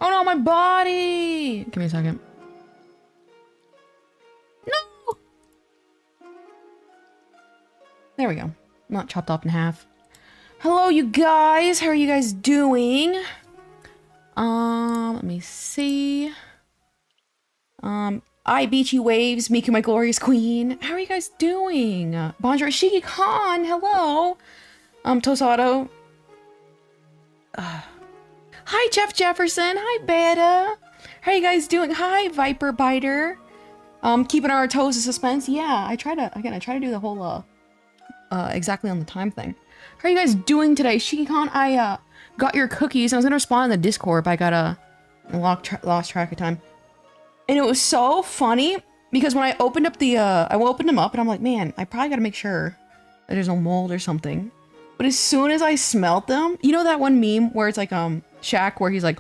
Oh no, my body! Give me a second. No! There we go. Not chopped off in half. Hello, you guys! How are you guys doing? Let me see. I Beachy Waves, Miku my glorious queen. How are you guys doing? Bonjour, Shiki Khan, hello. Tosato. Hi, Jeff Jefferson. Hi, Beta. How are you guys doing? Hi, Viper Biter. Keeping our toes in suspense. Yeah, I try to do the whole, exactly on the time thing. How are you guys doing today? Shiki-Con, I, got your cookies. I was gonna respond in the Discord, but I got, lost track of time. And it was so funny, because when I opened up the, I opened them up, and I'm like, man, I probably gotta make sure that there's no mold or something. But as soon as I smelt them, you know that one meme where it's like, Shaq, where he's like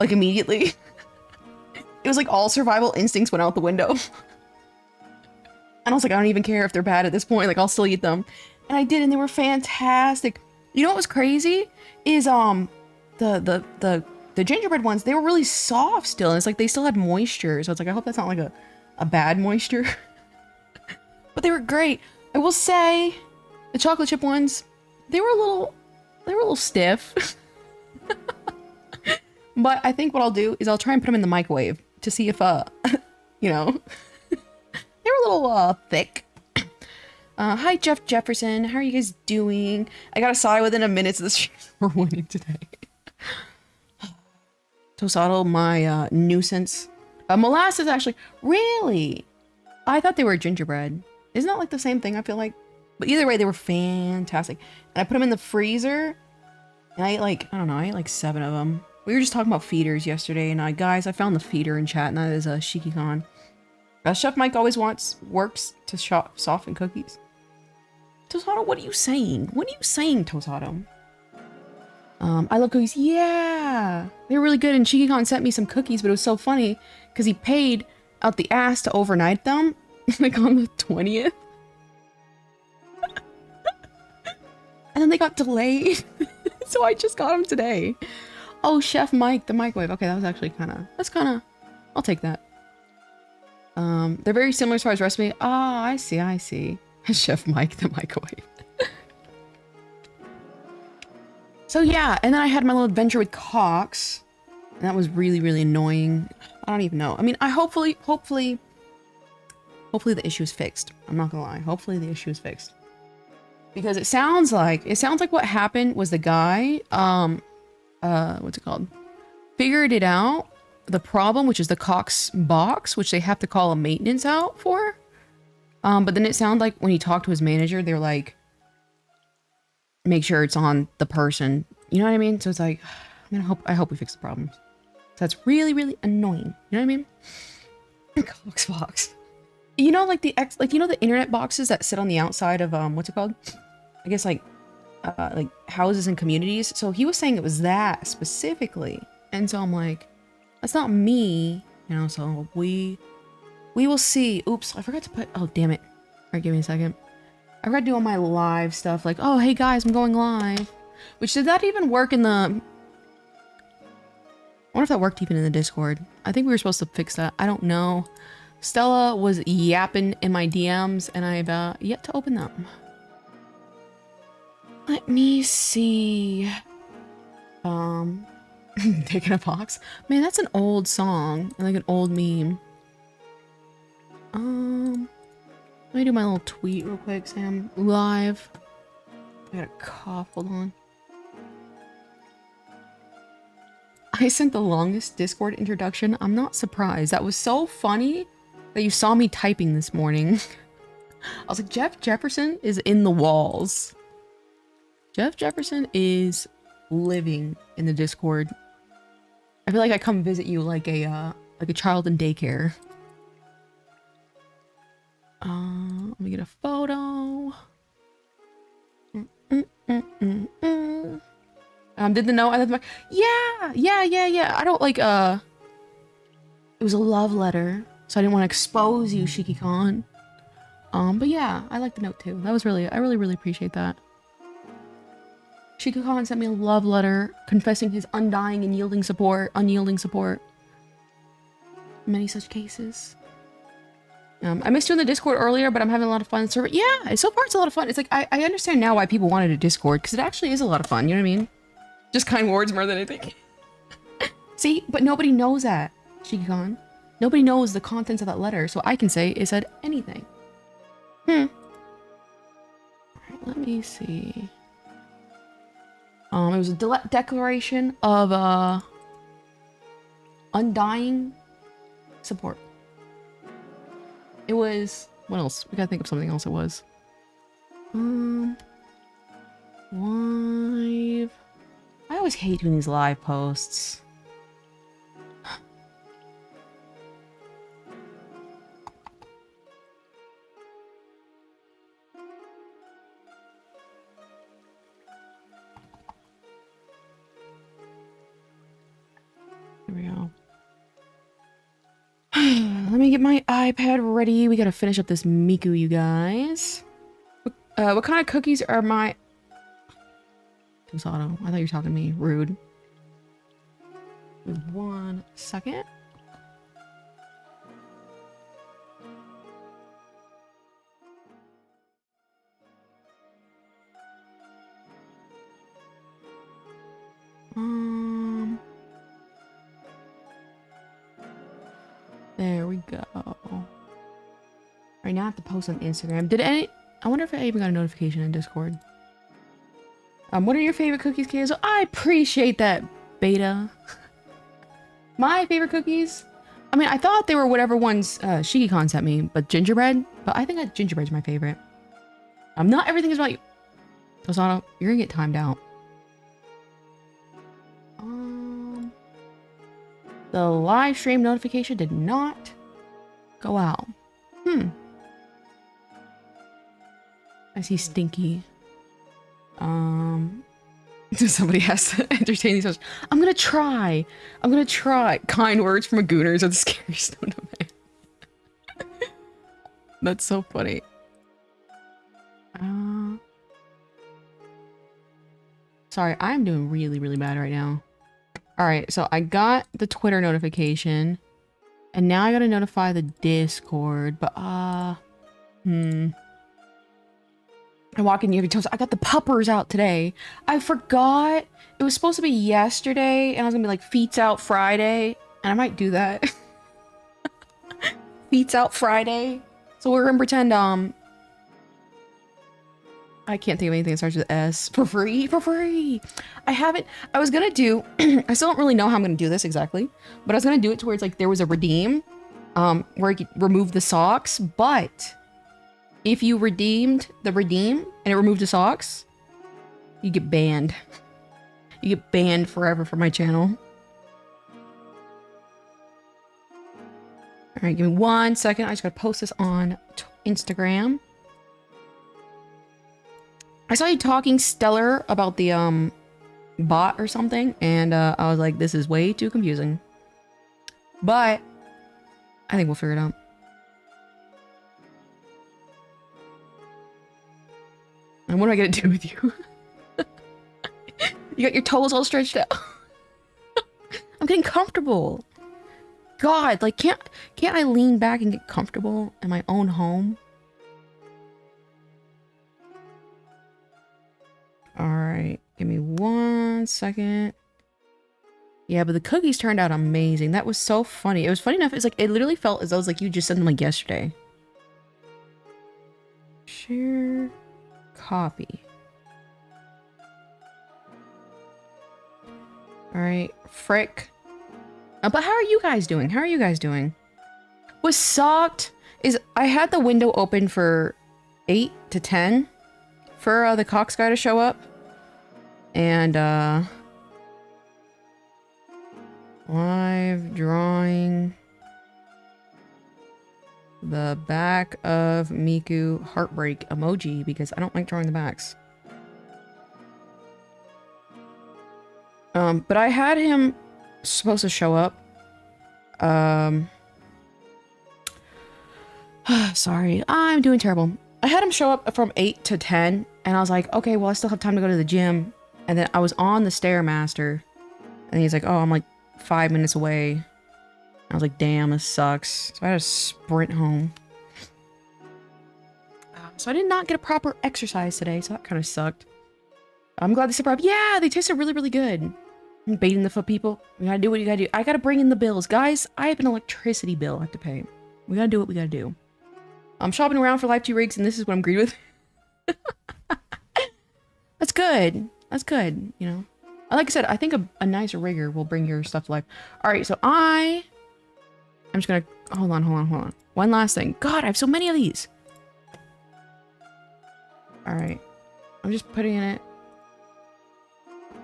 immediately, it was like all survival instincts went out the window. And I was like, I don't even care if they're bad at this point, like I'll still eat them. And I did, and they were fantastic. You know what was crazy is the gingerbread ones, they were really soft still, and it's like they still had moisture, so it's like I hope that's not like a bad moisture. But they were great. I will say the chocolate chip ones, they were a little stiff. But I think what I'll do is I'll try and put them in the microwave to see if you know, they were a little thick. Hi Jeff Jefferson, how are you guys doing? I got a sigh within a minute of this. We're winning today. Tosato, my nuisance. Molasses actually, really? I thought they were gingerbread. Isn't that like the same thing, I feel like? But either way, they were fantastic. And I put them in the freezer, and I ate like, I don't know, I ate like 7 of them. We were just talking about feeders yesterday, and guys, I found the feeder in chat, and that is Shiki-Con. Chef Mike always works to soften cookies. Tosato, what are you saying? What are you saying, Tosato? I love cookies. Yeah, they were really good. And Shiki-Con sent me some cookies, but it was so funny because he paid out the ass to overnight them, like on the 20th. And then they got delayed, so I just got them today. Oh, Chef Mike, the microwave. Okay, that was actually that's kind of, I'll take that. They're very similar as far as recipe. Oh, I see. Chef Mike, the microwave. So yeah, and then I had my little adventure with Cox, and that was really, really annoying. I don't even know. I mean, hopefully the issue is fixed. I'm not gonna lie. Hopefully the issue is fixed. Because it sounds like what happened was the guy, what's it called? Figured it out, the problem, which is the Cox box, which they have to call a maintenance out for. But then it sounded like when he talked to his manager, they're like, make sure it's on the person. You know what I mean? So it's like, I hope we fix the problems. So that's really, really annoying. You know what I mean? Cox box. You know, like you know the internet boxes that sit on the outside of what's it called? I guess like houses and communities. So he was saying it was that specifically, and so I'm like, that's not me, you know. So we will see. Oops, I forgot to put. Oh damn it! All right, give me a second. I forgot to do all my live stuff. Like, oh hey guys, I'm going live. Which did that even work in the? I wonder if that worked even in the Discord. I think we were supposed to fix that. I don't know. Stella was yapping in my DMs, and I've yet to open them. Let me see. Taking a box. Man, that's an old song and like an old meme. Let me do my little tweet real quick, Sam. Live. I got a cough. Hold on. I sent the longest Discord introduction. I'm not surprised. That was so funny that you saw me typing this morning. I was like, Jeff Jefferson is in the walls. Jeff Jefferson is living in the Discord. I feel like I come visit you like a child in daycare. Let me get a photo. Did the note? Yeah. I don't like, it was a love letter, so I didn't want to expose you, Shiki-Con. But yeah, I like the note too. That was really, I really appreciate that. Shika-Khan sent me a love letter confessing his undying and unyielding support. Many such cases. I missed you in the Discord earlier, but I'm having a lot of fun. Yeah, so far it's a lot of fun. It's like, I understand now why people wanted a Discord, because it actually is a lot of fun, you know what I mean? Just kind words more than anything. See, but nobody knows that, Shiki-Khan. Nobody knows the contents of that letter, so I can say it said anything. Alright, let me see. It was a declaration of, undying support. It was... What else? We gotta think of something else it was. Live... I always hate doing these live posts. Here we go. Let me get my iPad ready. We gotta finish up this miku, you guys. What kind of cookies are my... Auto. I thought you were talking to me. Rude. 1 second. There we go. Right now I have to post on Instagram. I wonder if I even got a notification in Discord. What are your favorite cookies, Kenzo? I appreciate that, Beta. My favorite cookies? I mean, I thought they were whatever ones Shiki-Khan sent me, but gingerbread? But I think that gingerbread's my favorite. Not everything is about you. Tosano, you're gonna get timed out. The live stream notification did not go out. I see Stinky. Somebody has to entertain these. I'm gonna try. Kind words from a Gooners are the scariest known to man. That's so funny. Sorry, I'm doing really, really bad right now. Alright, so I got the Twitter notification. And now I gotta notify the Discord, but I walk in, you have your toes. I got the puppers out today. I forgot. It was supposed to be yesterday, and I was gonna be like, feets out Friday. And I might do that. Feets out Friday. So we're gonna pretend, I can't think of anything that starts with S. For free? For free! I was gonna do... I still don't really know how I'm gonna do this exactly. But I was gonna do it to where it's like there was a redeem. Where you could remove the socks, but... If you redeemed the redeem and it removed the socks, you get banned. You get banned forever from my channel. Alright, give me 1 second. I just gotta post this on Instagram. I saw you talking stellar about the bot or something, and I was like, this is way too confusing. But I think we'll figure it out. And what am I gonna do with you? You got your toes all stretched out. I'm getting comfortable. God, like can't I lean back and get comfortable in my own home? Alright, give me 1 second. Yeah, but the cookies turned out amazing. That was so funny. It was funny enough, it's like it literally felt as though it was like you just sent them like yesterday. Share. Copy. Alright, frick. But how are you guys doing? How are you guys doing? What sucked is I had the window open for 8 to 10 for the Cox guy to show up. And live drawing the back of Miku heartbreak emoji because I don't like drawing the backs. But I had him supposed to show up. Sorry, I'm doing terrible. I had him show up from 8 to 10, and I was like, okay, well, I still have time to go to the gym. And And then I was on the Stairmaster. And he's like, oh, I'm like 5 minutes away. I was like, damn, this sucks. So I had to sprint home. So I did not get a proper exercise today, so that kind of sucked. I'm glad they survived. Yeah, they tasted really, really good. I'm baiting the foot people. We gotta do what you gotta do. I gotta bring in the bills. Guys, I have an electricity bill I have to pay. We gotta do what we gotta do. I'm shopping around for Live 2 rigs, and this is what I'm greeted with. That's good. That's good, you know. Like I said, I think a nicer rigger will bring your stuff to life. Alright, so I'm just gonna... Hold on. One last thing. God, I have so many of these. Alright. I'm just putting in it.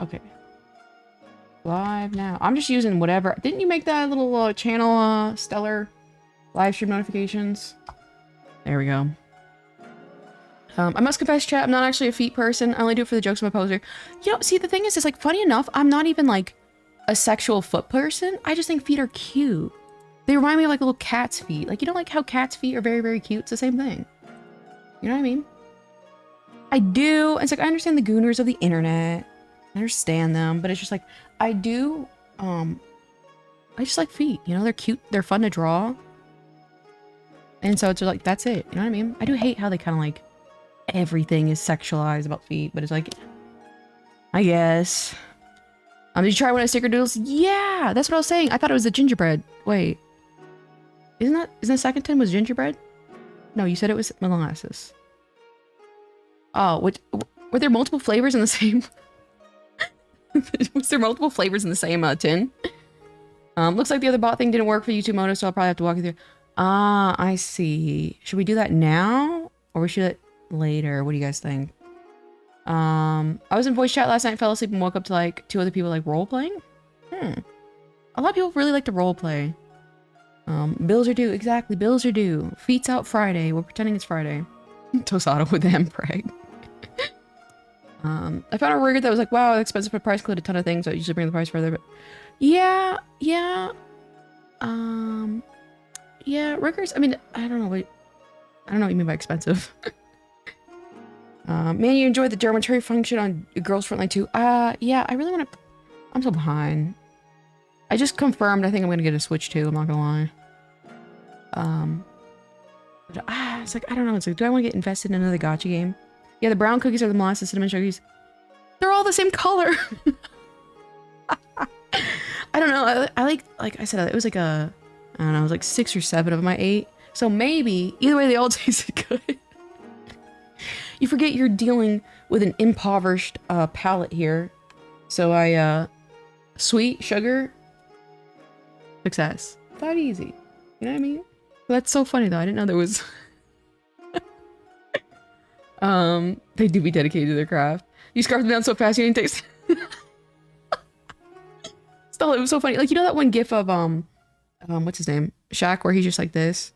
Okay. Live now. I'm just using whatever. Didn't you make that little channel stellar live stream notifications? There we go. I must confess, chat, I'm not actually a feet person. I only do it for the jokes of my poser. You know, see, the thing is like, funny enough, I'm not even like a sexual foot person. I just think feet are cute. They remind me of like little cat's feet. Like, you know, like how cat's feet are very, very cute? It's the same thing. You know what I mean? I do. It's like, I understand the gooners of the internet. I understand them, but it's just like, I just like feet. You know, they're cute. They're fun to draw. And so it's like, that's it. You know what I mean? I do hate how they kind of like, everything is sexualized about feet, but it's like, I guess. Did you try one of the snickerdoodles? Yeah, that's what I was saying. I thought it was the gingerbread. Wait. Isn't the second tin was gingerbread? No, you said it was molasses. Oh, were there multiple flavors in the same... Was there multiple flavors in the same tin? Looks like the other bot thing didn't work for YouTube Moto, so I'll probably have to walk you through. Ah, I see. Should we do that now? Or we should later? What do you guys think? I was in voice chat last night, fell asleep and woke up to like 2 other people like role playing. A lot of people really like to role play. Bills are due. Exactly, bills are due. Feet's out Friday. We're pretending it's Friday. Tosado with them, Preg. I found a rigger that was like, wow, expensive for price, include a ton of things, so I usually bring the price further, but yeah. Yeah, riggers, I mean, I don't know what you mean by expensive. Man, you enjoyed the German cherry function on Girls Frontline 2. Yeah, I really want to... I'm so behind. I just confirmed I think I'm going to get a Switch too, I'm not going to lie. It's like, I don't know, it's like, do I want to get invested in another gacha game? Yeah, the brown cookies are the molasses cinnamon cookies. They're all the same color! I don't know, I like I said, it was like I don't know, it was like 6 or 7 of them I ate. So maybe, either way, they all tasted good. You forget you're dealing with an impoverished palate here. So sweet, sugar, success. That easy. You know what I mean? That's so funny though, I didn't know there was... They do be dedicated to their craft. You scarfed them down so fast you didn't taste... Still, it was so funny. Like, you know that one gif of, what's his name? Shaq, where he's just like this?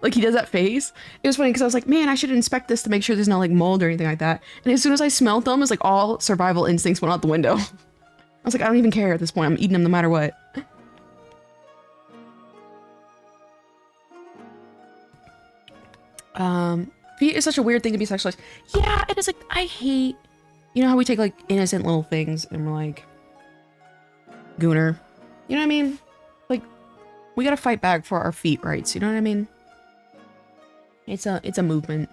Like, he does that face. It was funny because I was like, man, I should inspect this to make sure there's no, like, mold or anything like that. And as soon as I smelled them, it's like all survival instincts went out the window. I was like, I don't even care at this point. I'm eating them no matter what. Feet is such a weird thing to be sexualized. Yeah, it is like, I hate... You know how we take, like, innocent little things and we're like... Gooner. You know what I mean? Like, we gotta fight back for our feet rights. You know what I mean? It's a movement.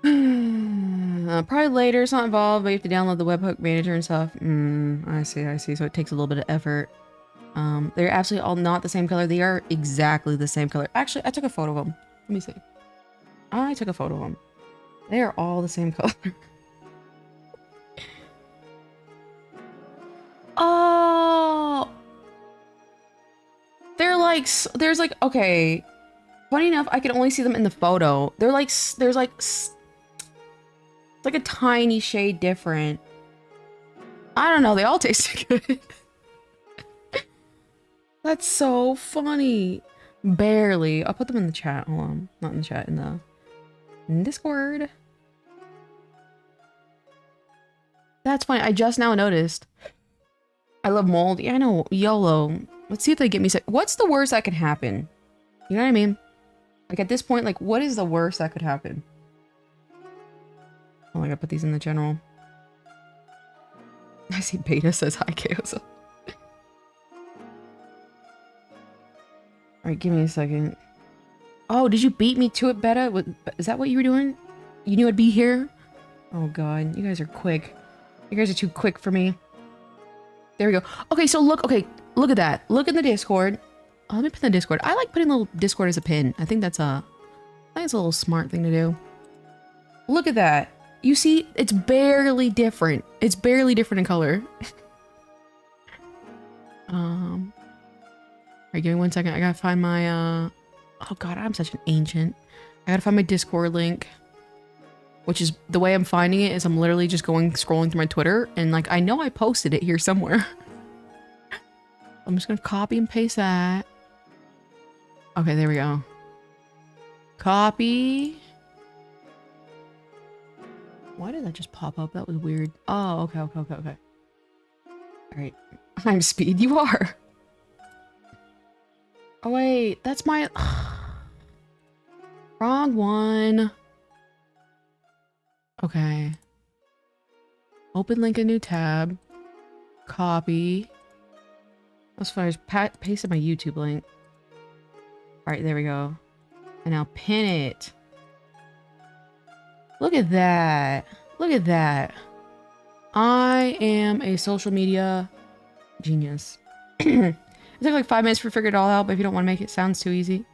Probably later, it's not involved, but you have to download the webhook manager and stuff. I see. So it takes a little bit of effort. They're absolutely all not the same color. They are exactly the same color. Actually, I took a photo of them. Let me see. I took a photo of them. They are all the same color. Oh! They're like, there's like, okay. Funny enough, I can only see them in the photo. They're like, there's like, it's like a tiny shade different. I don't know, they all taste good. That's so funny. Barely. I'll put them in the chat. Hold on. Not in the chat, in the Discord. That's funny. I just now noticed. I love mold. Yeah, I know. YOLO. Let's see if they get me sick. What's the worst that could happen? You know what I mean? Like, at this point, like, what is the worst that could happen? Oh, I gotta put these in the general. I see Beta says hi, Chaos. Alright, give me a second. Oh, did you beat me to it, Beta? Is that what you were doing? You knew I'd be here? Oh god, you guys are quick. You guys are too quick for me. There we go. Okay, so look at that. Look in the Discord. Oh, let me put in the Discord. I like putting a little Discord as a pin. I think that's a little smart thing to do. Look at that. You see, it's barely different. It's barely different in color. Alright, give me 1 second. I gotta find my, oh god, I'm such an ancient. I gotta find my Discord link. Which is, the way I'm finding it is I'm literally just scrolling through my Twitter, and like, I know I posted it here somewhere. I'm just gonna copy and paste that. Okay, there we go. Copy. Why did that just pop up? That was weird. Oh, okay. Alright. I'm Speed, you are. Oh wait, that's my... Wrong one. Okay. Open link a new tab. Copy. As far as paste my YouTube link. Alright, there we go. And now pin it. Look at that. Look at that. I am a social media genius. It took like 5 minutes to figure it all out, but if you don't want to make it sound too easy.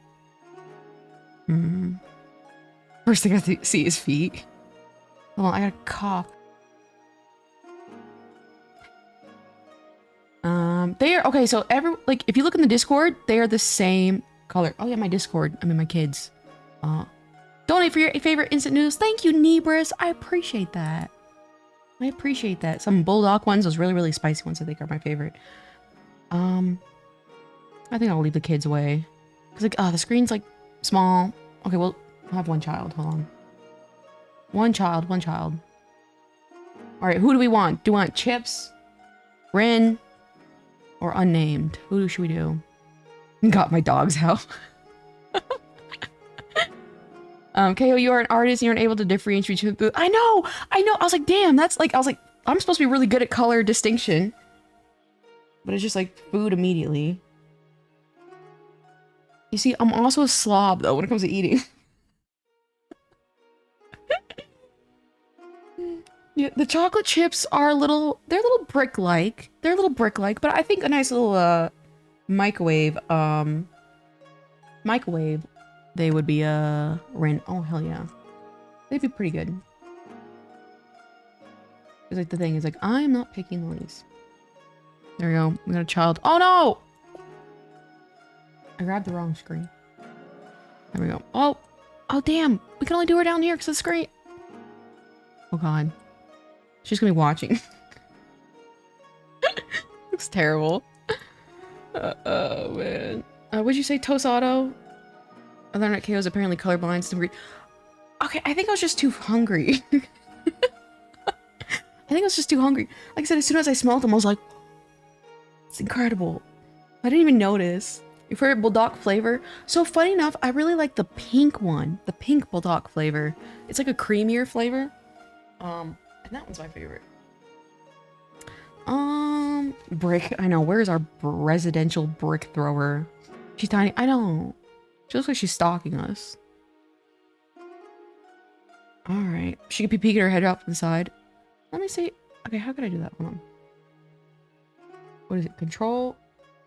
First thing I see is feet. Hold on, I gotta cough. They are okay. So if you look in the Discord, they are the same color. Oh yeah, my Discord. I mean my kids. Donate for your favorite instant noodles. Thank you, Nebris. I appreciate that. I appreciate that. Some bulldog ones, those really spicy ones, I think are my favorite. I think I'll leave the kids away. Cause like, the screen's like small. Okay, well, I'll have one child. Hold on. One child. All right, who do we want? Do we want Chips, Rin, or unnamed? Who should we do? Got my dogs out. KO, you are an artist and you're unable to differentiate between food. I know. I was like, damn, that's like, I'm supposed to be really good at color distinction. But it's just like food immediately. You see, I'm also a slob though when it comes to eating. Yeah, the chocolate chips are they're a little brick-like. But I think a nice little microwave, they would be oh hell yeah. They'd be pretty good. It's like the thing is like, I'm not picking the least. There we go. We got a child. Oh no! I grabbed the wrong screen. There we go. Oh damn. We can only do her down here because of the screen. Oh god. She's gonna be watching. Looks terrible. Oh man. What'd you say, Toast Auto? Other than KO's apparently colorblind to degree. Okay, I think I was just too hungry. Like I said, as soon as I smelled them, I was like, it's incredible. I didn't even notice. Your favorite bulldog flavor? So funny enough, I really like the pink one. The pink bulldog flavor. It's like a creamier flavor. And that one's my favorite. Brick. I know. Where's our residential brick thrower? She's tiny. I know. She looks like she's stalking us. Alright. She could be peeking her head out from the side. Let me see. Okay, how could I do that? Hold on. What is it? Control?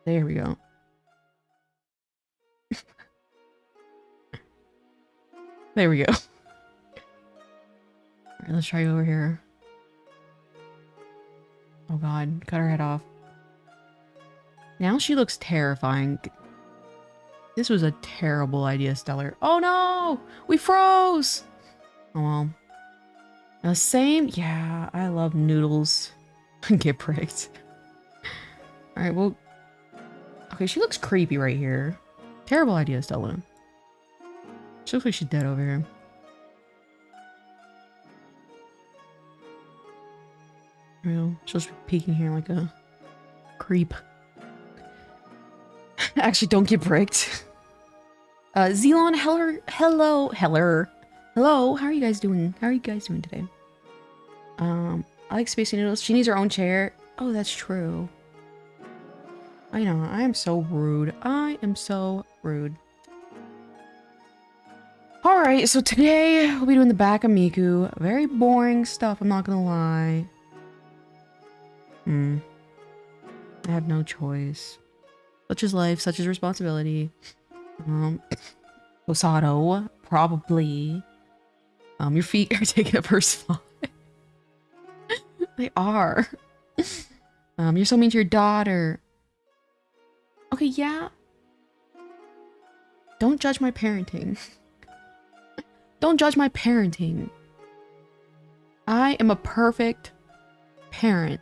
There we go. There we go. Alright, let's try over here. Oh god, cut her head off. Now she looks terrifying. This was a terrible idea, Stellar. Oh no! We froze! Oh well. The same? Yeah, I love noodles. Get pricked. Alright, well... Okay, she looks creepy right here. Terrible idea, Stella. She looks like she's dead over here. Real. She's peeking here like a creep. Actually, don't get pricked. Zelon, hello. How are you guys doing? Today? I like Spacey Noodles. She needs her own chair. Oh, that's true. I know, I am so rude. I am so rude. Alright, so today we'll be doing the back of Miku. Very boring stuff, I'm not gonna lie. I have no choice. Such is life, such is responsibility. Osato, probably. Your feet are taking up her spot. They are. You're so mean to your daughter. Okay, yeah. Don't judge my parenting. Don't judge my parenting. I am a perfect parent.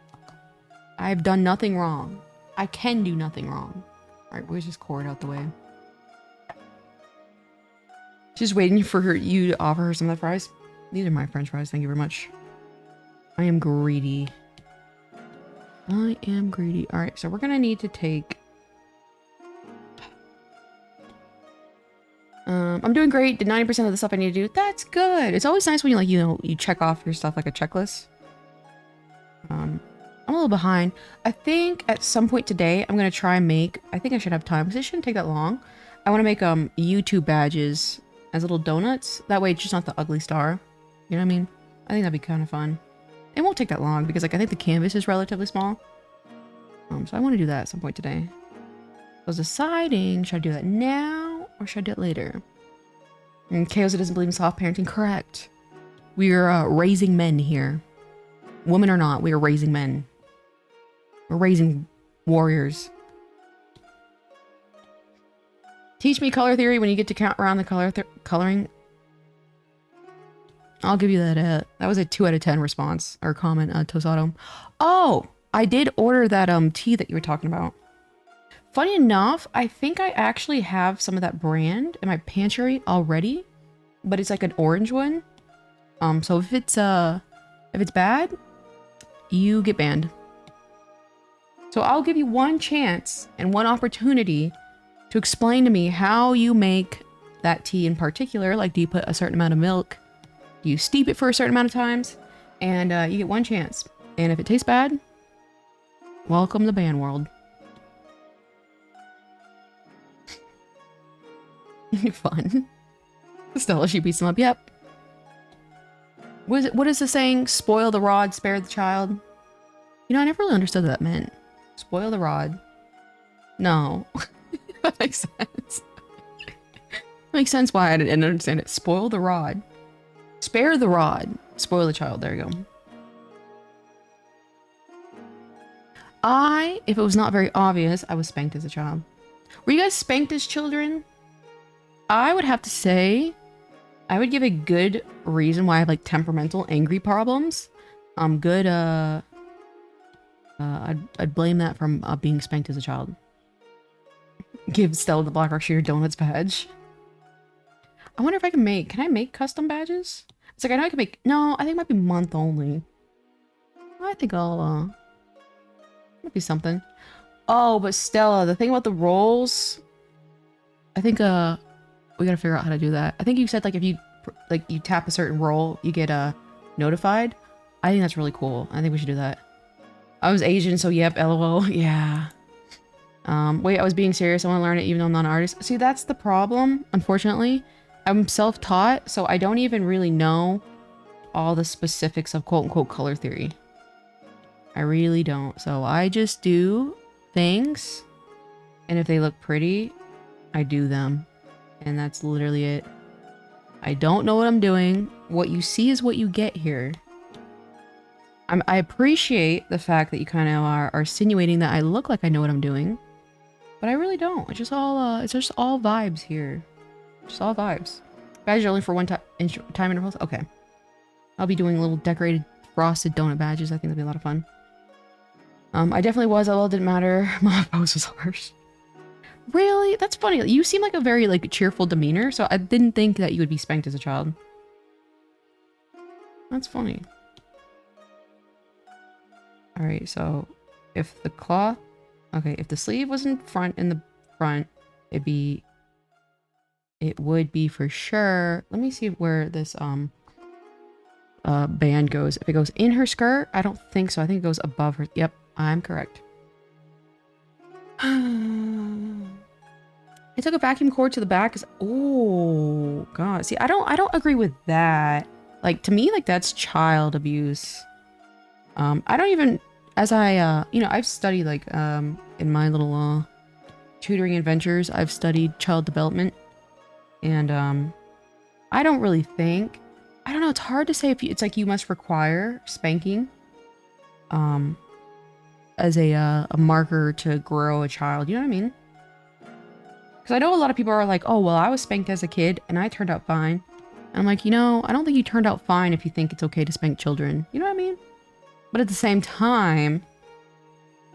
I've done nothing wrong. I can do nothing wrong. Alright, where's this cord out the way? She's waiting for you to offer her some of the fries. These are my french fries, thank you very much. I am greedy. I am greedy. Alright, so we're gonna need to take... I'm doing great. Did 90% of the stuff I need to do. That's good. It's always nice when you like, you check off your stuff like a checklist. I'm a little behind. I think at some point today, I'm gonna try and make... I think I should have time because it shouldn't take that long. I want to make YouTube badges as little donuts. That way it's just not the ugly star. You know what I mean? I think that'd be kind of fun. It won't take that long because like I think the canvas is relatively small. So I want to do that at some point today. I was deciding, should I do that now or should I do it later? And Chaos doesn't believe in soft parenting. Correct. We are raising men here. Women or not, we are raising men. We're raising warriors. Teach me color theory when you get to count around the coloring. I'll give you that. That was a 2 out of 10 response or comment, Tosato. Oh, I did order that tea that you were talking about. Funny enough, I think I actually have some of that brand in my pantry already, but it's like an orange one. So if it's bad, you get banned. So I'll give you one chance and one opportunity to explain to me how you make that tea in particular. Like, do you put a certain amount of milk? Do you steep it for a certain amount of times? And you get one chance. And if it tastes bad, welcome to ban world. Fun. Stella, she beats them up. Yep. What is the saying? Spoil the rod, spare the child. You know, I never really understood what that meant. Spoil the rod. No. That makes sense. Makes sense why I didn't understand it. Spoil the rod. Spare the rod. Spoil the child. There you go. If it was not very obvious, I was spanked as a child. Were you guys spanked as children? I would have to say, I would give a good reason why I have like temperamental, angry problems. I'd blame that from being spanked as a child. Give Stella the Black Rock Shooter Donuts badge. I wonder if I can make custom badges? It's like, I know I can make, no, I think it might be month only. I think I'll, might be something. Oh, but Stella, the thing about the rolls, I think, we gotta figure out how to do that. I think you said, like, if you, like, you tap a certain roll, you get, notified. I think that's really cool. I think we should do that. I was Asian, so yep, LOL. Yeah. Wait, I was being serious. I want to learn it even though I'm not an artist. See, that's the problem, unfortunately. I'm self-taught, so I don't even really know all the specifics of quote-unquote color theory. I really don't. So I just do things, and if they look pretty, I do them. And that's literally it. I don't know what I'm doing. What you see is what you get here. I appreciate the fact that you kind of are insinuating that I look like I know what I'm doing. But I really don't. It's just all vibes here. Just all vibes. Badges are only for one time intervals? Okay. I'll be doing little decorated frosted donut badges. I think that'd be a lot of fun. I definitely was. LOL, didn't matter. My pose was harsh. Really? That's funny. You seem like a very like cheerful demeanor, so I didn't think that you would be spanked as a child. That's funny. Alright, so if the cloth... Okay, if the sleeve was in the front, it would be for sure... Let me see where this, band goes. If it goes in her skirt, I don't think so. I think it goes above her. Yep, I'm correct. I took a vacuum cord to the back. Oh god. See, I don't agree with that. Like, to me, like, that's child abuse. I don't even, as I, you know, I've studied, like, in my little, tutoring adventures, I've studied child development. And, I don't really think, I don't know, it's hard to say if you, it's like you must require spanking, as a marker to grow a child, you know what I mean? Because I know a lot of people are like, oh, well, I was spanked as a kid and I turned out fine. And I'm like, you know, I don't think you turned out fine if you think it's okay to spank children. You know what I mean? But at the same time,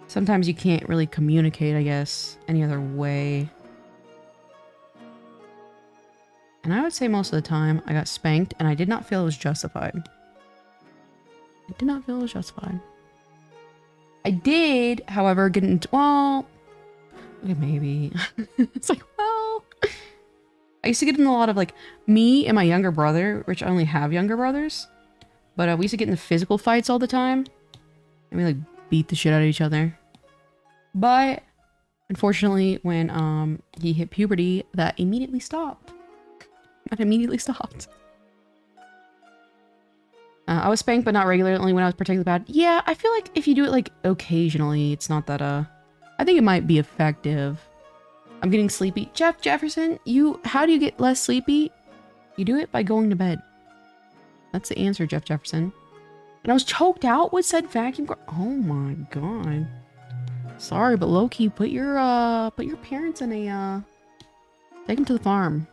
sometimes you can't really communicate, I guess, any other way. And I would say most of the time I got spanked and I did not feel it was justified. I did not feel it was justified. I did, however, get into, well, okay, maybe. It's like, well, I used to get in a lot of, like, me and my younger brother, which I only have younger brothers, but we used to get into physical fights all the time, and we, like, beat the shit out of each other. But, unfortunately, when, he hit puberty, that immediately stopped. That immediately stopped. I was spanked, but not regularly when I was particularly bad. Yeah, I feel like if you do it, like, occasionally, it's not that, I think it might be effective. I'm getting sleepy. Jeff Jefferson, how do you get less sleepy? You do it by going to bed. That's the answer, Jeff Jefferson. And I was choked out with said vacuum cord. Oh my god. Sorry, but low-key, put your parents in a, take them to the farm.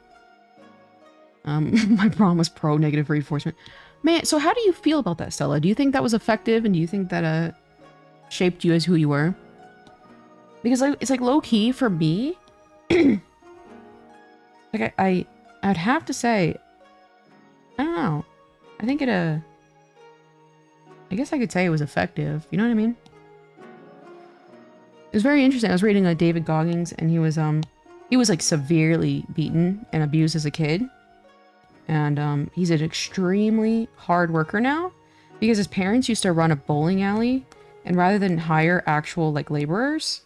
My prom was pro-negative reinforcement. Man, so how do you feel about that, Stella? Do you think that was effective, and do you think that, shaped you as who you were? Because, like, it's like low-key for me. Like, I would have to say, I don't know. I think it, I guess I could say it was effective. You know what I mean? It was very interesting. I was reading, David Goggins, and he was, like, severely beaten and abused as a kid. And, he's an extremely hard worker now, because his parents used to run a bowling alley, and rather than hire actual, like, laborers,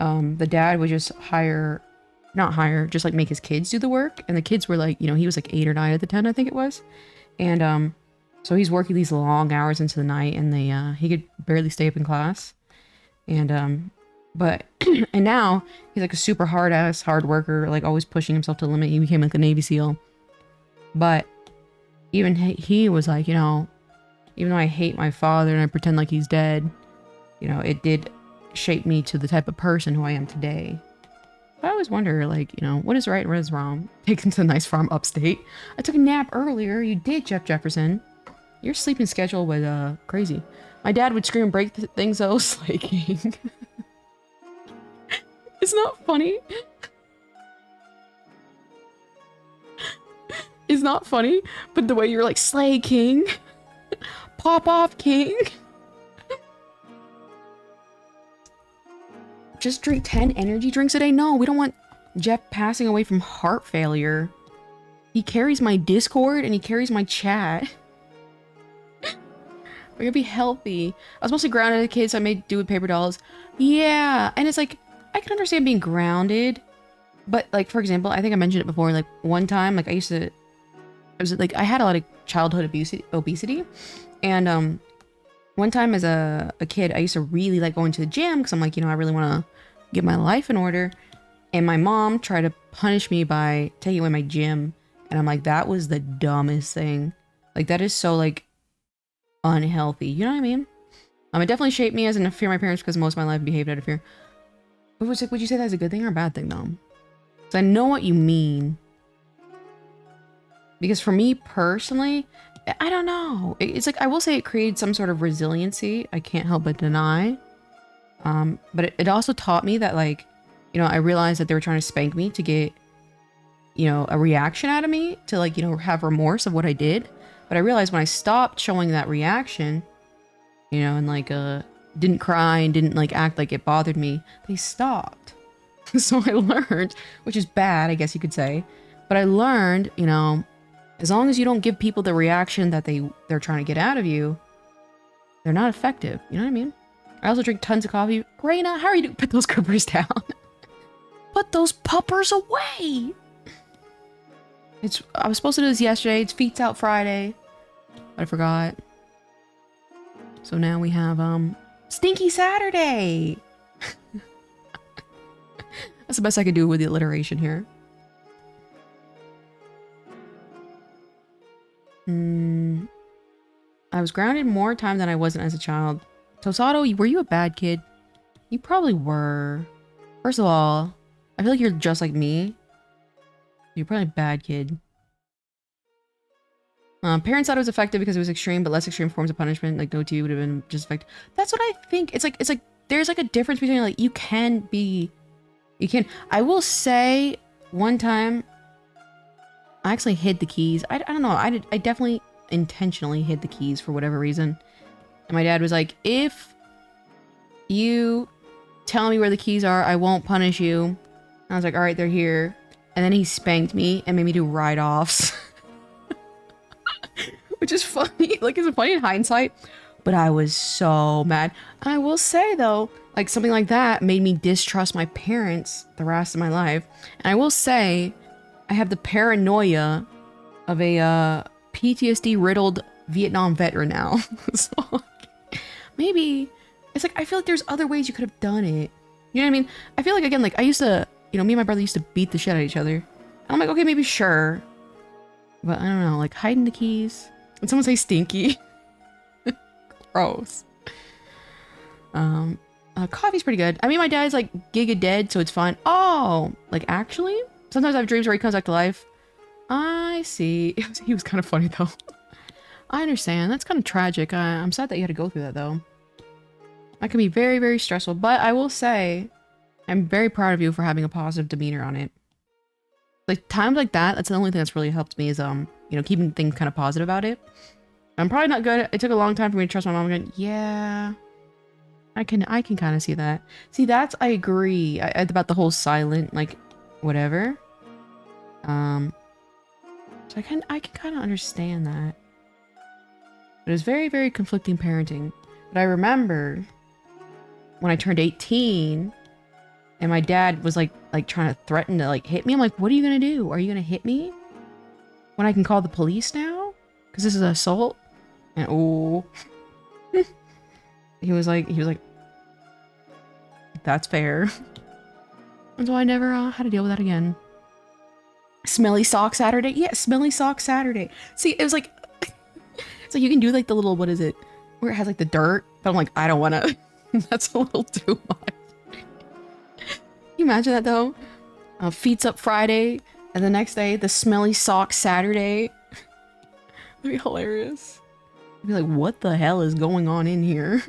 the dad would just just like make his kids do the work. And the kids were like, you know, he was like 8 or 9 at the time, I think it was. And, so he's working these long hours into the night, and he could barely stay up in class. And, but, and now he's like a super hard worker, like always pushing himself to the limit. He became like a Navy SEAL. But even he was like, you know, even though I hate my father and I pretend like he's dead, you know, it did shape me to the type of person who I am today. But I always wonder, like, you know, what is right and what is wrong? Taken to a nice farm upstate. I took a nap earlier. You did, Jeff Jefferson. Your sleeping schedule was, crazy. My dad would scream and break things though, slaking. It's not funny. It's not funny, but the way you're like, slay king. Pop off king. Just drink 10 energy drinks a day? No, we don't want Jeff passing away from heart failure. He carries my Discord and he carries my chat. We're gonna be healthy. I was mostly grounded as a kid, so I made do with paper dolls. Yeah, and it's like, I can understand being grounded, but like, for example, I think I mentioned it before, like one time, like I had a lot of childhood obesity, and one time as a kid, I used to really like going to the gym because I'm like, you know, I really want to get my life in order. And my mom tried to punish me by taking away my gym. And I'm like, that was the dumbest thing. Like, that is so, like, unhealthy. You know what I mean? It definitely shaped me as in fear of my parents because most of my life behaved out of fear. But would you say that's a good thing or a bad thing, though? Because I know what you mean. Because for me personally, I don't know. It's like, I will say it created some sort of resiliency. I can't help but deny. But it also taught me that, like, you know, I realized that they were trying to spank me to get, you know, a reaction out of me to, like, you know, have remorse of what I did. But I realized when I stopped showing that reaction, you know, and like, didn't cry and didn't like act like it bothered me, they stopped. So I learned, which is bad, I guess you could say. But I learned, you know, As long as you don't give people the reaction that they're trying to get out of you, they're not effective. You know what I mean? I also drink tons of coffee. Raina, how are you doing? Put those crippers down. Put those puppers away. I was supposed to do this yesterday. It's Feets Out Friday. But I forgot. So now we have, Stinky Saturday. That's the best I could do with the alliteration here. I was grounded more time than I wasn't as a child. Tosato, were you a bad kid? You probably were. First of all, I feel like you're just like me. You're probably a bad kid. Parents thought it was effective because it was extreme, but less extreme forms of punishment, like no to you, would have been just effective. That's what I think. It's like there's like a difference between like you can. I will say one time I actually hid the keys. I don't know. I definitely intentionally hid the keys for whatever reason. And my dad was like, if you tell me where the keys are, I won't punish you. And I was like, all right, they're here. And then he spanked me and made me do write-offs. Which is funny. Like, it's funny in hindsight. But I was so mad. And I will say, though, like, something like that made me distrust my parents the rest of my life. And I will say, I have the paranoia of a PTSD-riddled Vietnam veteran now. So, maybe, it's like, I feel like there's other ways you could have done it. You know what I mean? I feel like, again, like, I used to, you know, me and my brother used to beat the shit out of each other. And I'm like, okay, maybe sure. But I don't know, like, hiding the keys. When someone say stinky. Gross. Coffee's pretty good. I mean, my dad's like giga dead, so it's fine. Oh, like actually? Sometimes I have dreams where he comes back to life. I see. He was kind of funny though. I understand. That's kind of tragic. I'm sad that you had to go through that though. That can be very, very stressful. But I will say, I'm very proud of you for having a positive demeanor on it. Like times like that, that's the only thing that's really helped me is you know, keeping things kind of positive about it. I'm probably not good. It took a long time for me to trust my mom again. Yeah. I can kind of see that. See, I agree about the whole silent, like, whatever. So I can kind of understand that. But it was very, very conflicting parenting. But I remember when I turned 18 and my dad was like trying to threaten to like hit me. I'm like, what are you going to do? Are you going to hit me? When I can call the police now? Because this is assault? And oh. He was like, that's fair. And so I never had to deal with that again. Smelly sock Saturday? Yeah, smelly sock Saturday. See, it was like, it's like you can do like the little, what is it? Where it has like the dirt. But I'm like, I don't want to. That's a little too much. Can you imagine that though? Feets Up Friday. And the next day, the smelly sock Saturday. That'd be hilarious. I'd be like, what the hell is going on in here?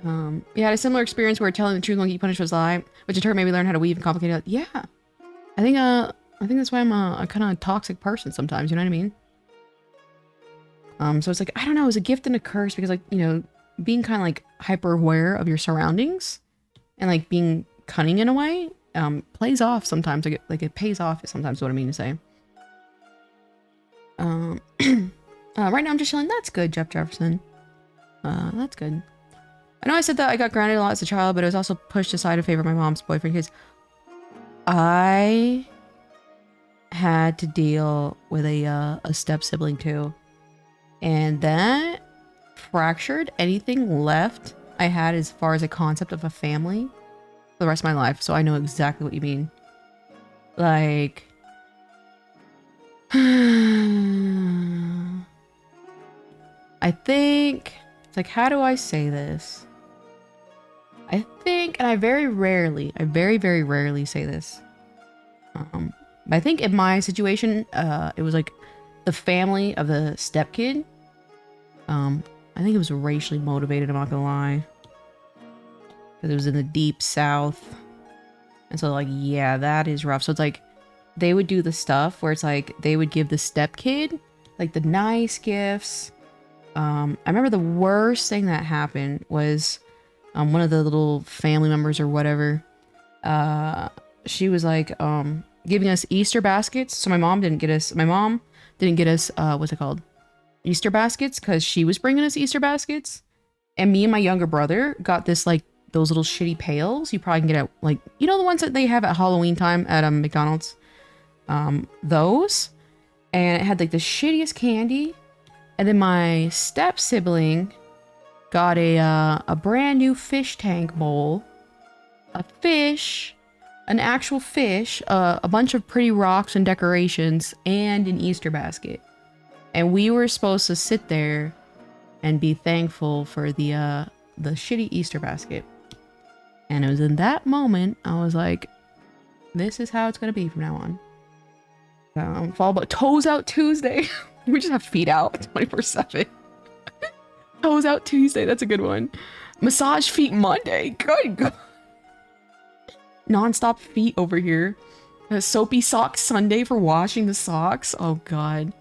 Yeah, I had a similar experience where telling the truth won't get you punished for a lie, which in turn made me learn how to weave and complicate it. Yeah. I think that's why I'm a kind of toxic person sometimes, you know what I mean? So it's like, I don't know, it's a gift and a curse because like, you know, being kind of like hyper aware of your surroundings and like being cunning in a way, plays off sometimes. Like it pays off is sometimes what I mean to say. Right now I'm just chilling. That's good, Jeff Jefferson. That's good. I know I said that I got grounded a lot as a child, but it was also pushed aside in favor of my mom's boyfriend because I had to deal with a step sibling too. And that fractured anything left I had as far as a concept of a family for the rest of my life. So I know exactly what you mean. Like, I think, it's like, how do I say this? I think, and I very, very rarely say this. But I think in my situation, it was like the family of the stepkid. I think it was racially motivated, I'm not gonna lie. Because it was in the deep south. And so like, yeah, that is rough. So it's like, they would do the stuff where it's like, they would give the stepkid like the nice gifts. I remember the worst thing that happened was one of the little family members or whatever, she was like giving us Easter baskets. So my mom didn't get us, my mom didn't get us, what's it called? Easter baskets, because she was bringing us Easter baskets. And me and my younger brother got this, like, those little shitty pails. You probably can get at, like, you know the ones that they have at Halloween time at McDonald's? Those. And it had, like, the shittiest candy. And then my step sibling got a brand new fish tank bowl. A fish. An actual fish. A bunch of pretty rocks and decorations. And an Easter basket. And we were supposed to sit there and be thankful for the shitty Easter basket. And it was in that moment I was like, this is how it's gonna be from now on. Fall but toes out Tuesday. We just have feet out 24/7. Toes out Tuesday, that's a good one. Massage feet Monday. Good God. Non-stop feet over here. Soapy sock Sunday for washing the socks. Oh God.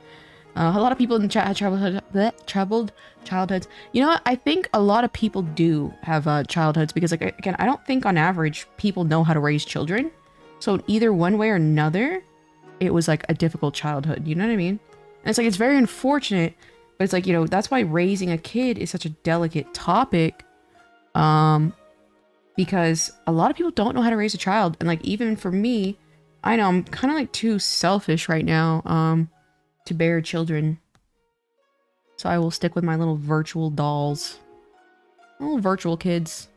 A lot of people in the chat had troubled childhoods. You know what? I think a lot of people do have childhoods because, like, again, I don't think on average people know how to raise children. So either one way or another, it was like a difficult childhood. You know what I mean? And it's like, it's very unfortunate, but it's like, you know, that's why raising a kid is such a delicate topic. Because a lot of people don't know how to raise a child. And like, even for me, I know I'm kind of like too selfish right now. To bear children. So I will stick with my little virtual dolls. Little virtual kids.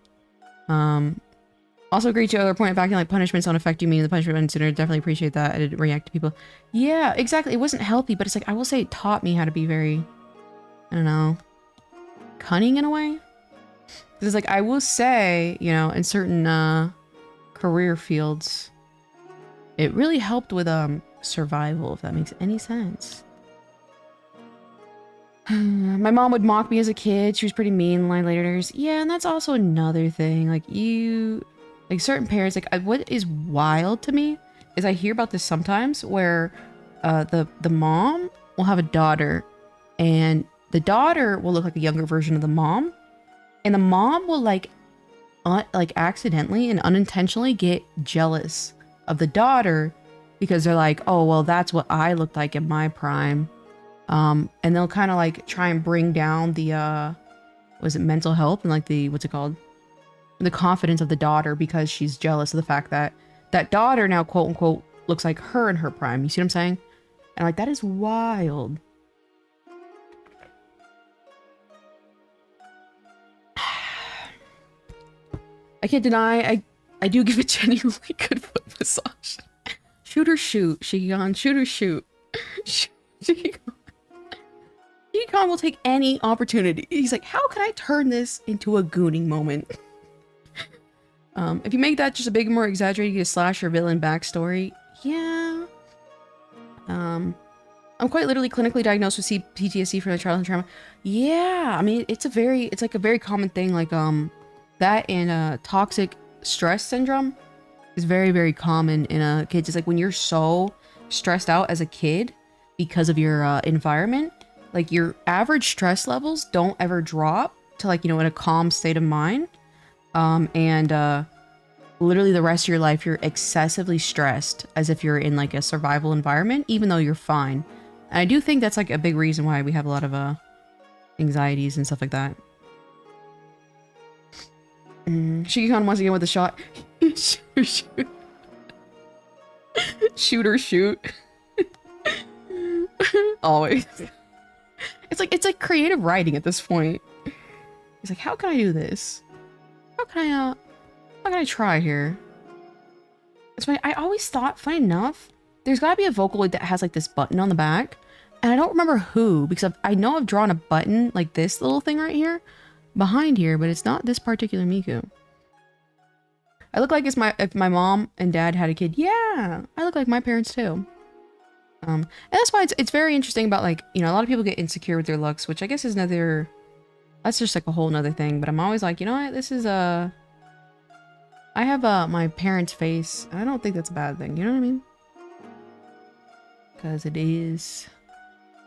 Also agree to your other point of acting like punishments don't affect you, meaning the punishment ends sooner. Definitely appreciate that. I didn't react to people. Yeah, exactly. It wasn't healthy, but it's like, I will say it taught me how to be very, I don't know, cunning in a way. Because it's like, I will say, you know, in certain career fields, it really helped with survival, if that makes any sense. My mom would mock me as a kid. She was pretty mean, line later. Yeah, and that's also another thing. Like, certain parents, like, what is wild to me is I hear about this sometimes where the mom will have a daughter and the daughter will look like a younger version of the mom, and the mom will like accidentally and unintentionally get jealous of the daughter because they're like, oh, well, that's what I looked like in my prime. And they'll kind of like try and bring down the, was it mental health and like the, what's it called? The confidence of the daughter because she's jealous of the fact that that daughter now, quote unquote, looks like her in her prime. You see what I'm saying? And like, that is wild. I can't deny, I do give a genuinely good foot massage. Shoot or shoot, Shigeon. Shoot or shoot. Shigeon will take any opportunity. He's like, how can I turn this into a gooning moment? If you make that just a bit more exaggerated, you get a slasher villain backstory. Yeah. I'm quite literally clinically diagnosed with PTSD from a childhood trauma. Yeah, I mean, it's like a very common thing. Like, that and toxic stress syndrome is very, very common in kids. It's like when you're so stressed out as a kid because of your environment, like your average stress levels don't ever drop to like, you know, in a calm state of mind. And literally the rest of your life, you're excessively stressed as if you're in like a survival environment, even though you're fine. And I do think that's like a big reason why we have a lot of anxieties and stuff like that. Shigeon once again with a shot. Shoot or shoot. Shoot or shoot. Always. It's like creative writing at this point. He's like, how can I do this? How can I try here? It's funny, I always thought, funny enough, there's gotta be a Vocaloid that has like this button on the back. And I don't remember who, because I know I've drawn a button like this little thing right here behind here, but it's not this particular Miku. I look like if my mom and dad had a kid. Yeah, I look like my parents too. And that's why it's very interesting about, like, you know, a lot of people get insecure with their looks, which I guess is that's just like a whole nother thing. But I'm always like, you know what, this is I have my parents' face, and I don't think that's a bad thing. You know what I mean? Because it is.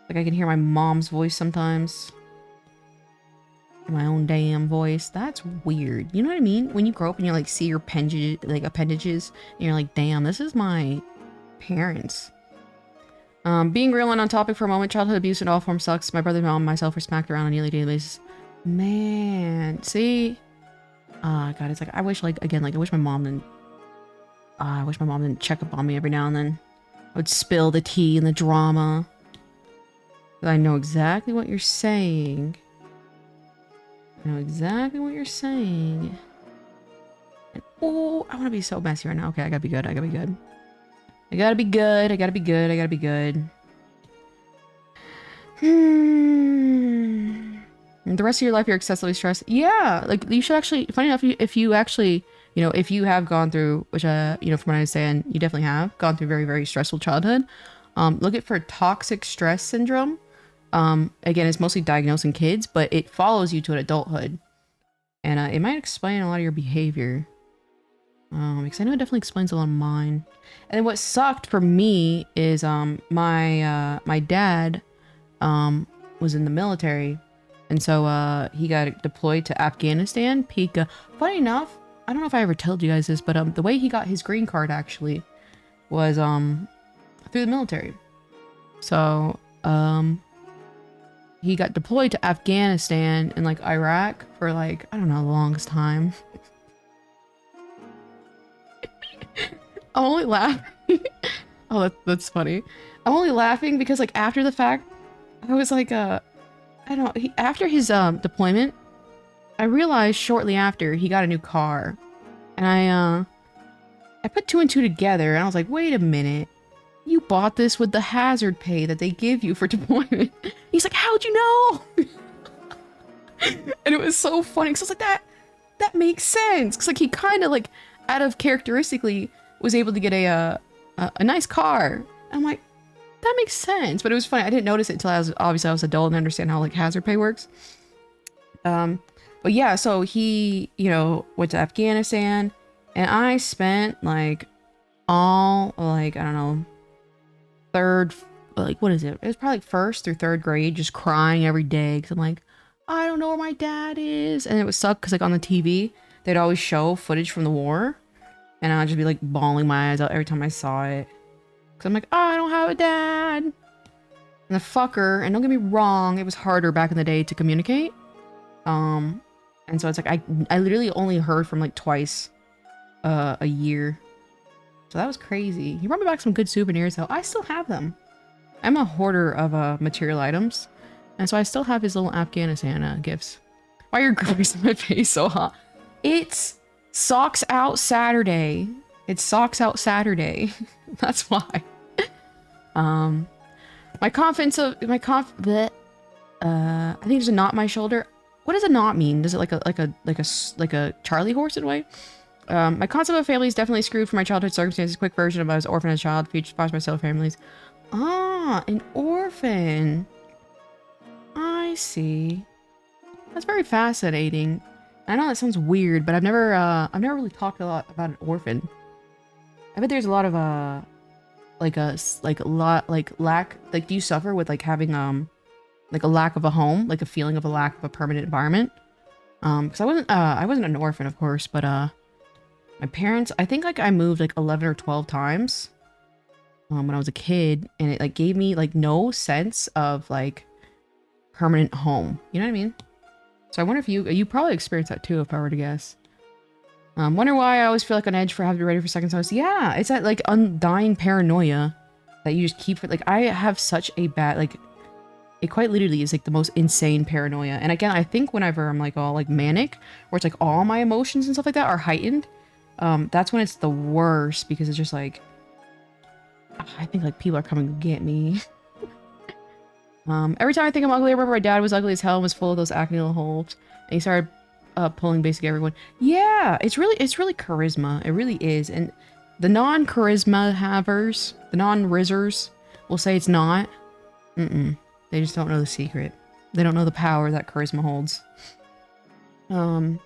Like, I can hear my mom's voice sometimes. My own damn voice. That's weird. You know what I mean? When you grow up and you like see your appendages, and you're like, damn, this is my parents. Being real and on topic for a moment, childhood abuse in all forms sucks. My brother, mom, and myself were smacked around on a nearly daily basis. Man, see? God, it's like, I wish, like, again, like, I wish my mom didn't check up on me every now and then. I would spill the tea and the drama. I know exactly what you're saying. I know exactly what you're saying. And, oh, I want to be so messy right now. Okay, I gotta be good. I gotta be good. I gotta be good. I gotta be good. I gotta be good. The rest of your life, you're excessively stressed. Yeah, like you should actually. Funny enough, if you actually, you know, if you have gone through, which you know, from what I understand, you definitely have gone through very, very stressful childhood. Look at for toxic stress syndrome. Again, it's mostly diagnosed in kids, but it follows you to an adulthood, and it might explain a lot of your behavior. Because I know it definitely explains a lot of mine. And then what sucked for me is my dad was in the military, and so he got deployed to Afghanistan. Pika. Funny enough, I don't know if I ever told you guys this, but the way he got his green card actually was through the military. So he got deployed to Afghanistan and like Iraq for like, I don't know, the longest time. I'm only laughing. Oh, that's funny. I'm only laughing because like after the fact, I was like, I don't know, after his deployment, I realized shortly after he got a new car, and I put two and two together, and I was like, wait a minute, you bought this with the hazard pay that they give you for deployment. He's like, how'd you know? And it was so funny because I was like, that makes sense, because like he kind of like out of characteristically was able to get a nice car. I'm like, that makes sense. But it was funny. I didn't notice it until I was adult and understand how like hazard pay works. But yeah, so he, you know, went to Afghanistan, and I spent like all like, I don't know, what is it? It was probably like first through third grade, just crying every day because I'm like, I don't know where my dad is. And it would suck because like on the TV, they'd always show footage from the war, and I'd just be like bawling my eyes out every time I saw it. Cause I'm like, I don't have a dad. And the fucker, and don't get me wrong, it was harder back in the day to communicate. And so it's like, I literally only heard from like twice a year. So that was crazy. He brought me back some good souvenirs though. I still have them. I'm a hoarder of material items. And so I still have his little Afghanistan gifts. Why are your girlies in my face so hot? It's Socks Out Saturday. It's Socks Out Saturday. That's why. I think there's a knot in my shoulder. What does a knot mean? Does it like a Charlie horse in a way? My concept of family is definitely screwed from my childhood circumstances. Quick version of I was orphan as a child, future spouse, my cell families. Ah, an orphan. I see. That's very fascinating. I know that sounds weird, but I've never really talked a lot about an orphan. I bet there's a lot of do you suffer with like having like a lack of a home, like a feeling of a lack of a permanent environment? Because I wasn't an orphan, of course, but my parents, I think like I moved like 11 or 12 times when I was a kid, and it like gave me like no sense of like permanent home. You know what I mean? So I wonder if you probably experienced that too, if I were to guess. Wonder why I always feel like on edge for having to be ready for second house. Yeah, it's that like undying paranoia that you just keep. Like I have such a bad, like it quite literally is like the most insane paranoia. And again, I think whenever I'm like all like manic, where it's like all my emotions and stuff like that are heightened, that's when it's the worst, because it's just like, I think like people are coming to get me. Every time I think I'm ugly, I remember my dad was ugly as hell and was full of those acne little holes, and he started pulling basically everyone. Yeah, it's really charisma. It really is. And the non-charisma havers, the non-rizzers, will say it's not. They just don't know the secret. They don't know the power that charisma holds. Found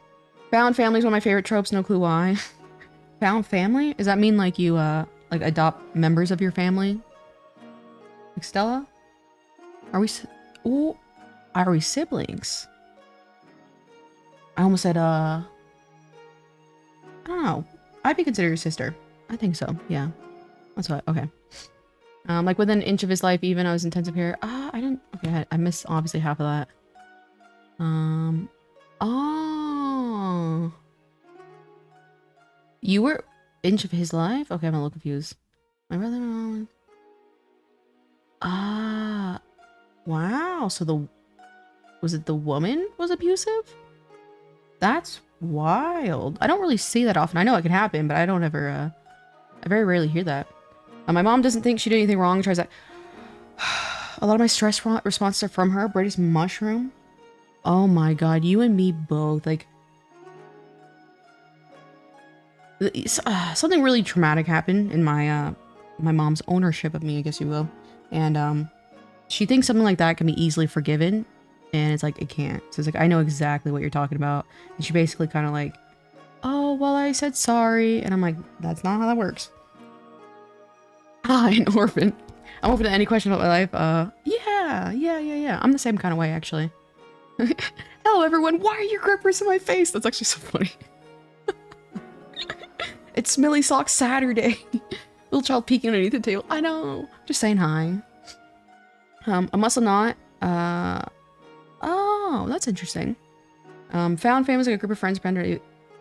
family is one of my favorite tropes. No clue why. Found family? Does that mean like you like adopt members of your family? Like Stella? Are we siblings? I almost said, I don't know. I'd be considered your sister. I think so, yeah. That's what, okay. Like within an inch of his life, even I was intensive care. I didn't. Okay, I missed obviously half of that. Oh, you were inch of his life. Okay, I'm a little confused. My brother. Wow. So was it the woman was abusive? That's wild. I don't really see that often. I know it can happen, but I don't ever. I very rarely hear that. My mom doesn't think she did anything wrong. Tries that. A lot of my stress responses are from her. British mushroom. Oh my god, you and me both. Like, something really traumatic happened in my my mom's ownership of me, I guess you will. And she thinks something like that can be easily forgiven, and it's like it can't. So it's like I know exactly what you're talking about. And she basically kind of like, oh well, I said sorry, and I'm like, that's not how that works. An orphan. I'm open to any question about my life. Yeah. I'm the same kind of way, actually. Hello, everyone. Why are your grippers in my face? That's actually so funny. It's Smelly Sock Saturday. Little child peeking underneath the table. I know. Just saying hi. A muscle knot. Oh, that's interesting. Found famous like a group of friends.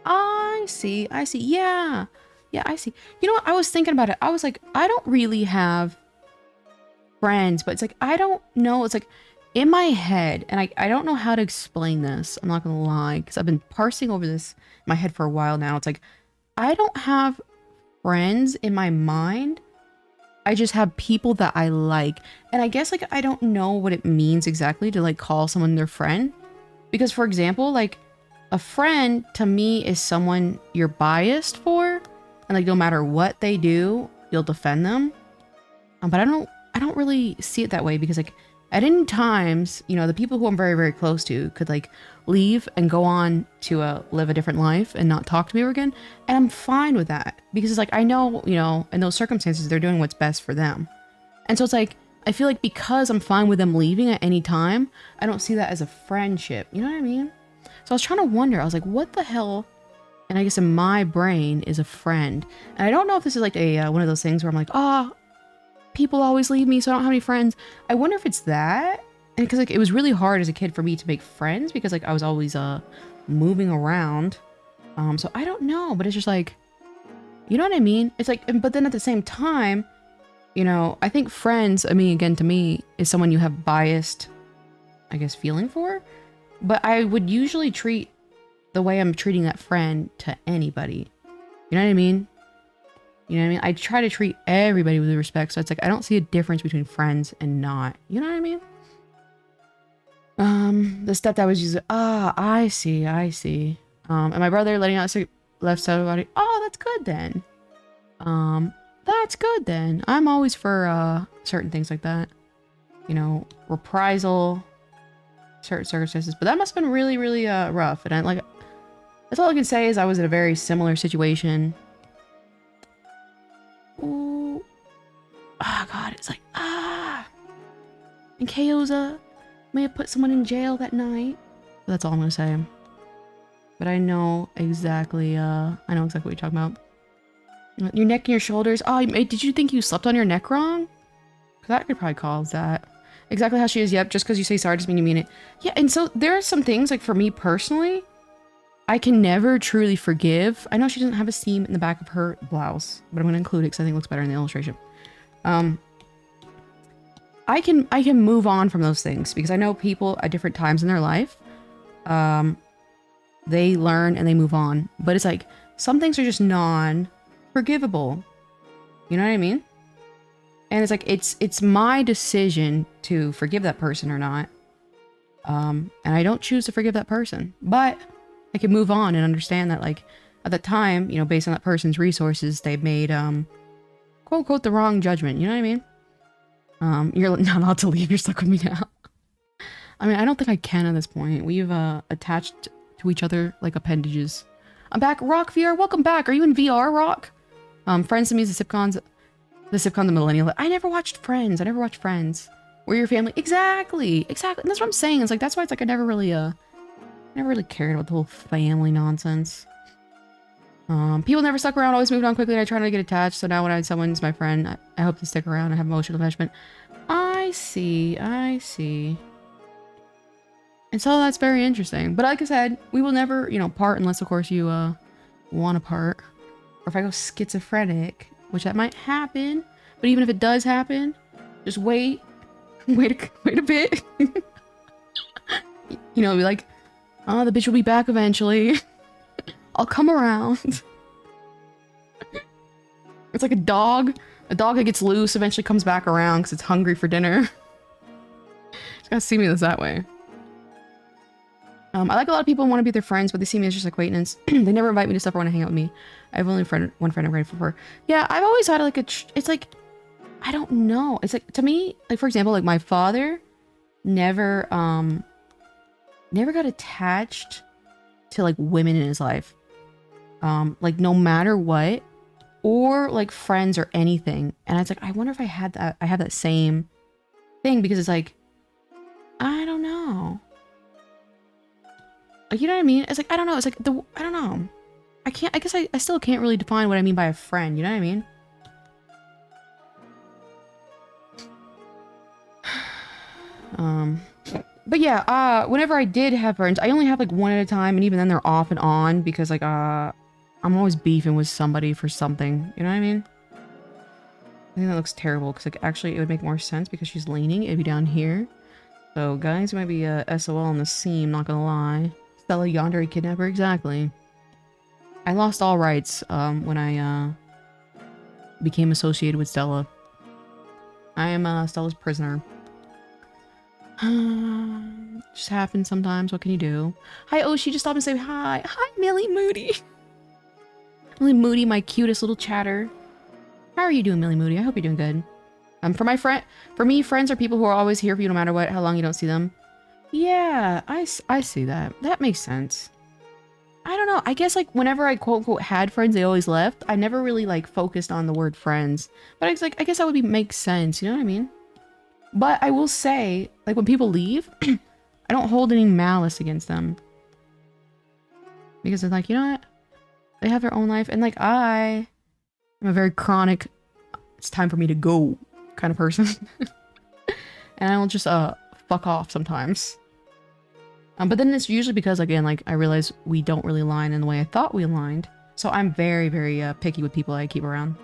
I see. Yeah, I see. You know what? I was thinking about it. I was like, I don't really have friends, but it's like, I don't know. It's like in my head, and I don't know how to explain this. I'm not gonna lie, because I've been parsing over this in my head for a while now. It's like, I don't have friends in my mind. I just have people that I like. And I guess like, I don't know what it means exactly to like call someone their friend. Because for example, like a friend to me is someone you're biased for. And like, no matter what they do, you'll defend them. But I don't really see it that way, because like at any times, you know, the people who I'm very, very close to could like leave and go on to live a different life and not talk to me ever again. And I'm fine with that, because it's like, I know, you know, in those circumstances, they're doing what's best for them. And so it's like, I feel like because I'm fine with them leaving at any time, I don't see that as a friendship. You know what I mean? So I was trying to wonder, I was like, what the hell? And I guess in my brain is a friend. And I don't know if this is like a one of those things where I'm like, people always leave me, so I don't have any friends. I wonder if it's that. And because like it was really hard as a kid for me to make friends, because like I was always moving around. So I don't know, but it's just like, you know what I mean? It's like, but then at the same time, you know, I think friends, I mean, again, to me, is someone you have biased, I guess, feeling for. But I would usually treat the way I'm treating that friend to anybody. You know what I mean? You know what I mean? I try to treat everybody with respect. So it's like, I don't see a difference between friends and not. You know what I mean? The stepdad was using, I see. And my brother letting out left side of the body. Oh, that's good then. That's good then. I'm always for, certain things like that. You know, reprisal, certain circumstances. But that must have been really, really, rough. And I like, that's all I can say is I was in a very similar situation. Ooh. Oh god, it's like, and Kaoza may have put someone in jail that night. That's all I'm gonna say. But I know exactly what you're talking about. Your neck and your shoulders. Oh, did you think you slept on your neck wrong? That could probably cause that. Exactly how she is. Yep, just because you say sorry doesn't mean you mean it. Yeah, and so there are some things, like for me personally, I can never truly forgive. I know she doesn't have a seam in the back of her blouse, but I'm going to include it because I think it looks better in the illustration. I can move on from those things, because I know people at different times in their life, they learn and they move on. But it's like, some things are just non-forgivable. You know what I mean? And it's like, it's my decision to forgive that person or not. And I don't choose to forgive that person, but I can move on and understand that, like, at the time, you know, based on that person's resources, they made, quote unquote, the wrong judgment. You know what I mean? You're not allowed to leave. You're stuck with me now. I mean, I don't think I can at this point. We've, attached to each other like appendages. I'm back. Rock VR, welcome back. Are you in VR, Rock? Friends to me is the Sipcon, the millennial. I never watched Friends. We're your family. Exactly. And that's what I'm saying. It's like, that's why it's like, I never really cared about the whole family nonsense. People never stuck around, always moved on quickly, and I try not to get attached, so now when someone's my friend, I hope to stick around and have emotional attachment. I see, I see. And so that's very interesting. But like I said, we will never, you know, part unless, of course, you want to part. Or if I go schizophrenic, which that might happen. But even if it does happen, just wait. Wait a bit. You know, be like, oh, the bitch will be back eventually. I'll come around. It's like a dog. A dog that gets loose eventually comes back around because it's hungry for dinner. Just gotta see me that way. I like a lot of people want to be their friends, but they see me as just acquaintance. They never invite me to stuff or want to hang out with me. I have only one friend I'm grateful for. Yeah, I've always had like it's like, I don't know. It's like, to me, like for example, like my father never got attached to like women in his life. Like no matter what, or like friends or anything. And I was like, I wonder if I had that, I have that same thing, because it's like, I don't know. Like, you know what I mean? It's like, I don't know. It's like, I don't know. I guess I still can't really define what I mean by a friend. You know what I mean? But yeah, whenever I did have friends, I only have like one at a time, and even then they're off and on because like, I'm always beefing with somebody for something. You know what I mean? I think that looks terrible because like actually it would make more sense because she's leaning. It'd be down here. So guys, it might be SOL on the seam, not gonna lie. Stella Yandere kidnapper, exactly. I lost all rights when I became associated with Stella. I am Stella's prisoner. Just happens sometimes. What can you do? Hi, Oshi. Just stop and say hi. Hi, Millie Moody. Millie Moody, my cutest little chatter. How are you doing, Millie Moody? I hope you're doing good. For me, friends are people who are always here for you no matter what, how long you don't see them. Yeah, I see that. That makes sense. I don't know. I guess like whenever I quote unquote had friends, they always left. I never really like focused on the word friends. But it's like, I guess that would make sense. You know what I mean? But I will say, like when people leave, I don't hold any malice against them. Because it's like, you know what? They have their own life. And like I'm a very chronic, it's time for me to go kind of person. And I will just fuck off sometimes. But then it's usually because, again, like I realize we don't really align in the way I thought we aligned. So I'm very, very picky with people I keep around.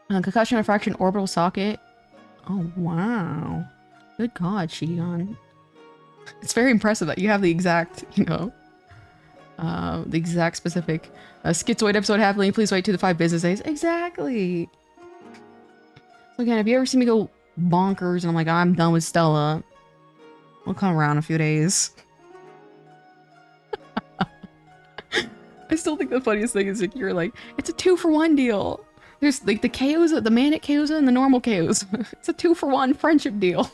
Concussion, refraction, orbital socket. Oh, wow. Good God, Shion. It's very impressive that you have the exact, you know, the exact specific schizoid episode happening. Please wait 2 to 5 business days. Exactly. So again, if you ever see me go bonkers and I'm like, I'm done with Stella, I'll come around in a few days. I still think the funniest thing is like you're like, it's a 2-for-1 deal. There's like the KOs, the manic KOs and the normal KOs. It's a 2-for-1 friendship deal.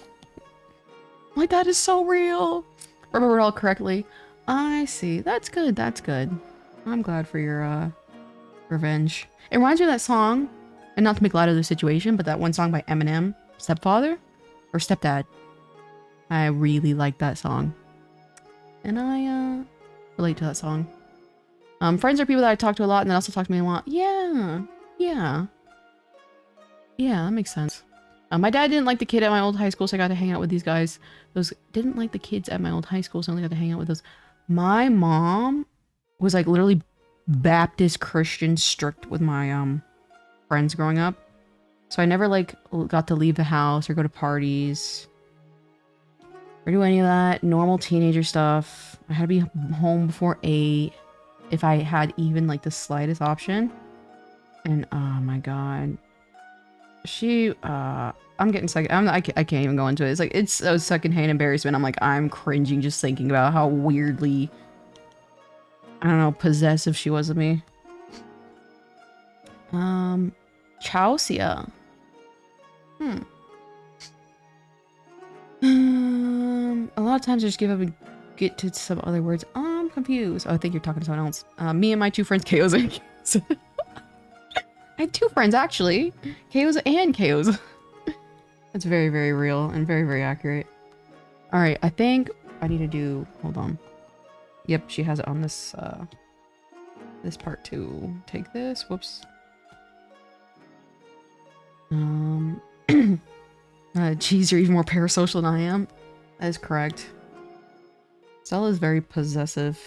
Like, that is so real. Remember it all correctly. I see. That's good. That's good. I'm glad for your revenge. It reminds me of that song, and not to make light of the situation, but that one song by Eminem, Stepfather or Stepdad. I really like that song. And I relate to that song. Friends are people that I talk to a lot and that also talk to me a lot. Yeah. Yeah. Yeah, that makes sense. My dad didn't like the kid at my old high school, so I got to hang out with these guys. Those didn't like the kids at my old high school, so I only got to hang out with those. My mom was like literally Baptist Christian strict with my friends growing up. So I never like got to leave the house or go to parties or do any of that normal teenager stuff. I had to be home before 8 if I had even like the slightest option. And oh my god, she I'm getting second. I can't even go into it. It's like it's so secondhand embarrassment. I'm like, I'm cringing just thinking about how weirdly, I don't know, possessive she was of me. Chausia. A lot of times I just give up and get to some other words. I'm confused. Oh, I think you're talking to someone else. Me and my 2 friends, KOs and KOs. I had 2 friends, actually. KOs and KOs. That's very, very real and very, very accurate. Alright, I think I need to do... Hold on. Yep, she has it on this this part too. Take this. Whoops. Geez, you're even more parasocial than I am. That is correct. Stella is very possessive.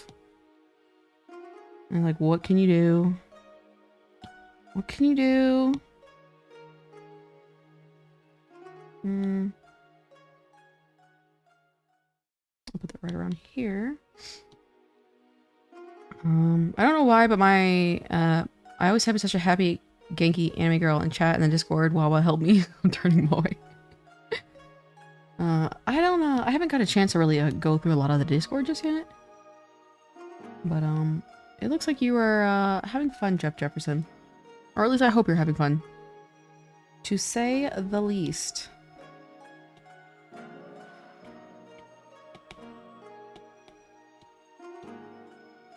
And like, what can you do? What can you do? I'll put that right around here. I don't know why, but my I always have such a happy Genki anime girl in chat and then Discord. Wawa help me. I'm turning moe. I don't know. I haven't got a chance to really go through a lot of the Discord just yet. But it looks like you are having fun, Jeff Jefferson. Or at least I hope you're having fun. To say the least.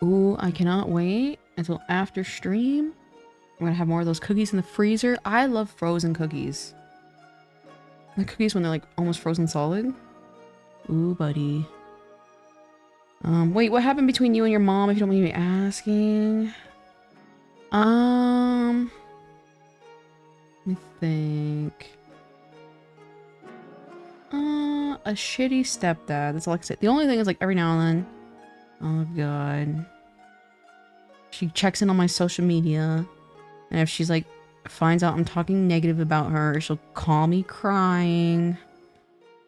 Ooh, I cannot wait until after stream. I'm gonna have more of those cookies in the freezer. I love frozen cookies. The cookies when they're like almost frozen solid. Ooh, buddy. Wait, what happened between you and your mom if you don't mind me asking? Let me think. A shitty stepdad. That's all I can say. The only thing is like every now and then. Oh god. She checks in on my social media. And if she's like, finds out I'm talking negative about her, she'll call me crying.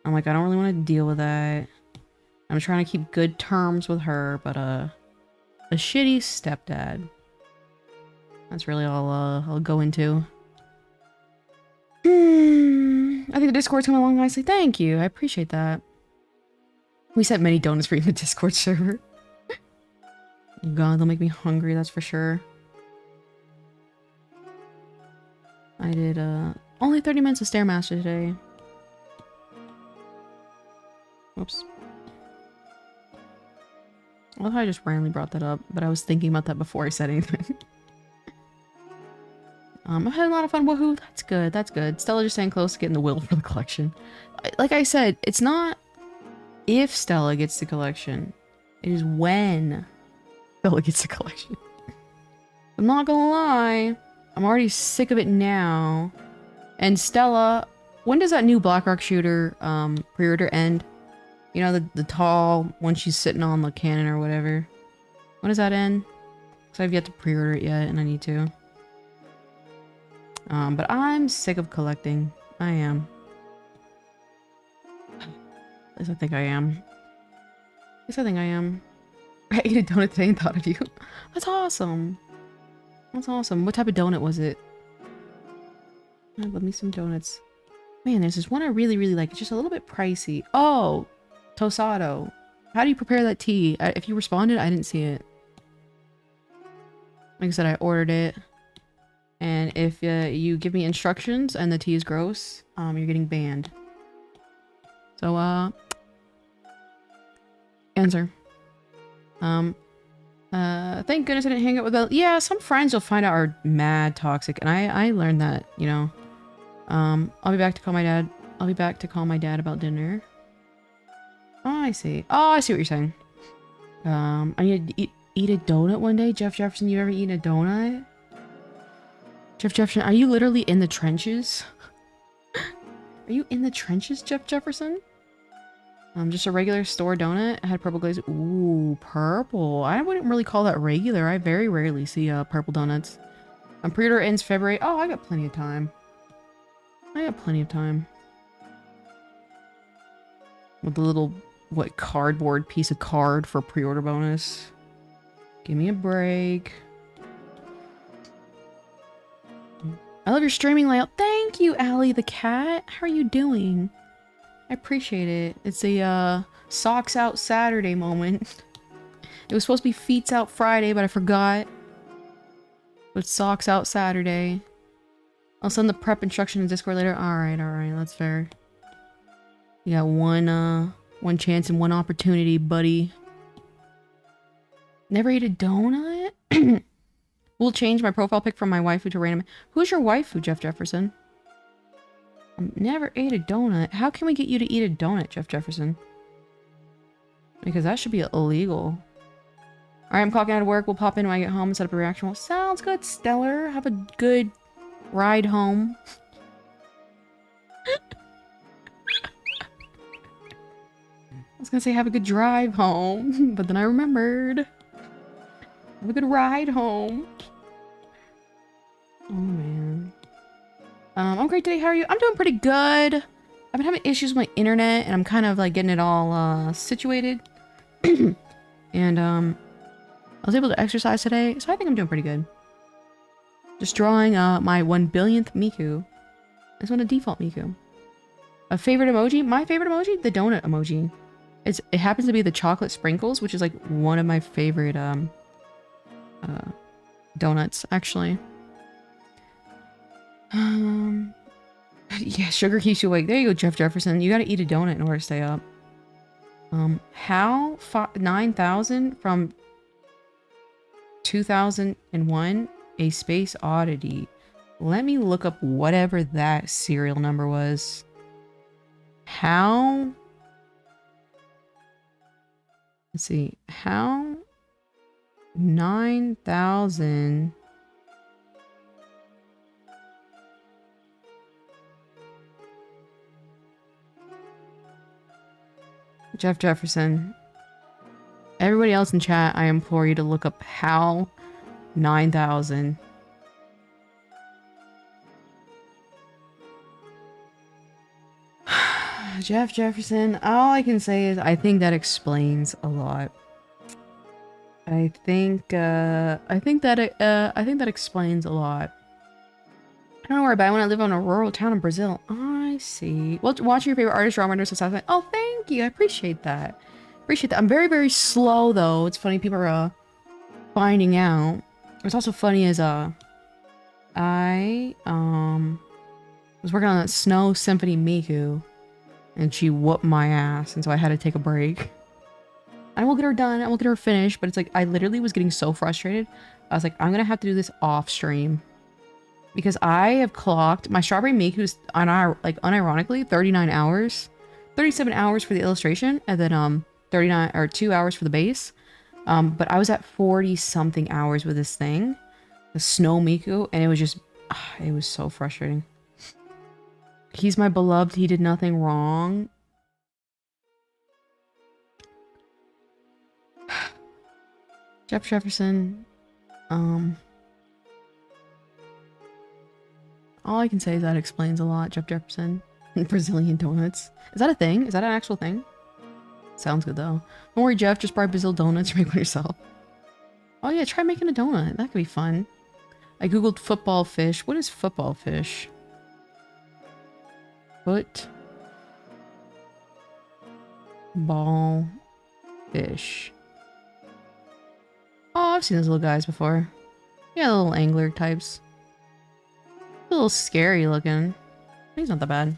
I'm like, I don't really want to deal with that. I'm trying to keep good terms with her, but a shitty stepdad. That's really all I'll go into. I think the Discord's coming along nicely. Thank you. I appreciate that. We sent many donuts for you in the Discord server. God, they'll make me hungry, that's for sure. I did only 30 minutes of Stairmaster today. Whoops. I love how I just randomly brought that up, but I was thinking about that before I said anything. I've had a lot of fun. Woohoo! That's good. That's good. Stella just staying close to getting the will for the collection. Like I said, it's not if Stella gets the collection. It is when Stella gets the collection. I'm not gonna lie. I'm already sick of it now. And Stella, when does that new Blackrock shooter pre-order end? You know, the tall one she's sitting on the cannon or whatever. When does that end? Because I've yet to pre-order it yet and I need to. But I'm sick of collecting. I am. At least I think I am. At least I think I am. I ate a donut today and thought of you. That's awesome. That's awesome. What type of donut was it? Oh, love me some donuts. Man, there's this one I really, really like. It's just a little bit pricey. Oh, Tosado. How do you prepare that tea? If you responded, I didn't see it. Like I said, I ordered it. And if you give me instructions and the tea is gross, you're getting banned. So, answer. Thank goodness I didn't hang out with Bella. Yeah, some friends you'll find out are mad toxic, and I learned that, you know. I'll be back to call my dad. I'll be back to call my dad about dinner. Oh, I see. Oh, I see what you're saying. I need to eat a donut one day. Jeff Jefferson, you ever eaten a donut? Jeff Jefferson, are you literally in the trenches? Are you in the trenches, Jeff Jefferson? Just a regular store donut. I had purple glaze. Ooh, purple. I wouldn't really call that regular. I very rarely see purple donuts. Pre-order ends February. Oh, I got plenty of time. I got plenty of time. With the little, what, cardboard piece of card for pre-order bonus. Give me a break. I love your streaming layout. Thank you, Allie the cat. How are you doing? I appreciate it. It's a socks out Saturday moment. It was supposed to be feets out Friday, but I forgot. But socks out Saturday. I'll send the prep instruction in Discord later. Alright, that's fair. You got one chance and one opportunity, buddy. Never ate a donut? We'll change my profile pic from my waifu to random. Who's your waifu, Jeff Jefferson? Never ate a donut. How can we get you to eat a donut, Jeff Jefferson? Because that should be illegal. Alright, I'm clocking out of work. We'll pop in when I get home and set up a reaction. Well, sounds good, Stellar. Have a good ride home. I was gonna say have a good drive home, but then I remembered. Have a good ride home. Oh, man. I'm great today. How are you? I'm doing pretty good. I've been having issues with my internet, and I'm kind of like getting it all situated. And I was able to exercise today, so I think I'm doing pretty good. Just drawing my 1 billionth miku. I just want a default miku. A favorite emoji? My favorite emoji? The donut emoji. It happens to be the chocolate sprinkles, which is like one of my favorite donuts, actually. Yeah, sugar keeps you awake. There you go, Jeff Jefferson. You gotta eat a donut in order to stay up. How 9,000 from 2001, A Space Oddity. Let me look up whatever that serial number was. How? Let's see. How 9,000 Jeff Jefferson. Everybody else in chat, I implore you to look up HAL 9000. Jeff Jefferson, all I can say is I think that explains a lot. I think that explains a lot. I don't know where about when I live on a rural town in Brazil. I see. Well, watching your favorite artist draw renders of South. Oh, thank you. I appreciate that. Appreciate that. I'm very, very slow though. It's funny people are finding out. What's also funny is I was working on that Snow Symphony Miku, and she whooped my ass, and so I had to take a break. I will get her done. I will get her finished, but it's like I literally was getting so frustrated. I was like, I'm gonna have to do this off stream. Because I have clocked my Strawberry Miku's like unironically 39 hours, 37 hours for the illustration, and then 39 or 2 hours for the base. But I was at 40 something hours with this thing, the Snow Miku, and it was just it was so frustrating. He's my beloved. He did nothing wrong. Jeff Jefferson. All I can say is that explains a lot, Jeff Jefferson. Brazilian donuts. Is that a thing? Is that an actual thing? Sounds good though. Don't worry, Jeff. Just buy Brazil donuts or make one yourself. Oh yeah, try making a donut. That could be fun. I googled football fish. What is football fish? Football fish. Oh, I've seen those little guys before. Yeah, the little angler types. A little scary looking. He's not that bad.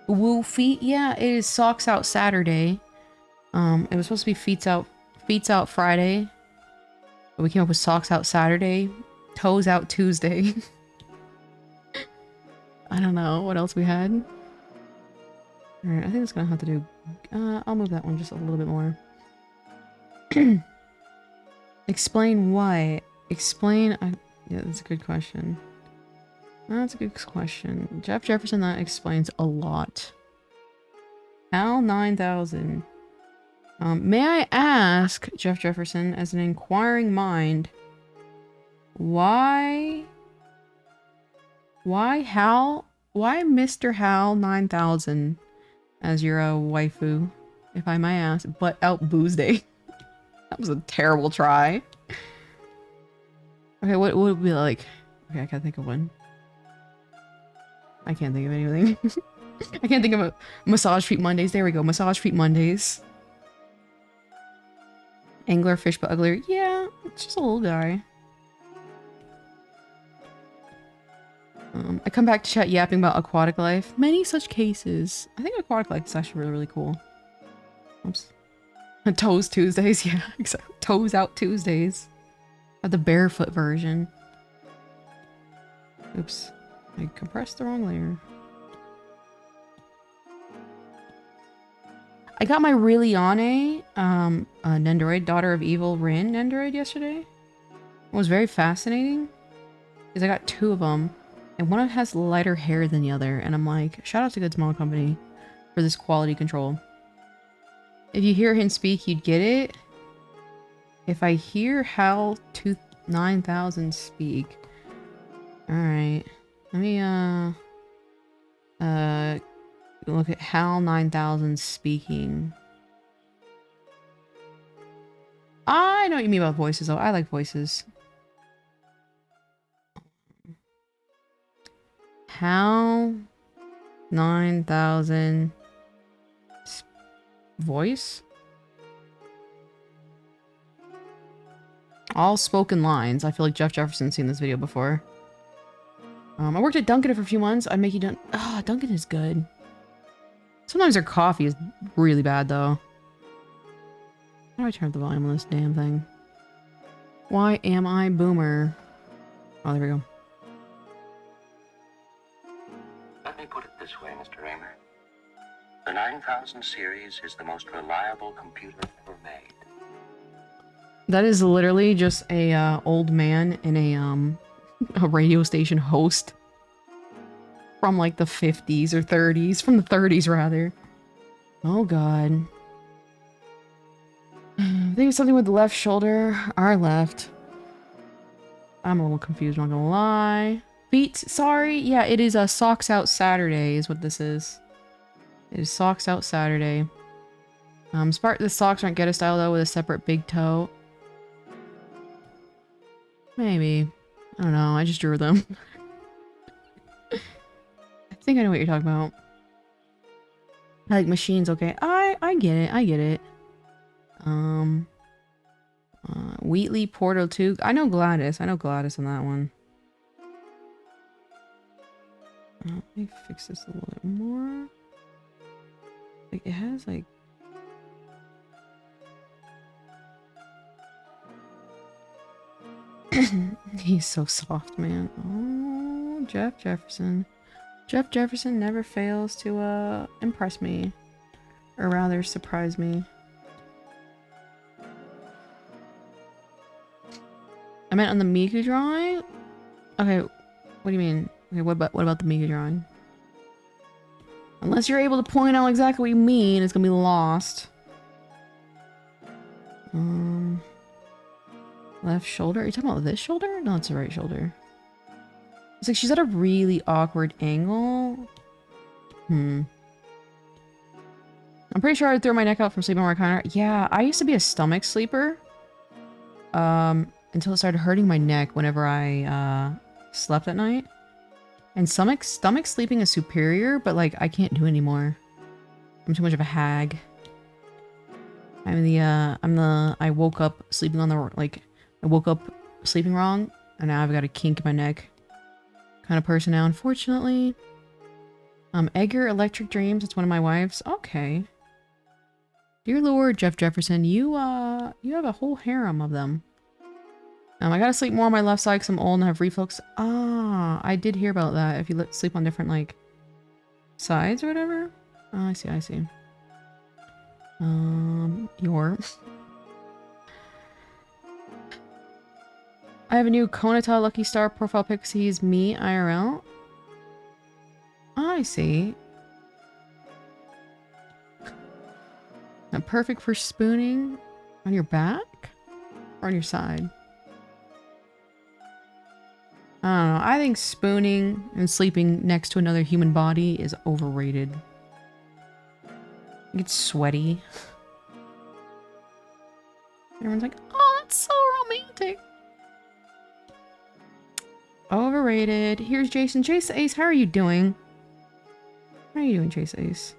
Woo feet. Yeah, it is Socks Out Saturday. It was supposed to be Feet Out Friday. But we came up with Socks Out Saturday. Toes Out Tuesday. I don't know what else we had. Alright, I think it's gonna have to do... I'll move that one just a little bit more. Explain why. Explain... yeah, that's a good question. That's a good question. Jeff Jefferson, that explains a lot. HAL 9000. May I ask, Jeff Jefferson, as an inquiring mind, why Mr. HAL 9000 as your waifu, if I may ask, but out booze day? That was a terrible try. Okay, what would it be like? Okay, I gotta think of one. I can't think of anything. I can't think of a Massage Feet Mondays. There we go. Massage Feet Mondays. Angler fish but uglier. Yeah, it's just a little guy. I come back to chat yapping about aquatic life. Many such cases. I think aquatic life is actually really, really cool. Oops. Toes Tuesdays. Yeah, exactly. Toes Out Tuesdays. The barefoot version. Oops. I compressed the wrong layer. I got my Liliane, Nendoroid, Daughter of Evil Rin Nendoroid yesterday. It was very fascinating because I got 2 of them, and one of them has lighter hair than the other, and I'm like, shout out to Good Small Company for this quality control. If you hear him speak, you'd get it. If I hear Hal 9000 speak, all right, let me look at Hal 9000 speaking. I know what you mean about voices, though. I like voices. Hal 9000 voice? All spoken lines. I feel like Jeff Jefferson's seen this video before. I worked at Dunkin' for a few months. I'd make you done. Ah, Dunkin' is good. Sometimes their coffee is really bad, though. How do I turn up the volume on this damn thing? Why am I boomer? Oh, there we go. Let me put it this way, Mr. Raymer. The 9000 series is the most reliable computer ever made. That is literally just a old man in a radio station host from like the 50s or 30s, from the 30s rather. Oh god. I think it's something with the left shoulder. Our left. I'm a little confused, not gonna lie. Feet, sorry. Yeah, it is a Socks Out Saturday is what this is. It is Socks Out Saturday. The socks aren't Geta style though, with a separate big toe. Maybe. I don't know, I just drew them. I think I know what you're talking about. I like machines, okay. I get it, I get it. Wheatley Portal 2. I know Gladys on that one. Let me fix this a little bit more. Like, it has, like... He's so soft, man. Oh, Jeff Jefferson. Jeff Jefferson never fails to, impress me. Or rather, surprise me. I meant on the Miku drawing? Okay, what do you mean? Okay, what about the Miku drawing? Unless you're able to point out exactly what you mean, it's gonna be lost. Left shoulder? Are you talking about this shoulder? No, it's the right shoulder. It's like she's at a really awkward angle. I'm pretty sure I'd throw my neck out from sleeping on my counter. Yeah, I used to be a stomach sleeper. Until it started hurting my neck whenever I slept at night. And stomach sleeping is superior, but like I can't do it anymore. I'm too much of a hag. I woke up sleeping on the, like, I woke up sleeping wrong, and now I've got a kink in my neck kind of person now, unfortunately. Edgar Electric Dreams, it's one of my wives. Okay. Dear Lord, Jeff Jefferson, you have a whole harem of them. I gotta sleep more on my left side because I'm old and I have reflux. Ah, I did hear about that. If you sleep on different, like, sides or whatever. Oh, I see, I see. I have a new Konata Lucky Star profile pic. He's me IRL. Oh, I see. Now, perfect for spooning on your back or on your side. I don't know. I think spooning and sleeping next to another human body is overrated. It gets sweaty. Everyone's like, oh, that's so romantic. Overrated. Here's Jason. Chase Ace, how are you doing? How are you doing, Chase Ace?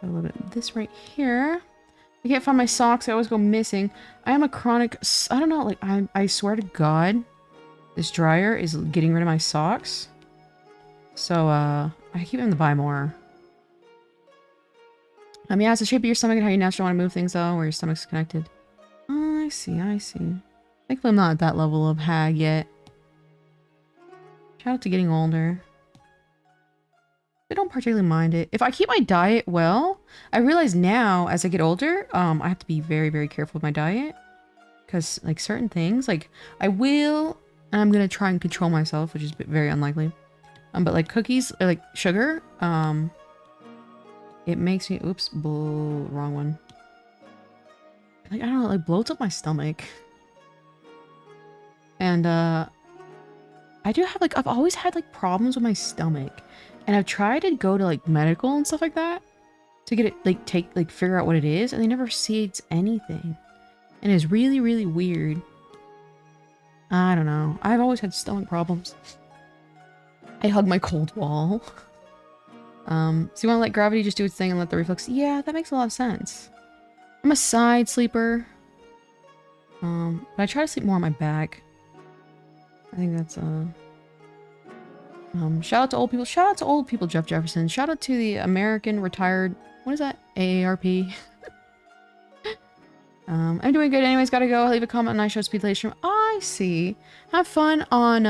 So a little bit of this right here. I can't find my socks. I always go missing. I am a chronic... I don't know, like, I swear to God, this dryer is getting rid of my socks. So, I keep having to buy more. Yeah, it's the shape of your stomach and how you naturally want to move things, though, where your stomach's connected. Oh, I see, I see. Thankfully, I'm not at that level of hag yet. Shout out to getting older. I don't particularly mind it. If I keep my diet well, I realize now as I get older, I have to be very, very careful with my diet. Because, like, certain things, like, I will, and I'm gonna try and control myself, which is very unlikely. But, like, cookies, or, like, sugar, it makes me, oops, wrong one. Like, I don't know, it, like, bloats up my stomach. And, I do have, like, I've always had, like, problems with my stomach. And I've tried to go to, like, medical and stuff like that to get it, like, figure out what it is, and they never see it's anything. And it's really, really weird. I don't know. I've always had stomach problems. I hug my cold wall. So you want to let gravity just do its thing and let the reflex... Yeah, that makes a lot of sense. I'm a side sleeper. But I try to sleep more on my back. I think that's, shout out to old people. Shout out to old people, Jeff Jefferson. Shout out to the American retired... What is that? AARP. I'm doing good anyways. Gotta go. Leave a comment on iShowSpeed's latest stream. I see. Have fun on,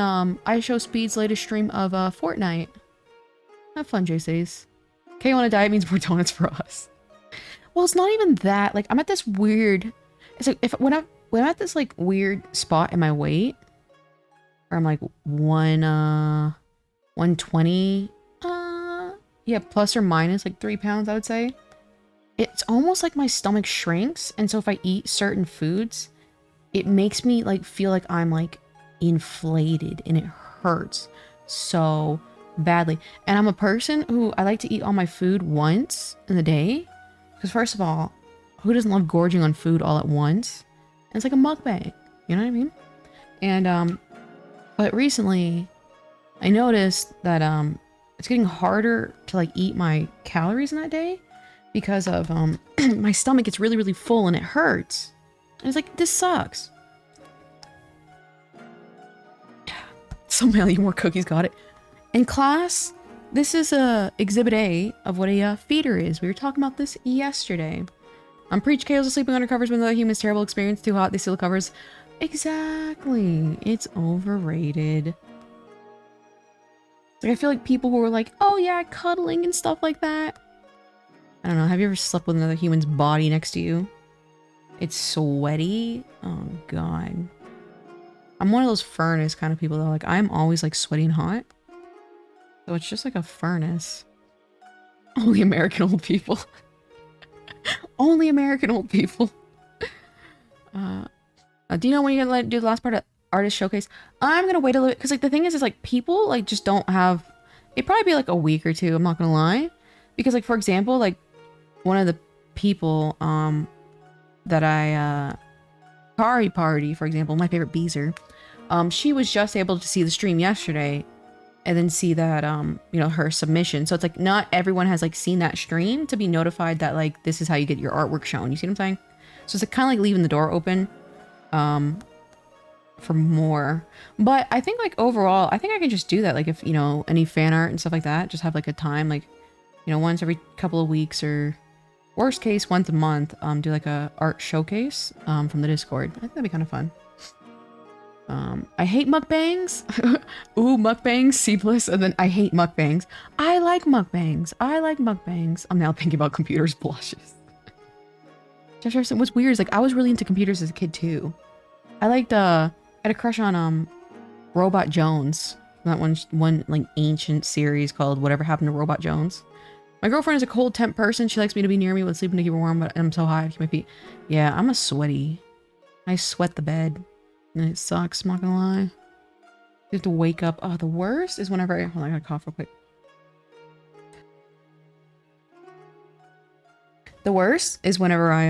iShowSpeed's latest stream of, Fortnite. Have fun, J-Cities. Okay, on a diet means more donuts for us. Well, it's not even that. Like, I'm at this weird... It's like, when I'm at this, like, weird spot in my weight... Or I'm like 120, yeah, plus or minus like 3 pounds, I would say. It's almost like my stomach shrinks, and so if I eat certain foods, it makes me like feel like I'm like inflated, and it hurts so badly. And I'm a person who I like to eat all my food once in the day, because first of all, who doesn't love gorging on food all at once? And it's like a mukbang, you know what I mean? And but recently, I noticed that it's getting harder to like eat my calories in that day because of my stomach gets really, really full and it hurts. And it's like, this sucks. So many more cookies, got it. In class, this is exhibit A of what a feeder is. We were talking about this yesterday. Preach chaos of sleeping under covers when the human's terrible experience. Too hot, they steal the covers. Exactly. It's overrated. Like, I feel like people who are like, oh yeah, cuddling and stuff like that. I don't know. Have you ever slept with another human's body next to you? It's sweaty. Oh god. I'm one of those furnace kind of people though. Like, I'm always like sweaty and hot. So it's just like a furnace. Only American old people. Only American old people. Do you know when you're gonna do the last part of artist showcase? I'm gonna wait a little bit because like the thing is like people like just don't have. It'd probably be like a week or two. I'm not gonna lie, because like for example, like one of the people that I Kari Party, for example, my favorite Beezer, she was just able to see the stream yesterday, and then see that you know, her submission. So it's like not everyone has like seen that stream to be notified that like this is how you get your artwork shown. You see what I'm saying? So it's like kind of like leaving the door open. For more, but I think like overall I think I can just do that, like if you know any fan art and stuff like that, just have like a time, like you know, once every couple of weeks, or worst case once a month, do like a art showcase from the Discord. I think that'd be kind of fun. I hate mukbangs. Ooh, mukbangs, C+, and then I hate mukbangs. I like mukbangs. I'm now thinking about computers. Blushes. Jeff Jefferson, what's weird is like I was really into computers as a kid too. I liked I had a crush on Robot Jones. That one like ancient series called Whatever Happened to Robot Jones. My girlfriend is a cold temp person. She likes me to be near me with sleeping to keep her warm, but I'm so hot I keep my feet. Yeah, I'm a sweaty. I sweat the bed. And it sucks, I'm not gonna lie. You have to wake up. Oh, the worst is whenever hold on, I gotta cough real quick. The worst is whenever I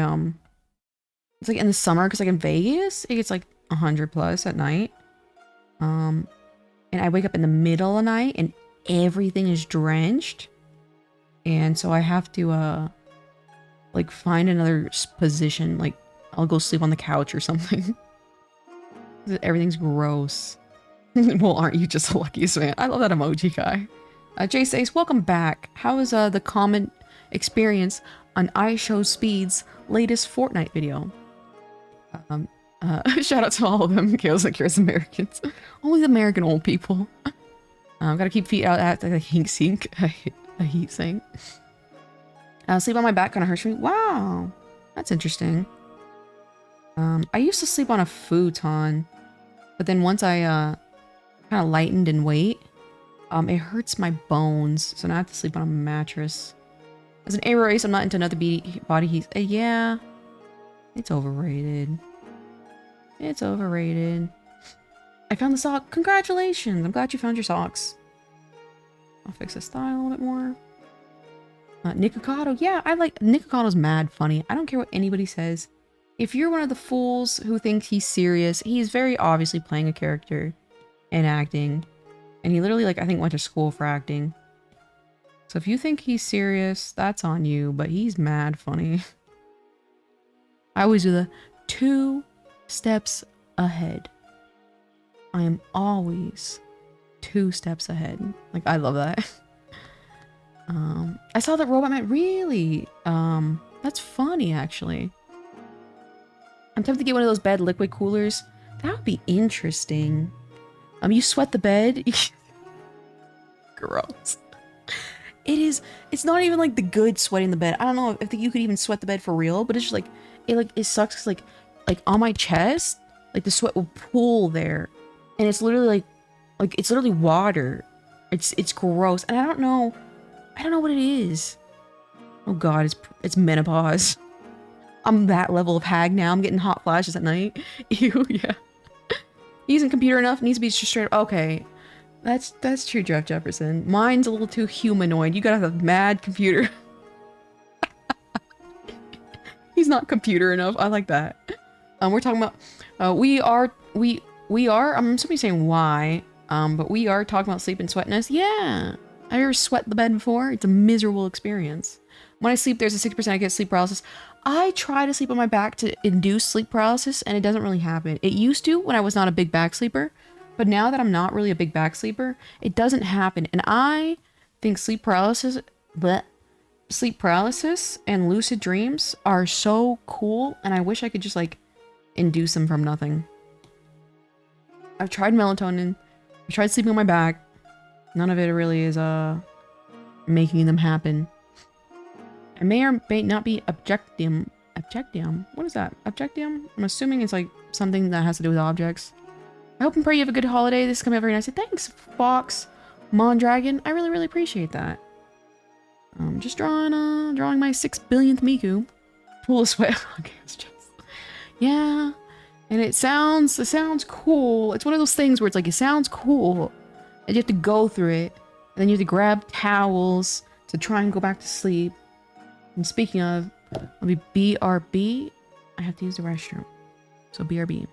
it's like in the summer, because like in Vegas it gets like 100 plus at night, and I wake up in the middle of the night and everything is drenched, and so I have to like find another position, like I'll go sleep on the couch or something. Everything's gross. Well, aren't you just the luckiest man? I love that emoji guy. Jay says, welcome back. How is the comment experience on iShowSpeed's latest Fortnite video? Shout out to all of them. Chaos like yours Americans. Only the American old people. Gotta keep feet out at the hink sink. I A heat sink. Sleep on my back kind of hurts me. Wow, that's interesting. I used to sleep on a futon, but then once I kind of lightened in weight, it hurts my bones, so now I have to sleep on a mattress. As an A race, I'm not into another body heat. Yeah, it's overrated. It's overrated. I found the sock. Congratulations! I'm glad you found your socks. I'll fix this style a little bit more. Nikocado. Yeah, I like... Nikokado's mad funny. I don't care what anybody says. If you're one of the fools who thinks he's serious, he's very obviously playing a character and acting. And he literally, like, I think went to school for acting. So if you think he's serious, that's on you. But he's mad funny. I always do the 2 steps ahead. I am always 2 steps ahead. Like, I love that. I saw that Robot Man. Really? That's funny, actually. I'm tempted to get one of those bed liquid coolers. That would be interesting. You sweat the bed. Gross. It's not even like the good sweating the bed. I don't know if you could even sweat the bed for real, but it's just like, it sucks 'cause like on my chest, like the sweat will pool there. And it's literally like it's literally water. It's gross. And I don't know what it is. Oh god, it's menopause. I'm that level of hag now. I'm getting hot flashes at night. Ew, yeah. He isn't computer enough. Needs to be just straight up. Okay. That's true, Jeff Jefferson. Mine's a little too humanoid. You gotta have a mad computer. He's not computer enough. I like that. We're talking about we are I'm assuming saying why. But we are talking about sleep and sweatness. Yeah. Have you ever sweat the bed before? It's a miserable experience. When I sleep, there's a 6% I get sleep paralysis. I try to sleep on my back to induce sleep paralysis, and it doesn't really happen. It used to when I was not a big back sleeper, but now that I'm not really a big back sleeper, it doesn't happen. And I think sleep paralysis and lucid dreams are so cool, and I wish I could just like induce them from nothing. I've tried melatonin. I've tried sleeping on my back. None of it really is making them happen. I may or may not be objectium. What is that? Objectium? I'm assuming it's like something that has to do with objects. I hope and pray you have a good holiday. This is coming out very nice. Thanks, Fox Mondragon. I really appreciate that. Just drawing my 6 billionth Miku. Pool of sweat. Okay, it's just... Yeah. And it sounds cool. It's one of those things where it's like, it sounds cool. And you have to go through it. And then you have to grab towels to try and go back to sleep. And speaking of, I'll be BRB. I have to use the restroom. So BRB.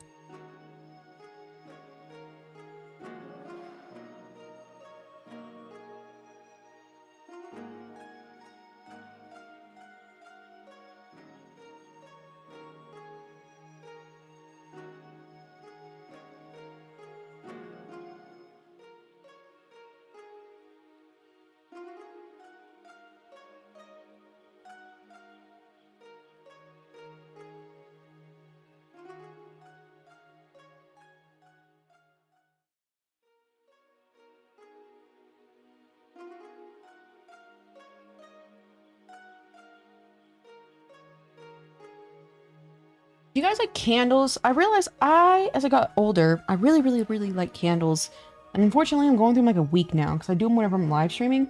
You guys like candles? I realized as I got older, I really like candles. And unfortunately, I'm going through like a week now because I do them whenever I'm live streaming.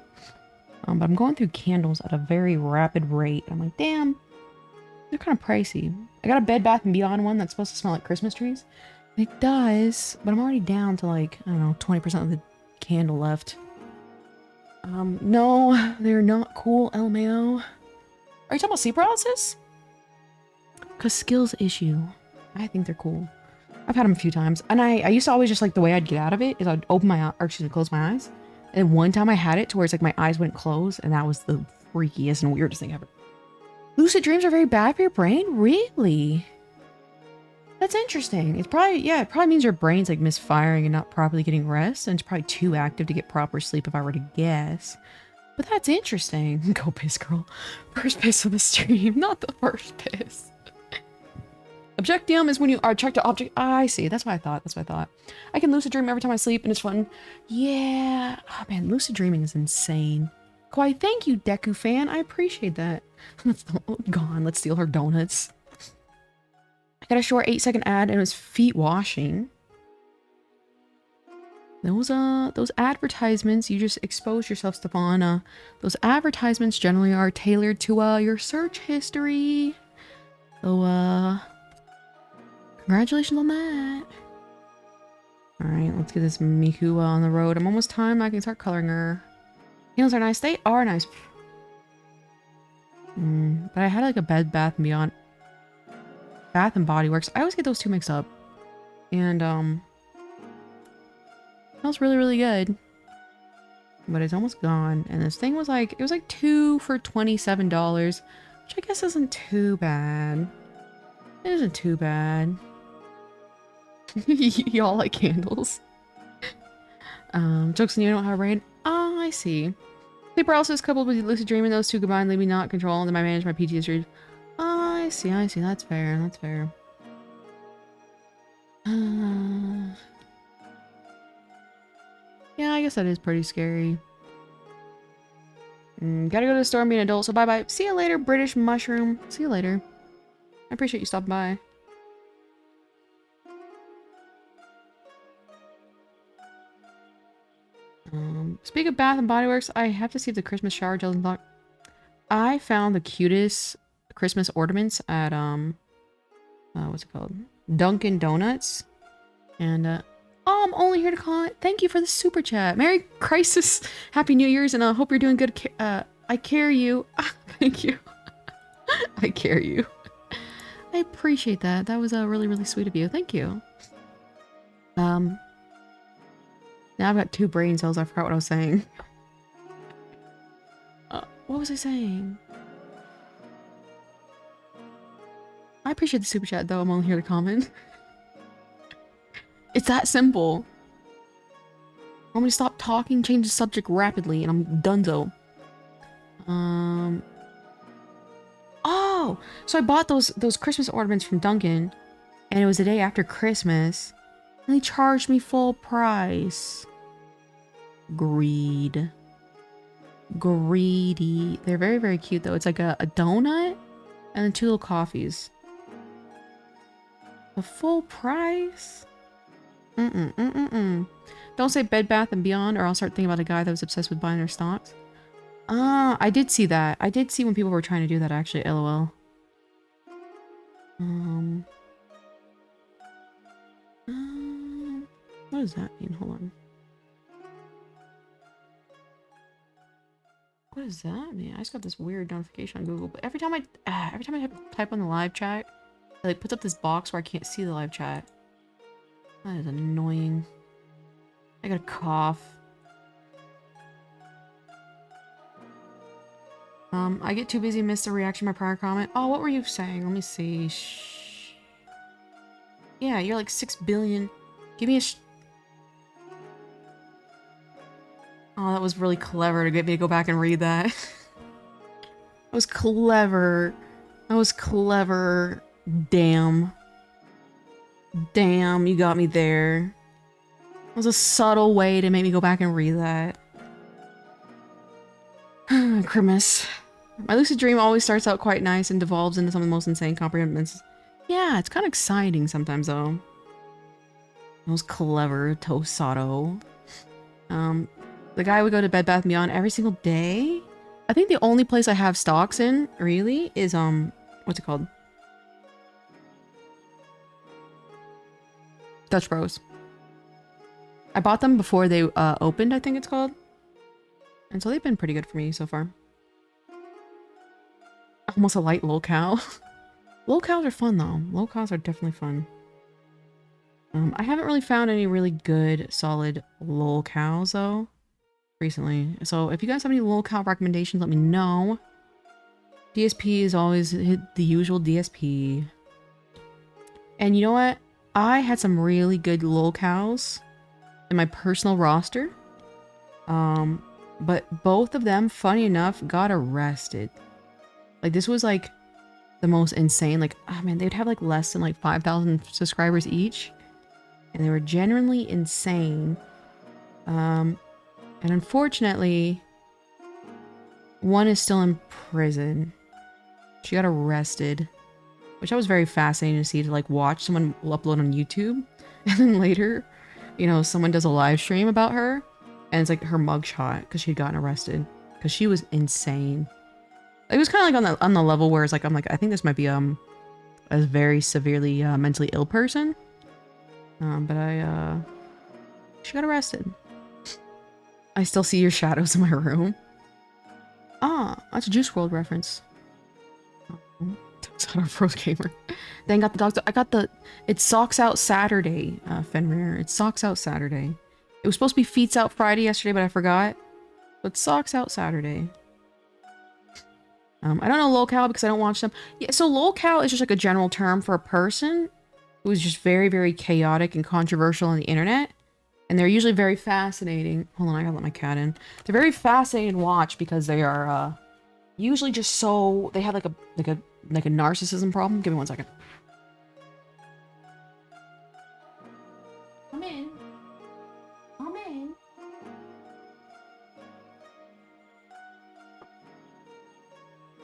But I'm going through candles at a very rapid rate. I'm like, damn, they're kind of pricey. I got a Bed Bath & Beyond one that's supposed to smell like Christmas trees. It does, but I'm already down to like, I don't know, 20% of the candle left. No, they're not cool, LMAO. Are you talking about sleep paralysis? Because skills issue. I think they're cool. I've had them a few times. And I used to always just like the way I'd get out of it is I'd open my, or excuse me, close my eyes. And one time I had it to where it's like my eyes wouldn't close. And that was the freakiest and weirdest thing ever. Lucid dreams are very bad for your brain? Really? That's interesting. It's probably, yeah, it probably means your brain's like misfiring and not properly getting rest. And it's probably too active to get proper sleep if I were to guess. But that's interesting. Go piss, girl. First piss of the stream, not the first piss. Objectium is when you are attracted to object. I see. That's what I thought. That's what I thought. I can lucid dream every time I sleep and it's fun. Yeah. Oh man, lucid dreaming is insane. Why, thank you, Deku fan. I appreciate that. Let's gone. Let's steal her donuts. I got a short 8-second ad and it was feet washing. Those advertisements, you just expose yourself to on. Those advertisements generally are tailored to your search history. So congratulations on that. All right, let's get this Miku on the road. I'm almost time. I can start coloring her. Nails are nice. They are nice. But I had like a Bed Bath & Beyond, Bath and Body Works. I always get those two mixed up. And smells really, really good. But it's almost gone. And this thing was like, it was like 2 for $27, which I guess isn't too bad. It isn't too bad. Y'all like candles. Jokes on you, don't have a brain. Oh, I see. Sleep paralysis coupled with lucid dreaming, those two combined leave me not control, and then I manage my PTSD. Oh, I see, I see. That's fair, that's fair. Yeah, I guess that is pretty scary. Gotta go to the store and be an adult, so bye-bye. See you later, British Mushroom. See you later. I appreciate you stopping by. Speaking of Bath and Body Works, I have to see if the Christmas shower gel is locked. I found the cutest Christmas ornaments at what's it called? Dunkin' Donuts. And oh, I'm only here to comment. Thank you for the super chat. Merry Crisis, Happy New Year's, and I hope you're doing good. I care you. Thank you. I care you. I appreciate that. That was really, really sweet of you. Thank you. Now I've got 2 brain cells. I forgot what I was saying. What was I saying? I appreciate the super chat, though. I'm only here to comment. It's that simple. Want me to stop talking, change the subject rapidly, and I'm donezo. Oh! So I bought those Christmas ornaments from Dunkin', and it was the day after Christmas, and they charged me full price. Greed. Greedy. They're very, very cute, though. It's like a donut and then 2 little coffees. The full price? Don't say Bed Bath & Beyond, or I'll start thinking about a guy that was obsessed with buying their stocks. I did see that. I did see when people were trying to do that, actually. LOL. What does that mean? Hold on. What does that mean? I just got this weird notification on Google, but every time I type on the live chat, it like puts up this box where I can't see the live chat. That is annoying. I got a cough. I get too busy and miss the reaction to my prior comment. Oh, what were you saying? Let me see. Yeah, you're like 6 billion. Give me a Oh, that was really clever to get me to go back and read that. That was clever. That was clever. Damn. Damn, you got me there. It was a subtle way to make me go back and read that. Grimace. My lucid dream always starts out quite nice and devolves into some of the most insane comprehensions. Yeah, it's kind of exciting sometimes, though. That was clever, Tosato. The guy would go to Bed Bath & Beyond every single day. I think the only place I have stocks in, really, is, what's it called? Dutch Bros. I bought them before they opened, I think it's called. And so they've been pretty good for me so far. Almost a light lolcow. Lolcows are fun, though. Lolcows are definitely fun. I haven't really found any really good, solid lolcows, though, recently. So if you guys have any lolcow recommendations, let me know. DSP is always the usual DSP. And you know what? I had some really good lolcows in my personal roster. But both of them, funny enough, got arrested. Like, this was like the most insane. Like, oh man, they'd have like less than like 5,000 subscribers each. And they were genuinely insane. And unfortunately, One is still in prison. She got arrested, which I was very fascinating to see, to like watch someone upload on YouTube. And then later, you know, someone does a live stream about her and it's like her mugshot because she'd gotten arrested because she was insane. It was kind of like on the level where it's like, I'm like, I think this might be a very severely mentally ill person. But she got arrested. I still see your shadows in my room. Ah, that's a Juice WRLD reference. It's not a pro gamer. Then got the dogs. I got the. It's Socks Out Saturday, Fenrir. It's Socks Out Saturday. It was supposed to be Feets Out Friday yesterday, but I forgot. But Socks Out Saturday. I don't know lolcow because I don't watch them. Yeah, so lolcow is just like a general term for a person who is just very, very chaotic and controversial on the internet. And they're usually very fascinating. Hold on, I gotta let my cat in. They're very fascinating to watch because they are usually just so they have like a narcissism problem. Give me 1 second. Come in. Come in.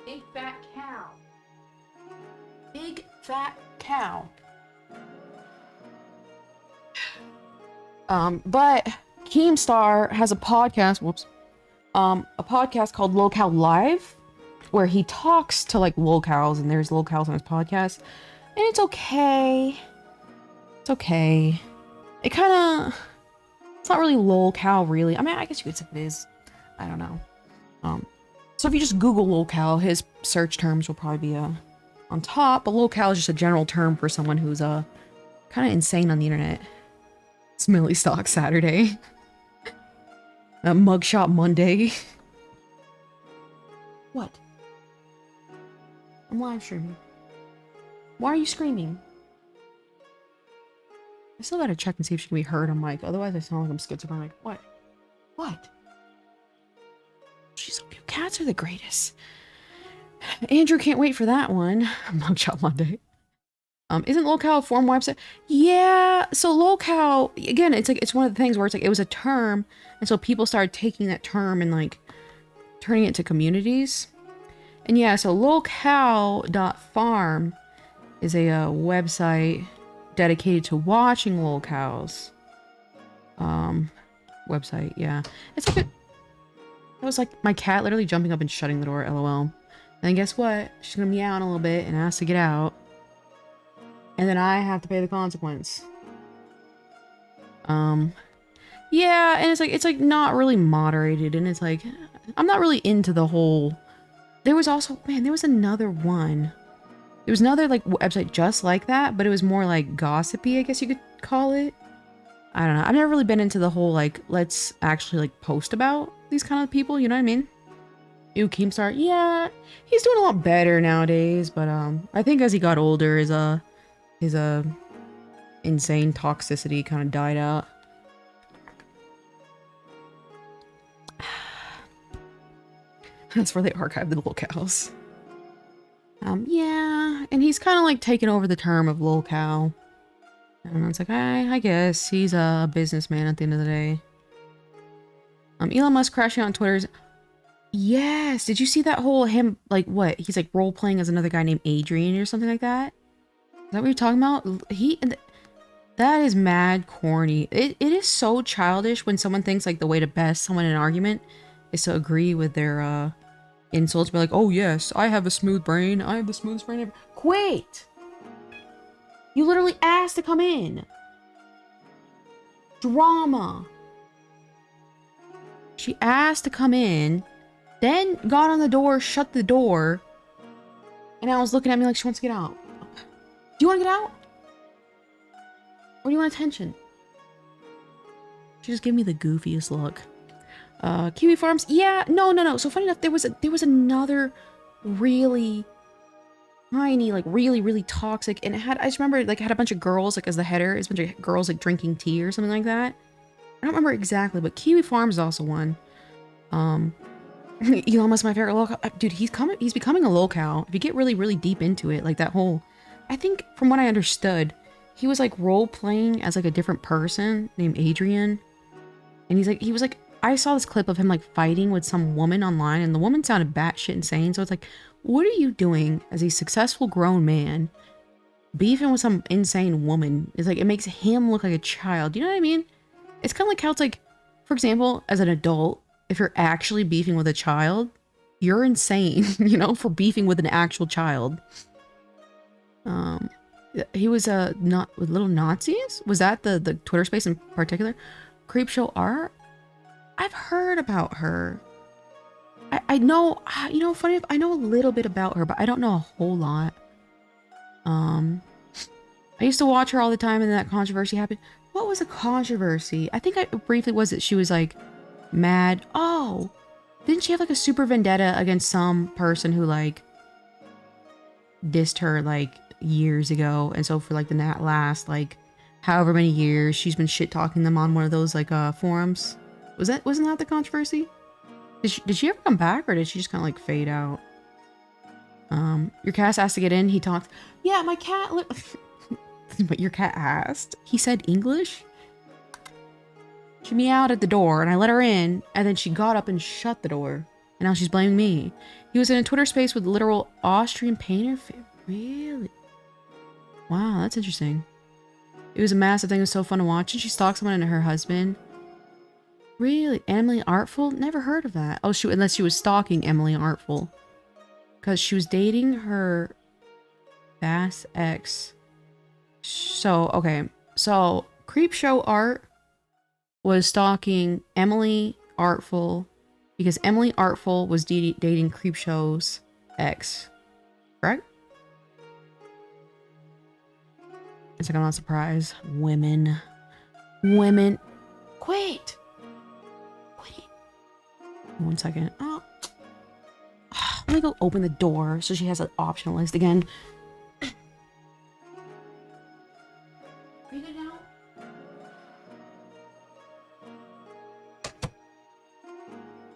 Big fat cow. Big fat cow. But Keemstar has a podcast, a podcast called Lolcow Live, where he talks to like lolcows, and there's lolcows on his podcast, and it's okay. It's okay. It kind of, it's not really lolcow, really. I mean, I guess you could say it is. I don't know. So if you just Google lolcow, his search terms will probably be on top. But lolcow is just a general term for someone who's kind of insane on the internet. Smelly Stock Saturday. Mugshot Monday. What? I'm live streaming. Why are you screaming? I still gotta check and see if she can be heard on mic. Otherwise I sound like I'm schizophrenic. What? What? She's so cute. Cats are the greatest. Andrew can't wait for that one. Mugshot Monday. Isn't lolcow a form website? Yeah, so lolcow, again, it's like, it's one of the things where it's like, it was a term, and so people started taking that term and like turning it to communities. And yeah, so lolcow.farm is a website dedicated to watching lolcows. Website, yeah. It's like it was like my cat literally jumping up and shutting the door, lol. And then guess what? She's gonna meow in a little bit and ask to get out. And then I have to pay the consequence. Yeah, and it's like not really moderated, and it's like I'm not really into the whole. There was also, man, there was another one. There was another like website just like that, but it was more like gossipy, I guess you could call it. I don't know. I've never really been into the whole like let's actually like post about these kind of people, you know what I mean? Ew, Keemstar, yeah, he's doing a lot better nowadays, but I think as he got older, his insane toxicity kind of died out. That's where they archived the lolcows. Yeah, and he's kind of like taken over the term of lolcow. And it's like, I guess he's a businessman at the end of the day. Elon Musk crashing on Twitter's. Yes, did you see that whole him, like what? He's like role playing as another guy named Adrian or something like that? Is that what you're talking about? That is mad corny. It is so childish when someone thinks like the way to best someone in an argument is to agree with their insults. Be like, oh yes, I have a smooth brain. I have the smoothest brain ever. Quit! You literally asked to come in. Drama. She asked to come in, then got on the door, shut the door, and now was looking at me like she wants to get out. Do you want to get out? Or do you want attention? She just gave me the goofiest look. Kiwi Farms, yeah, no. So funny enough, there was another really tiny, like really toxic, and it had, I just remember like it had a bunch of girls like as the header. It's a bunch of girls like drinking tea or something like that. I don't remember exactly, but Kiwi Farms is also one. Elon Musk, my favorite lolcow. Dude, he's becoming a lolcow. If you get really deep into it, like that whole, I think from what I understood, he was like role playing as like a different person named Adrian, and he was like I saw this clip of him like fighting with some woman online, and the woman sounded batshit insane. So it's like, what are you doing as a successful grown man beefing with some insane woman? It's like, it makes him look like a child. You know what I mean? It's kind of like how it's like, for example, as an adult, if you're actually beefing with a child, you're insane, you know, for beefing with an actual child. He was not with little Nazis. Was that the Twitter space in particular? Creepshow art. I've heard about her. I know, you know, funny. I know a little bit about her, but I don't know a whole lot. I used to watch her all the time, and then that controversy happened. What was a controversy? I think I briefly was it. She was like mad. Oh, didn't she have like a super vendetta against some person who like dissed her like years ago? And so for like the last like however many years, she's been shit talking them on one of those like forums. Wasn't that the controversy? Did she ever come back, or did she just kind of like fade out? Your cat asked to get in. He talked. Yeah, my cat. But your cat asked. He said English. She meowed at the door, and I let her in, and then she got up and shut the door. And now she's blaming me. He was in a Twitter space with literal Austrian painter. Really? Wow, that's interesting. It was a massive thing. It was so fun to watch. And she stalked someone and her husband. Really? Emily Artful? Never heard of that. Oh, unless she was stalking Emily Artful. Because she was dating her Bass ex. So, okay. So, Creepshow Art was stalking Emily Artful because Emily Artful was dating Creepshow's ex. Correct? It's like I'm not surprised. Women. Wait. 1 second. Oh. Let me go open the door so she has an optional list again. Read it out.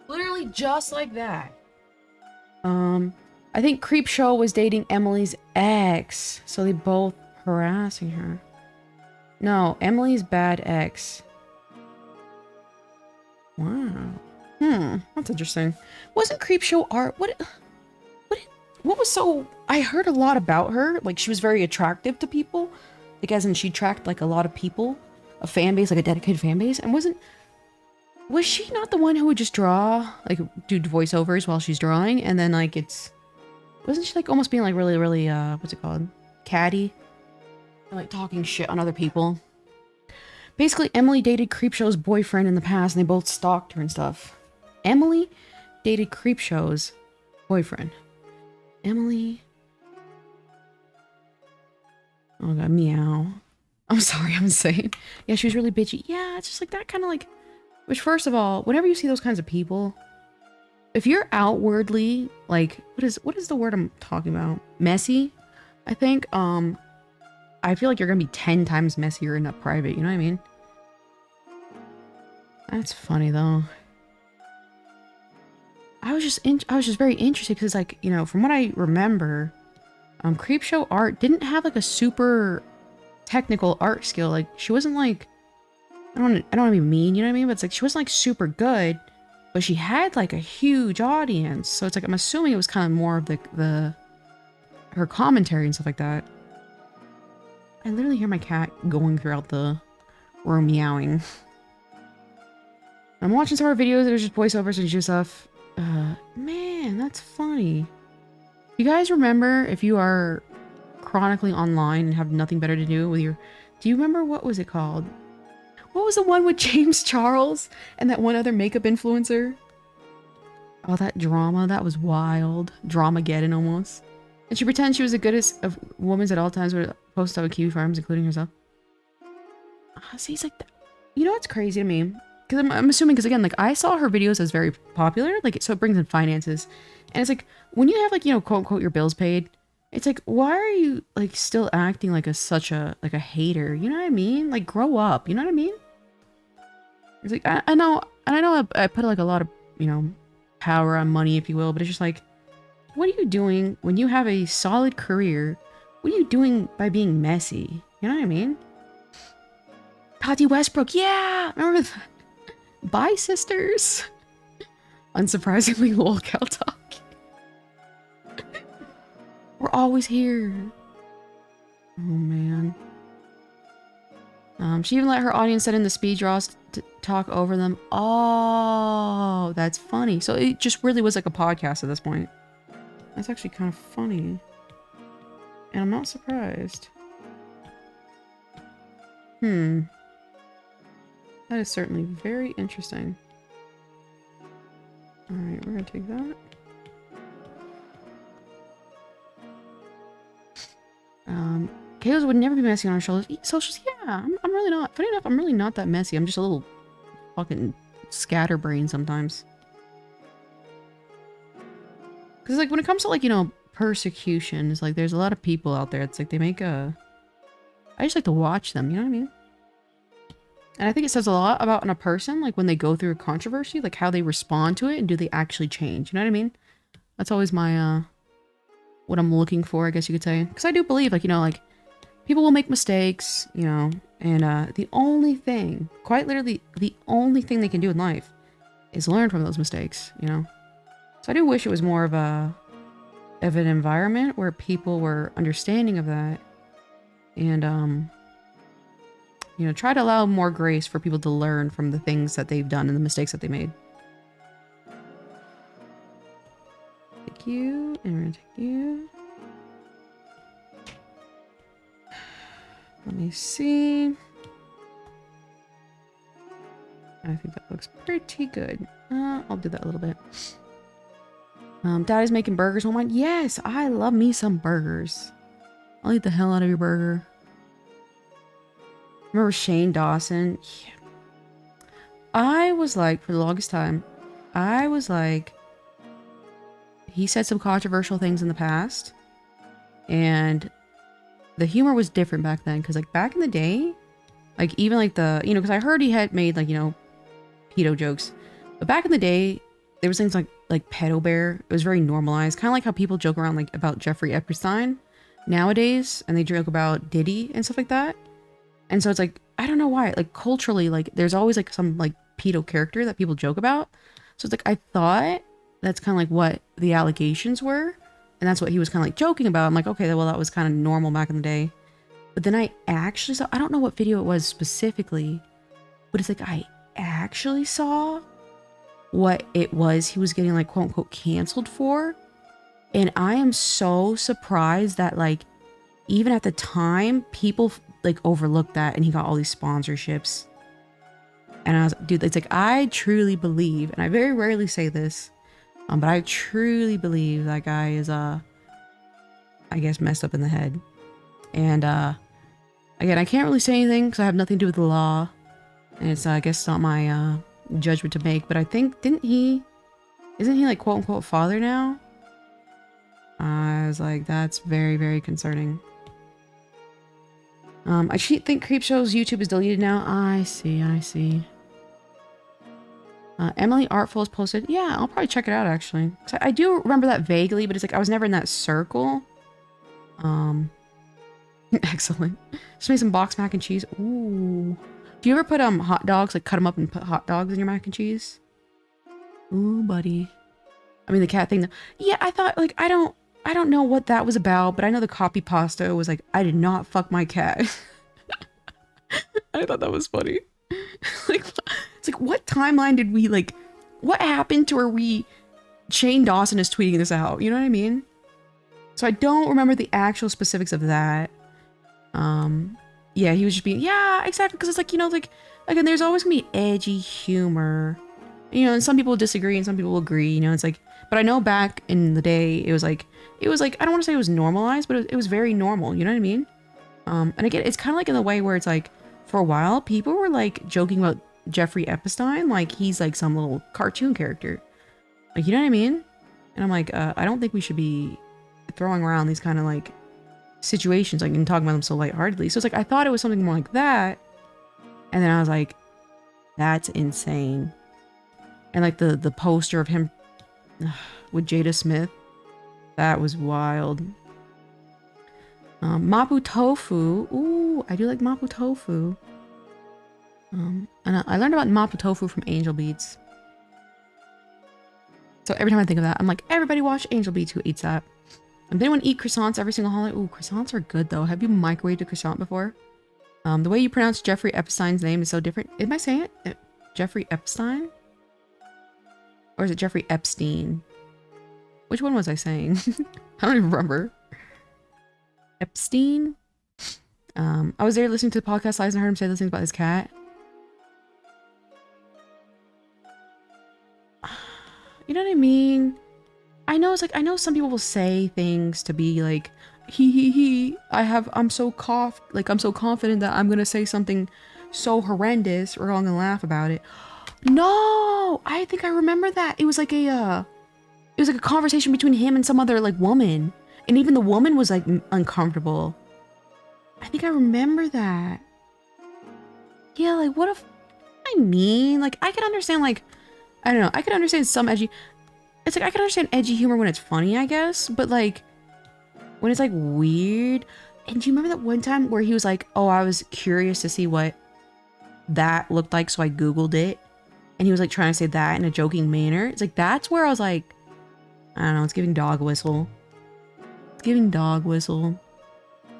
Literally just like that. I think Creepshow was dating Emily's ex, so they both harassing her. No, Emily's bad ex. Wow. That's interesting. Wasn't Creepshow art? What was so... I heard a lot about her. Like, she was very attractive to people. Like, as in she attracted, like, a lot of people. A fan base, like a dedicated fan base. And was she not the one who would just draw? Like, do voiceovers while she's drawing? And then, like, wasn't she, like, almost being, like, really, really, what's it called? Catty? Like, talking shit on other people. Basically, Emily dated Creepshow's boyfriend in the past, and they both stalked her and stuff. Emily dated Creepshow's boyfriend. Emily. Oh god, meow. I'm sorry, I'm insane. Yeah, she was really bitchy. Yeah, it's just like that kind of like... Which, first of all, whenever you see those kinds of people, if you're outwardly, like... What is the word I'm talking about? Messy? I think, I feel like you're gonna be 10 times messier in a private, you know what I mean? That's funny, though. I was just very interested because, like, you know, from what I remember, Creepshow art didn't have like a super technical art skill. Like, she wasn't like, I don't want to be mean, you know what I mean? But it's like she wasn't like super good, but she had like a huge audience. So it's like I'm assuming it was kind of more of her commentary and stuff like that. I literally hear my cat going throughout the room meowing. I'm watching some of her videos. There's just voiceovers and stuff. Man, that's funny. You guys remember, if you are chronically online and have nothing better to do with your... Do you remember, what was it called? What was the one with James Charles and that one other makeup influencer? Oh, that drama. That was wild. Dramageddon almost. And she pretends she was the goodest of women at all times, were posted on Kiwi Farms, including herself. See, it's like that. You know what's crazy to me? Because I'm assuming, because again, like, I saw her videos as very popular, like, so it brings in finances. And it's like, when you have, like, you know, quote unquote, your bills paid, it's like, why are you, like, still acting like such a hater? You know what I mean? Like, grow up, you know what I mean? It's like, I know, and I know I put, like, a lot of, you know, power on money, if you will, but it's just like, what are you doing when you have a solid career? What are you doing by being messy? You know what I mean? Tati Westbrook, yeah! Remember that? Bye, sisters. Unsurprisingly, lol cow talk. We're always here. Oh, man. She even let her audience set in the speed draws to talk over them. Oh, that's funny. So it just really was like a podcast at this point. That's actually kind of funny. And I'm not surprised. That is certainly very interesting. Alright, we're gonna take that. Chaos would never be messy on our socials. Yeah, I'm really not. Funny enough, I'm really not that messy. I'm just a little fucking scatterbrain sometimes. Because, like, when it comes to, like, you know, persecution, it's like there's a lot of people out there. It's like they make a... I just like to watch them, you know what I mean? And I think it says a lot about a person, like, when they go through a controversy, like, how they respond to it and do they actually change, you know what I mean? That's always my, what I'm looking for, I guess you could say. Because I do believe, like, you know, like, people will make mistakes, you know, and the only thing, quite literally, the only thing they can do in life is learn from those mistakes, you know? So I do wish it was more of an environment where people were understanding of that and, you know, try to allow more grace for people to learn from the things that they've done and the mistakes that they made. Take you, and we're gonna take you. Let me see. I think that looks pretty good. I'll do that a little bit. Daddy's making burgers. Oh my, yes, I love me some burgers. I'll eat the hell out of your burger. Remember Shane Dawson? Yeah. I was like, for the longest time, I was like, he said some controversial things in the past, and the humor was different back then, because, like, back in the day, like, even, like, the, you know, because I heard he had made, like, you know, pedo jokes, but back in the day, there was things like pedo bear. It was very normalized, kind of like how people joke around, like, about Jeffrey Epstein nowadays, and they joke about Diddy and stuff like that. And so it's like, I don't know why, like, culturally, like, there's always, like, some, like, pedo character that people joke about. So it's like, I thought that's kind of like what the allegations were, and that's what he was kind of like joking about. I'm like, okay, well, that was kind of normal back in the day. But then I actually saw, I don't know what video it was specifically, but it's like, I actually saw what it was he was getting, like, quote unquote canceled for. And I am so surprised that, like, even at the time, people like overlooked that, and he got all these sponsorships. And I was, dude, it's like, I truly believe, and I very rarely say this, but I truly believe that guy is, I guess, messed up in the head. And, again, I can't really say anything because I have nothing to do with the law. And it's, I guess, not my, judgment to make. But I think, isn't he, like, quote unquote father now? I was like, that's very, very concerning. I think Creepshow's YouTube is deleted now. I see. Emily Artful has posted. Yeah, I'll probably check it out, actually. I do remember that vaguely, but it's like I was never in that circle. Excellent. Just made some box mac and cheese. Ooh. Do you ever put hot dogs, like cut them up and put hot dogs in your mac and cheese? Ooh, buddy. I mean, the cat thing. Yeah, I thought, like, I don't know what that was about, but I know the copy pasta was like, I did not fuck my cat. I thought that was funny. Like, it's like, what timeline did we, like, what happened to where Shane Dawson is tweeting this out? You know what I mean? So I don't remember the actual specifics of that. Yeah, he was just being, yeah, exactly. Because it's like, you know, like, again, there's always gonna be edgy humor. You know, and some people disagree and some people agree, you know, it's like, but I know back in the day, it was like, I don't want to say it was normalized, but it was very normal, you know what I mean? And again, it's kind of like in the way where it's like, for a while, people were like joking about Jeffrey Epstein, like he's like some little cartoon character. Like, you know what I mean? And I'm like, I don't think we should be throwing around these kind of like situations, like, and talking about them so lightheartedly. So it's like, I thought it was something more like that. And then I was like, that's insane. And like the poster of him with Jada Smith, that was wild. Mapo tofu. Ooh, I do like mapo tofu. And I learned about mapo tofu from Angel Beats. So every time I think of that, I'm like, everybody watch Angel Beats who eats that. Does anyone eat croissants every single holiday? Ooh, croissants are good though. Have you microwaved a croissant before? The way you pronounce Jeffrey Epstein's name is so different. Am I saying it? Jeffrey Epstein? Or is it Jeffrey Epstein? Which one was I saying? I don't even remember. Epstein? I was there listening to the podcast live and I heard him say those things about his cat. You know what I mean? I know it's like, I know some people will say things to be like, I'm so confident that I'm gonna say something so horrendous or I'm gonna laugh about it. No, I think I remember that. It was like a conversation between him and some other like woman. And even the woman was like uncomfortable. I think I remember that. Yeah, like what if, I mean, like I can understand like, I don't know, I can understand some edgy, it's like I can understand edgy humor when it's funny, I guess, but like when it's like weird. And do you remember that one time where he was like, oh, I was curious to see what that looked like, so I Googled it. And he was like trying to say that in a joking manner. It's like, that's where I was like, I don't know, it's giving dog whistle. It's giving dog whistle.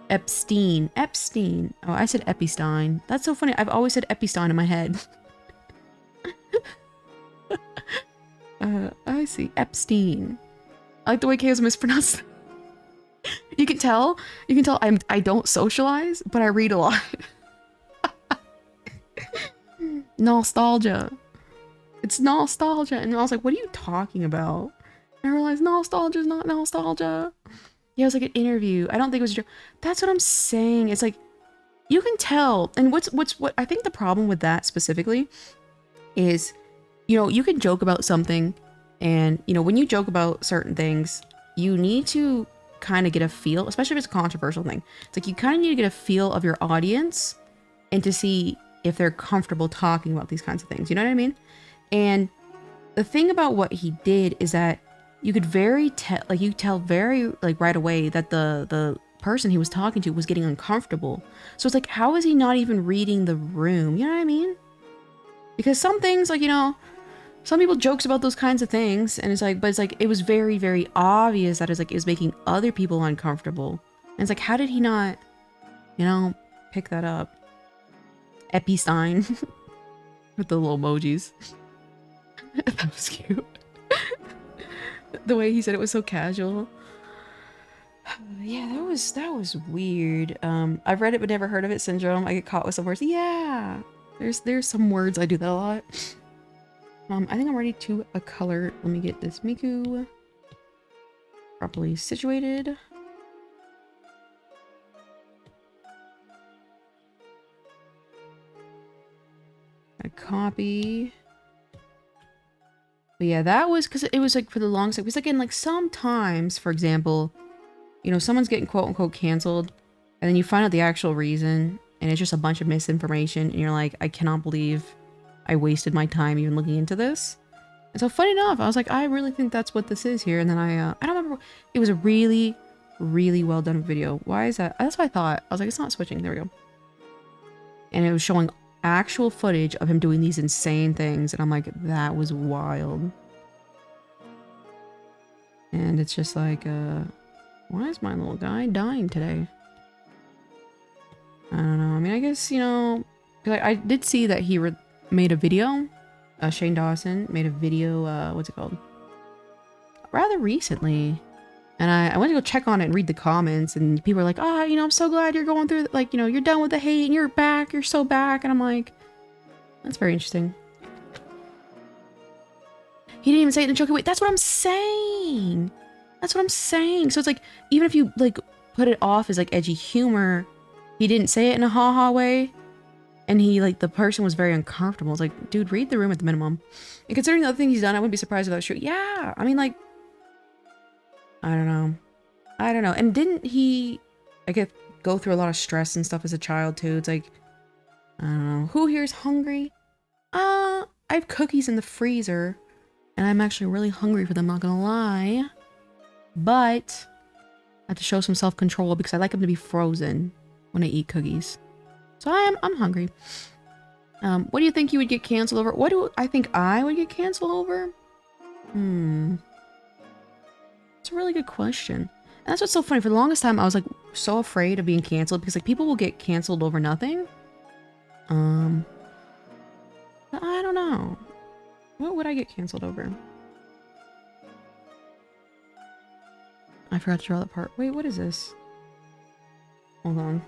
Epstein. Epstein. Oh, I said Epstein. That's so funny. I've always said Epstein in my head. I see. Epstein. I like the way Chaos mispronounced. You can tell I don't socialize, but I read a lot. Nostalgia. It's nostalgia. And I was like, what are you talking about? And I realized nostalgia is not nostalgia. Yeah, it was like an interview. I don't think it was a joke. That's what I'm saying. It's like, you can tell. And what I think the problem with that specifically is, you know, you can joke about something and, you know, when you joke about certain things, you need to kind of get a feel, especially if it's a controversial thing. It's like, you kind of need to get a feel of your audience and to see if they're comfortable talking about these kinds of things. You know what I mean? And the thing about what he did is that you could tell very like right away that the person he was talking to was getting uncomfortable. So it's like, how is he not even reading the room? You know what I mean? Because some things, like, you know, some people jokes about those kinds of things, and it's like, but it's like, it was very, very obvious that it's like, it was making other people uncomfortable. And it's like, how did he not, you know, pick that up? Epstein. With the little emojis. That was cute. The way he said it was so casual. Yeah, that was weird. I've read it but never heard of it syndrome. I get caught with some words. Yeah, there's some words I do that a lot. I think I'm ready to a color. Let me get this miku properly situated. A copy. But yeah, that was because it was like for the long side. Because like in like sometimes, for example, you know, someone's getting quote unquote canceled, and then you find out the actual reason, and it's just a bunch of misinformation, and you're like, I cannot believe I wasted my time even looking into this. And so funny enough, I was like, I really think that's what this is here. And then I don't remember. It was a really, really well done video. Why is that? That's what I thought. I was like, it's not switching. There we go. And it was showing actual footage of him doing these insane things, and I'm like, that was wild. And it's just like, why is my little guy dying today? I don't know. I mean, I guess, you know, I did see that he made a video. Shane Dawson made a video, what's it called? Rather recently. And I went to go check on it and read the comments, and people were like, ah, you know, I'm so glad you're going through, like, you know, you're done with the hate and you're back, you're so back. And I'm like, that's very interesting. He didn't even say it in a joking way. That's what I'm saying. That's what I'm saying. So it's like, even if you like put it off as like edgy humor, he didn't say it in a ha-ha way. And he, like, the person was very uncomfortable. It's like, dude, read the room at the minimum. And considering the other thing he's done, I wouldn't be surprised if that was true. Yeah, I mean, like, I don't know. I don't know. And didn't he, I guess, go through a lot of stress and stuff as a child, too? It's like, I don't know. Who here is hungry? I have cookies in the freezer. And I'm actually really hungry for them, not gonna lie. But I have to show some self-control because I like them to be frozen when I eat cookies. So I'm hungry. What do you think you would get canceled over? What do I think I would get canceled over? It's a really good question. And that's what's so funny. For the longest time, I was like so afraid of being canceled because like people will get canceled over nothing. But I don't know. What would I get canceled over? I forgot to draw that part. Wait, what is this? Hold on.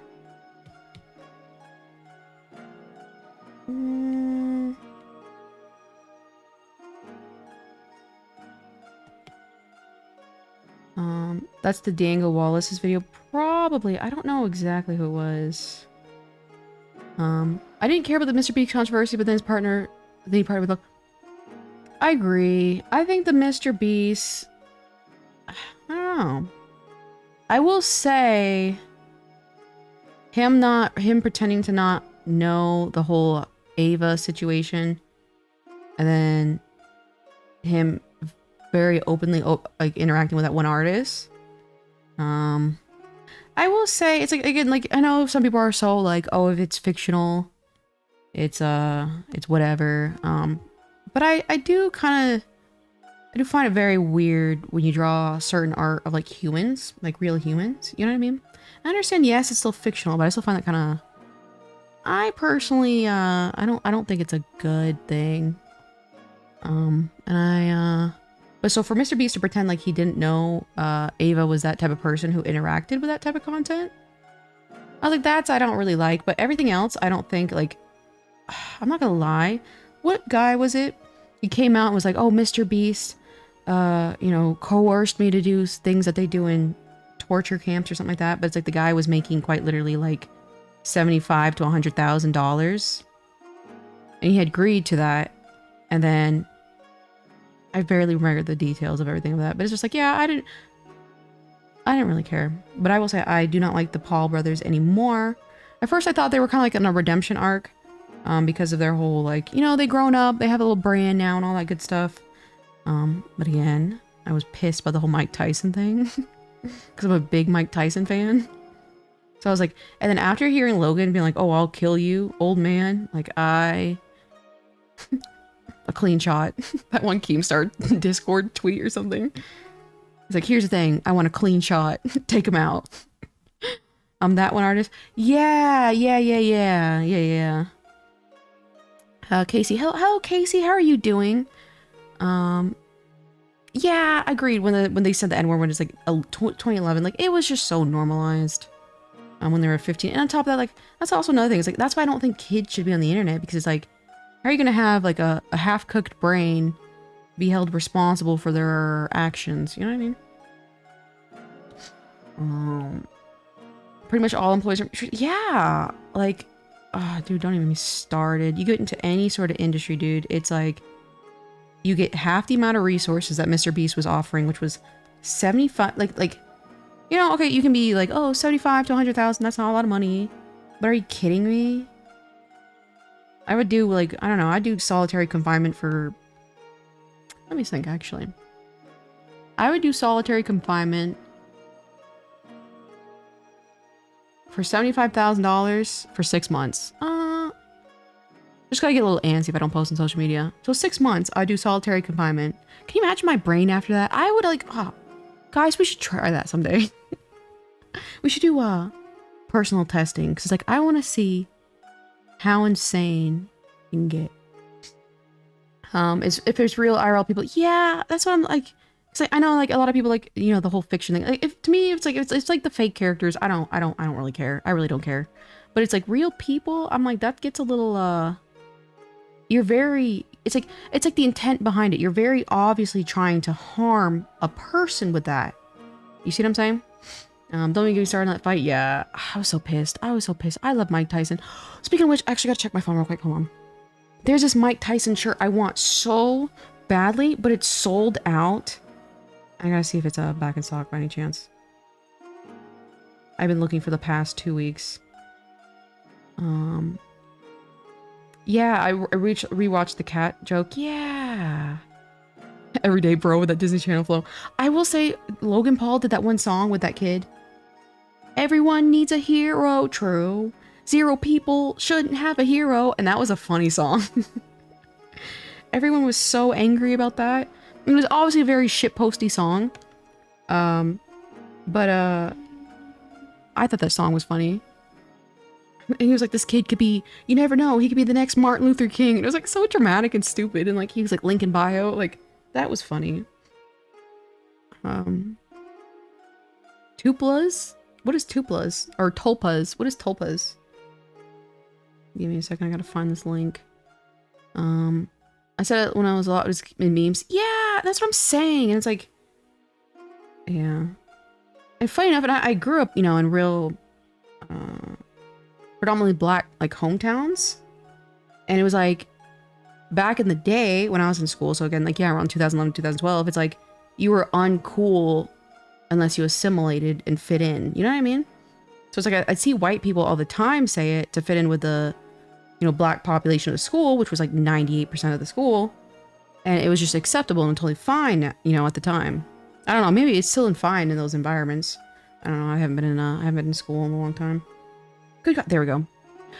That's the Dango Wallace's video. Probably. I don't know exactly who it was. I didn't care about the Mr. Beast controversy, but then his partner, then he partnered with. I agree. I think the Mr. Beast. I don't know. I will say, him pretending to not know the whole Ava situation, and then him very openly like interacting with that one artist. I will say it's like, again, like I know some people are so like, oh, if it's fictional, it's whatever. But I do find it very weird when you draw certain art of like humans, like real humans. You know what I mean? I understand, yes, it's still fictional, but I still find that kind of. I personally, I don't think it's a good thing. But so for Mr. Beast to pretend like he didn't know Ava was that type of person who interacted with that type of content, I was like, I don't really like. But everything else, I don't think, like, I'm not gonna lie. What guy was it? He came out and was like, oh, Mr. Beast, you know, coerced me to do things that they do in torture camps or something like that. But it's like the guy was making quite literally like $75,000 to $100,000. And he had agreed to that. And then I barely remember the details of everything of that, but it's just like, yeah, I didn't really care. But I will say I do not like the Paul brothers anymore. At first I thought they were kind of like in a redemption arc, because of their whole, like, you know, they grown up, they have a little brand now and all that good stuff. But again, I was pissed by the whole Mike Tyson thing because I'm a big Mike Tyson fan. So I was like, and then after hearing Logan being like, oh, I'll kill you, old man, like a clean shot. That one Keemstar Discord tweet or something. He's like, here's the thing. I want a clean shot. Take him out. That one artist. Yeah. Casey. Hello, Casey. How are you doing? Yeah, agreed. When they said the N-word, when it's like 2011, like it was just so normalized. When they were 15. And on top of that, like, that's also another thing. It's like, that's why I don't think kids should be on the internet, because it's like, how are you going to have like a half-cooked brain be held responsible for their actions? You know what I mean? Pretty much all employees are... Yeah! Like, oh, dude, don't even get me started. You get into any sort of industry, dude. It's like, you get half the amount of resources that Mr. Beast was offering, which was 75... Like, you know, okay, you can be like, oh, 75 to 100,000, that's not a lot of money. But are you kidding me? I would do, like, I don't know, I'd do solitary confinement for... Let me think, actually. I would do solitary confinement for $75,000 for 6 months. Just gotta get a little antsy if I don't post on social media. So 6 months, I'd do solitary confinement. Can you imagine my brain after that? I would, like, oh, guys, we should try that someday. We should do, personal testing. Because, like, I want to see how insane you can get. If there's real IRL people, yeah, that's what I'm like. It's like, I know, like, a lot of people, like, you know, the whole fiction thing. Like, if to me, it's like the fake characters. I don't really care. I really don't care. But it's like real people. I'm like, that gets a little. You're very. It's like the intent behind it. You're very obviously trying to harm a person with that. You see what I'm saying? Don't even get me started on that fight. Yeah, I was so pissed. I love Mike Tyson. Speaking of which, I actually gotta check my phone real quick. Hold on. There's this Mike Tyson shirt I want so badly, but it's sold out. I gotta see if it's back in stock by any chance. I've been looking for the past 2 weeks. Yeah, I rewatched the cat joke. Yeah. Everyday bro with that Disney Channel flow. I will say, Logan Paul did that one song with that kid. Everyone needs a hero. True. Zero people shouldn't have a hero. And that was a funny song. Everyone was so angry about that. It was obviously a very shitposty song. But I thought that song was funny. And he was like, this kid could be, you never know, he could be the next Martin Luther King. And it was like so dramatic and stupid. And like, he was like Lincoln Bio. Like, that was funny. Tuplas? What is tuplas? Or tulpas? What is tulpas? Give me a second, I gotta find this link. I said it when I was a lot, it was in memes. Yeah, that's what I'm saying. And it's like, yeah. And funny enough, and I grew up, you know, in real, predominantly black, like, hometowns. And it was like, back in the day when I was in school, so again, like, yeah, around 2011, 2012, it's like, you were uncool unless you assimilated and fit in. You know what I mean? So it's like, I'd see white people all the time say it to fit in with the, you know, black population of the school, which was like 98% of the school. And it was just acceptable and totally fine, you know, at the time. I don't know, maybe it's still fine in those environments. I don't know, I haven't been in school in a long time. Good God, there we go.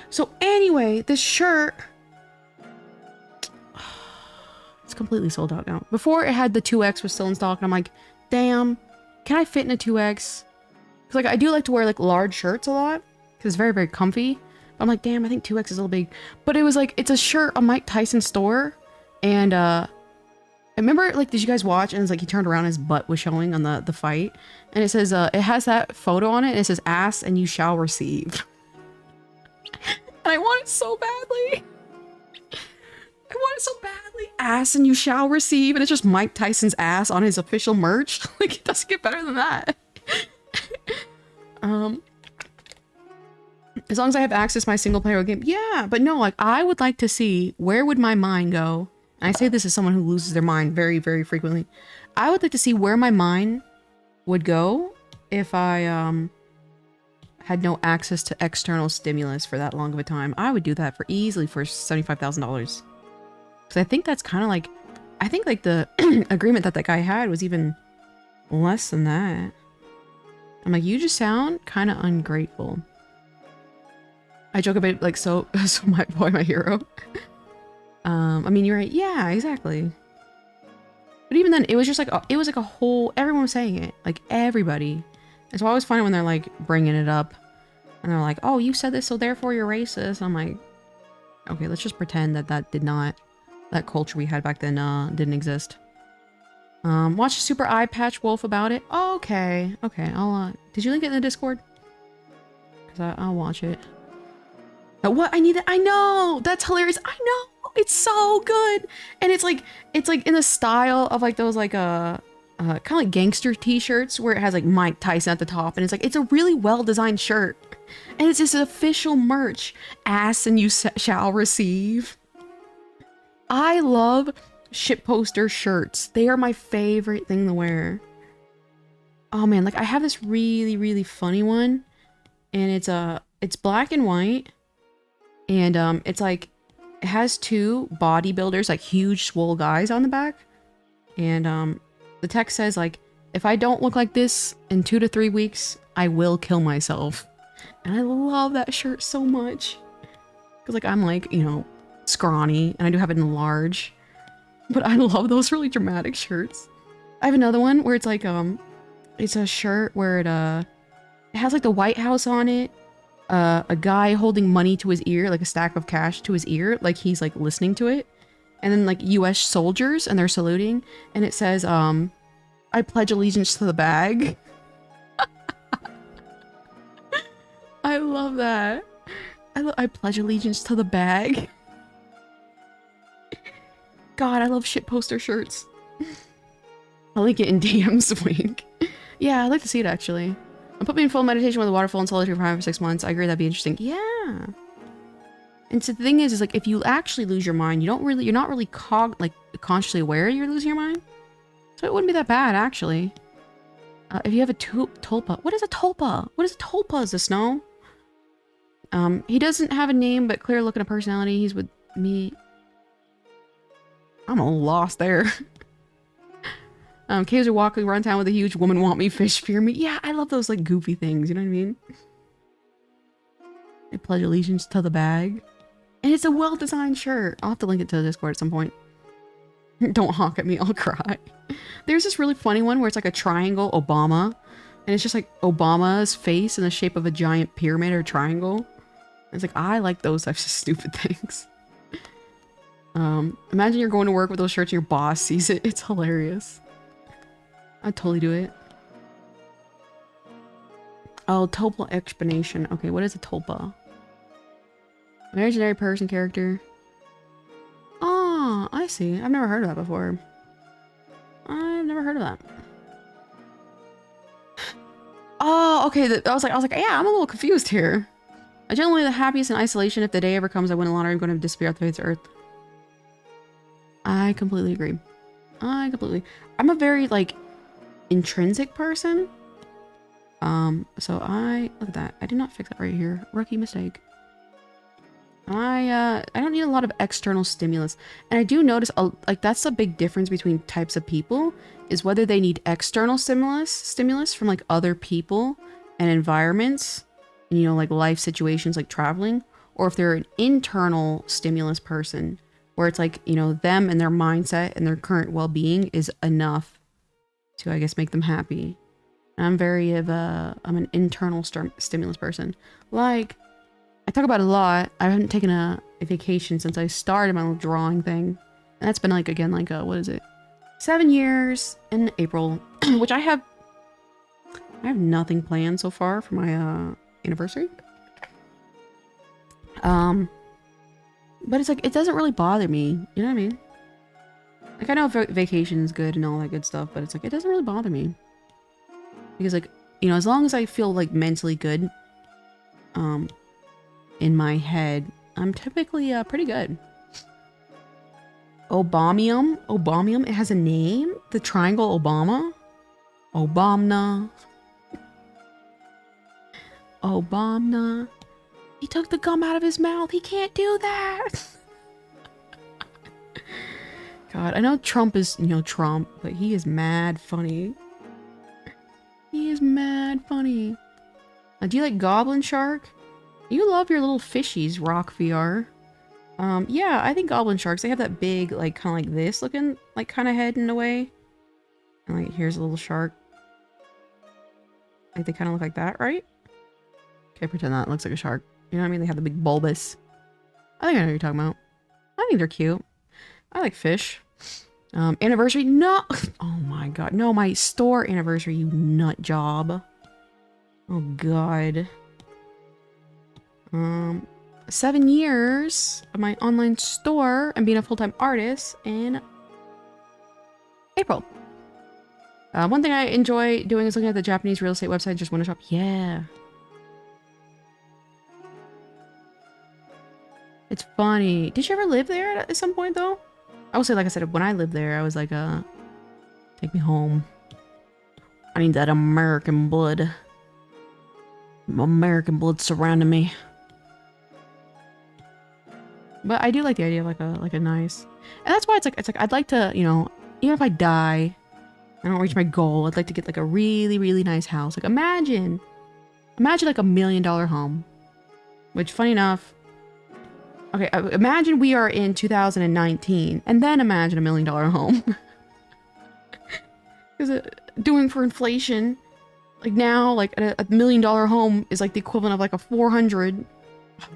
So anyway, this shirt, it's completely sold out now. Before it had the 2X was still in stock, and I'm like, damn, can I fit in a 2X? Because like I do like to wear like large shirts a lot, because it's very, very comfy. But I'm like, damn, I think 2X is a little big. But it was like, it's a shirt on Mike Tyson's store, and I remember, like, did you guys watch? And it's like he turned around, his butt was showing on the fight, and it says, it has that photo on it, and it says, "Ask and you shall receive." And I want it so badly. I want it so badly. Ass and you shall receive. And it's just Mike Tyson's ass on his official merch. Like, it doesn't get better than that. As long as I have access to my single player game. Yeah, but no, like, I would like to see, where would my mind go? And I say this as someone who loses their mind very, very frequently. I would like to see where my mind would go if I, had no access to external stimulus for that long of a time. I would do that for easily for $75,000. Because I think that's kind of like, I think like the agreement that guy had was even less than that. I'm like, you just sound kind of ungrateful. I joke about like, so my boy, my hero. I mean, you're right. Yeah, exactly. But even then, it was just like, it was like a whole, everyone was saying it, like everybody. And so I always find when they're like bringing it up and they're like, oh, you said this, so therefore you're racist. I'm like, okay, let's just pretend that that culture we had back then didn't exist. Watch Super Eye Patch Wolf about it. Oh, okay, I'll did you link it in the Discord? Because I'll watch it. But what, I need it. I know, that's hilarious. I know, it's so good. And it's like in the style of like those like kind of like gangster t-shirts where it has like Mike Tyson at the top, and it's like, it's a really well designed shirt, and it's just official merch. Ask and you shall receive. I love shitposter shirts. They are my favorite thing to wear. Oh man, like I have this really, really funny one, and it's black and white, and it's like, it has two bodybuilders, like huge swole guys on the back, and the text says like, if I don't look like this in 2 to 3 weeks, I will kill myself. And I love that shirt so much. Cause like, I'm like, you know, scrawny, and I do have it in large, but I love those really dramatic shirts. I have another one where it's like, it's a shirt where it has like the White House on it, a guy holding money to his ear, like a stack of cash to his ear, like he's like listening to it, and then like US soldiers, and they're saluting, and it says, I pledge allegiance to the bag. I love that. I pledge allegiance to the bag. God, I love shit poster shirts. I'll link it in DMs, wink. Yeah, I'd like to see it actually. I'm putting in full meditation with a waterfall and solitude for 5 or 6 months. I agree, that'd be interesting. Yeah. And so the thing is like, if you actually lose your mind, you're not really consciously aware you're losing your mind. So it wouldn't be that bad, actually. If you have a tulpa. What is a tulpa? What is a tulpa? Is the snow? He doesn't have a name, but clear look and a personality. He's with me. I'm a little lost there. Caves are walking around town with a huge woman want me, fish fear me. Yeah, I love those like goofy things, you know what I mean? I pledge allegiance to the bag. And it's a well-designed shirt. I'll have to link it to the Discord at some point. Don't honk at me, I'll cry. There's this really funny one where it's like a triangle Obama. And it's just like Obama's face in the shape of a giant pyramid or triangle. And it's like, I like those types of stupid things. Imagine you're going to work with those shirts and your boss sees it. It's hilarious. I'd totally do it. Oh, Tulpa explanation. Okay, what is a Tulpa? Imaginary person character. Oh, I see. I've never heard of that before. I've never heard of that. Oh, okay. I was like, yeah, I'm a little confused here. I generally the happiest in isolation. If the day ever comes I win a lottery, I'm going to disappear off the face of Earth. I completely agree. I'm a very, like, intrinsic person. So look at that. I did not fix that right here. Rookie mistake. I don't need a lot of external stimulus. And I do notice, like, that's a big difference between types of people, is whether they need external stimulus from, like, other people and environments, you know, like life situations, like traveling, or if they're an internal stimulus person, where it's like, you know, them and their mindset and their current well-being is enough to, I guess, make them happy. And I'm I'm an internal stimulus person. Like, I talk about it a lot. I haven't taken a vacation since I started my little drawing thing. And that's been like, again, like, what is it? 7 years in April, which I have nothing planned so far for my, anniversary. But it's like, it doesn't really bother me. You know what I mean? Like, I know vacation is good and all that good stuff, but it's like, it doesn't really bother me. Because, like, you know, as long as I feel, like, mentally good, in my head, I'm typically, pretty good. Obamium, it has a name? The triangle Obama? Obamna. He took the gum out of his mouth. He can't do that. God, I know Trump is, you know, Trump, but he is mad funny. He is mad funny. Do you like Goblin Shark? You love your little fishies, Rock VR. Yeah, I think Goblin Sharks, they have that big, like, kind of like this looking, like, kind of head in a way. And, like, here's a little shark. Like, they kind of look like that, right? Okay, pretend that looks like a shark. You know what I mean? They have the big bulbous. I think I know what you're talking about. I think they're cute. I like fish. Anniversary? No! Oh my god. No, my store anniversary, you nut job. Oh god. 7 years of my online store and being a full-time artist in April. One thing I enjoy doing is looking at the Japanese real estate website, just window shop. Yeah. It's funny. Did you ever live there at some point, though? I will say, like I said, when I lived there, I was like, take me home. I need that American blood. American blood surrounding me. But I do like the idea of like a nice, and that's why it's like I'd like to, you know, even if I die, I don't reach my goal, I'd like to get like a really, really nice house. Like imagine like $1 million home, which funny enough, okay, imagine we are in 2019 and then imagine $1 million home. Because doing for inflation, like now, like a $1 million home is like the equivalent of like a 400.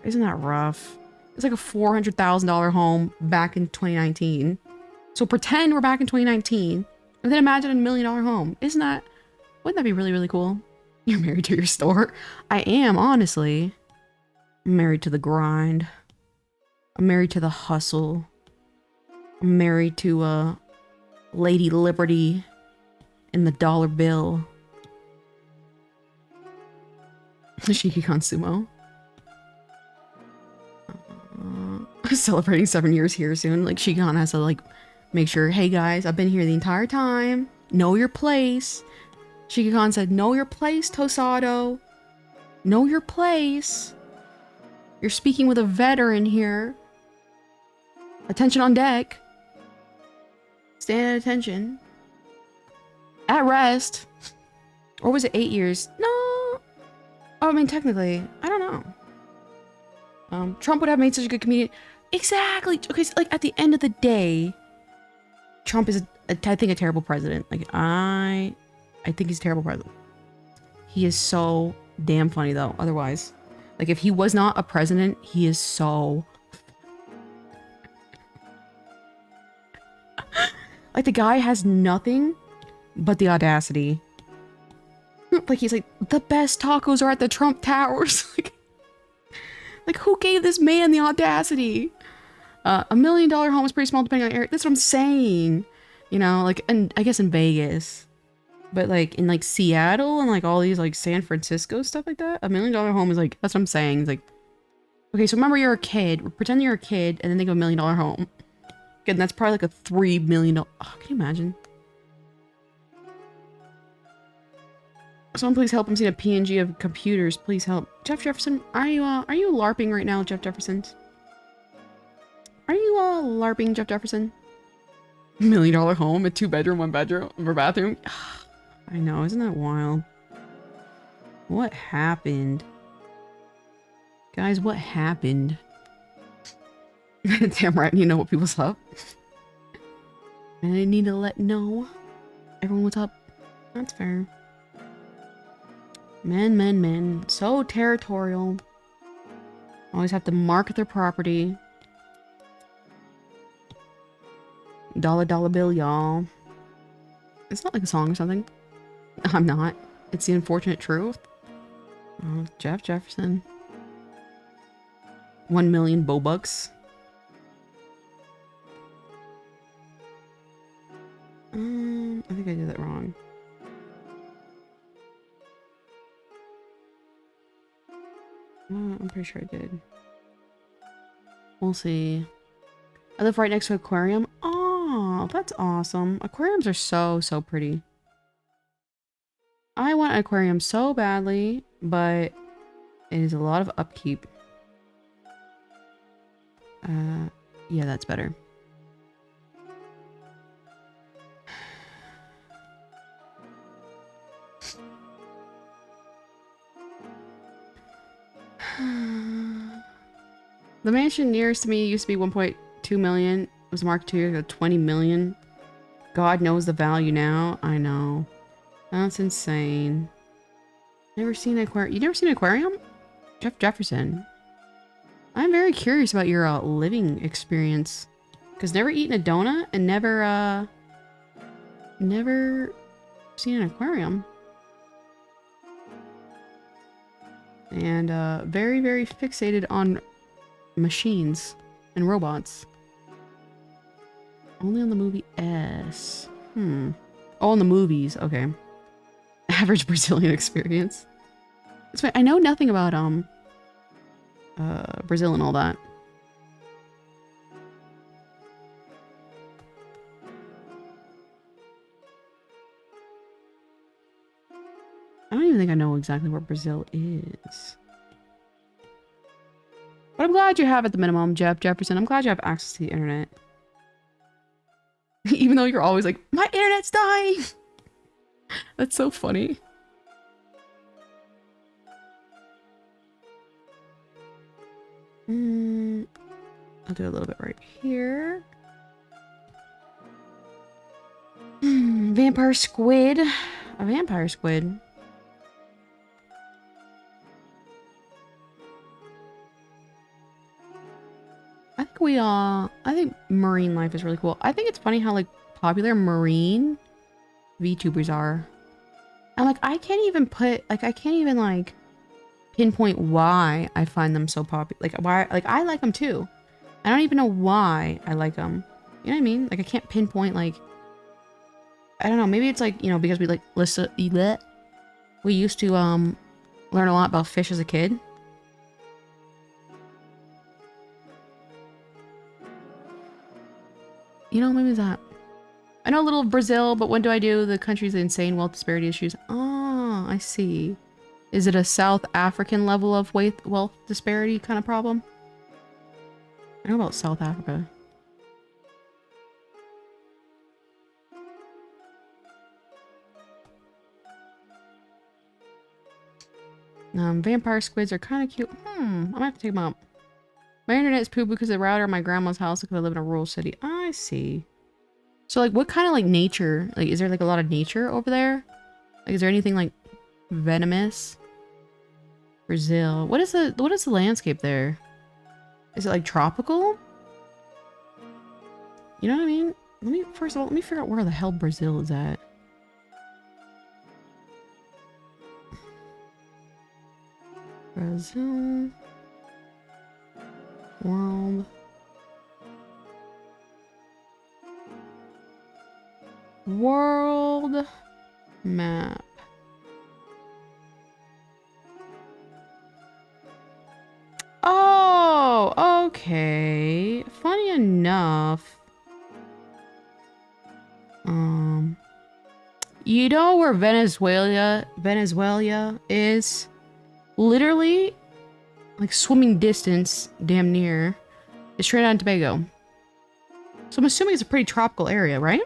Isn't that rough? It's like a $400,000 home back in 2019. So pretend we're back in 2019, and then imagine a $1 million home. Wouldn't that be really, really cool? You're married to your store. I am, honestly. I'm married to the grind. I'm married to the hustle. I'm married to, Lady Liberty and the dollar bill. Shiki-Kon Sumo. Celebrating 7 years here soon. Like, Shiki-Kon has to, like, make sure, hey guys, I've been here the entire time. Know your place. Shiki-Kon said, know your place, Tosado. Know your place. You're speaking with a veteran here. Attention on deck. Stand at attention. At rest. Or was it 8 years? No. Oh, I mean, technically, I don't know. Trump would have made such a good comedian. Exactly. Okay, so, like, at the end of the day, Trump is, I think, a terrible president. Like, I think he's a terrible president. He is so damn funny, though, otherwise. Like, if he was not a president, he is so... Like, the guy has nothing but the audacity. Like, he's like, the best tacos are at the Trump Towers. Like, who gave this man the audacity? $1 million home is pretty small depending on area. That's what I'm saying. You know, like, and I guess in Vegas. But, like, in, like, Seattle and, like, all these, like, San Francisco, stuff like that, $1 million home is, like, that's what I'm saying. It's like, okay, so remember you're a kid. Pretend you're a kid, and then they go $1 million home. Again, that's probably, like, a $3 million... Oh, can you imagine? Someone please help. I'm seeing a PNG of computers. Please help. Jeff Jefferson, are you LARPing right now, Jeff Jefferson? Are you LARPing, Jeff Jefferson? $1 million home, a 2-bedroom, 1-bedroom, or bathroom. I know, isn't that wild? What happened? Guys, what happened? Damn right, you know what people's up. And I need to let know everyone what's up. That's fair. Men. So territorial. Always have to mark their property. Dollar bill, y'all. It's not like a song or something. I'm not. It's the unfortunate truth. Oh, Jeff Jefferson. 1 million Bobucks. I think I did that wrong. I'm pretty sure I did. We'll see. I live right next to an aquarium. Oh, that's awesome. Aquariums are so pretty. I want an aquarium so badly, but it is a lot of upkeep. Yeah, that's better. The mansion nearest to me used to be 1.2 million. It was marked to 20 million. God knows the value now. I know. That's insane. Never seen an aquarium. You never seen an aquarium? Jeff Jefferson. I'm very curious about your living experience. Because never eaten a donut and never seen an aquarium. And very fixated on machines and robots. Only on the movie S. Oh, on the movies. Okay. Average Brazilian experience. It's fine. I know nothing about Brazil and all that. I don't even think I know exactly where Brazil is. But I'm glad you have at the minimum, Jeff Jefferson. I'm glad you have access to the internet. Even though you're always like, my internet's dying! That's so funny. I'll do a little bit right here. Vampire squid. A vampire squid. I think marine life is really cool. I think it's funny how, like, popular marine VTubers are. And, like, I can't even pinpoint why I find them so popular. Like, why, like, I like them too. I don't even know why I like them. You know what I mean? Like, I can't pinpoint, like, I don't know. Maybe it's like, you know, because we, like, we used to, learn a lot about fish as a kid. You know, maybe that. I know a little of Brazil, but what do I do? The country's insane wealth disparity issues. Oh, I see. Is it a South African level of wealth disparity kind of problem? I know about South Africa. Vampire squids are kind of cute. I might have to take them out. My internet is poop because of the router at my grandma's house because I live in a rural city. I see. So like what kind of like nature? Like is there like a lot of nature over there? Like is there anything like venomous? Brazil. What is the landscape there? Is it like tropical? You know what I mean? First of all, let me figure out where the hell Brazil is at. Brazil. World. World map. Oh, okay. Funny enough. You know where Venezuela is? Literally, like swimming distance, damn near, is Trinidad and Tobago. So I'm assuming it's a pretty tropical area, right?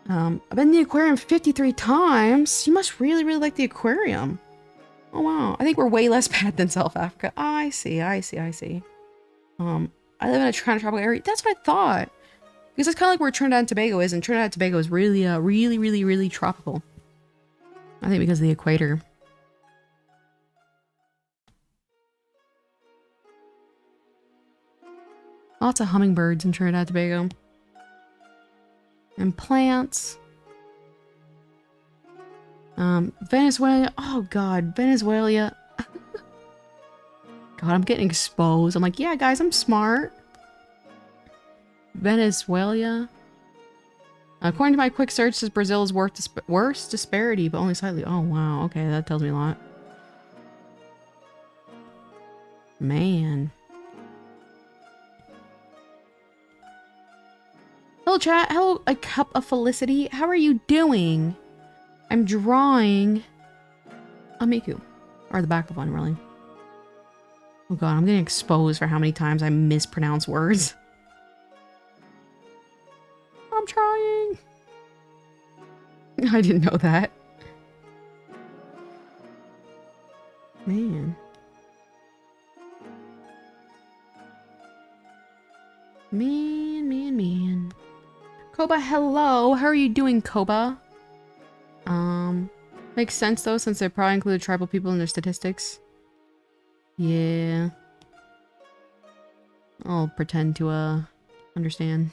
I've been in the aquarium 53 times. You must really, really like the aquarium. Oh, wow. I think we're way less bad than South Africa. I see. I live in a tropical area. That's what I thought. Because that's kind of like where Trinidad and Tobago is, and Trinidad and Tobago is really, really tropical. I think because of the equator. Lots of hummingbirds in Trinidad and Tobago. And plants. Venezuela. Oh, God. Venezuela. God, I'm getting exposed. I'm like, yeah, guys, I'm smart. Venezuela. According to my quick search, says Brazil is worse disparity, but only slightly. Oh, wow. Okay, that tells me a lot. Man. Hello, chat. Hello, a cup of felicity. How are you doing? I'm drawing a miku. Or the back of one, really. Oh, God. I'm getting exposed for how many times I mispronounce words. I'm trying. I didn't know that. Man. Man. Koba, hello. How are you doing, Koba? Makes sense though, since they probably included tribal people in their statistics. Yeah. I'll pretend to, understand.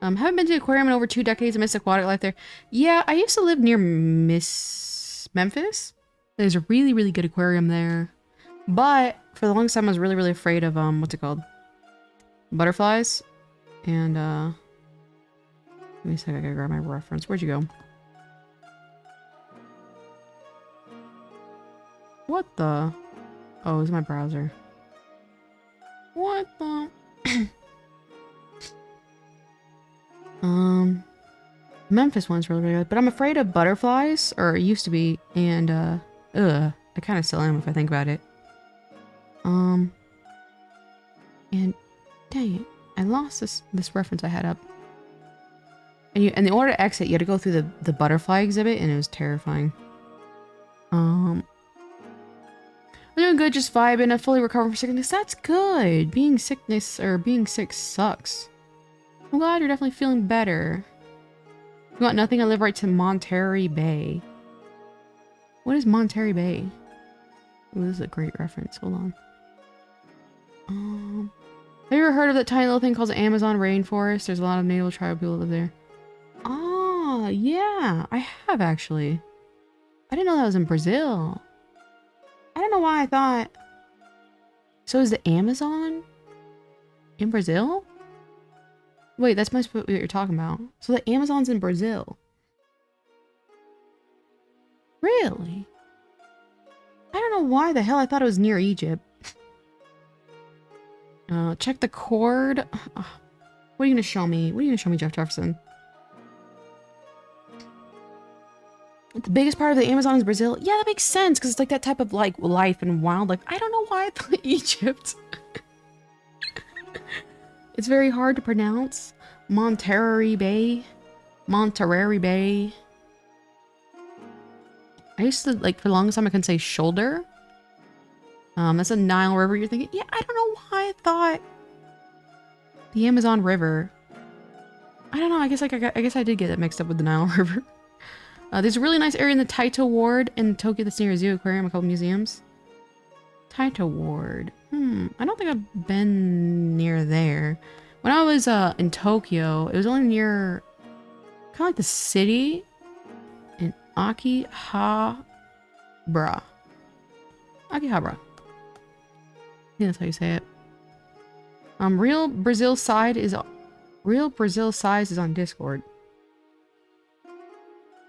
Haven't been to the aquarium in over 2 decades. I miss aquatic life there. Yeah, I used to live near Memphis. There's a really, really good aquarium there. But for the longest time, I was really, really afraid of, what's it called? Butterflies. And, let me see, I gotta grab my reference. Where'd you go? What the? Oh, it's my browser. What the? Memphis one's really, really good, but I'm afraid of butterflies, or it used to be, and, I kind of still am if I think about it. And, dang it, I lost this reference I had up. And in order to exit, you had to go through the butterfly exhibit, and it was terrifying. I'm doing good, just vibing. I fully recovered from sickness. That's good. Being sick sucks. I'm glad you're definitely feeling better. You got nothing? I live right to Monterey Bay. What is Monterey Bay? Ooh, this is a great reference. Hold on. Have you ever heard of that tiny little thing called the Amazon rainforest? There's a lot of native tribal people that live there. Oh, yeah. I have, actually. I didn't know that was in Brazil. I don't know why I thought... So is the Amazon in Brazil? Wait, that's what you're talking about. So the Amazon's in Brazil. Really? I don't know why the hell I thought it was near Egypt. Check the cord. What are you gonna show me? What are you gonna show me, Jeff Jefferson? The biggest part of the Amazon is Brazil. Yeah, that makes sense, because it's like that type of like life and wildlife. I don't know why I thought Egypt. It's very hard to pronounce. Monterey Bay. Monterey Bay. I used to, like, for the longest time I couldn't say shoulder. That's a Nile River. You're thinking, yeah, I don't know why I thought the Amazon River. I don't know. I guess I did get it mixed up with the Nile River. There's a really nice area in the Taito Ward in Tokyo that's near a zoo aquarium, a couple museums. Taito Ward. I don't think I've been near there. When I was in Tokyo, it was only near kind of like the city in Akihabara. Akihabara. I think that's how you say it. Real Brazil Size is on Discord.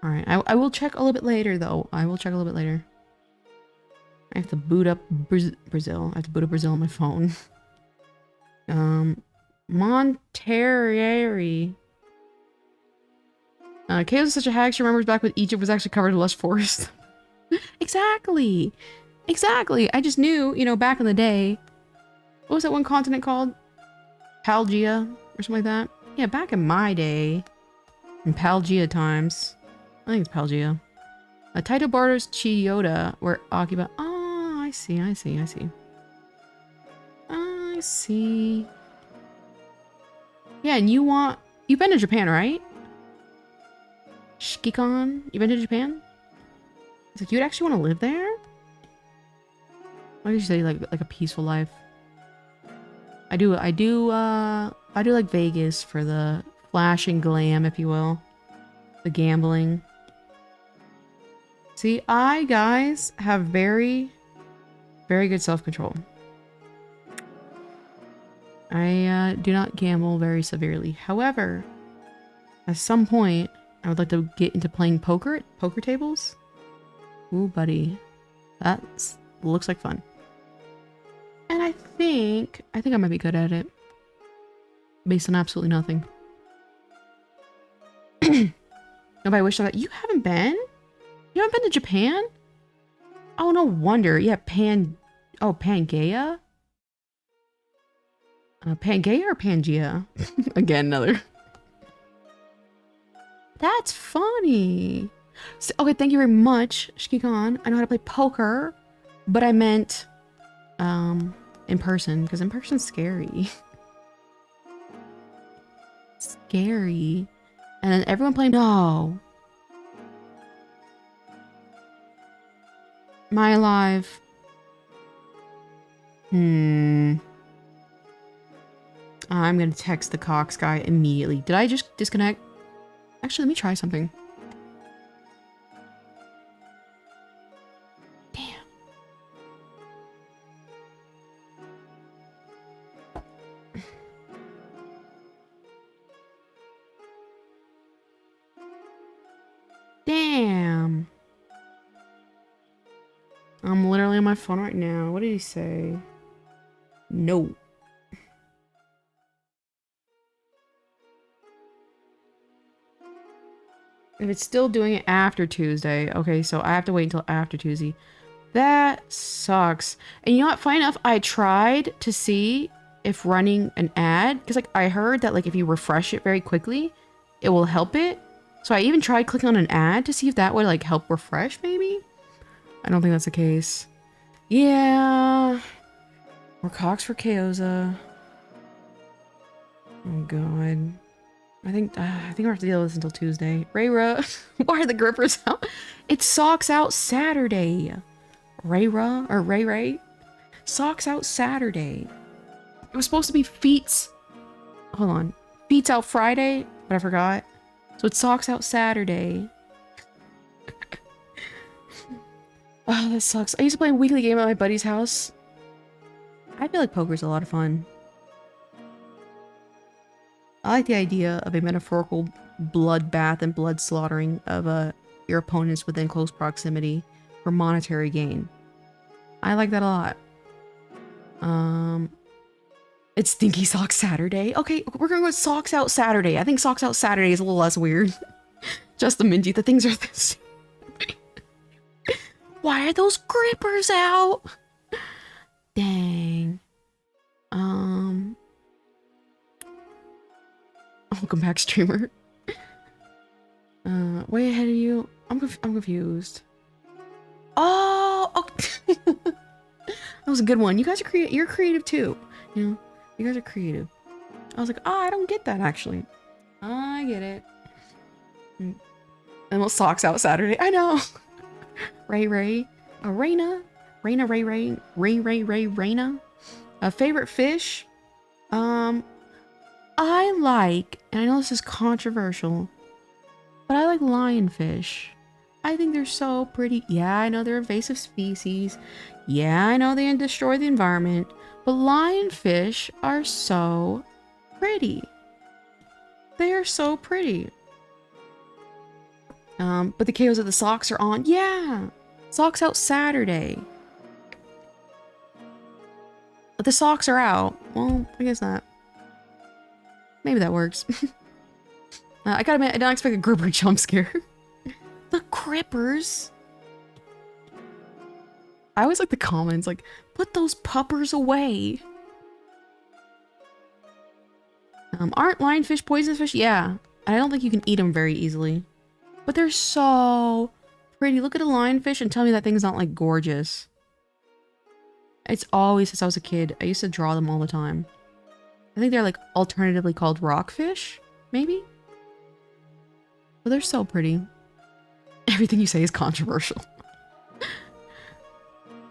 Alright, I will check a little bit later though. I will check a little bit later. I have to boot up Brazil. I have to boot up Brazil on my phone. Monterrey. Chaos is such a hack. She remembers back when Egypt was actually covered in lush forest. Exactly. Exactly. I just knew, you know, back in the day. What was that one continent called? Pangea or something like that? Yeah, back in my day. In Pangea times. I think it's Pangea. Taito borders Chiyoda were occupied. Oh, I see. I see. Yeah, and you've been to Japan, right? Shikikon, you been to Japan? It's like, you'd actually want to live there? Why did you say like a peaceful life? I do like Vegas for the flash and glam, if you will. The gambling. See, I, guys, have very, very good self-control. I do not gamble very severely. However, at some point, I would like to get into playing poker at poker tables. Ooh, buddy. That looks like fun. And I think I might be good at it. Based on absolutely nothing. Nobody wished that. You haven't been? You haven't been to Japan? Oh, no wonder. Yeah, Pangea? Pangea or Pangea? Again, another. That's funny. So, okay, thank you very much, Shikikon. I know how to play poker, but I meant in person, because in person's scary. Scary. And then everyone playing. No. My life. I'm gonna text the Cox guy immediately. Did I just disconnect? Actually, let me try something. Damn. Damn. I'm literally on my phone right now. What did he say? No. If it's still doing it after Tuesday. Okay, so I have to wait until after Tuesday. That sucks. And you know what? Funny enough, I tried to see if running an ad, because like I heard that like if you refresh it very quickly, it will help it. So I even tried clicking on an ad to see if that would like help refresh maybe. I don't think that's the case. Yeah. More Cox for Kaoza. Oh god. I think we're gonna have to deal with this until Tuesday. Rayra, why are the grippers out? It's Socks Out Saturday. Rayra or Ray. Socks Out Saturday. It was supposed to be Feet's. Hold on. Feet's Out Friday, but I forgot. So it's Socks Out Saturday. Oh, that sucks. I used to play a weekly game at my buddy's house. I feel like poker's a lot of fun. I like the idea of a metaphorical bloodbath and blood slaughtering of your opponents within close proximity for monetary gain. I like that a lot. It's Stinky Socks Saturday. Okay, we're gonna go with Socks Out Saturday. I think Socks Out Saturday is a little less weird. Just the Minji, the things are this. Why are those grippers out? Dang. Welcome back, streamer. Way ahead of you. I'm confused. Oh, okay. I was a good one. You guys are creative. You're creative too. You know, you guys are creative. I was like, oh, I don't get that actually. I get it. And we'll socks out Saturday. I know. Ray. Raina. Raina. A favorite fish? I like, and I know this is controversial, but I like lionfish. I think they're so pretty. Yeah, I know they're invasive species. Yeah, I know they destroy the environment, but lionfish are so pretty. They are so pretty. But the KOs of the socks are on. Yeah, socks out Saturday. But the socks are out. Well, I guess not. Maybe that works. I gotta admit, I didn't expect a Gerber jump scare. The Crippers. I always like the comments, like, put those puppers away. Aren't lionfish poisonous fish? Yeah. I don't think you can eat them very easily. But they're so pretty. Look at a lionfish and tell me that thing's not, like, gorgeous. It's always since I was a kid. I used to draw them all the time. I think they're, like, alternatively called rockfish, maybe? But they're so pretty. Everything you say is controversial.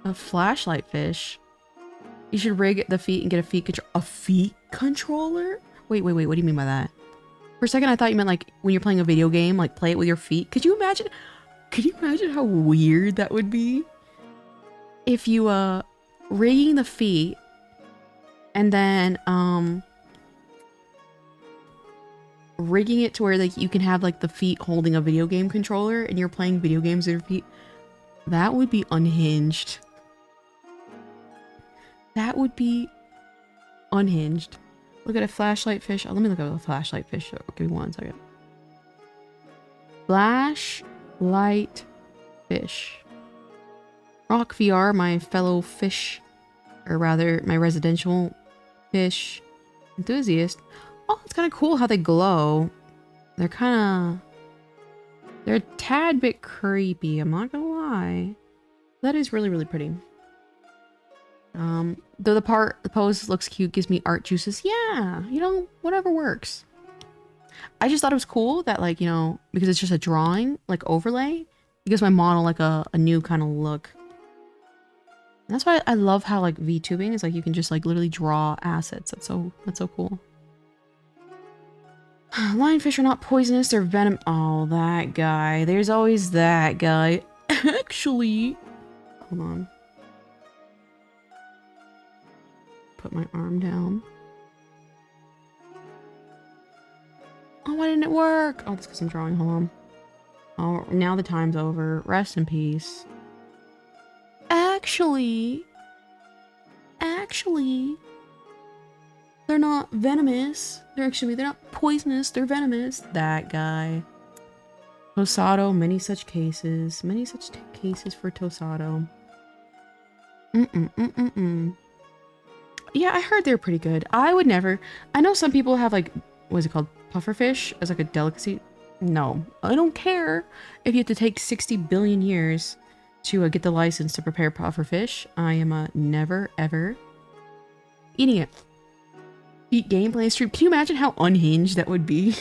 A flashlight fish. You should rig the feet and get a feet controller? Wait, what do you mean by that? For a second I thought you meant like when you're playing a video game, like play it with your feet. Could you imagine how weird that would be? If you rigging the feet and then rigging it to where like you can have like the feet holding a video game controller and you're playing video games with your feet. That would be unhinged. That would be unhinged. Look at a flashlight fish. Oh, let me look at a flashlight fish. Oh, give me 1 second. Flashlight fish. Rock VR, my fellow fish, or rather my residential fish enthusiast. Oh, it's kind of cool how they glow. They're a tad bit creepy, I'm not gonna lie. That is really, really pretty. Though the pose looks cute, gives me art juices. Yeah, you know, whatever works. I just thought it was cool that, like, you know, because it's just a drawing, like, overlay, it gives my model, like, a new kind of look. And that's why I love how, like, VTubing is, like, you can just, like, literally draw assets. That's so cool. Lionfish are not poisonous, they're venom. Oh, that guy. There's always that guy. Actually, hold on. Put my arm down. Oh, why didn't it work? Oh, that's because I'm drawing. Hold on. Oh, now the time's over. Rest in peace. Actually, they're not venomous. They're not poisonous. They're venomous. That guy. Tosado, many such cases. Many such cases for Tosado. Yeah, I heard they're pretty good. I would never. I know some people have, like, what is it called? Pufferfish as, like, a delicacy. No, I don't care if you have to take 60 billion years to get the license to prepare pufferfish. I am never, ever eating it. Eat gameplay stream. Can you imagine how unhinged that would be?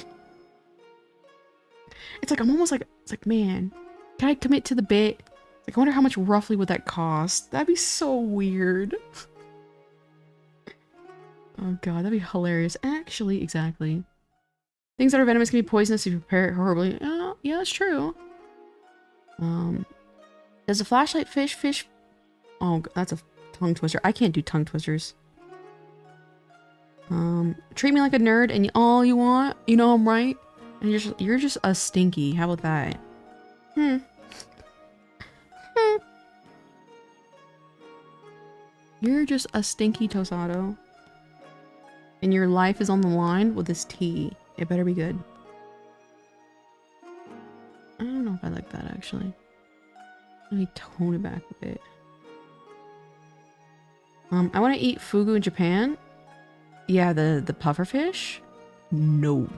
It's like, I'm almost like, it's like, man, can I commit to the bit? It's like, I wonder how much roughly would that cost? That'd be so weird. Oh god, that'd be hilarious. Actually, exactly. Things that are venomous can be poisonous if you prepare it horribly. Oh, yeah, that's true. Does a flashlight fish? Oh, that's a tongue twister. I can't do tongue twisters. Treat me like a nerd and all you want. You know I'm right. And you're just a stinky. How about that? You're just a stinky Tosado. And your life is on the line with this tea. It better be good. I don't know if I like that, actually. Let me tone it back a bit. I want to eat fugu in Japan. Yeah, the pufferfish. No.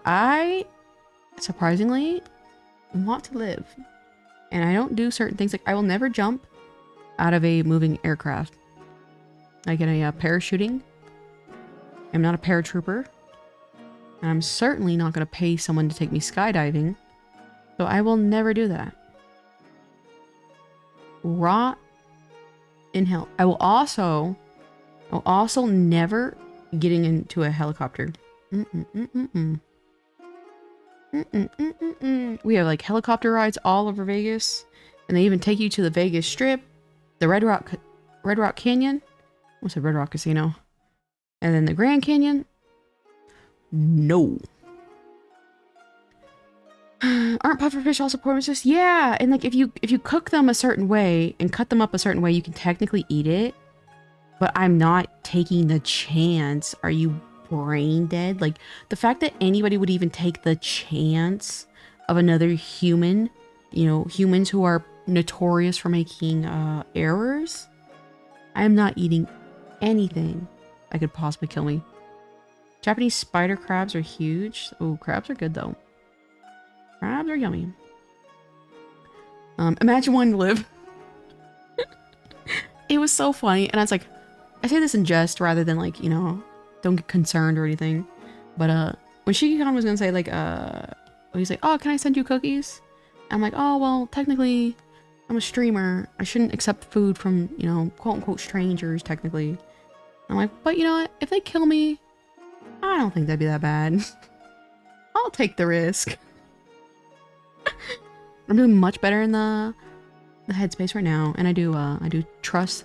I, surprisingly, want to live. And I don't do certain things. Like, I will never jump out of a moving aircraft. like in a parachuting. I'm not a paratrooper. And I'm certainly not going to pay someone to take me skydiving. So I will never do that. Rot in hell. I'll also never getting into a helicopter. We have like helicopter rides all over Vegas, and they even take you to the Vegas Strip, the Red Rock Canyon. What's the Red Rock Casino? And then the Grand Canyon. No. Aren't pufferfish also poisonous? Yeah, and like if you cook them a certain way and cut them up a certain way, you can technically eat it. But I'm not taking the chance. Are you brain dead? Like, the fact that anybody would even take the chance of another human, you know, humans who are notorious for making errors. I am not eating anything that could possibly kill me. Japanese spider crabs are huge. Oh, crabs are good though. Crabs are yummy. Imagine wanting to live. It was so funny, and I was like, I say this in jest rather than like, you know, don't get concerned or anything. But when Shiki-Con was gonna say like, he's like, oh, can I send you cookies? I'm like, oh, well, technically, I'm a streamer. I shouldn't accept food from, you know, quote unquote strangers, technically. I'm like, but you know what? If they kill me, I don't think that'd be that bad. I'll take the risk. I'm doing much better in the headspace right now, and I do trust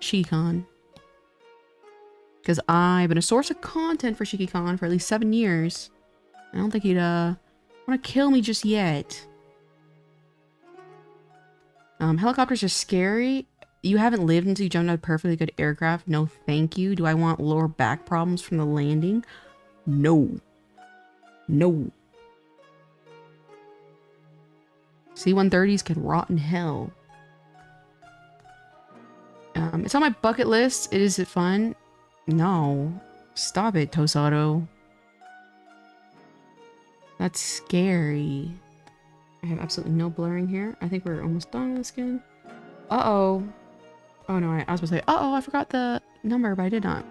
Shiki-Con. Because I've been a source of content for Shiki-Con for at least 7 years. I don't think he'd want to kill me just yet. Helicopters are scary. You haven't lived until you jumped out of a perfectly good aircraft. No thank you. Do I want lower back problems from the landing? No. No. C-130s can rot in hell. It's on my bucket list. Is it fun? No. Stop it, Tosado. That's scary. I have absolutely no blurring here. I think we're almost done with the skin. Uh-oh. Oh no, I was supposed to say, uh-oh, I forgot the number, but I did not.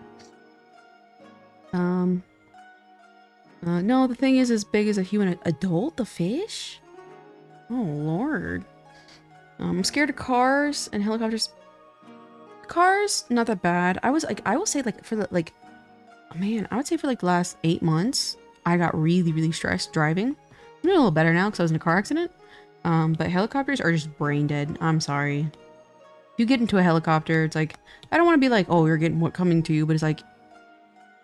No, the thing is as big as a human adult, the fish? Oh, Lord. I'm scared of cars and helicopters. Cars, not that bad. I will say like for the, like, man, I would say for like the last 8 months, I got really, really stressed driving. I'm doing a little better now because I was in a car accident. But helicopters are just brain dead. I'm sorry. If you get into a helicopter, it's like, I don't want to be like, oh, you're getting what coming to you, but it's like,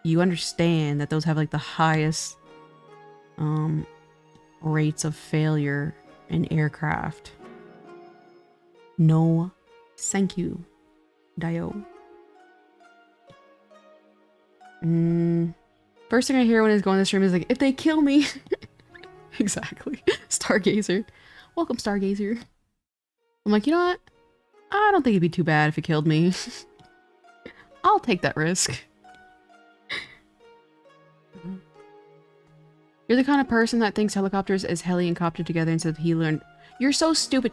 you understand that those have like the highest rates of failure in aircraft. No, thank you, Dio. First thing I hear when he's going to the stream is like, if they kill me. Exactly. Stargazer. Welcome, Stargazer. I'm like, you know what? I don't think it'd be too bad if it killed me. I'll take that risk. You're the kind of person that thinks helicopters is heli and copter together instead of heli and... You're so stupid.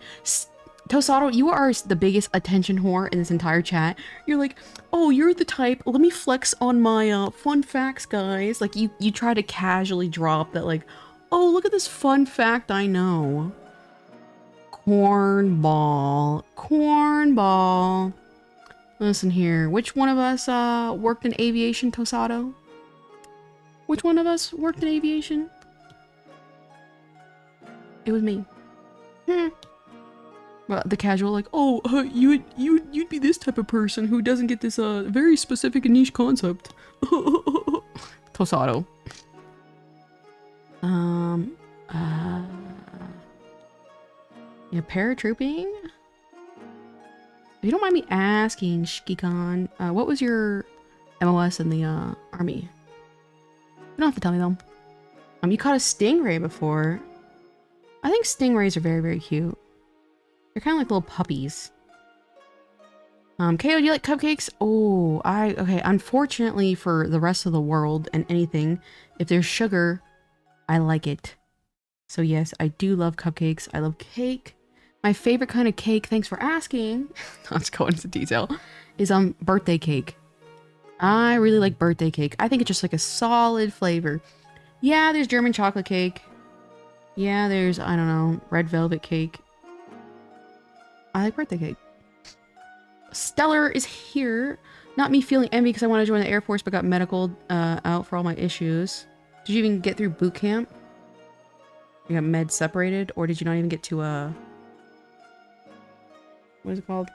Tosado, you are the biggest attention whore in this entire chat. You're like, oh, you're the type, let me flex on my fun facts, guys. Like, you try to casually drop that, like, oh, look at this fun fact I know. Cornball. Cornball. Listen here, which one of us worked in aviation, Tosado? Which one of us worked in aviation? It was me. Well, the casual, like, oh, you'd be this type of person who doesn't get this very specific and niche concept. Tosado. Yeah, paratrooping? If you don't mind me asking, Shiki-Con, what was your MOS in the army? You don't have to tell me though. You caught a stingray before. I think stingrays are very, very cute. They're kind of like little puppies. KO, do you like cupcakes? Oh, okay. Unfortunately for the rest of the world and anything, if there's sugar, I like it. So yes, I do love cupcakes. I love cake. My favorite kind of cake, thanks for asking, let's go into detail, is birthday cake. I really like birthday cake. I think it's just like a solid flavor. Yeah, there's German chocolate cake. Yeah, there's, I don't know, red velvet cake. I like birthday cake. Stellar is here. Not me feeling envy because I want to join the Air Force but got medical out for all my issues. Did you even get through boot camp? You got med separated? Or did you not even get to, what is it called?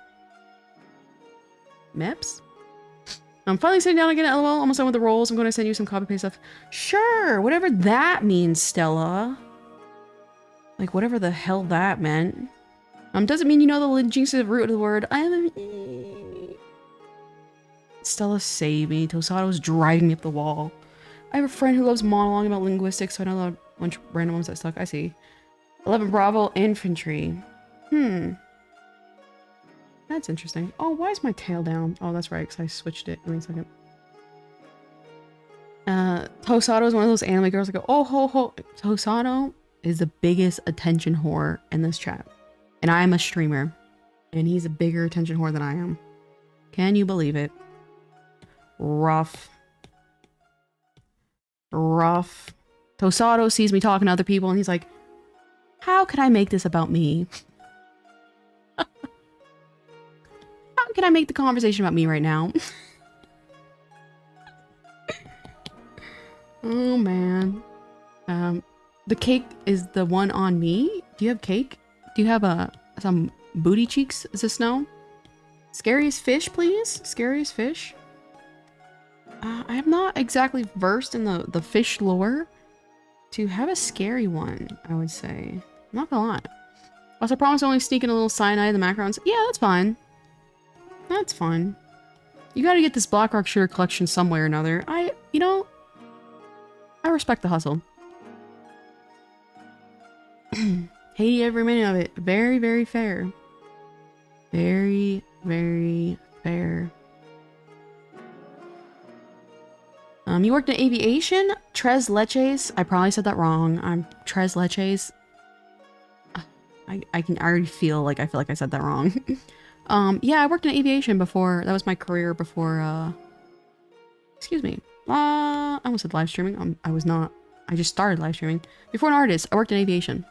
MEPS? I'm finally sitting down again at LOL. Almost done with the rolls. I'm going to send you some copy-paste stuff. Sure! Whatever that means, Stella. Like, whatever the hell that meant. Doesn't mean you know the linguistic root of the word. Stella, save me. Tosato's driving me up the wall. I have a friend who loves monologuing about linguistics, so I know a bunch of random ones that stuck. I see. 11 Bravo Infantry. That's interesting. Oh, why is my tail down? Oh, that's right, because I switched it. Wait a second. Tosato is one of those anime girls that go, oh, ho, ho. Tosato is the biggest attention whore in this chat. And I am a streamer. And he's a bigger attention whore than I am. Can you believe it? Rough. Rough. Tosato sees me talking to other people and he's like, how can I make this about me? How can I make the conversation about me right now? Oh, man. The cake is the one on me. Do you have cake? Do you have some booty cheeks? Is this snow? Scariest fish, please? Scariest fish? I am not exactly versed in the fish lore to have a scary one, I would say. I'm not gonna lie. Also, I promise to only sneak in a little cyanide in the macarons. Yeah, that's fine. That's fine. You gotta get this Black Rock Sugar collection some way or another. You know, I respect the hustle. Haiti every minute of it. Very, very fair. Very, very fair. You worked in aviation? Tres leches? I probably said that wrong. I'm tres leches. I already feel like I said that wrong. Yeah, I worked in aviation before. That was my career before, excuse me. I almost said live streaming. I was not. I just started live streaming. Before an artist, I worked in aviation.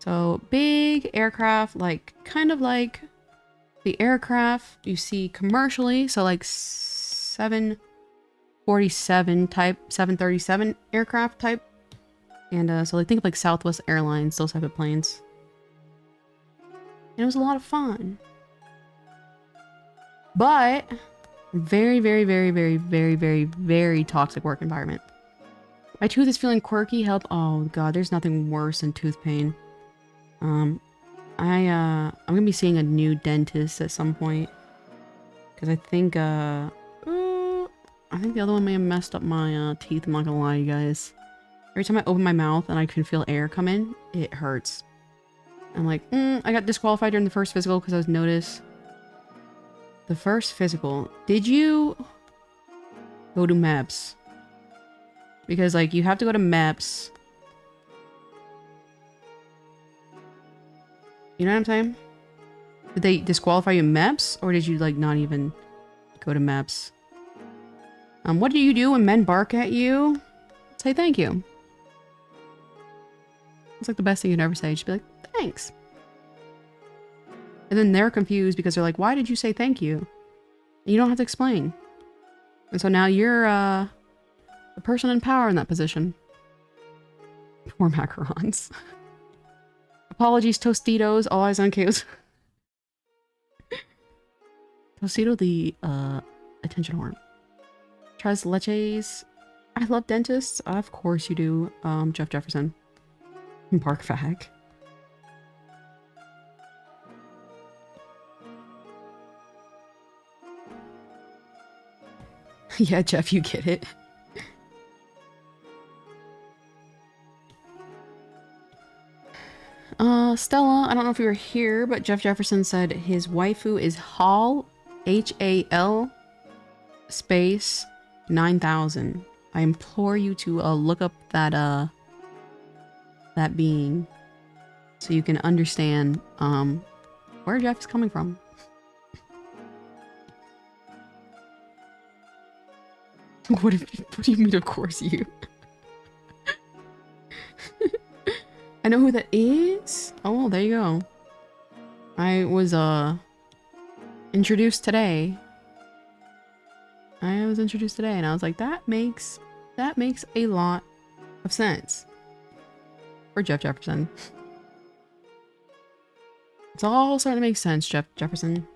So, big aircraft, like, kind of like the aircraft you see commercially. So, like, 747 type, 737 aircraft type. And, so, like, think of, like, Southwest Airlines, those type of planes. And it was a lot of fun. But, very, very, very, very, very, very, very toxic work environment. My tooth is feeling quirky. Help. Oh, God, there's nothing worse than tooth pain. I'm gonna be seeing a new dentist at some point. Because I think the other one may have messed up my, teeth. I'm not gonna lie, you guys. Every time I open my mouth and I can feel air come in, it hurts. I'm like, I got disqualified during the first physical because I was noticed. The first physical. Did you go to MEPS? Because, like, you have to go to MEPS. You know what I'm saying? Did they disqualify you in MEPS? Or did you, like, not even go to MEPS? What do you do when men bark at you? Say thank you. It's like the best thing you'd ever say. Just be like, thanks. And then they're confused because they're like, why did you say thank you? And you don't have to explain. And so now you're, the person in power in that position. Poor macarons. Apologies, Tostitos. All eyes on chaos. Tostito the, attention horn. Tres leches. I love dentists. Of course you do, Jeff Jefferson. Bark fag. Yeah, Jeff, you get it. Stella, I don't know if you were here, but Jeff Jefferson said his waifu is Hal, H-A-L, space, 9000. I implore you to, look up that, that being, so you can understand, where Jeff is coming from. What do you mean, of course you? I know who that is. Oh, there you go. I was, introduced today. I was introduced today and I was like, that makes a lot of sense. For Jeff Jefferson. It's all starting to make sense, Jeff Jefferson.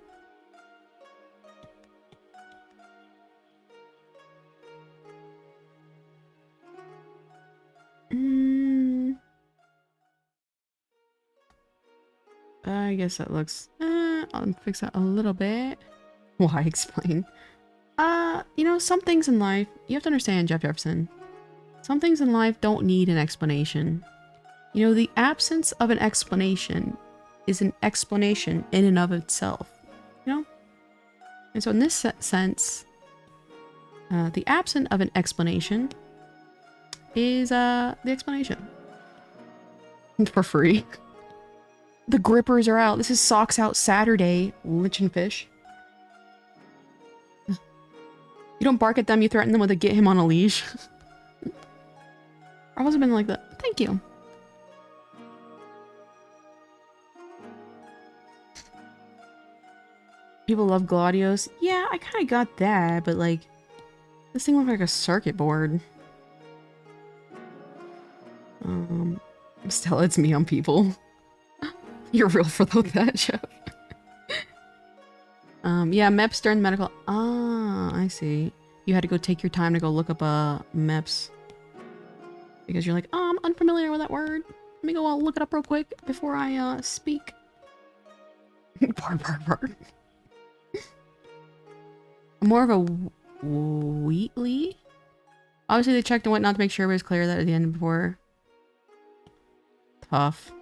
I guess that looks... I'll fix that a little bit. Why explain? You know, some things in life... You have to understand, Jeff Jefferson. Some things in life don't need an explanation. You know, the absence of an explanation is an explanation in and of itself. You know? And so in this sense, the absence of an explanation is the explanation. For free. The grippers are out. This is Socks Out Saturday, Lichen Fish. You don't bark at them, you threaten them with a get him on a leash. I've always been like that. Thank you. People love Gladios. Yeah, I kind of got that, but like, this thing looked like a circuit board. Stella, it's me on people. You're real for that, Jeff. Yeah, MEPS during medical. Ah, I see. You had to go take your time to go look up MEPS. Because you're like, oh, I'm unfamiliar with that word. Let me go look it up real quick before I speak. Bark. I'm more of a Wheatley. Obviously, they checked and whatnot to make sure it was clear that at the end before. Tough.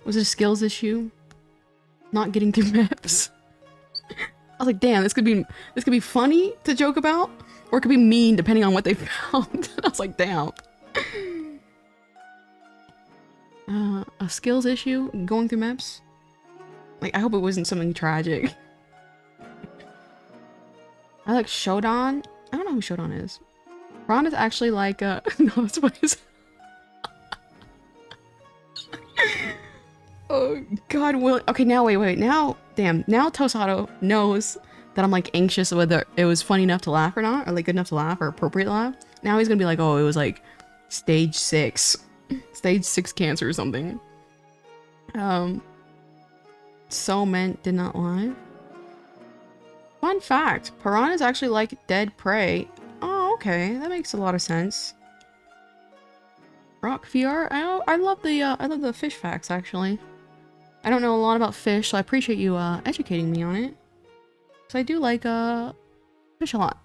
Was it a skills issue? Not getting through maps. I was like, damn, this could be funny to joke about, or it could be mean depending on what they found. I was like, damn. A skills issue going through maps. Like, I hope it wasn't something tragic. I like Shodan. I don't know who Shodan is. Ron is actually like no, that's what he's. Oh God, Will. Okay, now wait. Now, damn. Now Tosado knows that I'm like anxious whether it was funny enough to laugh or not, or like good enough to laugh or appropriate to laugh. Now he's gonna be like, oh, it was like stage 6 cancer or something. So meant did not lie. Fun fact: piranhas actually like dead prey. Oh, okay, that makes a lot of sense. Rock VR. I love the fish facts actually. I don't know a lot about fish, so I appreciate you educating me on it. So I do like fish a lot.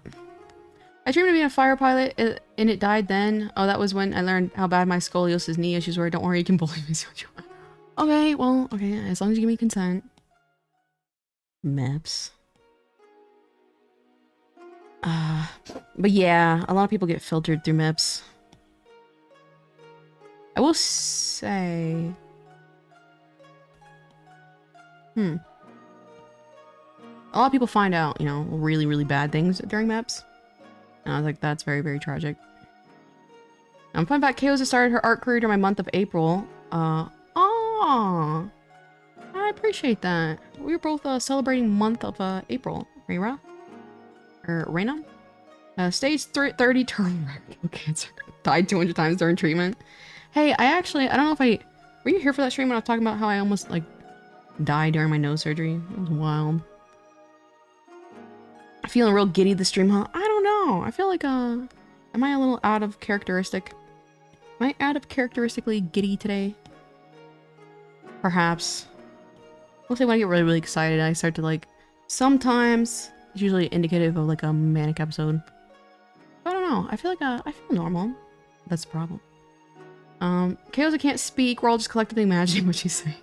I dreamed of being a fire pilot, and it died then. Oh, that was when I learned how bad my scoliosis knee issues were. Don't worry, you can bully me. Okay, well, okay, as long as you give me consent. Maps. But yeah, a lot of people get filtered through maps. I will say... A lot of people find out, you know, really, really bad things during maps. And I was like, that's very, very tragic. Fun fact, Chaos has started her art career during my month of April. I appreciate that. We were both celebrating month of April. Rera? Or Reina? Stage 30 terminal cancer. Died 200 times during treatment. Hey, I don't know if were you here for that stream when I was talking about how I almost, like, died during my nose surgery? It was wild. Feeling real giddy this stream, huh? I don't know. I feel like, am I a little out of characteristic? Am I out of characteristically giddy today? Perhaps. Mostly when I get really, really excited, I start to, like, sometimes, it's usually indicative of, like, a manic episode. I don't know. I feel like, I feel normal. That's the problem. Chaos, I can't speak. We're all just collectively imagining what she's saying.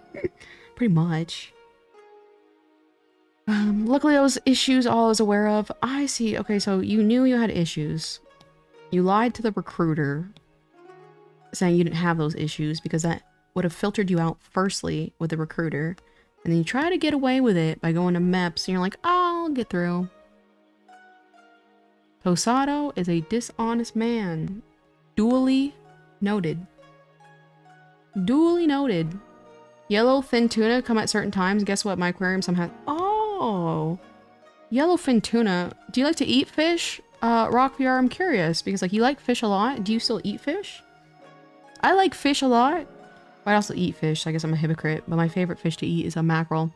Pretty much. Luckily those issues all I was aware of. I see. Okay, so you knew you had issues. You lied to the recruiter saying you didn't have those issues because that would have filtered you out firstly with the recruiter. And then you try to get away with it by going to MEPS, and you're like, oh, I'll get through. Tosado is a dishonest man. Duly noted. Duly noted. Yellowfin tuna come at certain times. Guess what? My aquarium somehow... Oh! Yellowfin tuna. Do you like to eat fish? Rock VR, I'm curious. Because, like, you like fish a lot. Do you still eat fish? I like fish a lot. I also eat fish, so I guess I'm a hypocrite. But my favorite fish to eat is a mackerel.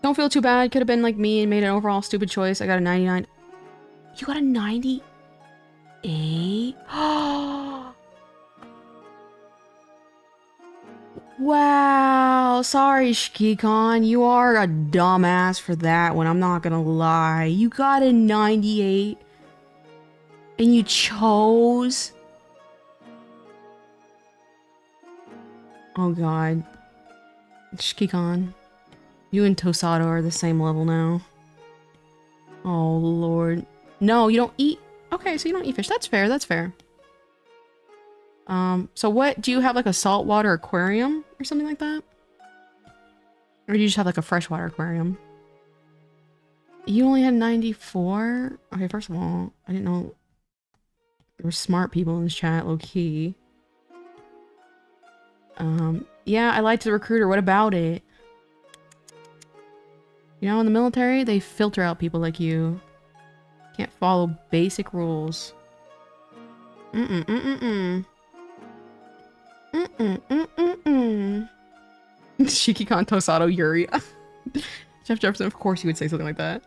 Don't feel too bad. Could have been like me and made an overall stupid choice. I got a 99. You got a 98? Wow. Sorry, Shkikon. You are a dumbass for that one. I'm not gonna lie. You got a 98. And you chose... Oh god. Shkikon. You and Tosado are the same level now. Oh lord. No, you don't eat... Okay, so you don't eat fish. That's fair, that's fair. So what... Do you have like a saltwater aquarium or something like that? Or do you just have like a freshwater aquarium? You only had 94? Okay, first of all, I didn't know... There were smart people in this chat, low-key. Yeah, I lied to the recruiter. What about it? You know, in the military, they filter out people like you. Can't follow basic rules. Mm-mm-mm-mm-mm. Mm-mm-mm-mm-mm. Shikikon Tosado Yuri. Jeff Jefferson, of course you would say something like that.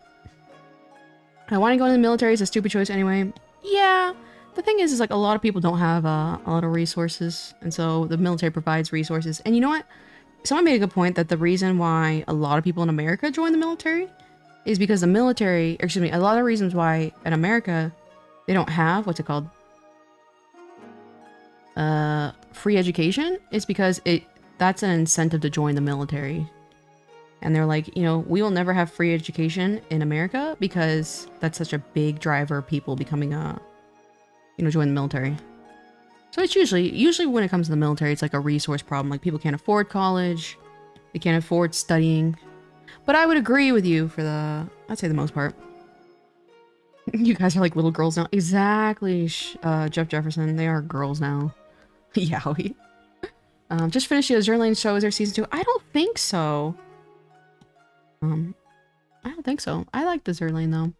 I want to go into the military. It's a stupid choice anyway. Yeah. The thing is like a lot of people don't have a lot of resources. And so the military provides resources. And you know what? Someone made a good point that the reason why a lot of people in America join the military is because the military, or excuse me, a lot of reasons why in America they don't have, what's it called? Free education is because that's an incentive to join the military. And they're like, you know, we will never have free education in America because that's such a big driver of people becoming join the military. So it's usually when it comes to the military, it's like a resource problem. Like people can't afford college, they can't afford studying. But I would agree with you for I'd say the most part. You guys are like little girls now. Exactly, Jeff Jefferson. They are girls now. Yowie. Just finished the Zerlane show. Is there season 2? I don't think so. I don't think so. I like the Zerlane though.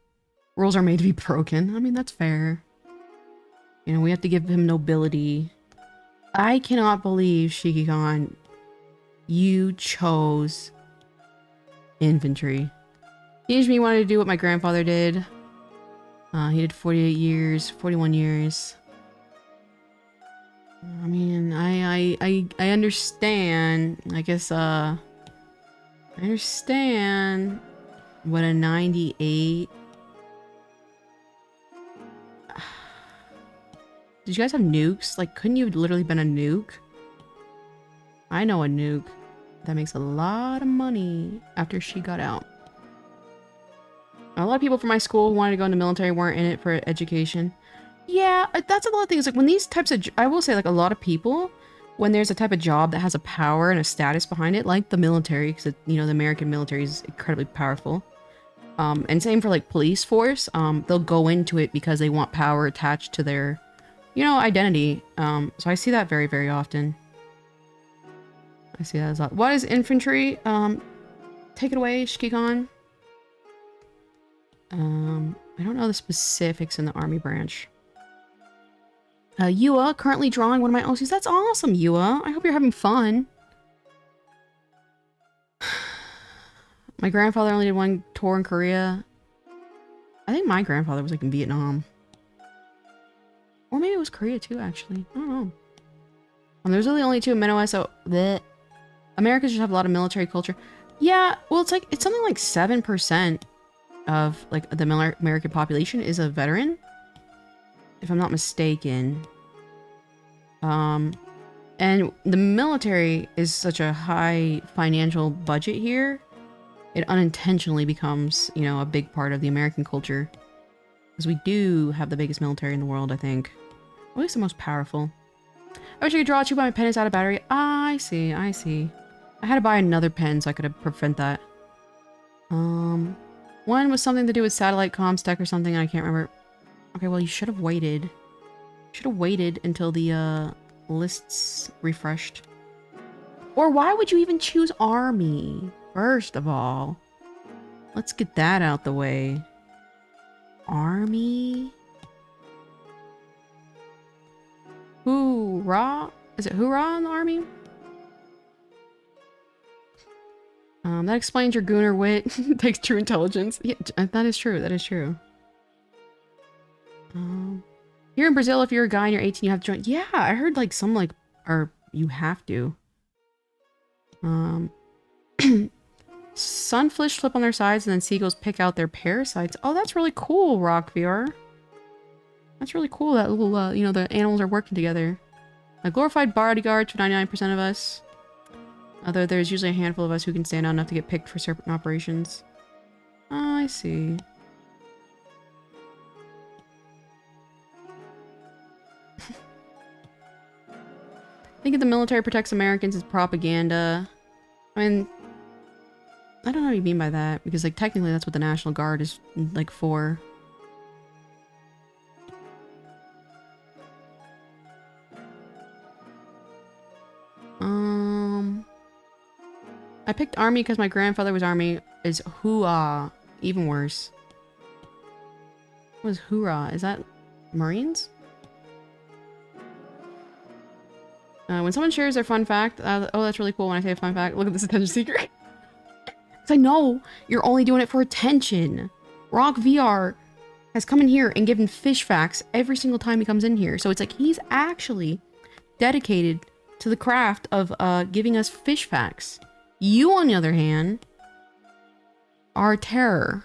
Rules are made to be broken. I mean, that's fair. You know, we have to give him nobility. I cannot believe, Shikikon, you chose infantry. Teenage me wanted to do what my grandfather did. He did 48 years, 41 years. I mean, I understand. I guess, I understand what a 98... Did you guys have nukes? Like, couldn't you have literally been a nuke? I know a nuke that makes a lot of money after she got out. A lot of people from my school who wanted to go in the military weren't in it for education. Yeah, that's a lot of things. Like, when these types of... I will say, like, a lot of people, when there's a type of job that has a power and a status behind it, like the military, because, you know, the American military is incredibly powerful. And same for, like, police force. They'll go into it because they want power attached to their... you know, identity. So I see that very, very often. I see that as a lot. What is infantry? Take it away, Shkikon. I don't know the specifics in the army branch. Yua, currently drawing one of my OCs. That's awesome, Yua. I hope you're having fun. My grandfather only did one tour in Korea. I think my grandfather was like in Vietnam. Or maybe it was Korea too, actually. I don't know. There's really only 2 Minnows, so bleh. Americans just have a lot of military culture. Yeah, well, it's something like 7% of like the American population is a veteran, if I'm not mistaken. And the military is such a high financial budget here, it unintentionally becomes, you know, a big part of the American culture. Because we do have the biggest military in the world, I think. Or at least the most powerful. I wish I could draw too, but my pen is out of battery. I see, I see. I had to buy another pen so I could prevent that. One was something to do with satellite comms tech or something, and I can't remember. Okay, well, you should have waited. Should have waited until the, lists refreshed. Or why would you even choose Army? First of all. Let's get that out the way. Army? Hoorah? Is it hoorah in the Army? That explains your gooner wit. Takes true intelligence. Yeah, that is true. That is true. Here in Brazil, if you're a guy and you're 18, you have to join. Yeah, I heard like some like, or you have to. Sunfish flip on their sides and then seagulls pick out their parasites. Oh, that's really cool, Rock VR. That's really cool that little, you know, the animals are working together. A glorified bodyguard for 99% of us. Although there's usually a handful of us who can stand out enough to get picked for certain operations. Oh, I see. Thinking the military protects Americans is propaganda. I mean, I don't know what you mean by that, because like technically that's what the National Guard is like for. I picked Army because my grandfather was Army. Is hoorah even worse? What is hoorah? Is that Marines? When someone shares their fun fact, oh, that's really cool when I say a fun fact. Look at this attention seeker. Because I know you're only doing it for attention. Rock VR has come in here and given fish facts every single time he comes in here. So it's like he's actually dedicated to the craft of giving us fish facts. You, on the other hand, are terror.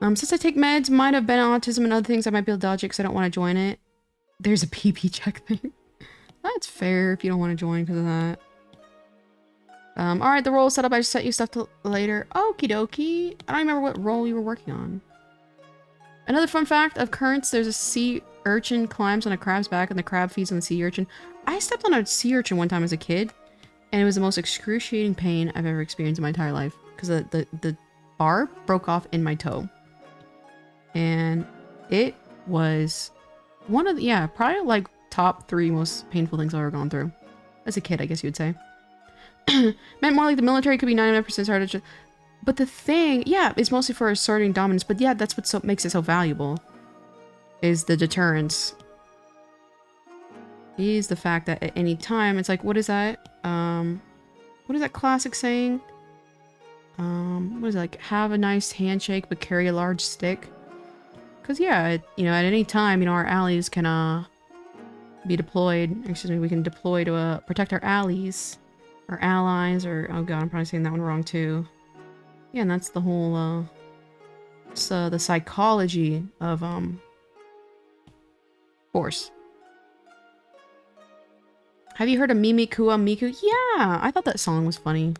Since I take meds, might have been autism and other things, I might be able to dodge it because I don't want to join it. There's a PP check thing. That's fair if you don't want to join because of that. Alright, the role is set up. I just set you stuff to later. Okie dokie. I don't remember what role you were working on. Another fun fact of currents, there's a sea urchin climbs on a crab's back and the crab feeds on the sea urchin. I stepped on a sea urchin one time as a kid, and it was the most excruciating pain I've ever experienced in my entire life. Because the bar broke off in my toe. And it was one of the, yeah, probably like top 3 most painful things I've ever gone through. As a kid, I guess you would say. Meant more like the military could be 99% harder to... But the thing, yeah, it's mostly for asserting dominance. But yeah, that's what makes it so valuable. Is the deterrence. Is the fact that at any time, it's like, what is that? What is that classic saying? What is it, like, have a nice handshake but carry a large stick? Because yeah, you know, at any time, you know, our allies can be deployed. Excuse me, we can deploy to protect our allies, or allies, or oh god, I'm probably saying that one wrong too. Yeah, and that's the whole the psychology of force. Have you heard of miku? Yeah, I thought that song was funny.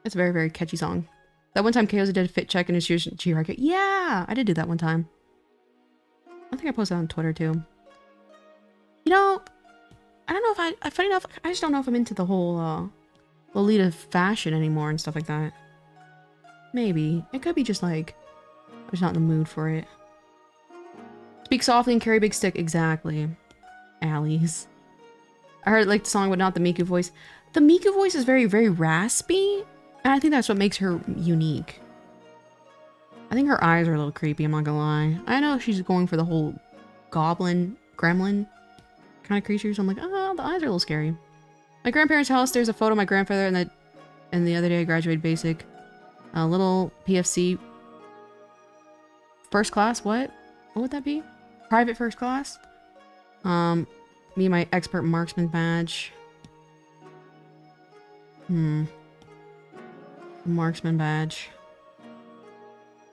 It's a very, very catchy song. That one time Chaos did a fit check in his G-Rocket. Yeah, I did do that one time. I think I posted on Twitter too. You know, I don't know if funny enough, I just don't know if I'm into the whole Lolita fashion anymore and stuff like that. Maybe. It could be just like, I'm just not in the mood for it. Speak softly and carry a big stick. Exactly. Allies. I heard like the song, but not the Miku voice. The Miku voice is very, very raspy. And I think that's what makes her unique. I think her eyes are a little creepy, I'm not gonna lie. I know she's going for the whole goblin, gremlin kind of creature, so I'm like, oh, the eyes are a little scary. My grandparents' house, there's a photo of my grandfather, and the other day I graduated basic. A little PFC. First class, what? What would that be? Private first class? Me and my expert marksman badge. Marksman badge.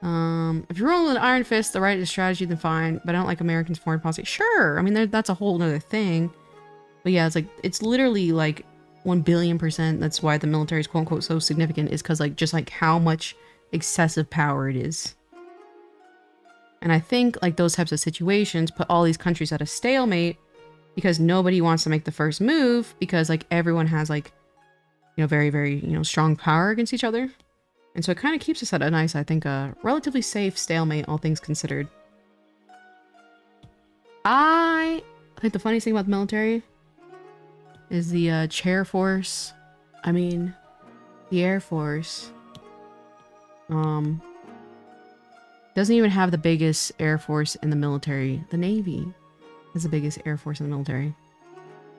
If you're rolling with an iron fist, the right strategy, then fine. But I don't like Americans' foreign policy. Sure, I mean that's a whole other thing. But yeah, it's like it's literally like 1,000,000,000%. That's why the military is quote unquote so significant. Is because like just like how much excessive power it is. And I think like those types of situations put all these countries at a stalemate because nobody wants to make the first move because like everyone has like, you know, very, very, you know, strong power against each other. And so it kind of keeps us at a nice, I think, relatively safe stalemate, all things considered. I think the funniest thing about the military is the chair force. I mean, the Air Force. Doesn't even have the biggest Air Force in the military. The Navy is the biggest Air Force in the military.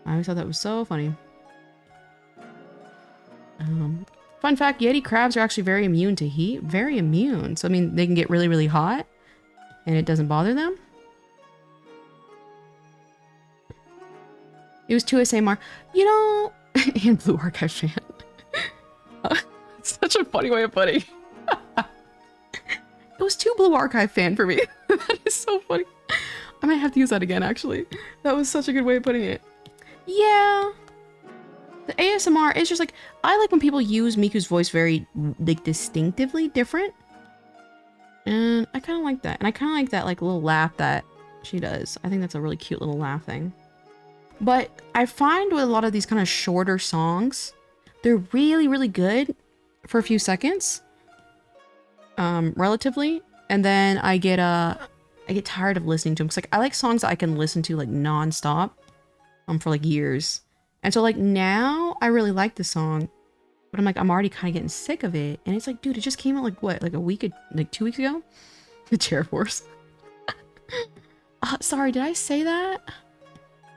I always thought that was so funny. Fun fact, Yeti crabs are actually very immune to heat. Very immune. So, I mean, they can get really, really hot and it doesn't bother them. It was 2SAMR. You know, and Blue Archive fan. It's such a funny way of putting it. It was 2 Blue Archive fan for me. That is so funny. I might have to use that again, actually. That was such a good way of putting it. Yeah. The ASMR is just like, I like when people use Miku's voice very, like, distinctively different. And I kind of like that. And I kind of like that, like, little laugh that she does. I think that's a really cute little laugh thing. But I find with a lot of these kind of shorter songs, they're really, really good for a few seconds. Relatively. And then I get tired of listening to them. Cause like, I like songs that I can listen to like nonstop, for like years. And so like now I really like the song, but I'm like, I'm already kind of getting sick of it. And it's like, dude, it just came out like what, like like 2 weeks ago? The Chair Force. Sorry, did I say that?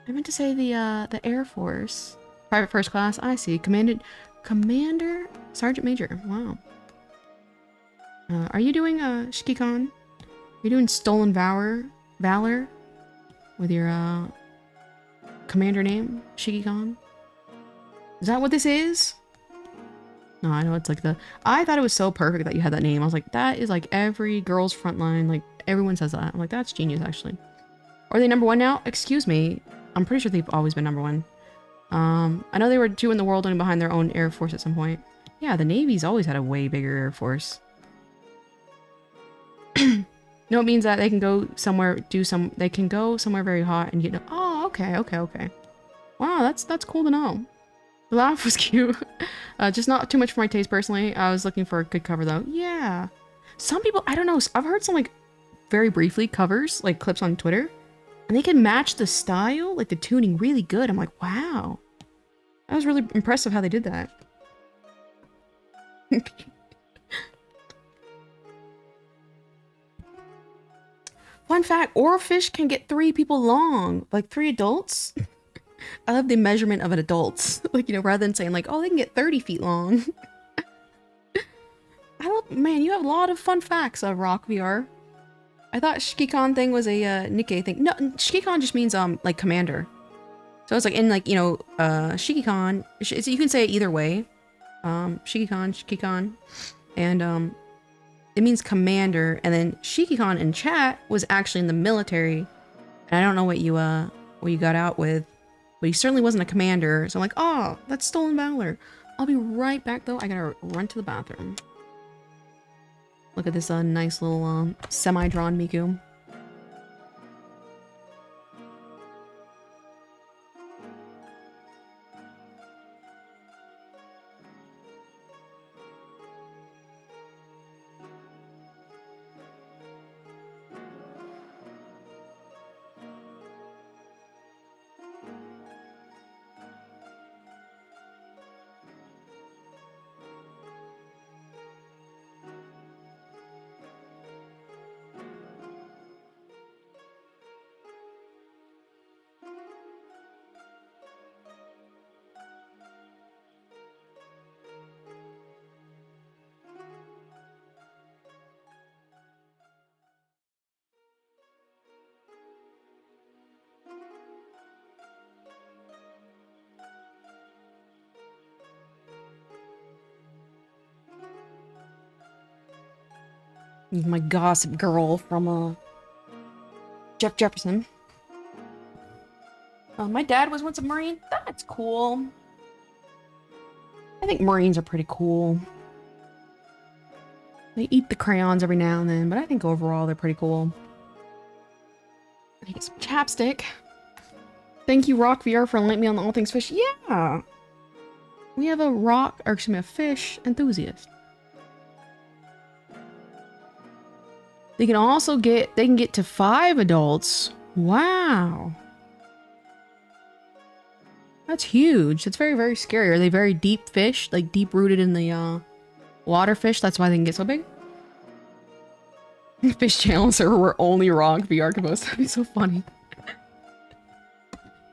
I meant to say the Air Force. Private First Class, I see. Commander, Sergeant Major, wow. Are you doing, Shiki-Con? You're doing Stolen Valor? With your, commander name? Shiki-Con? Is that what this is? No, I know it's like I thought it was so perfect that you had that name. I was like, that is like every girl's frontline. Like, everyone says that. I'm like, that's genius, actually. Are they #1 now? Excuse me. I'm pretty sure they've always been #1. I know they were 2 in the world and behind their own Air Force at some point. Yeah, the Navy's always had a way bigger Air Force. No, it means that they can go somewhere, they can go somewhere very hot and get, oh, okay. Wow, that's cool to know. The laugh was cute. Just not too much for my taste personally. I was looking for a good cover though. Yeah. Some people, I don't know, I've heard some like very briefly covers, like clips on Twitter, and they can match the style, like the tuning really good. I'm like, wow. I was really impressed with how they did that. Fun fact, oarfish can get 3 people long, like 3 adults. I love the measurement of an adult. Like, you know, rather than saying like, oh, they can get 30 feet long. Man, you have a lot of fun facts, Rock VR. I thought Shiki-Con thing was a Nikkei thing. No, Shiki-Con just means like commander. So it's like in like, you know, Shiki-Con, you can say it either way. Shiki-Con, and it means commander, and then Shiki-Con in chat was actually in the military. And I don't know what you got out with, but he certainly wasn't a commander. So I'm like, oh, that's Stolen Valor. I'll be right back though. I gotta run to the bathroom. Look at this nice little semi-drawn Miku. My gossip girl from Jeff Jefferson. My dad was once a Marine. That's cool. I think Marines are pretty cool. They eat the crayons every now and then, but I think overall they're pretty cool. Make some chapstick. Thank you, Rock VR, for enlightening me on all things fish. Yeah! We have a rock, or excuse me, a fish enthusiast. They can also get, they can get to 5 adults. Wow. That's huge. That's very, very scary. Are they very deep fish? Like deep rooted in the water fish? That's why they can get so big? Fish channel server where only Rock VR can post. That'd be so funny.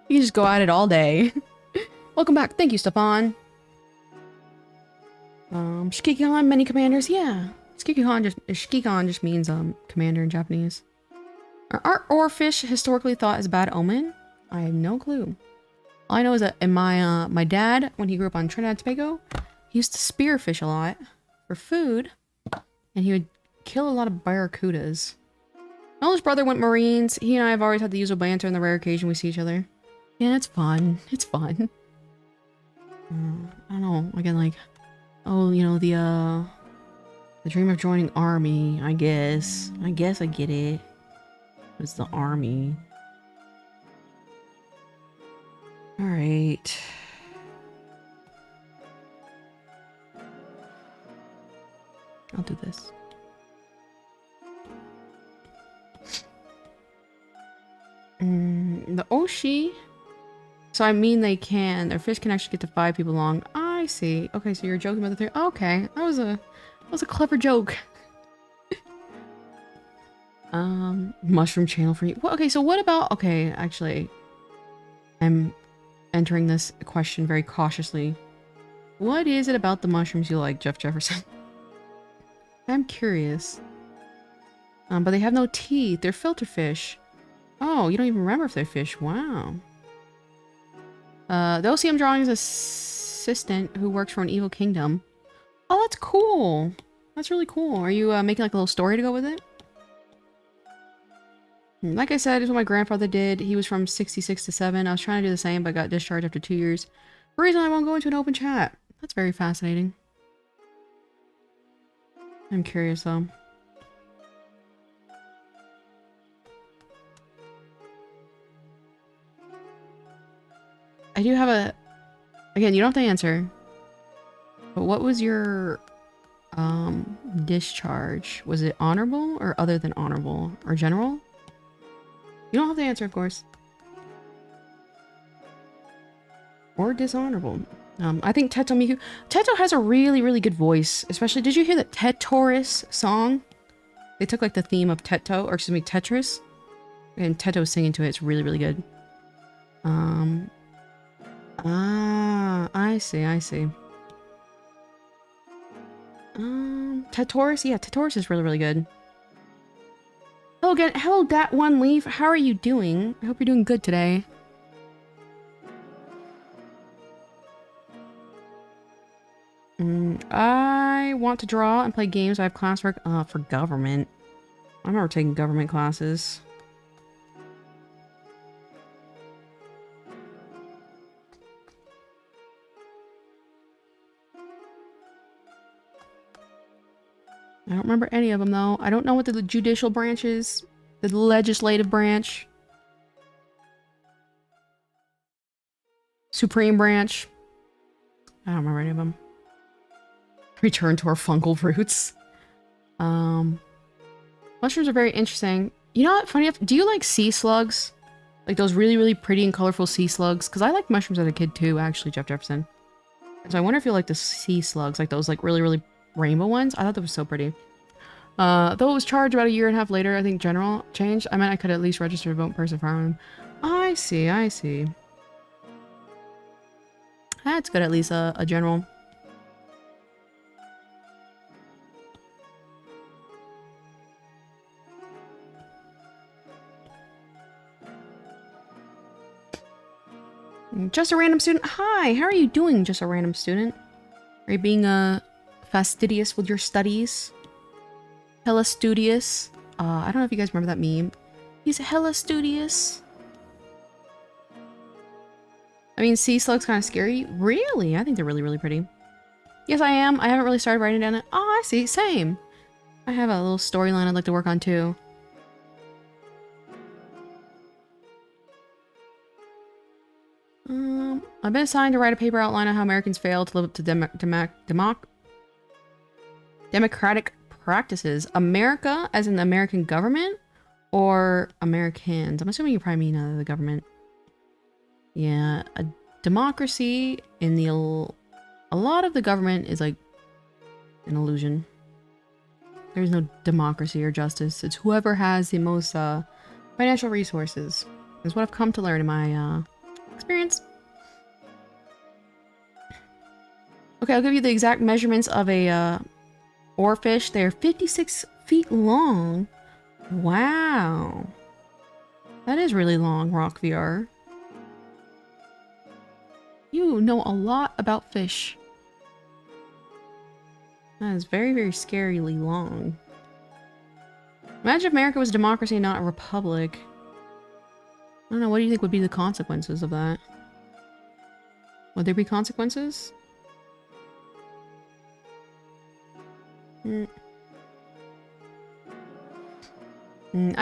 You can just go at it all day. Welcome back. Thank you, Stefan. Shikikon, many commanders. Yeah. Shikikon just means commander in Japanese. Are oarfish historically thought as a bad omen? I have no clue. All I know is that in my dad, when he grew up on Trinidad and Tobago, he used to spearfish a lot for food, and he would kill a lot of barracudas. My oldest brother went Marines. He and I have always had the usual banter on the rare occasion we see each other. Yeah, it's fun. It's fun. I don't know. Again, like, oh, you know, the dream of joining army. I guess I get it. It's the army. All right. I'll do this. The Oshi. So I mean they can. Their fish can actually get to 5 people long. I see. Okay, so you're joking about the 3. Okay, that was a clever joke. Mushroom channel for you. Well, okay, so what about... Okay, actually, I'm entering this question very cautiously. What is it about the mushrooms you like, Jeff Jefferson? I'm curious. But they have no teeth. They're filter fish. Oh, you don't even remember if they're fish. Wow. The OCM drawings assistant who works for an evil kingdom. Oh, that's cool. That's really cool. Are you making like a little story to go with it? Like I said, it's what my grandfather did. He was from 66 to 7. I was trying to do the same, but got discharged after 2 years. For a reason I won't go into an open chat. That's very fascinating. I'm curious though. I do have a... Again, you don't have to answer. But what was your discharge? Was it honorable or other than honorable? Or general? You don't have to answer, of course. Or dishonorable. I think Teto Miku... Teto has a really, really good voice. Especially, did you hear that Tetoris song? They took like the theme of Teto, or excuse me, Tetris. And Teto's singing to it. It's really, really good. I see, I see. Tetoris? Yeah, Tetoris is really, really good. Hello again. Hello, that one leaf. How are you doing? I hope you're doing good today. I want to draw and play games. I have classwork for government. I remember taking government classes. I don't remember any of them, though. I don't know what the judicial branch is. The legislative branch. Supreme branch. I don't remember any of them. Return to our fungal roots. Mushrooms are very interesting. You know what? Funny enough, do you like sea slugs? Like those really, really pretty and colorful sea slugs? Because I liked mushrooms as a kid too, actually, Jeff Jefferson. So I wonder if you like the sea slugs, like those like really, really rainbow ones. I thought that was so pretty. Though it was charged about a year and a half later, I think general changed. I meant I could at least register to vote in person for them. I see, I see. That's good, at least a general. Just a random student. Hi, how are you doing, just a random student? Are you being fastidious with your studies? Hella studious. I don't know if you guys remember that meme. He's hella studious. I mean, sea slugs kind of scary. Really? I think they're really, really pretty. Yes, I am. I haven't really started writing down it. Oh, I see. Same. I have a little storyline I'd like to work on too. I've been assigned to write a paper outline on how Americans fail to live up to democratic practices. America, as in the American government, or Americans? I'm assuming you probably mean the government. Yeah, a democracy in the... A lot of the government is like an illusion. There's no democracy or justice. It's whoever has the most financial resources. Is what I've come to learn in my experience. Okay, I'll give you the exact measurements of a oarfish. They're 56 feet long. Wow. That is really long, Rock VR. You know a lot about fish. That is very, very scarily long. Imagine if America was a democracy and not a republic. I don't know, what do you think would be the consequences of that? Would there be consequences? I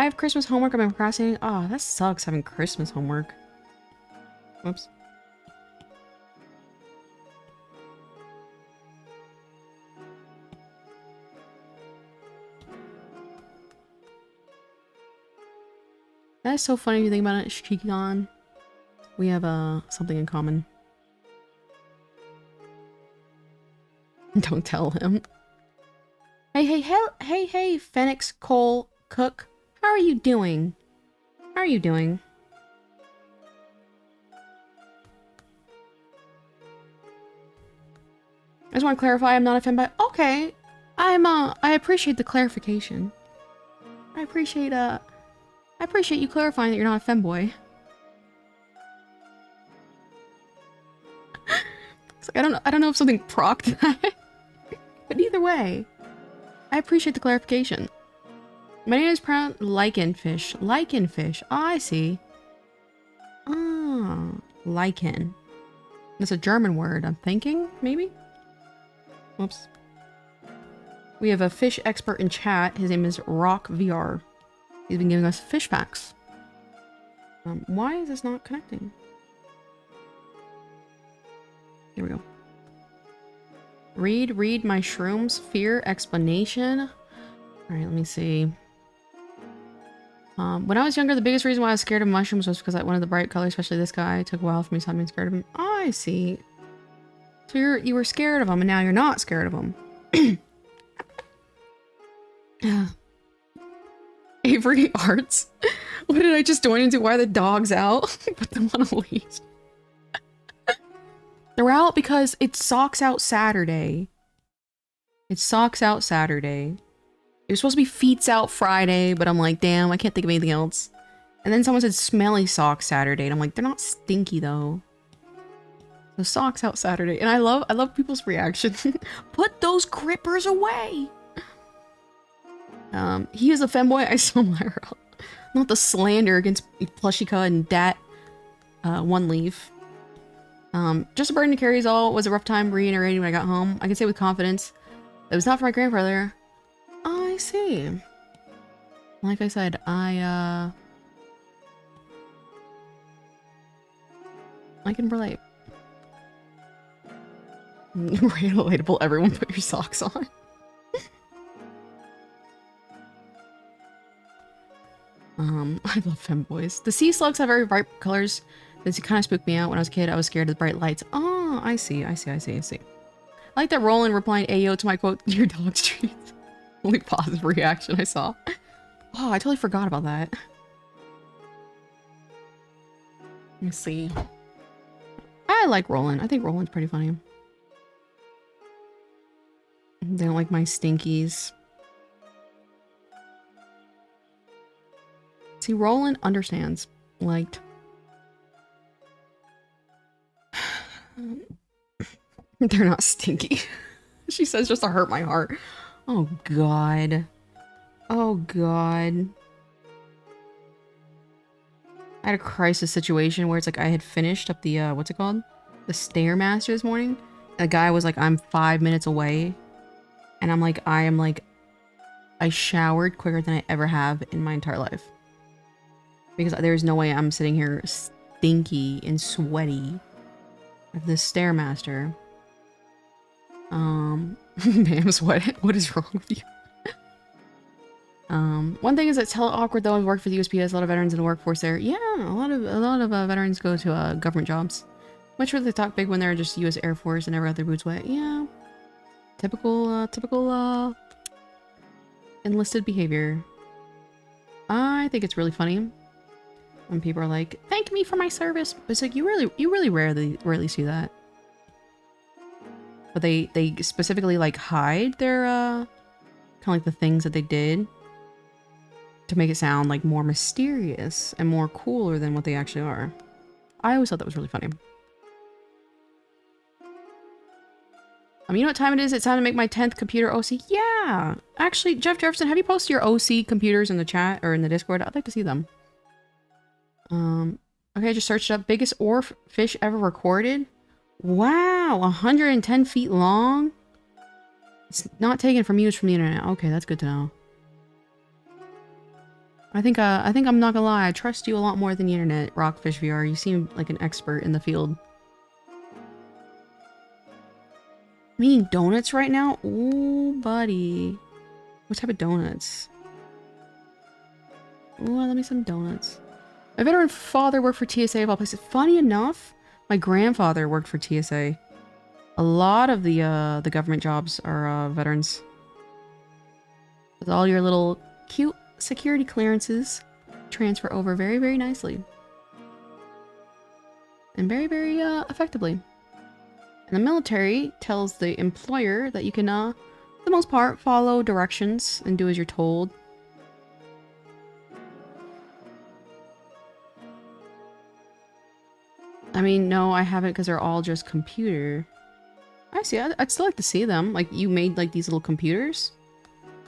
have Christmas homework I've been procrastinating. Oh, that sucks having Christmas homework. Whoops. That is so funny if you think about it, Shikigan. We have something in common. Don't tell him. Hey, Phoenix Cole Cook. How are you doing? How are you doing? I just want to clarify I'm not a femboy. Okay. I appreciate the clarification. I appreciate you clarifying that you're not a femboy. It's like, I don't know if something procced that. But either way, I appreciate the clarification. My name is pronounced Lichenfish. Lichenfish. Oh, I see. Ah, lichen. That's a German word, I'm thinking, maybe? Whoops. We have a fish expert in chat. His name is Rock VR. He's been giving us fish facts. Why is this not connecting? Here we go. Read my shrooms. Fear explanation. Alright, let me see. When I was younger, the biggest reason why I was scared of mushrooms was because one of the bright colors, especially this guy, it took a while for me to stop being scared of him. Oh, I see. So you were scared of him, and now you're not scared of him. Avery Arts. What did I just join into? Why are the dogs out? Put them on a leash. They're out because it's Socks Out Saturday. It's Socks Out Saturday. It was supposed to be Feets Out Friday, but I'm like, damn, I can't think of anything else. And then someone said Smelly Socks Saturday, and I'm like, they're not stinky though. So Socks Out Saturday, and I love people's reaction. Put those grippers away. He is a femboy. I still admire her. Not the slander against Plushica and Dat. One Leaf. Just a burden to carry is all. Was a rough time reiterating when I got home. I can say with confidence that it was not for my grandfather. Oh, I see. Like I said, I can relate. Relatable, everyone put your socks on. I love femboys. The sea slugs have very bright colors. This kind of spooked me out when I was a kid. I was scared of the bright lights. Oh, I see. I like that Roland replying Ayo to my quote, your dog's treats. Only positive reaction I saw. Oh, I totally forgot about that. Let me see. I like Roland. I think Roland's pretty funny. They don't like my stinkies. See, Roland understands. Liked. They're not stinky. She says just to hurt my heart. Oh, God. Oh, God. I had a crisis situation where it's like I had finished up the, what's it called? The Stairmaster this morning. And the guy was like, I'm 5 minutes away. And I'm like, I showered quicker than I ever have in my entire life. Because there's no way I'm sitting here stinky and sweaty of this Stairmaster. Mams, what is wrong with you? One thing is it's hella awkward though. I've worked for the USPS, a lot of veterans in the workforce there. Yeah, a lot of veterans go to government jobs. Much rather they talk big when they're just US Air Force and never got their boots wet. Yeah. Typical enlisted behavior. I think it's really funny when people are like, "Thank me for my service." It's like you really rarely see that. But they specifically like hide their kind of like the things that they did to make it sound like more mysterious and more cooler than what they actually are. I always thought that was really funny. You know what time it is? It's time to make my 10th computer OC. Yeah! Actually, Jeff Jefferson, have you posted your OC computers in the chat or in the Discord? I'd like to see them. Okay, I just searched up. Biggest oarfish ever recorded. Wow! 110 feet long? It's not taken from you, it's from the internet. Okay, that's good to know. I think I'm not gonna lie. I trust you a lot more than the internet, Rockfish VR. You seem like an expert in the field. I'm eating donuts right now? Ooh, buddy. What type of donuts? Ooh, let me some donuts. My veteran father worked for TSA of all places. Funny enough, my grandfather worked for TSA. A lot of the government jobs are veterans. With all your little cute security clearances transfer over very, very nicely. And very, very effectively. And the military tells the employer that you can, for the most part, follow directions and do as you're told. I mean, no, I haven't because they're all just computer. I see. I'd still like to see them. Like, you made, like, these little computers?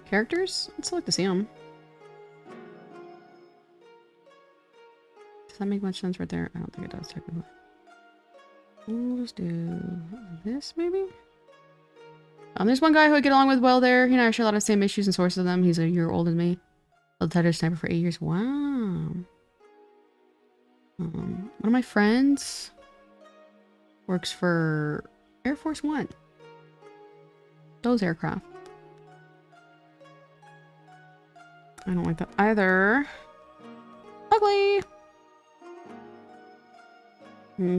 Characters? I'd still like to see them. Does that make much sense right there? I don't think it does, technically. Ooh, let's do this, maybe? There's one guy who I get along with well there. He and I share a lot of the same issues and sources of them. He's a year older than me. The tighter sniper for 8 years. Wow. One of my friends works for Air Force One. Those aircraft. I don't like that either. Ugly!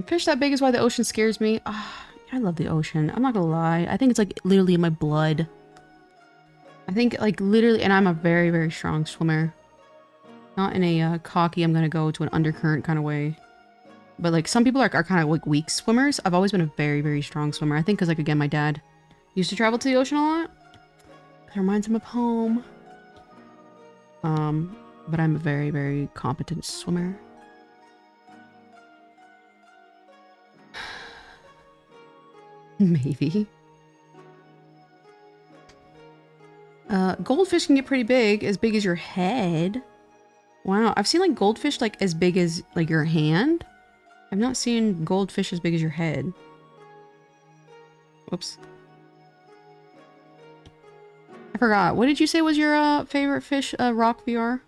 Fish that big is why the ocean scares me. I love the ocean. I'm not gonna lie. I think it's like literally in my blood. I think like literally, and I'm a very, very strong swimmer. Not in a cocky, I'm gonna go to an undercurrent kind of way. But like some people are kind of like weak swimmers. I've always been a very, very strong swimmer. I think because like again, my dad used to travel to the ocean a lot. It reminds him of home. But I'm a very, very competent swimmer. Maybe. Goldfish can get pretty big as your head. Wow, I've seen like goldfish like as big as like your hand. I've not seen goldfish as big as your head. Whoops. I forgot. What did you say was your favorite fish, Rock VR?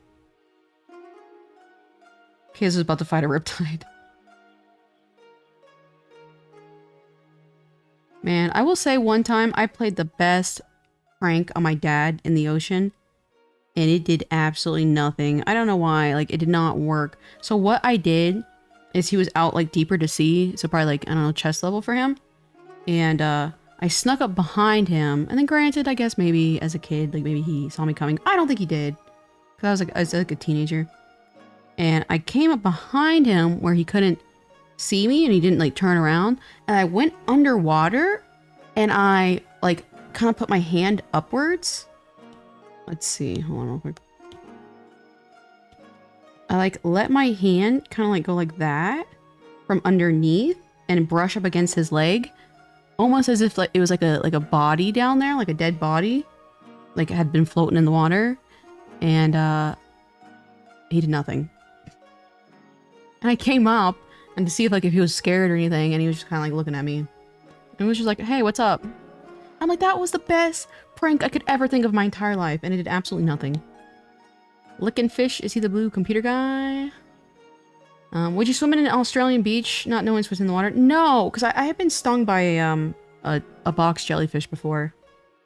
Okay, this is about to fight a riptide. Man, I will say one time I played the best prank on my dad in the ocean. And it did absolutely nothing. I don't know why. Like, it did not work. So what I did is he was out, like, deeper to sea. So probably, like, I don't know, chest level for him. And I snuck up behind him. And then granted, I guess maybe as a kid, like, maybe he saw me coming. I don't think he did. Because I was like a teenager. And I came up behind him where he couldn't see me and he didn't like turn around, and I went underwater and I like kind of put my hand upwards. Let's see, hold on real quick. I like let my hand kind of like go like that from underneath and brush up against his leg, almost as if like it was like a body down there, like a dead body, like it had been floating in the water. And he did nothing. And I came up and to see if like if he was scared or anything, and he was just kind of like looking at me. And he was just like, "Hey, what's up?" I'm like, that was the best prank I could ever think of my entire life, and it did absolutely nothing. Licking fish, is he the blue computer guy? Would you swim in an Australian beach not knowing what's in the water? No, because I have been stung by a box jellyfish before.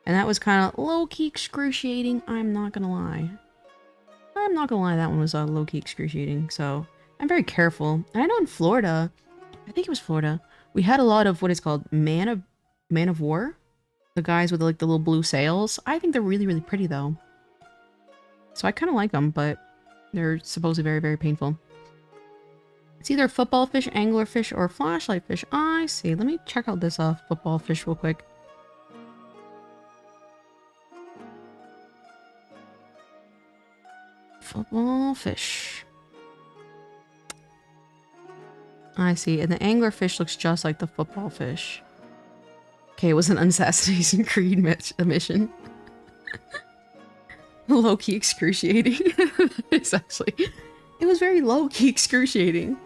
And that was kind of low-key excruciating, I'm not gonna lie. I'm not gonna lie, that one was low-key excruciating, so I'm very careful. And I know in Florida, I think it was Florida, we had a lot of what is called man of war. The guys with like the little blue sails. I think they're really, really pretty though. So I kind of like them, but they're supposedly very, very painful. It's either football fish, angler fish, or flashlight fish. I see. Let me check out this football fish real quick. Football fish. I see. And the angler fish looks just like the football fish. Okay, it was an Assassination Creed mission. Low-key excruciating. It's actually... It was very low-key excruciating.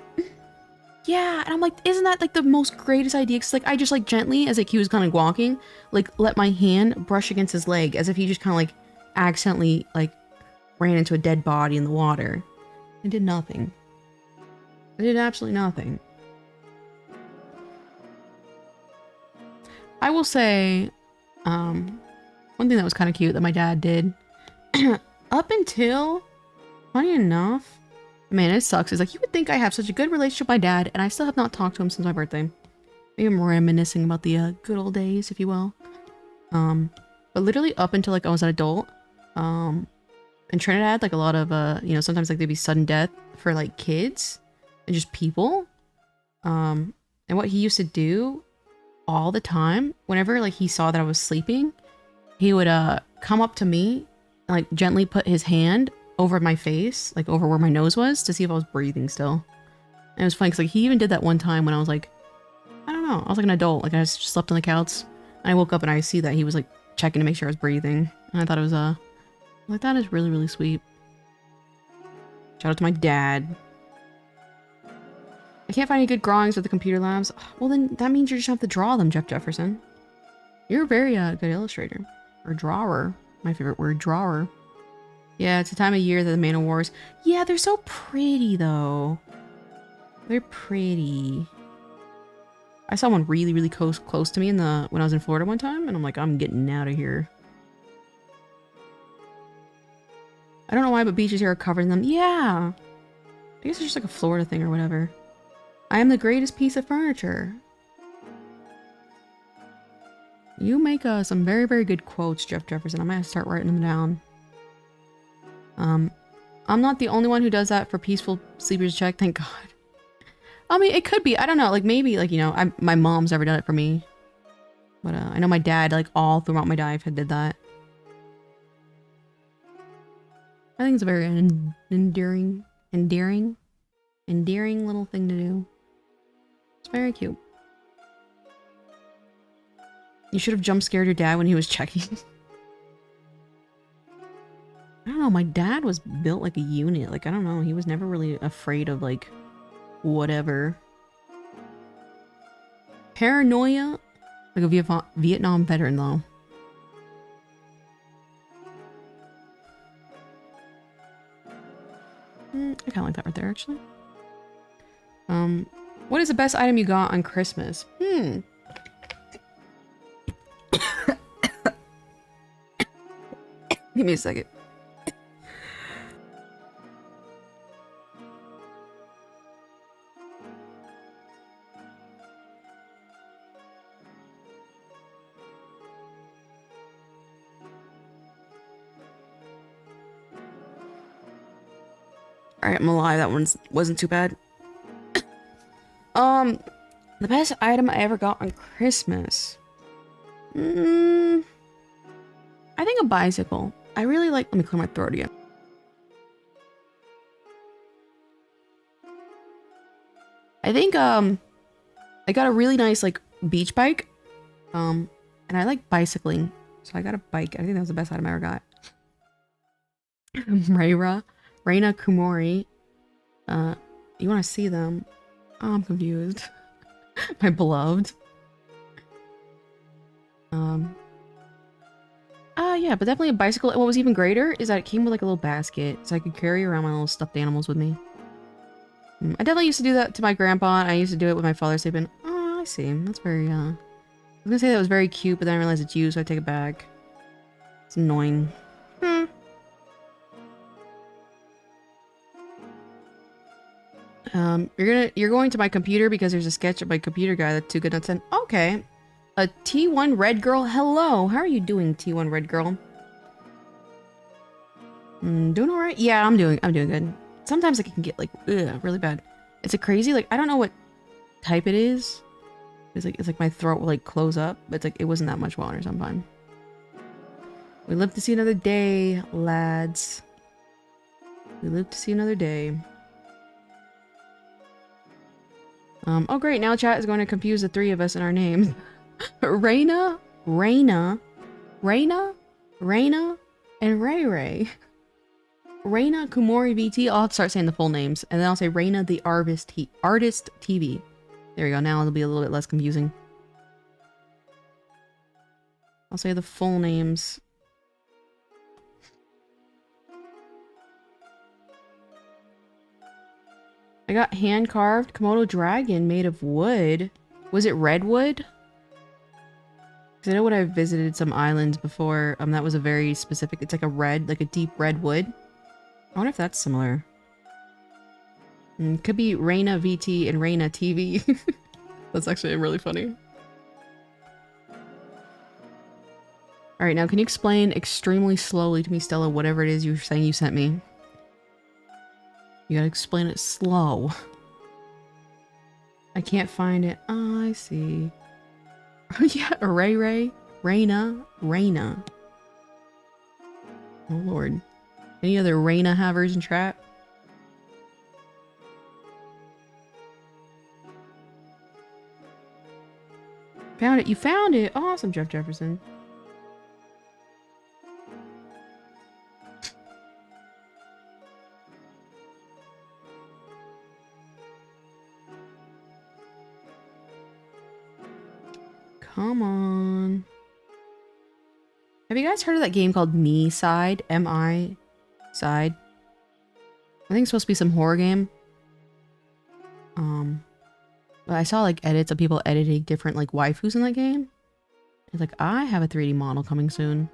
Yeah, and I'm like, isn't that like the most greatest idea? Because like, I just like gently, as like he was kind of walking, like let my hand brush against his leg as if he just kind of like accidentally like ran into a dead body in the water. I did nothing. I did absolutely nothing. I will say, one thing that was kind of cute that my dad did, up until, funny enough, man, it sucks. It's like, you would think I have such a good relationship with my dad, and I still have not talked to him since my birthday. Maybe I'm reminiscing about the good old days, if you will. But literally up until like I was an adult, in Trinidad, like a lot of, you know, sometimes like there'd be sudden death for like kids and just people. And what he used to do all the time, whenever like he saw that I was sleeping, he would come up to me and like gently put his hand over my face, like over where my nose was, to see if I was breathing still. And it was funny because like he even did that one time when I was like, I don't know, I was like an adult, like I just slept on the couch, and I woke up and I see that he was like checking to make sure I was breathing, and I thought it was like, that is really, really sweet. Shout out to my dad. I can't find any good drawings with the computer labs. Well, then that means you just have to draw them, Jeff Jefferson. You're a very good illustrator. Or drawer. My favorite word, drawer. Yeah, it's the time of year that the Man of Wars. Yeah, they're so pretty, though. They're pretty. I saw one really, really close to me when I was in Florida one time, and I'm like, I'm getting out of here. I don't know why, but beaches here are covered in them. Yeah. I guess it's just like a Florida thing or whatever. I am the greatest piece of furniture. You make some very, very good quotes, Jeff Jefferson. I'm gonna start writing them down. I'm not the only one who does that for peaceful sleepers check, thank God. I mean, it could be. I don't know. Like, maybe, like, you know, my mom's never done it for me. But I know my dad, like, all throughout my life had did that. I think it's a very endearing little thing to do. It's very cute. You should have jump scared your dad when he was checking. I don't know, my dad was built like a unit. Like, I don't know, he was never really afraid of, like, whatever. Paranoia? Like a Vietnam veteran, though. I kind of like that right there, actually. What is the best item you got on Christmas? Give me a second. Alright, I'm gonna lie, that one wasn't too bad. The best item I ever got on Christmas. I think a bicycle. I really like, let me clear my throat again. I think, I got a really nice, like, beach bike. And I like bicycling. So I got a bike. I think that was the best item I ever got. Reina Kumori. You want to see them? Oh, I'm confused. My beloved. Yeah, but definitely a bicycle. And what was even greater is that it came with like a little basket, so I could carry around my little stuffed animals with me. I definitely used to do that to my grandpa. And I used to do it with my father sleeping. Oh, I see. That's very, I was gonna say that was very cute, but then I realized it's you, so I take it back. It's annoying. You're going to my computer because there's a sketch of my computer guy that's too good not to send. Okay. A T1 Red Girl. Hello. How are you doing, T1 Red Girl? Doing alright? Yeah, I'm doing good. Sometimes like, it can get like, really bad. It's a crazy, like, I don't know what type it is. It's like my throat will like close up, but it's like, it wasn't that much water, so I'm fine. We live to see another day, lads. We live to see another day. Oh great, now chat is going to confuse the three of us in our names. Reina, and Ray Ray. Reina Kumori VT. I'll have to start saying the full names, and then I'll say Reina the Artist TV. There we go, now it'll be a little bit less confusing. I'll say the full names. I got hand-carved Komodo dragon made of wood. Was it redwood? Because I know when I visited some islands before, that was a very specific, it's like a red, like a deep red wood. I wonder if that's similar. Could be Reina VT and Reina TV. That's actually really funny. Alright, now can you explain extremely slowly to me, Stella, whatever it is you're saying you sent me? You gotta explain it slow. I can't find it. Oh, I see. Yeah, Ray, Reina. Oh lord. Any other Reina havers in chat? Found it. You found it. Awesome, Jeff Jefferson. Come on. Have you guys heard of that game called Me Side? M-I Side? I think it's supposed to be some horror game. But I saw like edits of people editing different like waifus in that game. It's like, I have a 3D model coming soon.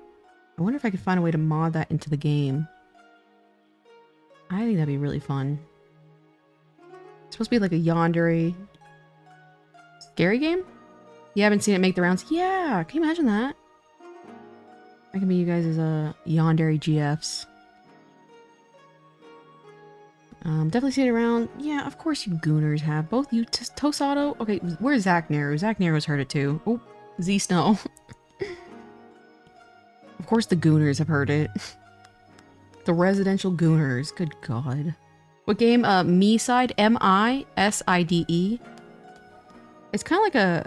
I wonder if I could find a way to mod that into the game. I think that'd be really fun. It's supposed to be like a yandere scary game? You haven't seen it make the rounds? Yeah, can you imagine that? I can be you guys as a yandere GFs. Definitely seen it around. Yeah, of course you gooners have. Both you, Tosado. Okay, where's Zach Nero? Zach Nero's heard it too. Oh, Z Snow. Of course the gooners have heard it. The residential gooners. Good god. What game? Me Side. M-I-S-I-D-E. It's kind of like a...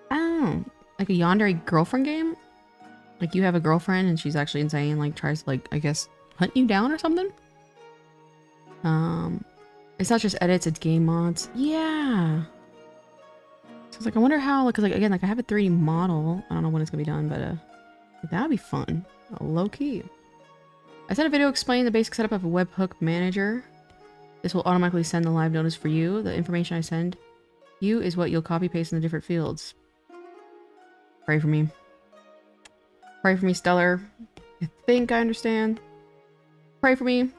I don't know. Like a yandere girlfriend game? Like you have a girlfriend and she's actually insane. Like tries to like, I guess, hunt you down or something? It's not just edits, it's game mods. Yeah. So it's like, I wonder how, because like, again, like I have a 3D model. I don't know when it's gonna be done, but that'd be fun. Low key. I sent a video explaining the basic setup of a webhook manager. This will automatically send the live notice for you. The information I send you is what you'll copy paste in the different fields. Pray for me. Pray for me, Stellar. I think I understand. Pray for me.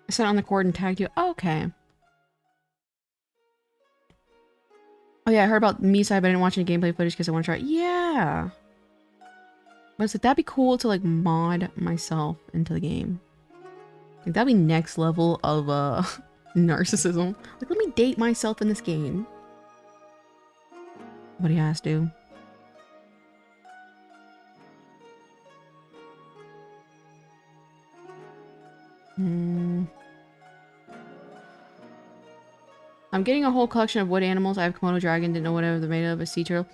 I sent it on the cord and tagged you. Oh, okay. Oh yeah, I heard about Me Side, but I didn't watch any gameplay footage because I want to try it. Yeah. But it's like, that'd be cool to like mod myself into the game. Like that'd be next level of narcissism. Like, let me date myself in this game. What do you guys do? I'm getting a whole collection of wood animals. I have Komodo dragon, didn't know whatever they're made of, a sea turtle.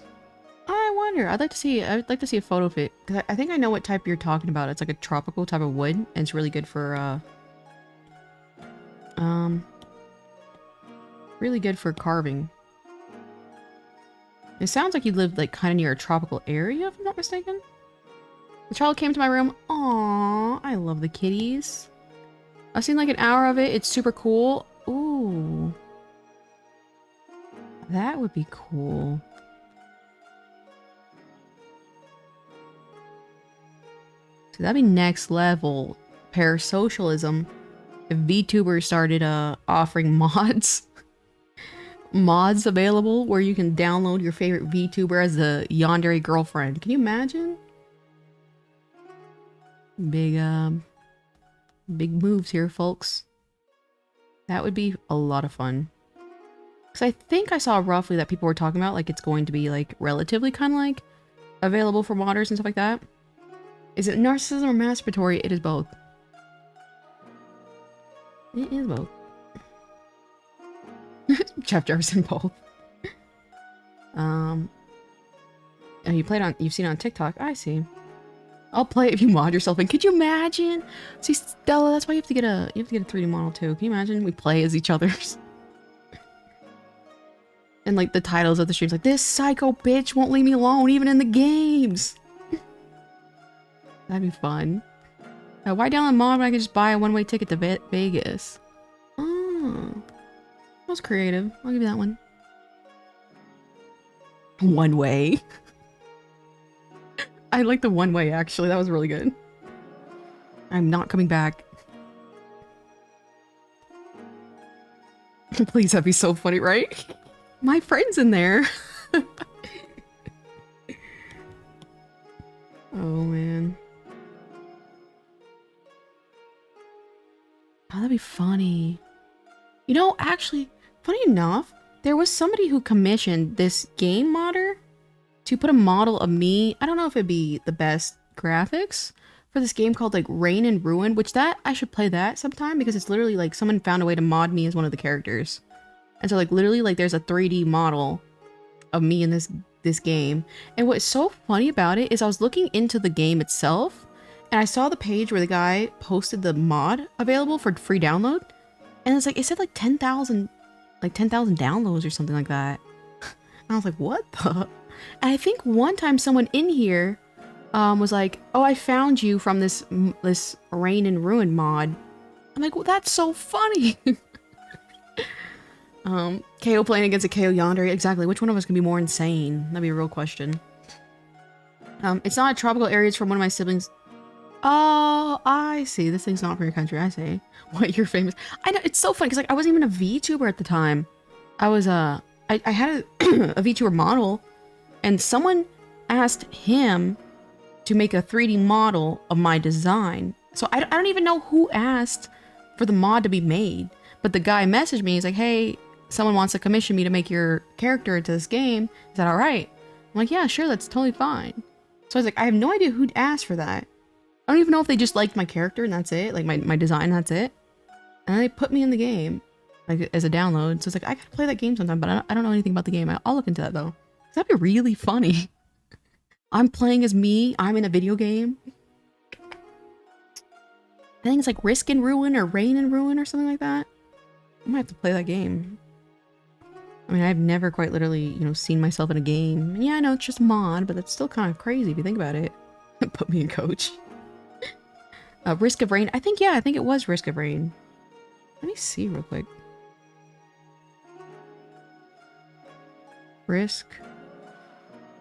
I wonder. I'd like to see a photo of it. Because I think I know what type you're talking about. It's like a tropical type of wood, and it's really good for carving. It sounds like you live like kind of near a tropical area, if I'm not mistaken. The child came to my room. Aww, I love the kitties. I've seen like an hour of it. It's super cool. Ooh. That would be cool. So that'd be next level parasocialism if VTubers started offering mods. Mods available where you can download your favorite VTuber as a yandere girlfriend. Can you imagine? Big moves here, folks. That would be a lot of fun. Because I think I saw roughly that people were talking about like it's going to be like relatively kind of like available for modders and stuff like that. Is it narcissism or masturbatory? It is both. It is both. Jeff Jefferson both. Oh, you've seen it on TikTok. I see. I'll play it if you mod yourself in. Could you imagine? See, Stella, that's why you have to get a 3D model too. Can you imagine? We play as each other's. And like the titles of the streams, like this psycho bitch won't leave me alone even in the games. That'd be fun. Why download mod when I can just buy a one-way ticket to Vegas? Oh, that was creative. I'll give you that one. One way. I like the one way actually. That was really good. I'm not coming back. Please, that'd be so funny, right? My friend's in there. Oh man. Oh, that'd be funny. You know, actually, funny enough, there was somebody who commissioned this game modder to put a model of me. I don't know if it'd be the best graphics for this game called like Rain and Ruin, which that I should play that sometime because it's literally like someone found a way to mod me as one of the characters. And so like literally like there's a 3D model of me in this game. And what's so funny about it is I was looking into the game itself and I saw the page where the guy posted the mod available for free download. And it's like, it said like 10,000 downloads or something like that. And I was like, what the? And I think one time someone in here was like, oh, I found you from this Rain and Ruin mod. I'm like, well, that's so funny. KO playing against a KO yandere. Exactly. Which one of us can be more insane? That'd be a real question. It's not a tropical area. It's from one of my siblings. Oh, I see. This thing's not from your country. I see. What, you're famous? I know. It's so funny because like I wasn't even a VTuber at the time. I was I had a VTuber model, and someone asked him to make a 3D model of my design. So I don't even know who asked for the mod to be made, but the guy messaged me. He's like, "Hey, someone wants to commission me to make your character into this game. Is that all right?" I'm like, "Yeah, sure. That's totally fine." So I was like, I have no idea who'd asked for that. I don't even know if they just liked my character and that's it. Like my design, that's it. And they put me in the game like as a download. So it's like, I gotta play that game sometime, but I don't know anything about the game. I'll look into that though. That'd be really funny. I'm playing as me. I'm in a video game. I think it's like Risk and Ruin or Rain and Ruin or something like that. I might have to play that game. I mean, I've never quite literally, you know, seen myself in a game. And yeah, I know it's just mod, but that's still kind of crazy if you think about it. Put me in coach. Risk of Rain. I think it was Risk of Rain. Let me see real quick. Risk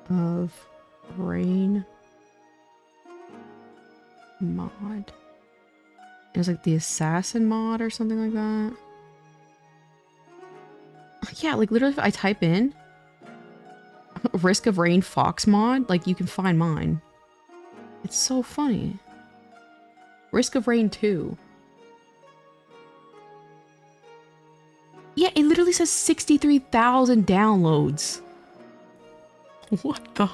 of Rain mod. It was like the assassin mod or something like that. Yeah, like literally if I type in Risk of Rain Fox mod, like you can find mine. It's so funny. Risk of Rain 2. Yeah, it literally says 63,000 downloads. What the?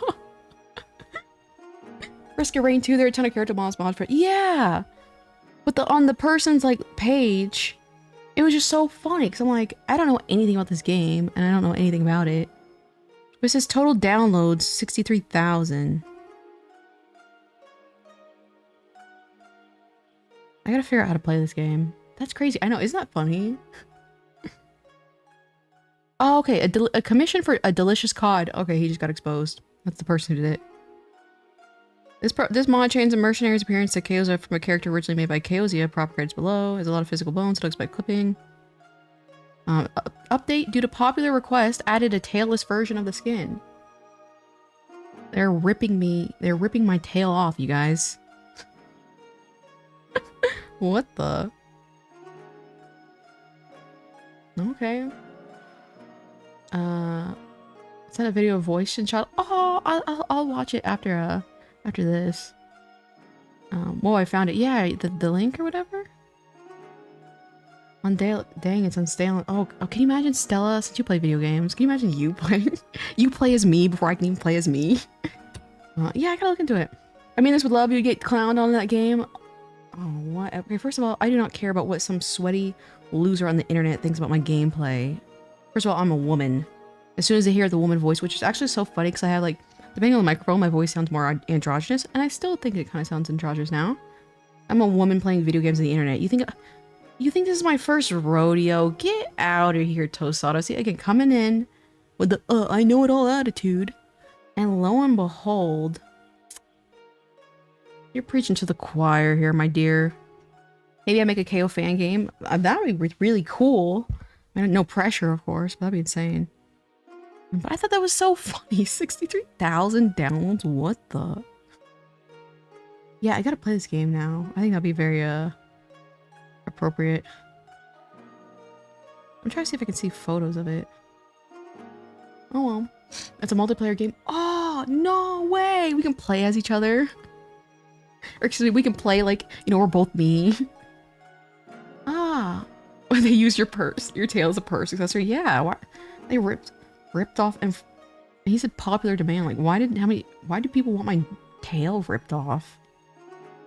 Risk of Rain 2, there are a ton of character mods for it. Yeah! But on the person's like page, it was just so funny because I'm like, I don't know anything about this game and I don't know anything about it. But it says total downloads 63,000. I gotta figure out how to play this game. That's crazy. I know, isn't that funny? Oh, okay, a commission for a delicious cod. Okay, he just got exposed. That's the person who did it. This mod changes a mercenary's appearance to Kaosia from a character originally made by Kaosia. Proper credits below. Has a lot of physical bones. So expect clipping. Update due to popular request added a tailless version of the skin. They're ripping my tail off, you guys. What the? Okay. Send a video of voice and shot. Oh, I'll watch it after this. Whoa, I found it. Yeah, the link or whatever. On dang, it's on Stella. Oh, can you imagine Stella? Since you play video games, can you imagine you playing? You play as me before I can even play as me. Yeah, I gotta look into it. I mean, this would love you to get clowned on that game. Oh, what? Okay, first of all, I do not care about what some sweaty loser on the internet thinks about my gameplay. First of all, I'm a woman. As soon as they hear the woman voice, which is actually so funny because I have like, depending on the microphone, my voice sounds more androgynous, and I still think it kind of sounds androgynous now. I'm a woman playing video games on the internet. You think this is my first rodeo? Get out of here, Tosado. See, again, coming in with the I know it all attitude, and lo and behold, you're preaching to the choir here, my dear. Maybe I make a KO fan game. That would be really cool. I mean, no pressure, of course, but that'd be insane. But I thought that was so funny. 63,000 downloads. What the? Yeah, I gotta play this game now. I think that'd be very appropriate. I'm trying to see if I can see photos of it. Oh well. It's a multiplayer game. Oh, no way! We can play as each other. Or excuse me, we can play like, you know, we're both me. Ah. When they use your purse. Your tail as a purse accessory. Yeah, why? They ripped off, and he said popular demand. Like, why do people want my tail ripped off?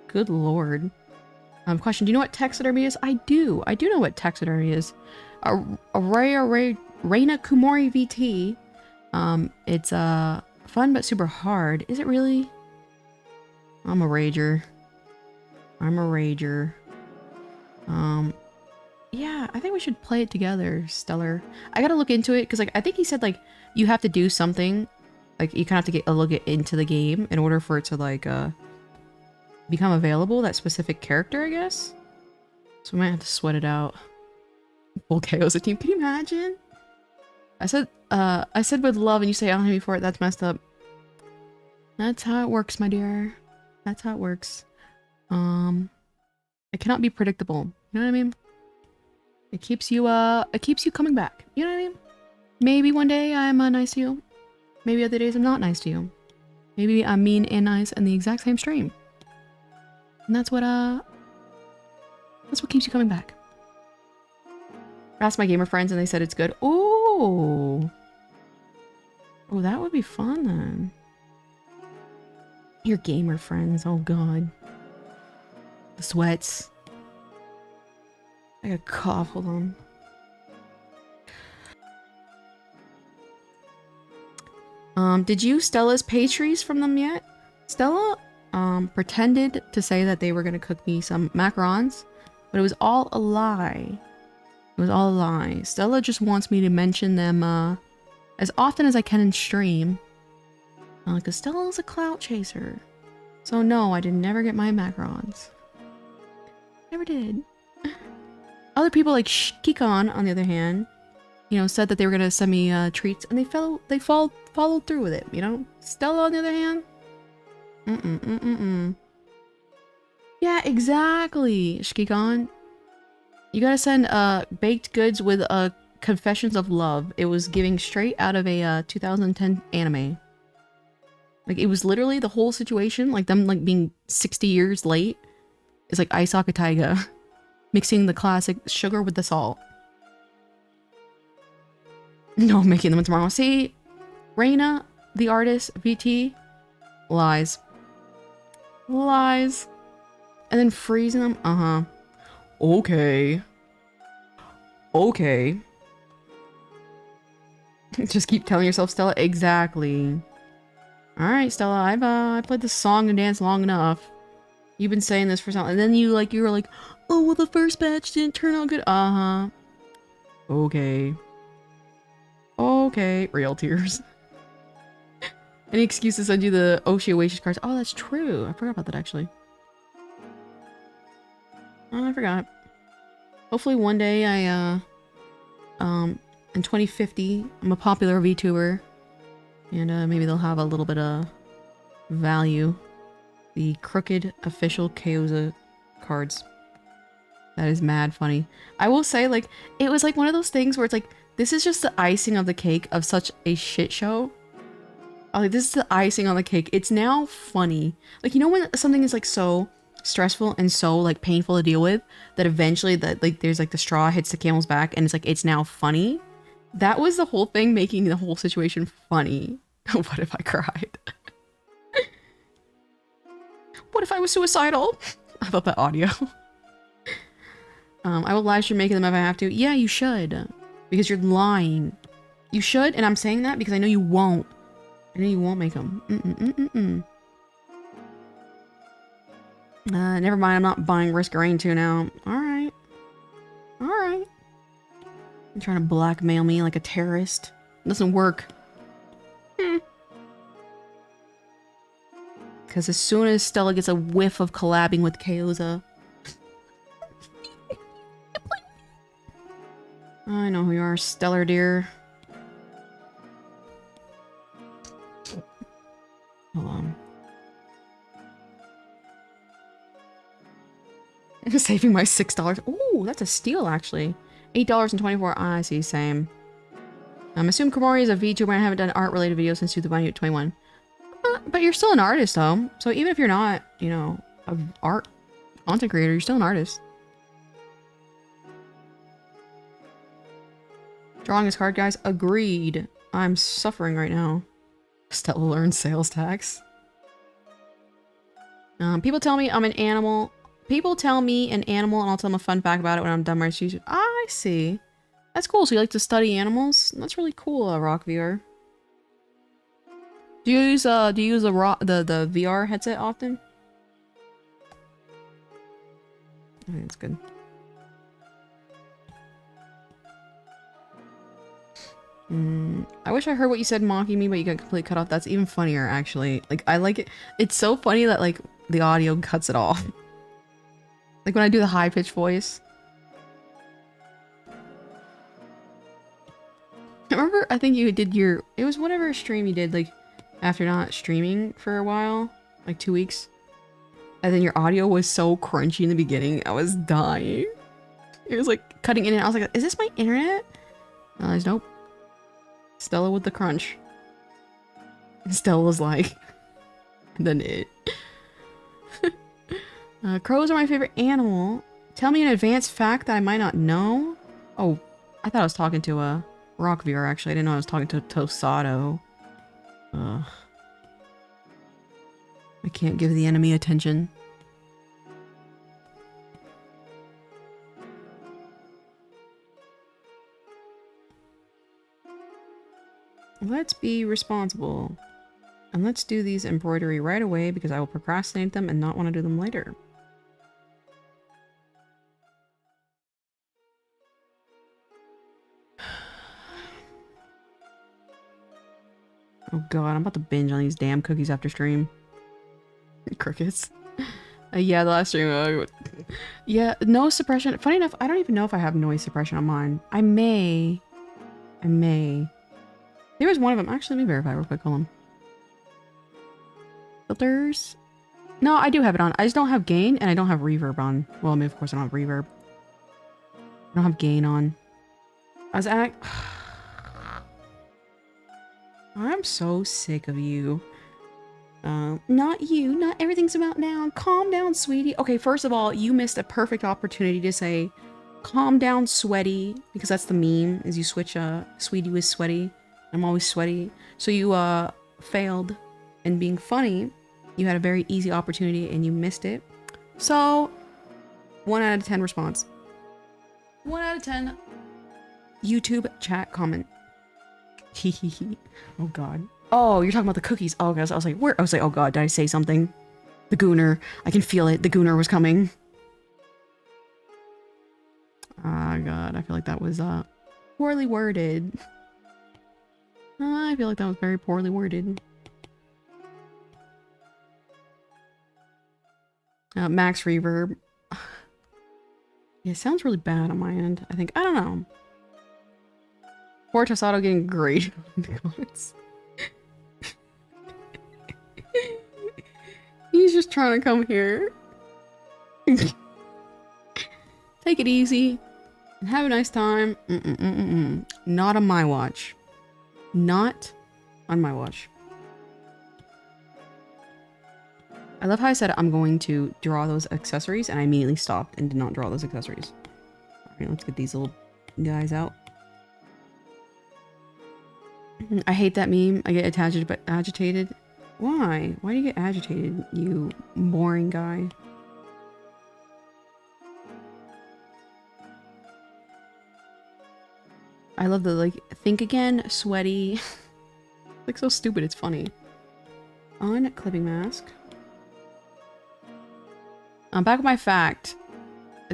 Good lord. Question, do you know what taxidermy is? I do know what taxidermy is. Reina Kumori VT. It's fun but super hard. Is it really? I'm a rager. Yeah, I think we should play it together, Stellar. I gotta look into it because, like, I think he said like you have to do something, like you kind of have to get a look into the game in order for it to like become available. That specific character, I guess. So we might have to sweat it out. Full KO's a team. Can you imagine? I said with love, and you say I don't hate me for it. That's messed up. That's how it works, my dear. That's how it works. It cannot be predictable. You know what I mean? It keeps you coming back. You know what I mean? Maybe one day I'm nice to you. Maybe other days I'm not nice to you. Maybe I'm mean and nice in the exact same stream. And that's what keeps you coming back. I asked my gamer friends and they said it's good. Oh, that would be fun then. Your gamer friends, oh god. The sweats. I got a cough, hold on. Did you Stella's pastries from them yet? Stella, pretended to say that they were gonna cook me some macarons, but it was all a lie. It was all a lie. Stella just wants me to mention them, as often as I can in stream. Because Stella is a clout chaser. So no, I did never get my macarons. Never did. Other people like Kikon, on the other hand, you know, said that they were gonna send me treats, and they followed through with it. You know, Stella, on the other hand, yeah, exactly, Shkikon. You gotta send baked goods with confessions of love. It was giving straight out of a 2010 anime. Like, it was literally the whole situation, like them like being 60 years late. It's like Isaka Taiga mixing the classic sugar with the salt. No, making them tomorrow. See, Reina, the artist, VT, lies. Lies. And then freezing them. Okay. Okay. Just keep telling yourself, Stella. Exactly. Alright, Stella, I've played this song and dance long enough. You've been saying this for so long, and then you were like, oh, well, the first batch didn't turn out good. Okay. Okay. Real tears. Any excuse to send you the Oshi Oasis cards? Oh, that's true. I forgot about that, actually. Oh, I forgot. Hopefully one day I in 2050, I'm a popular VTuber. And maybe they'll have a little bit of value. The crooked official Kyoza cards. That is mad funny. I will say, like, it was like one of those things where it's like, this is just the icing of the cake of such a shit show. Like, this is the icing on the cake. It's now funny. Like, you know when something is like so stressful and so like painful to deal with that eventually that like there's like the straw hits the camel's back and it's like it's now funny? That was the whole thing, making the whole situation funny. What if I cried? What if I was suicidal? I love that audio. I will live stream making them if I have to. Yeah, you should. Because you're lying. You should, and I'm saying that because I know you won't. I know you won't make them. Never mind, I'm not buying Risk Rain 2 now. Alright. Alright. You're trying to blackmail me like a terrorist. It doesn't work. Because as soon as Stella gets a whiff of collabing with Kyoza... I know who you are, Stellar dear. Hold on. Saving my $6. Ooh, that's a steal, actually. $8.24. I see, same. Assume Komori is a VTuber and I haven't done art-related videos since 2021. But you're still an artist, though. So even if you're not, you know, an art content creator, you're still an artist. Drawing is hard, guys. Agreed. I'm suffering right now. Stella learns sales tax. People tell me I'm an animal. People tell me an animal and I'll tell them a fun fact about it when I'm done my research. Ah, I see. That's cool. So you like to study animals? That's really cool, Rock VR. Do you use the VR headset often? I think it's good. I wish I heard what you said mocking me, but you got completely cut off. That's even funnier, actually. Like, I like it. It's so funny that, like, the audio cuts it off. Like, when I do the high-pitched voice. I remember, I think you did your... It was whatever stream you did, like, after not streaming for a while. Like, 2 weeks. And then your audio was so crunchy in the beginning. I was dying. It was, like, cutting in and out. I was like, is this my internet? I realized, nope. Stella with the crunch. And Stella was like... then it. Crows are my favorite animal. Tell me an advanced fact that I might not know. Oh, I thought I was talking to a Rock viewer, actually. I didn't know I was talking to Tosado. Ugh. I can't give the enemy attention. Let's be responsible. And let's do these embroidery right away because I will procrastinate them and not want to do them later. Oh god, I'm about to binge on these damn cookies after stream. Crickets. Yeah, the last stream. Yeah, no suppression. Funny enough, I don't even know if I have noise suppression on mine. I may. There was one of them. Actually, let me verify real quick. Hold on. Filters. No, I do have it on. I just don't have gain and I don't have reverb on. Well, I mean, of course I don't have reverb. I don't have gain on. I'm so sick of you. Not you. Not everything's about now. Calm down, sweetie. Okay, first of all, you missed a perfect opportunity to say, calm down, sweaty. Because that's the meme, is you switch, sweetie with sweaty. I'm always sweaty. So you, failed in being funny. You had a very easy opportunity and you missed it. So, 1 out of 10 response. 1 out of 10 YouTube chat comment. Oh god. Oh, you're talking about the cookies. Oh, guys, I was like, where? I was like, oh god, did I say something? The gooner. I can feel it. The gooner was coming. Ah, god, I feel like that was, poorly worded. I feel like that was very poorly worded. Max reverb. Yeah, it sounds really bad on my end. I think, I don't know. Poor Tosato getting great in the comments. He's just trying to come here. Take it easy and have a nice time. Not on my watch. Not on my watch. I love how I said I'm going to draw those accessories and I immediately stopped and did not draw those accessories. Alright, let's get these little guys out. I hate that meme. I get agitated. Why? Why do you get agitated, you boring guy? I love the, like, think again, sweaty. Like, so stupid, it's funny. On clipping mask. Back with my fact.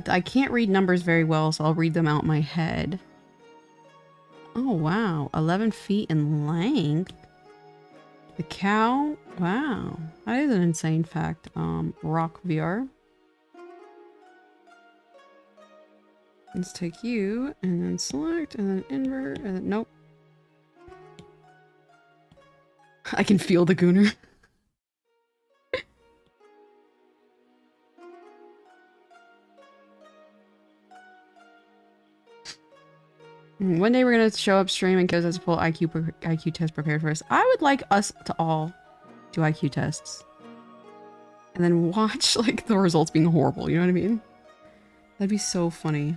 I can't read numbers very well, so I'll read them out in my head. Oh, wow. 11 feet in length. The cow? Wow. That is an insane fact. Rock VR. Let's take you, and then select, and then invert, and then nope. I can feel the gooner. One day we're gonna show up stream and Kez has a full IQ test prepared for us. I would like us to all do IQ tests. And then watch, like, the results being horrible, you know what I mean? That'd be so funny.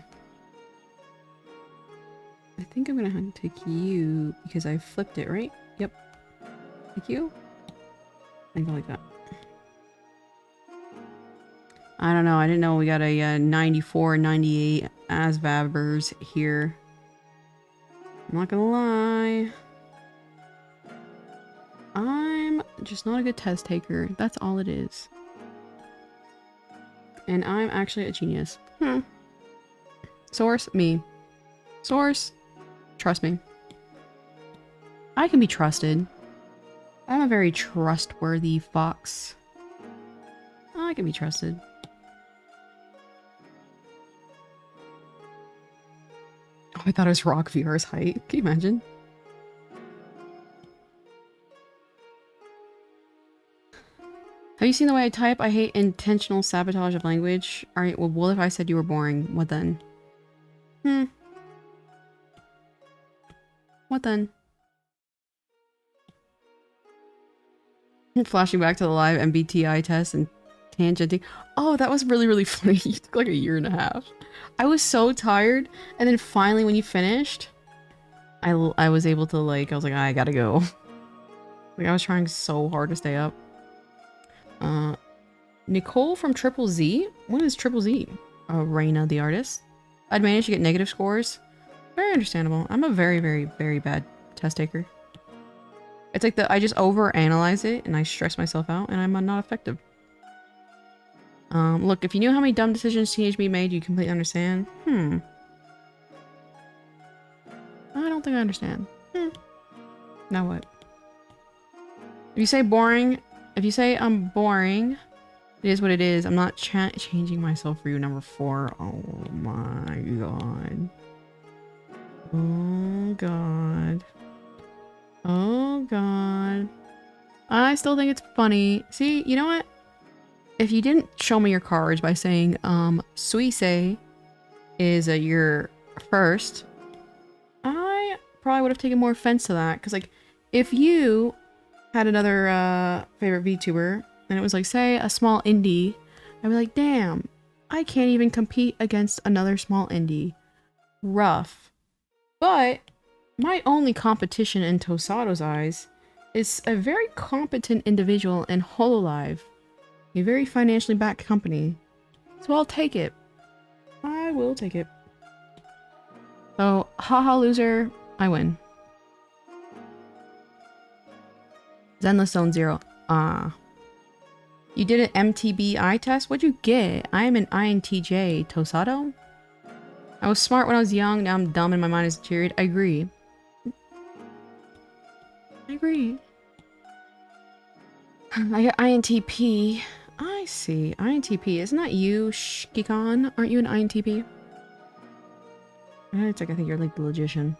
I think I'm gonna have to take you because I flipped it, right? Yep. Take you. I go like that. I don't know. I didn't know we got a 94, 98 ASVABers here. I'm not gonna lie. I'm just not a good test taker. That's all it is. And I'm actually a genius. Source, me. Source, trust me. I can be trusted. I'm a very trustworthy fox. I can be trusted. Oh, I thought it was Rock VR's height. Can you imagine? Have you seen the way I type? I hate intentional sabotage of language. Alright, well, what if I said you were boring? What then? What then? Flashing back to the live MBTI test and tangenting. Oh, that was really, really funny. You took like a year and a half. I was so tired, and then finally when you finished, I was able to, like, I was like, I gotta go. Like, I was trying so hard to stay up. Nicole from Triple Z? What is Triple Z? Reina the artist. I'd managed to get negative scores. Very understandable. I'm a very, very, very bad test taker. It's like I just overanalyze it and I stress myself out and I'm not effective. Look, if you knew how many dumb decisions teenage me made, you completely understand. I don't think I understand. Now what? If you say boring, if you say I'm boring, it is what it is. I'm not changing myself for you, number 4. Oh my god. Oh god. Oh god. I still think it's funny. See, you know what? If you didn't show me your cards by saying, Suisse is your first, I probably would have taken more offense to that. Because, like, if you had another favorite VTuber, and it was like, say, a small indie, I'd be like, damn, I can't even compete against another small indie. Rough. But my only competition in Tosato's eyes is a very competent individual in Hololive, a very financially backed company. So I'll take it. I will take it. So, haha loser, I win. Zenless Zone 0. You did an MTBI test? What'd you get? I am an INTJ. Tosato? I was smart when I was young, now I'm dumb and my mind is deteriorated. I agree. I agree. I got INTP. I see. INTP. Isn't that you, Shikikon? Aren't you an INTP? It's like, I think you're like the logician.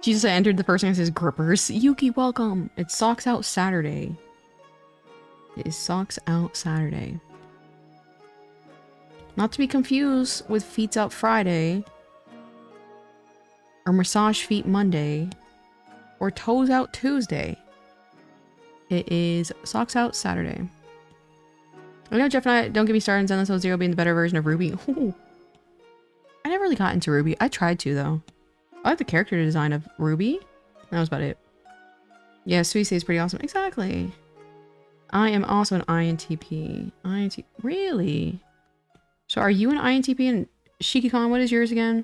Jesus, I entered the person that says grippers. Yuki, welcome. It's Socks Out Saturday. It is Socks Out Saturday. Not to be confused with Feet's Out Friday. Or Massage Feet Monday. Or Toes Out Tuesday. It is Socks Out Saturday. I know Jeff and I, don't get me started on Zenless 0 being the better version of Ruby. Ooh. I never really got into Ruby. I tried to, though. I like the character design of Ruby. That was about it. Yeah, Suicide is pretty awesome. Exactly. I am also an INTP. Really? So are you an INTP? And Shiki-Con, what is yours again?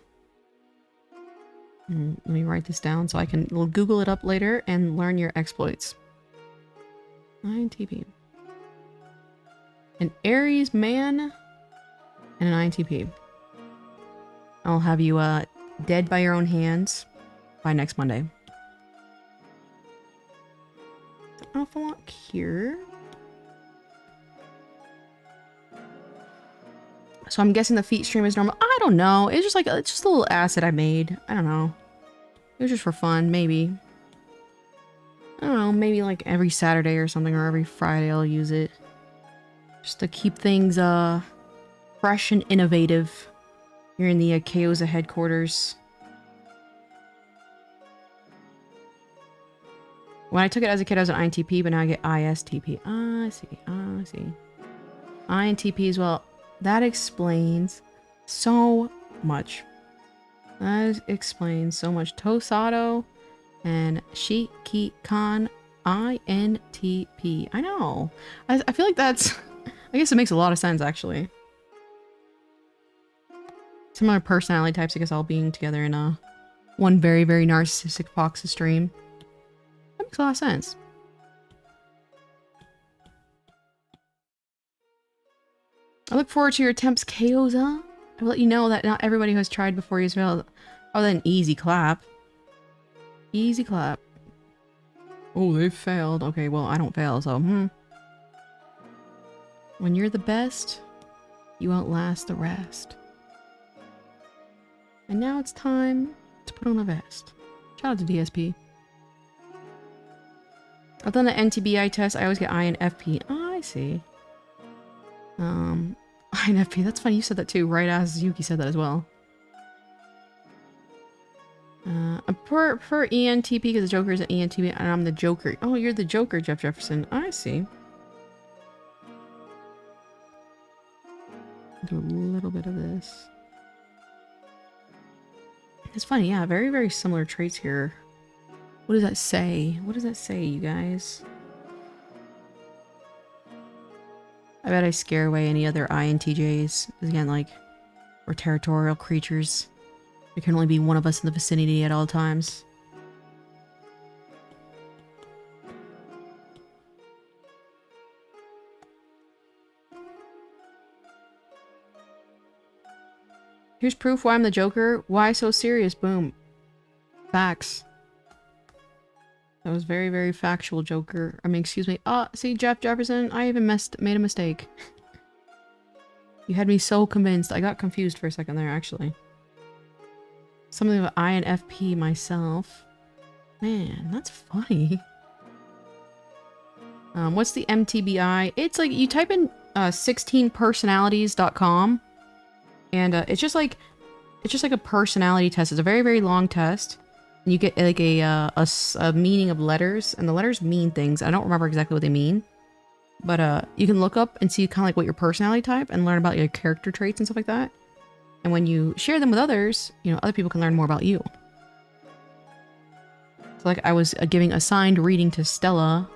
Let me write this down so I can Google it up later and learn your exploits. INTP. An Aries man and an INTP. I'll have you dead by your own hands by next Monday. An awful lot here. So I'm guessing the feet stream is normal. I don't know. It's just like it's just a little asset I made. I don't know. It was just for fun, maybe. I don't know. Maybe like every Saturday or something, or every Friday I'll use it, just to keep things fresh and innovative. Here in the Kaoza headquarters. When I took it as a kid, I was an INTP, but now I get ISTP. Ah, I see. Ah, I see. INTP as well. That explains so much. That explains so much. Tosato and Shiki-Kan INTP. I know. I feel like that's... I guess it makes a lot of sense, actually. Similar personality types, I guess, all being together in one very, very narcissistic Fox stream. That makes a lot of sense. I look forward to your attempts, Kaoza. I will let you know that not everybody who has tried before you as well. Oh, then easy clap. Easy clap. Oh, they failed. Okay, well, I don't fail, so, When you're the best, you outlast the rest. And now it's time to put on a vest. Shout out to DSP. I've done the NTBI test. I always get INFP. Oh, I see. INFP. That's funny. You said that too, right as Yuki said that as well. I prefer ENTP because the Joker is an ENTP and I'm the Joker. Oh, you're the Joker, Jeff Jefferson. I see. Do a little bit of this. It's funny, yeah, very, very similar traits here. What does that say? What does that say, you guys? I bet I scare away any other INTJs. Again, like, we're territorial creatures. There can only be one of us in the vicinity at all times. Here's proof why I'm the Joker. Why so serious? Boom. Facts. That was very, very factual, Joker. I mean, excuse me. See, Jeff Jefferson, I even made a mistake. You had me so convinced. I got confused for a second there, actually. Something of INFP myself. Man, that's funny. What's the MTBI? It's like, you type in 16personalities.com. And it's just like a personality test. It's a very, very long test. And you get like a meaning of letters, and the letters mean things. I don't remember exactly what they mean, but you can look up and see kind of like what your personality type and learn about your character traits and stuff like that. And when you share them with others, you know, other people can learn more about you. So like I was giving a signed reading to Stella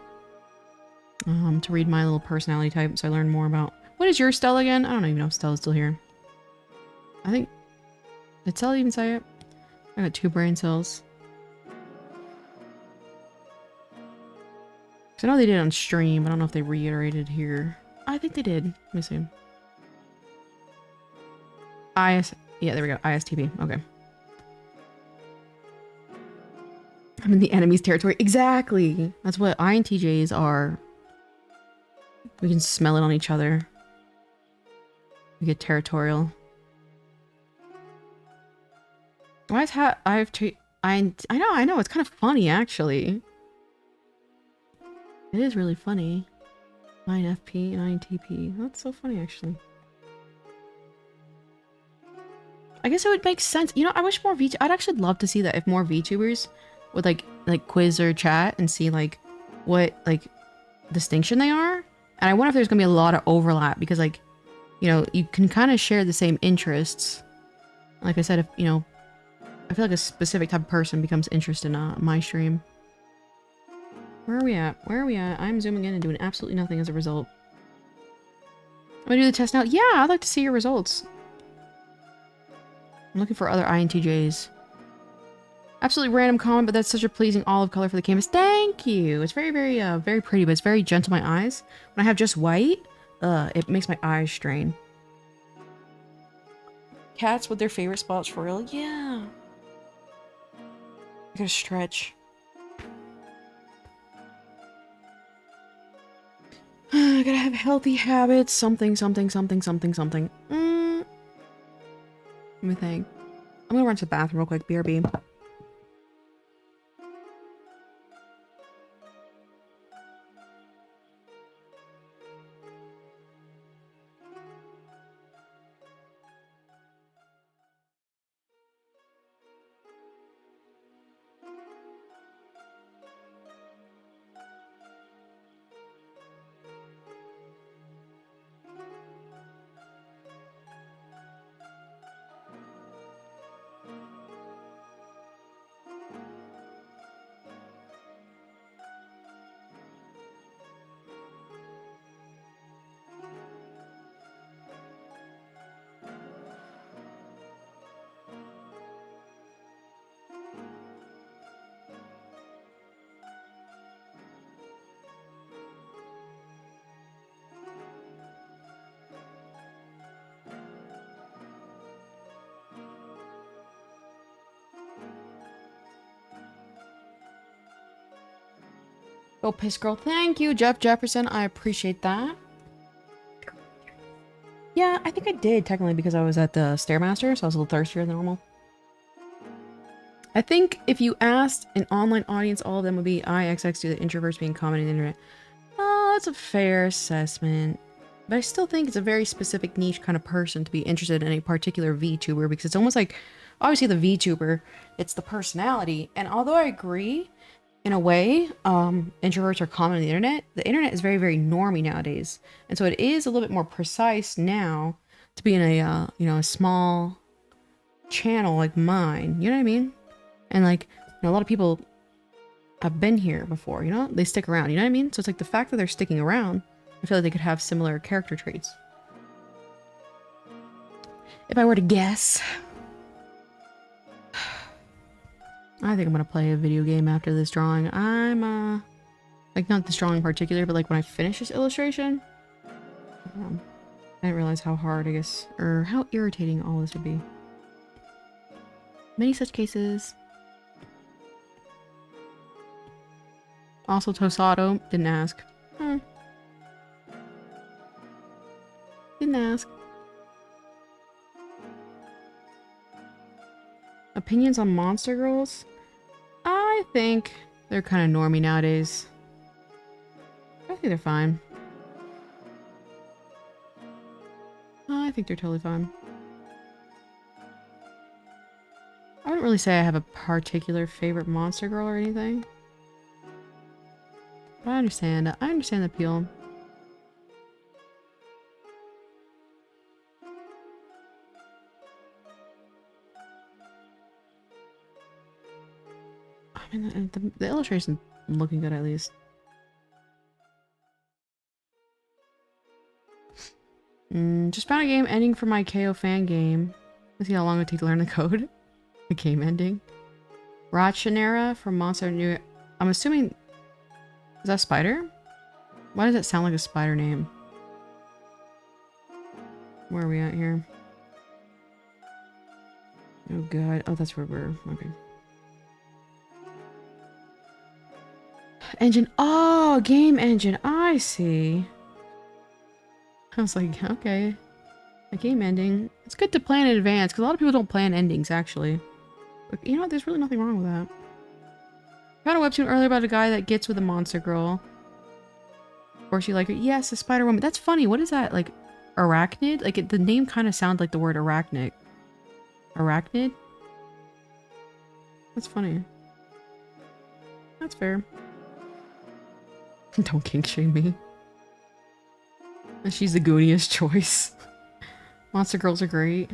to read my little personality type, so I learned more about... What is your Stella again? I don't even know if Stella's still here. I think... Did Stella even say it? I got 2 brain cells. Because I know they did on stream. I don't know if they reiterated here. I think they did. Let me see. Yeah, there we go. ISTP. Okay. I'm in the enemy's territory. Exactly! That's what INTJs are. We can smell it on each other. We get territorial. Why is I know. It's kind of funny, actually. It is really funny. 9FP, 9TP. That's so funny, actually. I guess it would make sense. You know, I wish more I'd actually love to see that if more VTubers would like quiz or chat and see like what like distinction they are. And I wonder if there's gonna be a lot of overlap because like, you know, you can kind of share the same interests. Like I said, if you know, I feel like a specific type of person becomes interested in my stream. Where are we at? Where are we at? I'm zooming in and doing absolutely nothing as a result. I'm gonna do the test now. Yeah, I'd like to see your results. I'm looking for other INTJs. Absolutely random comment, but that's such a pleasing olive color for the canvas. Thank you. It's very, very, very pretty, but it's very gentle to my eyes. When I have just white, it makes my eyes strain. Cats with their favorite spots for real? Yeah. I gotta stretch. I gotta have healthy habits. Something, something, something, something, something. Let me think. I'm gonna run to the bathroom real quick. BRB. Oh, piss girl. Thank you, Jeff Jefferson. I appreciate that. Yeah, I think I did technically because I was at the Stairmaster, so I was a little thirstier than normal. I think if you asked an online audience, all of them would be IXX due to introverts being common in the internet. Oh, that's a fair assessment. But I still think it's a very specific niche kind of person to be interested in a particular VTuber because it's almost like, obviously the VTuber, it's the personality. And although I agree, in a way, introverts are common on the internet is very, very normy nowadays. And so it is a little bit more precise now to be in a, you know, a small channel like mine. You know what I mean? And like, you know, a lot of people have been here before, you know? They stick around, you know what I mean? So it's like the fact that they're sticking around, I feel like they could have similar character traits. If I were to guess. I think I'm gonna play a video game after this drawing. I'm, like not this drawing in particular, but like when I finish this illustration. I didn't realize how hard, I guess, or how irritating all this would be. Many such cases. Also Tosado, didn't ask. Didn't ask. Opinions on Monster Girls? I think they're kind of normie nowadays. I think they're fine. I think they're totally fine. I wouldn't really say I have a particular favorite Monster Girl or anything. But I understand. I understand the appeal. I mean, the illustration looking good at least. Just found a game ending for my KO fan game. Let's see how long it would take to learn the code. The game ending. Rachanera from Monster New. I'm assuming. Is that a spider? Why does that sound like a spider name? Where are we at here? Oh god. Oh, that's where we're. Okay. Engine. Oh, game engine. I see. I was like, okay. A game ending. It's good to plan in advance, because a lot of people don't plan endings, actually. Like, you know what? There's really nothing wrong with that. I found a webtoon earlier about a guy that gets with a monster girl. Or she like, yes, a spider woman. That's funny. What is that? Like, arachnid? Like, the name kind of sounds like the word arachnid. Arachnid? That's funny. That's fair. Don't kink shame me. She's the gooniest choice. Monster girls are great.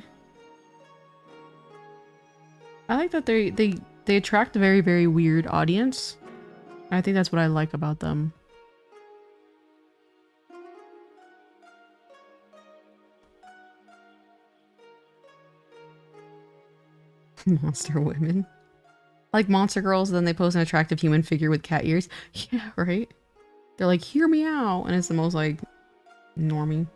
I like that they attract a very, very weird audience. I think that's what I like about them. Monster women. Like monster girls, then they pose an attractive human figure with cat ears. Yeah, right? They're like, hear me out. And it's the most like normie.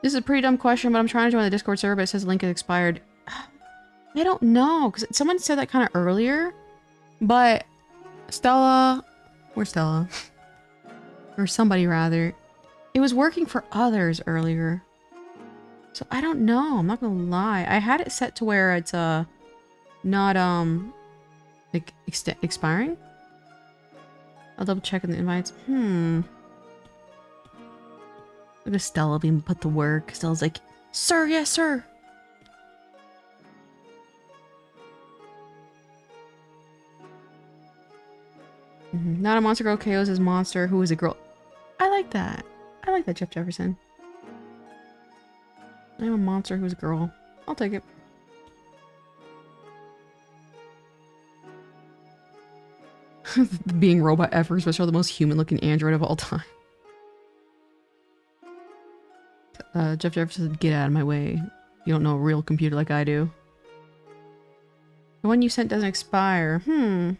This is a pretty dumb question, but I'm trying to join the Discord server, but it says link is expired. I don't know, because someone said that kind of earlier, but Stella, where's Stella? Or somebody rather. It was working for others earlier. So I don't know, I'm not gonna lie. I had it set to where it's not like expiring. I'll double check in the invites. Look at Stella being put to work. Stella's like, sir, yes, sir. Not a monster girl KOs his monster who is a girl. I like that. I like that, Jeff Jefferson. I'm a monster who's a girl. I'll take it. Being robot efforts which are the most human looking android of all time. Jeff Jefferson, get out of my way. You don't know a real computer like I do. The one you sent doesn't expire. The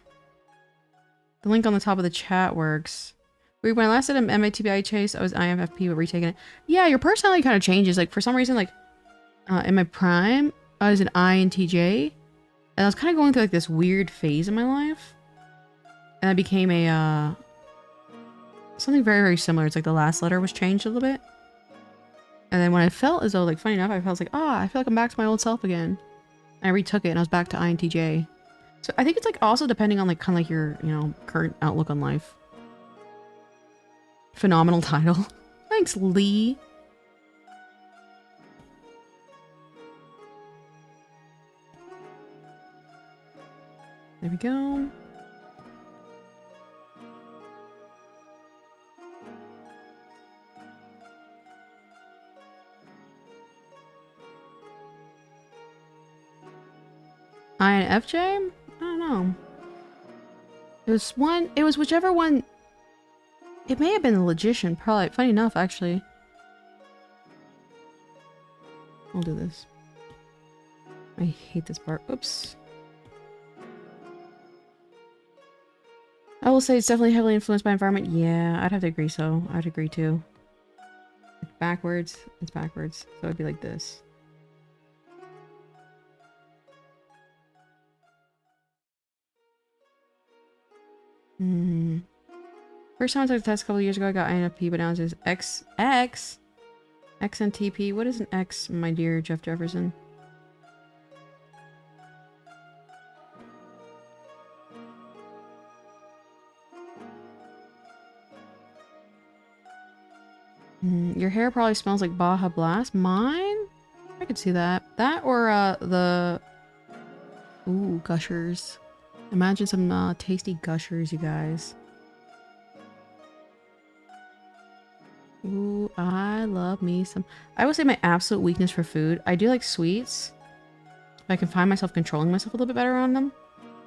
link on the top of the chat works. When I last did an MATBI chase, I was IMFP but retaking it. Yeah, your personality kind of changes. Like, for some reason, like, in my prime, I was an INTJ. And I was kind of going through, like, this weird phase in my life. And I became a, something very, very similar. It's like the last letter was changed a little bit. And then when I felt as though, like, funny enough, I felt like, I feel like I'm back to my old self again. And I retook it and I was back to INTJ. So I think it's, like, also depending on, like, kind of like your, you know, current outlook on life. Phenomenal title. Thanks, Lee. There we go. INFJ? I don't know. It was whichever one. It may have been the Logician, probably. Funny enough, actually. I'll do this. I hate this part. Oops. I will say it's definitely heavily influenced by environment. Yeah, I'd have to agree so. I'd agree too. It's backwards. It's backwards. So it'd be like this. First time I took the test a couple of years ago, I got INFP, but now it's just XNTP. What is an X, my dear Jeff Jefferson? Your hair probably smells like Baja Blast. Mine? I could see that. That or the... Ooh, Gushers. Imagine some tasty Gushers, you guys. Ooh, I love me some... I would say my absolute weakness for food. I do like sweets. I can find myself controlling myself a little bit better on them.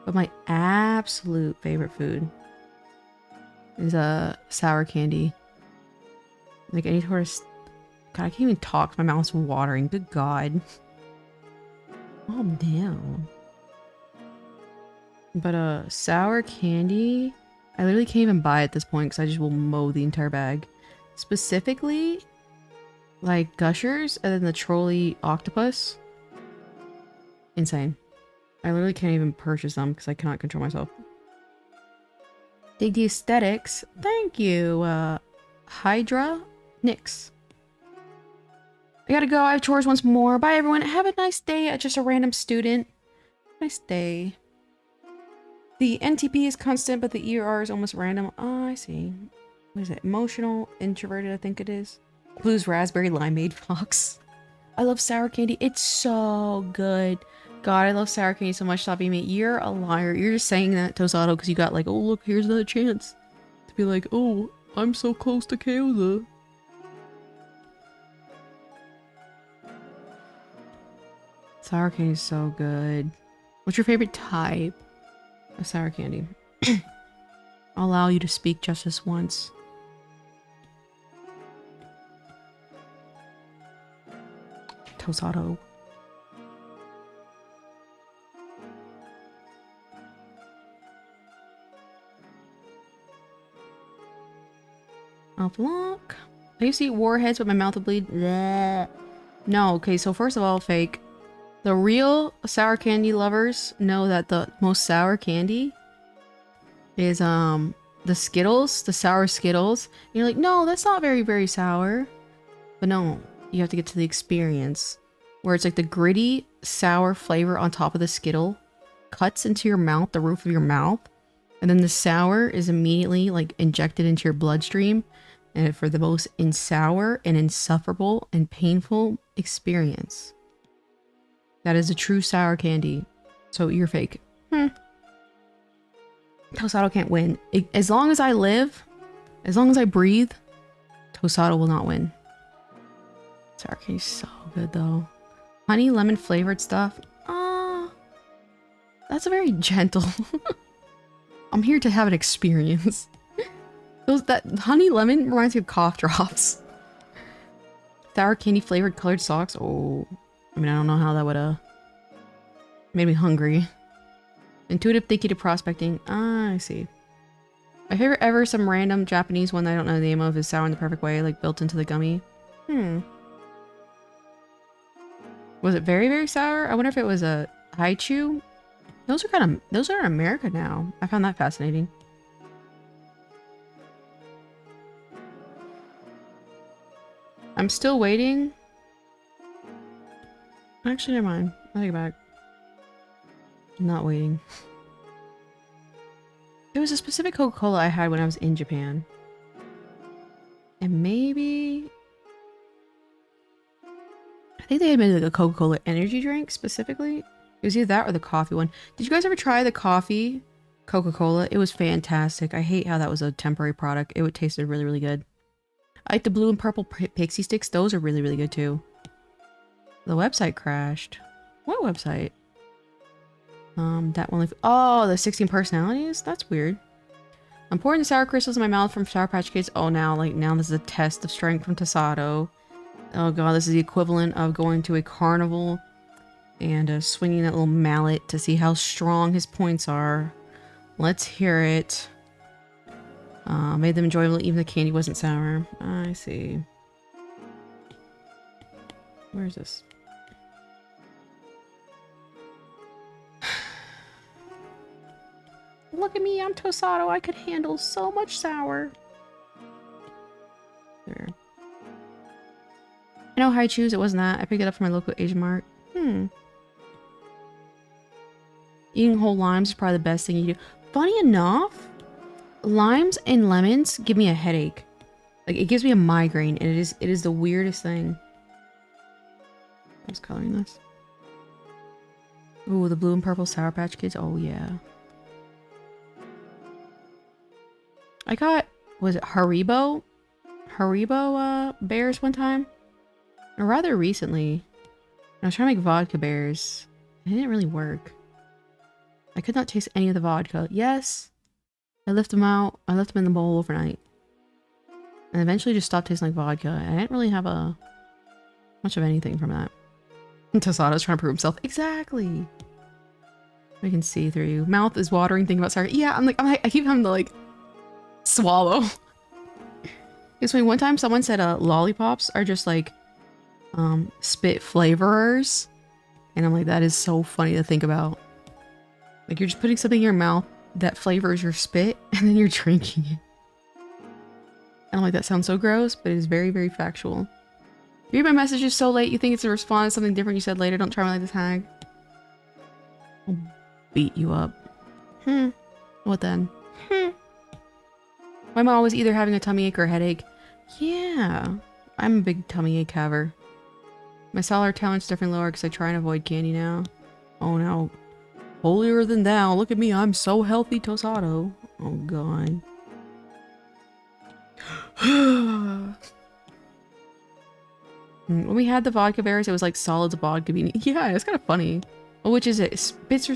But my absolute favorite food is sour candy. Like any sort of... God, I can't even talk. My mouth's watering. Good God. Calm down. But sour candy... I literally can't even buy it at this point because I just will mow the entire bag. Specifically, like Gushers and then the Trolley Octopus. Insane. I literally can't even purchase them because I cannot control myself. Dig the aesthetics. Thank you, Hydra Nix. I gotta go. I have chores once more. Bye, everyone. Have a nice day. Just a random student. Nice day. The NTP is constant, but the ER is almost random. Oh, I see. What is it? Emotional, introverted, I think it is. Blue's raspberry limeade fox. I love sour candy. It's so good. God, I love sour candy so much. Stop being me. You're a liar. You're just saying that, Tosado, because you got like, oh, look, here's another chance to be like, oh, I'm so close to Kyoza. Sour candy is so good. What's your favorite type of sour candy? I'll allow you to speak just this once. Tosado. Mouth lock. I used to eat warheads, but my mouth would bleed. Bleh. No, okay, so first of all, fake. The real sour candy lovers know that the most sour candy is the Skittles, the sour Skittles. And you're like, no, that's not very, very sour. But no, you have to get to the experience where it's like the gritty, sour flavor on top of the Skittle cuts into your mouth, the roof of your mouth. And then the sour is immediately like injected into your bloodstream. And for the most sour and insufferable and painful experience. That is a true sour candy. So you're fake. Tosado can't win. As long as I live, as long as I breathe, Tosado will not win. Sour candy is so good though. Honey lemon flavored stuff. That's a very gentle. I'm here to have an experience. That honey lemon reminds me of cough drops. Sour candy flavored colored socks. Oh, I mean, I don't know how that would made me hungry. Intuitive thinking to prospecting. I see. My favorite ever, some random Japanese one that I don't know the name of, is sour in the perfect way, like built into the gummy. Was it very, very sour? I wonder if it was a haichu. Those are in America now. I found that fascinating. I'm still waiting. Actually, never mind. I'll take it back. I'm not waiting. There was a specific Coca-Cola I had when I was in Japan. And maybe... I think they had made like a Coca-Cola energy drink specifically. It was either that or the coffee one. Did you guys ever try the coffee Coca-Cola? It was fantastic. I hate how that was a temporary product. It would taste really, really good. I like the blue and purple pixie sticks. Those are really, really good too. The website crashed. What website? That one. Oh, the 16 personalities? That's weird. I'm pouring the sour crystals in my mouth from Sour Patch Kids. Oh, now this is a test of strength from Tosado. Oh god, this is the equivalent of going to a carnival and swinging that little mallet to see how strong his points are. Let's hear it. Made them enjoyable even the candy wasn't sour. I see. Where is this? Look at me, I'm Tosado. I could handle so much sour. There. I know haichus, it wasn't that. I picked it up from my local Asian mart. Eating whole limes is probably the best thing you do. Funny enough, limes and lemons give me a headache. Like, it gives me a migraine, and it is the weirdest thing. I was coloring this. Ooh, the blue and purple Sour Patch Kids. Oh, yeah. I got, was it Haribo? Haribo bears one time? Or rather recently. I was trying to make vodka bears. It didn't really work. I could not taste any of the vodka. Yes. I left them out. I left them in the bowl overnight. And eventually just stopped tasting like vodka. I didn't really have much of anything from that. Tosado's trying to prove himself. Exactly. I can see through you. Mouth is watering thinking about sour. Yeah, I keep having to like swallow. It's funny, one time someone said lollipops are just like spit flavorers. And I'm like, that is so funny to think about. Like, you're just putting something in your mouth that flavors your spit and then you're drinking it. I don't like that sounds so gross, but it is very, very factual. You read my messages so late, you think it's a response to something different you said later. Don't try me like this, hag. I'll beat you up. What then? My mom was either having a tummy ache or a headache. Yeah, I'm a big tummy ache haver. My cellular talent's definitely lower because I try and avoid candy now. Oh no. Holier than thou. Look at me, I'm so healthy, Tosado. Oh god. When we had the vodka bears, it was like solids vodka beanie. Yeah, it's kind of funny. Oh, which is it? Spitz or...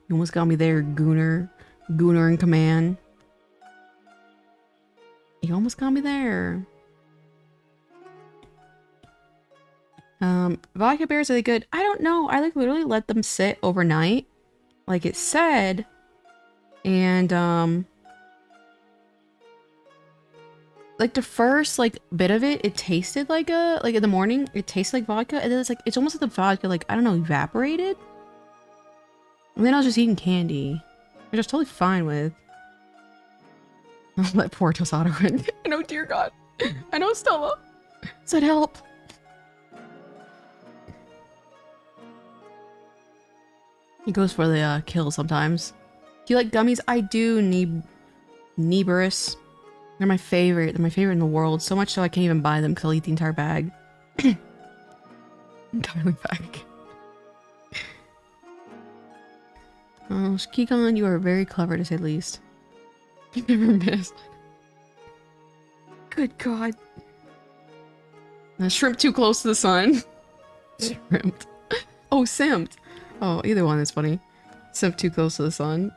You almost got me there, Gooner. Gooner in command. You almost got me there. Vodka bears, are they good? I don't know. I like literally let them sit overnight, like it said. And like the first like bit of it, it tasted like in the morning, it tasted like vodka, and then it's like it's almost like the vodka, like I don't know, evaporated. And then I was just eating candy, which I was totally fine with. I'll let poor Tosado win. I know, dear God. I know Stella said help. He goes for the kill sometimes. Do you like gummies? I do. Neberus. They're my favorite. They're my favorite in the world. So much so I can't even buy them because I'll eat the entire bag. Entirely bag. Oh, Kikon, you are very clever to say the least. You never missed. Good God. Shrimp too close to the sun. Shrimped. Oh, simped. Oh, either one is funny. Simp too close to the sun.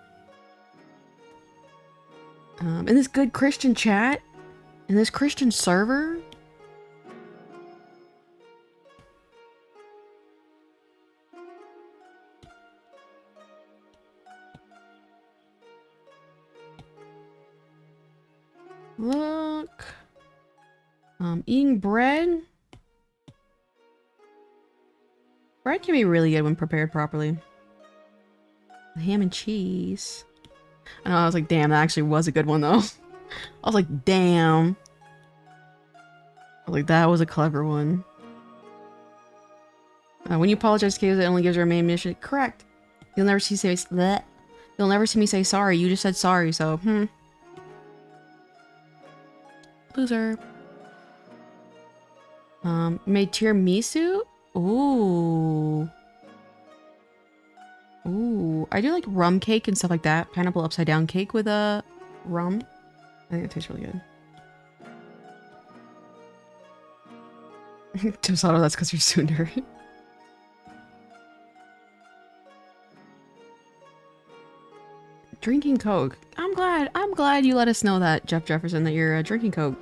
In this good Christian chat, in this Christian server. Look. Eating bread. Bread can be really good when prepared properly. Ham and cheese. I know, I was like, damn, that actually was a good one though. I was like, damn. I was like, that was a clever one. When you apologize to Kayla, it only gives her a main mission. Correct. You'll never see bleh. You'll never see me say sorry. You just said sorry, so Loser. Made tiramisu? Ooh. Ooh. I do like rum cake and stuff like that. Pineapple upside down cake with a rum. I think it tastes really good. Tosado, that's because you're sooner. Drinking Coke. I'm glad you let us know that, Jeff Jefferson, that you're drinking Coke.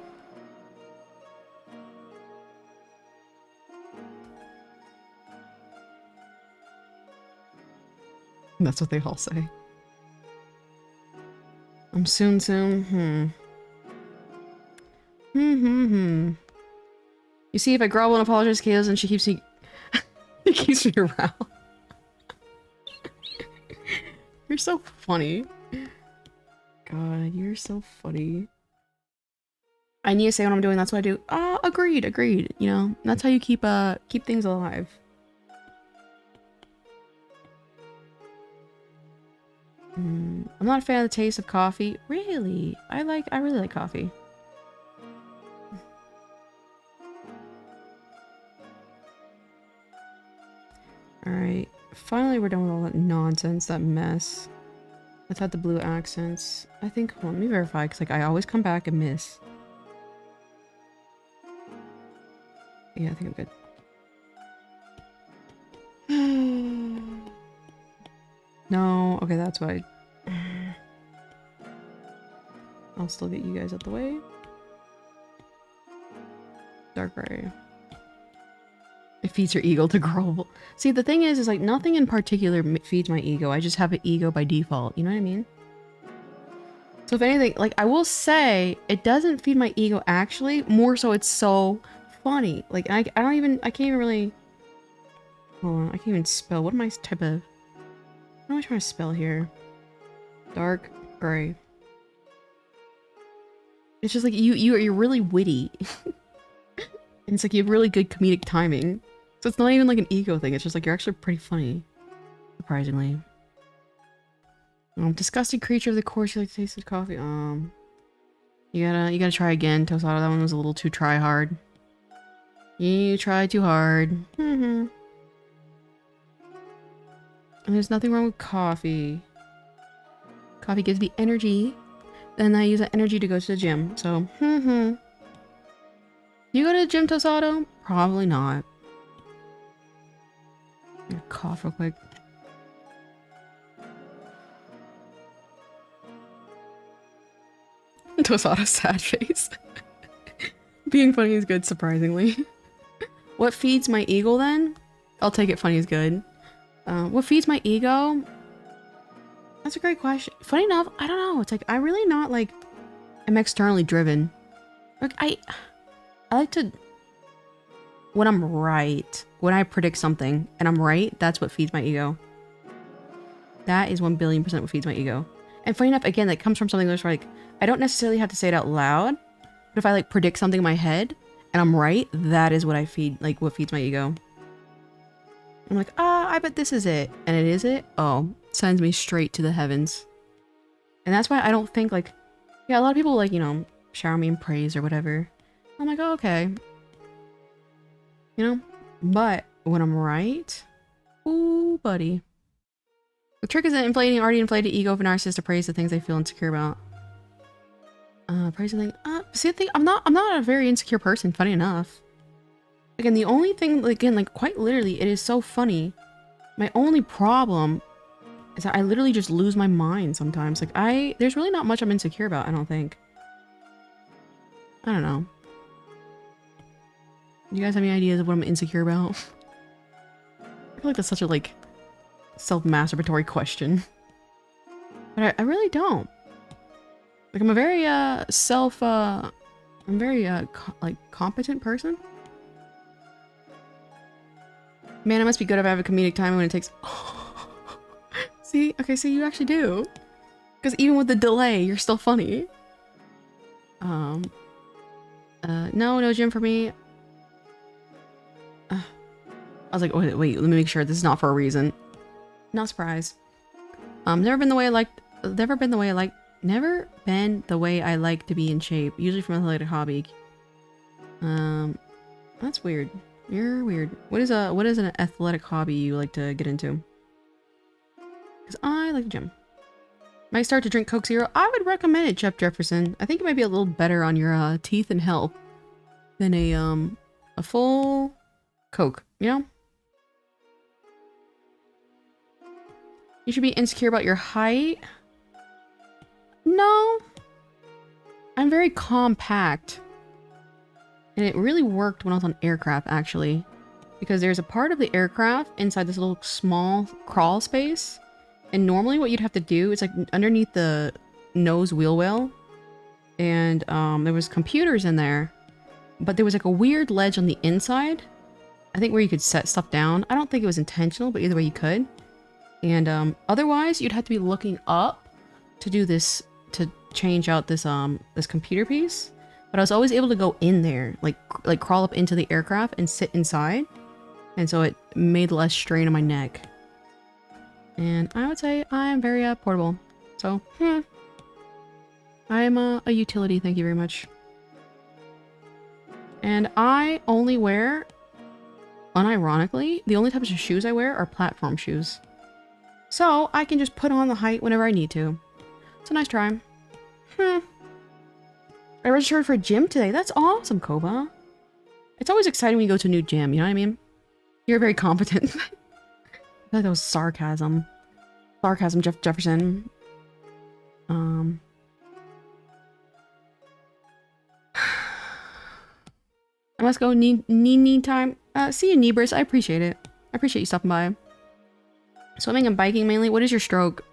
That's what they all say. I'm soon. You see, if I grovel and apologize to Kayla, and she keeps me it keeps me around. You're so funny. God, you're so funny. I need to say what I'm doing, that's what I do. Agreed. You know, that's how you keep things alive. I'm not a fan of the taste of coffee. Really? I really like coffee. Alright. Finally, we're done with all that nonsense, that mess. Let's add the blue accents. I think, hold on, let me verify, because like, I always come back and miss. Yeah, I think I'm good. No, okay, that's why. I'll still get you guys out the way. Dark gray. It feeds your ego to grovel. See, the thing is like nothing in particular feeds my ego. I just have an ego by default. You know what I mean? So if anything, like I will say, it doesn't feed my ego actually. More so, it's so funny. Like I can't even really. Hold on, I can't even spell. What am I type of? I am I trying to spell here? Dark gray. It's just like you're really witty. And it's like you have really good comedic timing. So it's not even like an ego thing. It's just like you're actually pretty funny. Surprisingly. Disgusting creature of the course, you like to taste the coffee. You gotta try again, Tosado. That one was a little too try hard. You tried too hard. And there's nothing wrong with coffee. Coffee gives me energy. Then I use that energy to go to the gym. So, You go to the gym, Tosado? Probably not. I'm gonna cough real quick. Tosado's sad face. Being funny is good, surprisingly. What feeds my ego then? I'll take it, funny is good. What feeds my ego? That's a great question. Funny enough, I don't know. It's like, I really not like, I'm externally driven. Like, I like to, when I'm right, when I predict something and I'm right, that's what feeds my ego. That is 1,000,000,000% what feeds my ego. And funny enough, again, that comes from something that's like, I don't necessarily have to say it out loud, but if I like predict something in my head and I'm right, that is what I feed, like what feeds my ego. I'm like, I bet this is it. And it is it. Oh, sends me straight to the heavens. And that's why I don't think like, yeah, a lot of people like, you know, shower me in praise or whatever. I'm like, oh, okay. You know, but when I'm right, ooh, buddy. The trick is that already inflated ego of a narcissist to praise the things they feel insecure about. Praise the thing. See the thing, I'm not a very insecure person, funny enough. Again, the only thing, again, like quite literally, it is so funny. My only problem is that I literally just lose my mind sometimes. Like there's really not much I'm insecure about, I don't think. I don't know. You guys have any ideas of what I'm insecure about? I feel like that's such a like self-masturbatory question. But I really don't. Like I'm a very I'm very like competent person. Man, it must be good if I have a comedic timing when it takes See? Okay, so you actually do. Because even with the delay, you're still funny. No gym for me. I was like, oh, wait, let me make sure this is not for a reason. Not surprised. Never been the way I like to be in shape. Usually from an athletic hobby. That's weird. You're weird. What is an athletic hobby you like to get into? Because I like the gym. Might start to drink Coke Zero. I would recommend it, Chef Jefferson. I think it might be a little better on your teeth and health than a full Coke, you know? You should be insecure about your height. No. I'm very compact. And it really worked when I was on aircraft, actually. Because there's a part of the aircraft inside this little small crawl space. And normally what you'd have to do is like underneath the nose wheel well. And there was computers in there. But there was like a weird ledge on the inside. I think where you could set stuff down. I don't think it was intentional, but either way you could. And otherwise you'd have to be looking up to do this, to change out this this computer piece. But I was always able to go in there, like crawl up into the aircraft and sit inside. And so it made less strain on my neck. And I would say I am very portable. So, I am a utility, thank you very much. And I only wear, unironically, the only types of shoes I wear are platform shoes. So I can just put on the height whenever I need to. It's a nice try. I registered for a gym today. That's awesome, Koba. It's always exciting when you go to a new gym, you know what I mean? You're very competent. I feel like that was sarcasm. Sarcasm, Jefferson. I must go. Need time. See you, Nebris. I appreciate it. I appreciate you stopping by. Swimming and biking mainly. What is your stroke?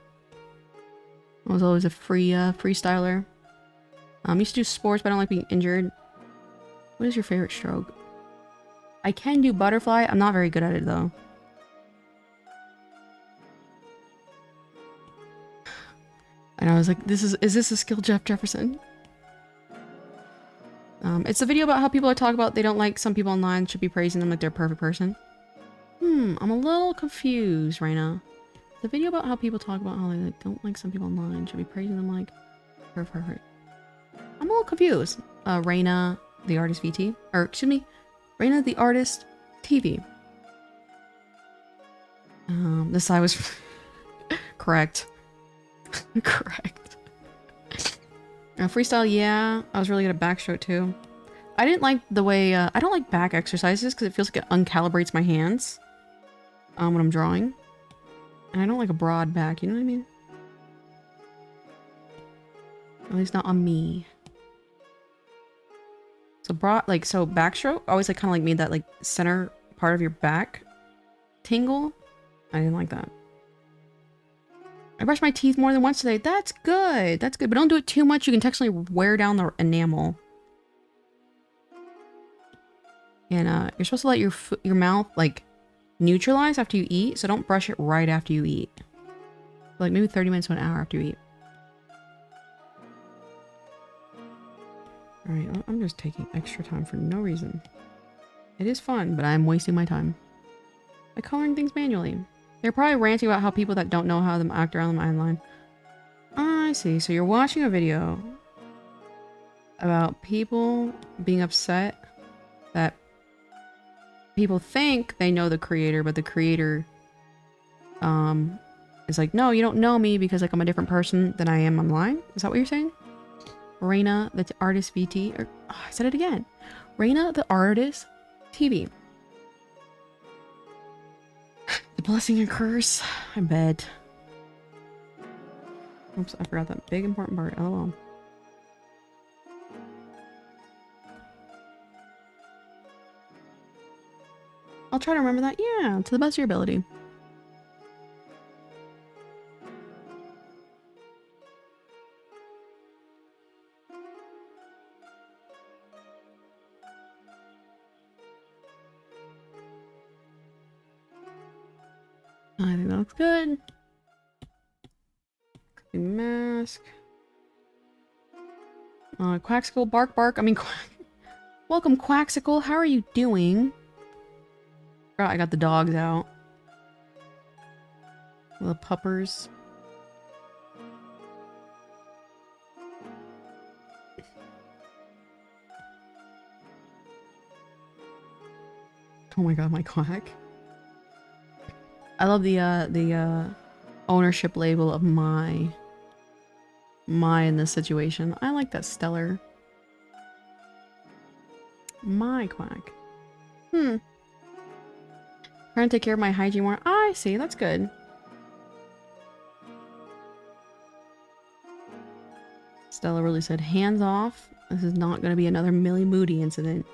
I was always a freestyler. Used to do sports, but I don't like being injured. What is your favorite stroke? I can do butterfly. I'm not very good at it, though. And I was like, is this a skill Jeff Jefferson? It's a video about how people are talking about they don't like some people online, should be praising them like they're a perfect person. I'm a little confused right now. The video about how people talk about how they like, don't like some people online, should be praising them like they're perfect. I'm a little confused. Reina, the artist VT, or excuse me, Reina, the artist TV. This side was correct. Correct. Freestyle, yeah. I was really good at backstroke too. I didn't like the way, I don't like back exercises because it feels like it uncalibrates my hands when I'm drawing. And I don't like a broad back, you know what I mean? At least not on me. So broad, like, so backstroke always like kind of like made that like center part of your back tingle. I didn't like that. I brushed my teeth more than once today. That's good. That's good. But don't do it too much. You can technically wear down the enamel. And you're supposed to let your mouth like neutralize after you eat. So don't brush it right after you eat. Like maybe 30 minutes to an hour after you eat. Alright, well, I'm just taking extra time for no reason. It is fun, but I'm wasting my time by coloring things manually. They're probably ranting about how people that don't know how to act around the timeline. I see. So you're watching a video about people being upset that people think they know the creator, but the creator is like, no, you don't know me because like I'm a different person than I am online. Is that what you're saying? Reina, the artist VT, or oh, I said it again. Reina, the artist TV. The blessing and curse. I bet. Oops, I forgot that big important part. LOL. I'll try to remember that. Yeah, to the best of your ability. I think that looks good. Mask. Quaxicle, bark bark. I mean, welcome Quaxicle. How are you doing? Oh, I got the dogs out. The puppers. Oh my god, my quack. I love the ownership label of my in this situation. I like that stellar. My quack. Trying to take care of my hygiene more. I see, that's good. Stella really said, hands off. This is not going to be another Millie Moody incident.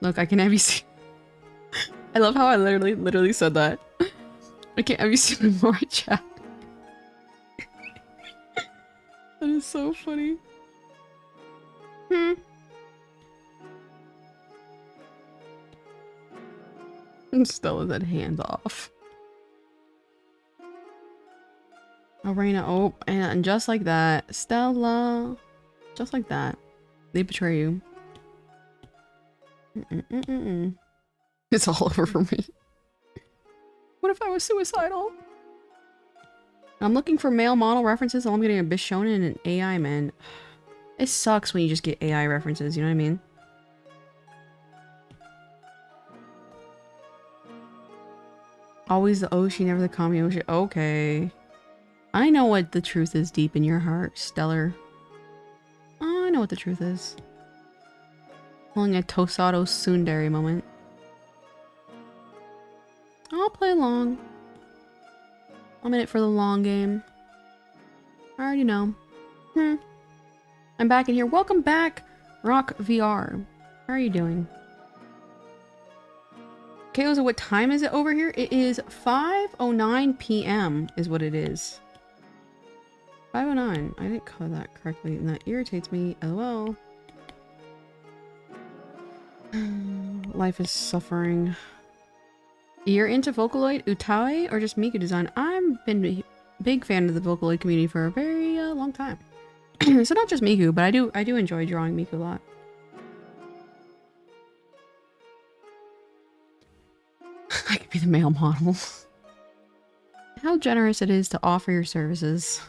Look, I can have you see. I love how I literally said that. I can't have you see more chat. That is so funny. And Stella said hands off. Oh, Reina, oh, and just like that, Stella, just like that, they betray you. It's all over for me. What if I was suicidal? I'm looking for male model references. All I'm getting a Bishonen and an AI man. It sucks when you just get AI references, you know what I mean? Always the Oshi, never the Kami Oshi. Okay. I know what the truth is deep in your heart, Stellar. I know what the truth is. Pulling a Tosado Tsundere moment. I'll play along. I'm in it for the long game. I already know. I'm back in here. Welcome back, Rock VR. How are you doing? Okay, so what time is it over here? It is 5:09 p.m. is what it is. 5:09. I didn't color that correctly, and that irritates me. LOL. Life is suffering. You're into Vocaloid, Utae, or just Miku design? I've been big fan of the Vocaloid community for a very long time. So not just Miku, but I do enjoy drawing Miku a lot. I could be the male model. How generous it is to offer your services.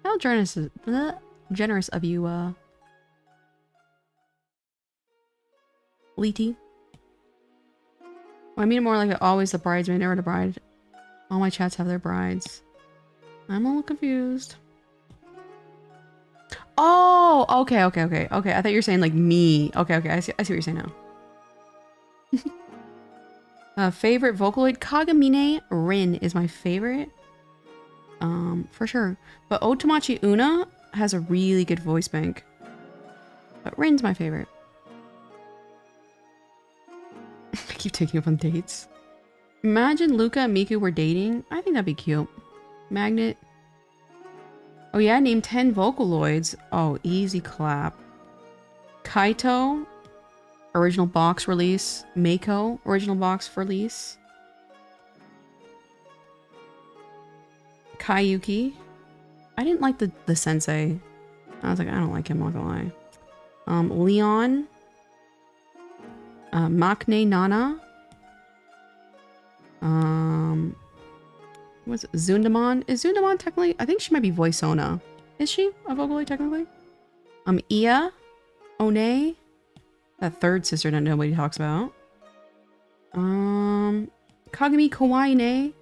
How generous of you, Leety. Well, I mean it more like always the bridesmaid, never the bride. All my chats have their brides. I'm a little confused. Oh, okay. I thought you were saying like me. Okay, I see what you're saying now. Favorite Vocaloid? Kagamine Rin is my favorite. For sure. But Otomachi Una has a really good voice bank. But Rin's my favorite. I keep taking up on dates. Imagine Luca and Miku were dating. I think that'd be cute. Magnet. Oh yeah, name 10 Vocaloids. Oh, easy clap. Kaito. Original box release. Mako. Original box release. Kayuki. I didn't like the sensei. I was like, I don't like him, I'm not gonna lie. Leon. Maknae Nana. What's it? Zundamon? Is Zundamon technically? I think she might be Voiceona. Is she a Vocaloid technically? Iya. One. That third sister that nobody talks about. Kagami Kawaii.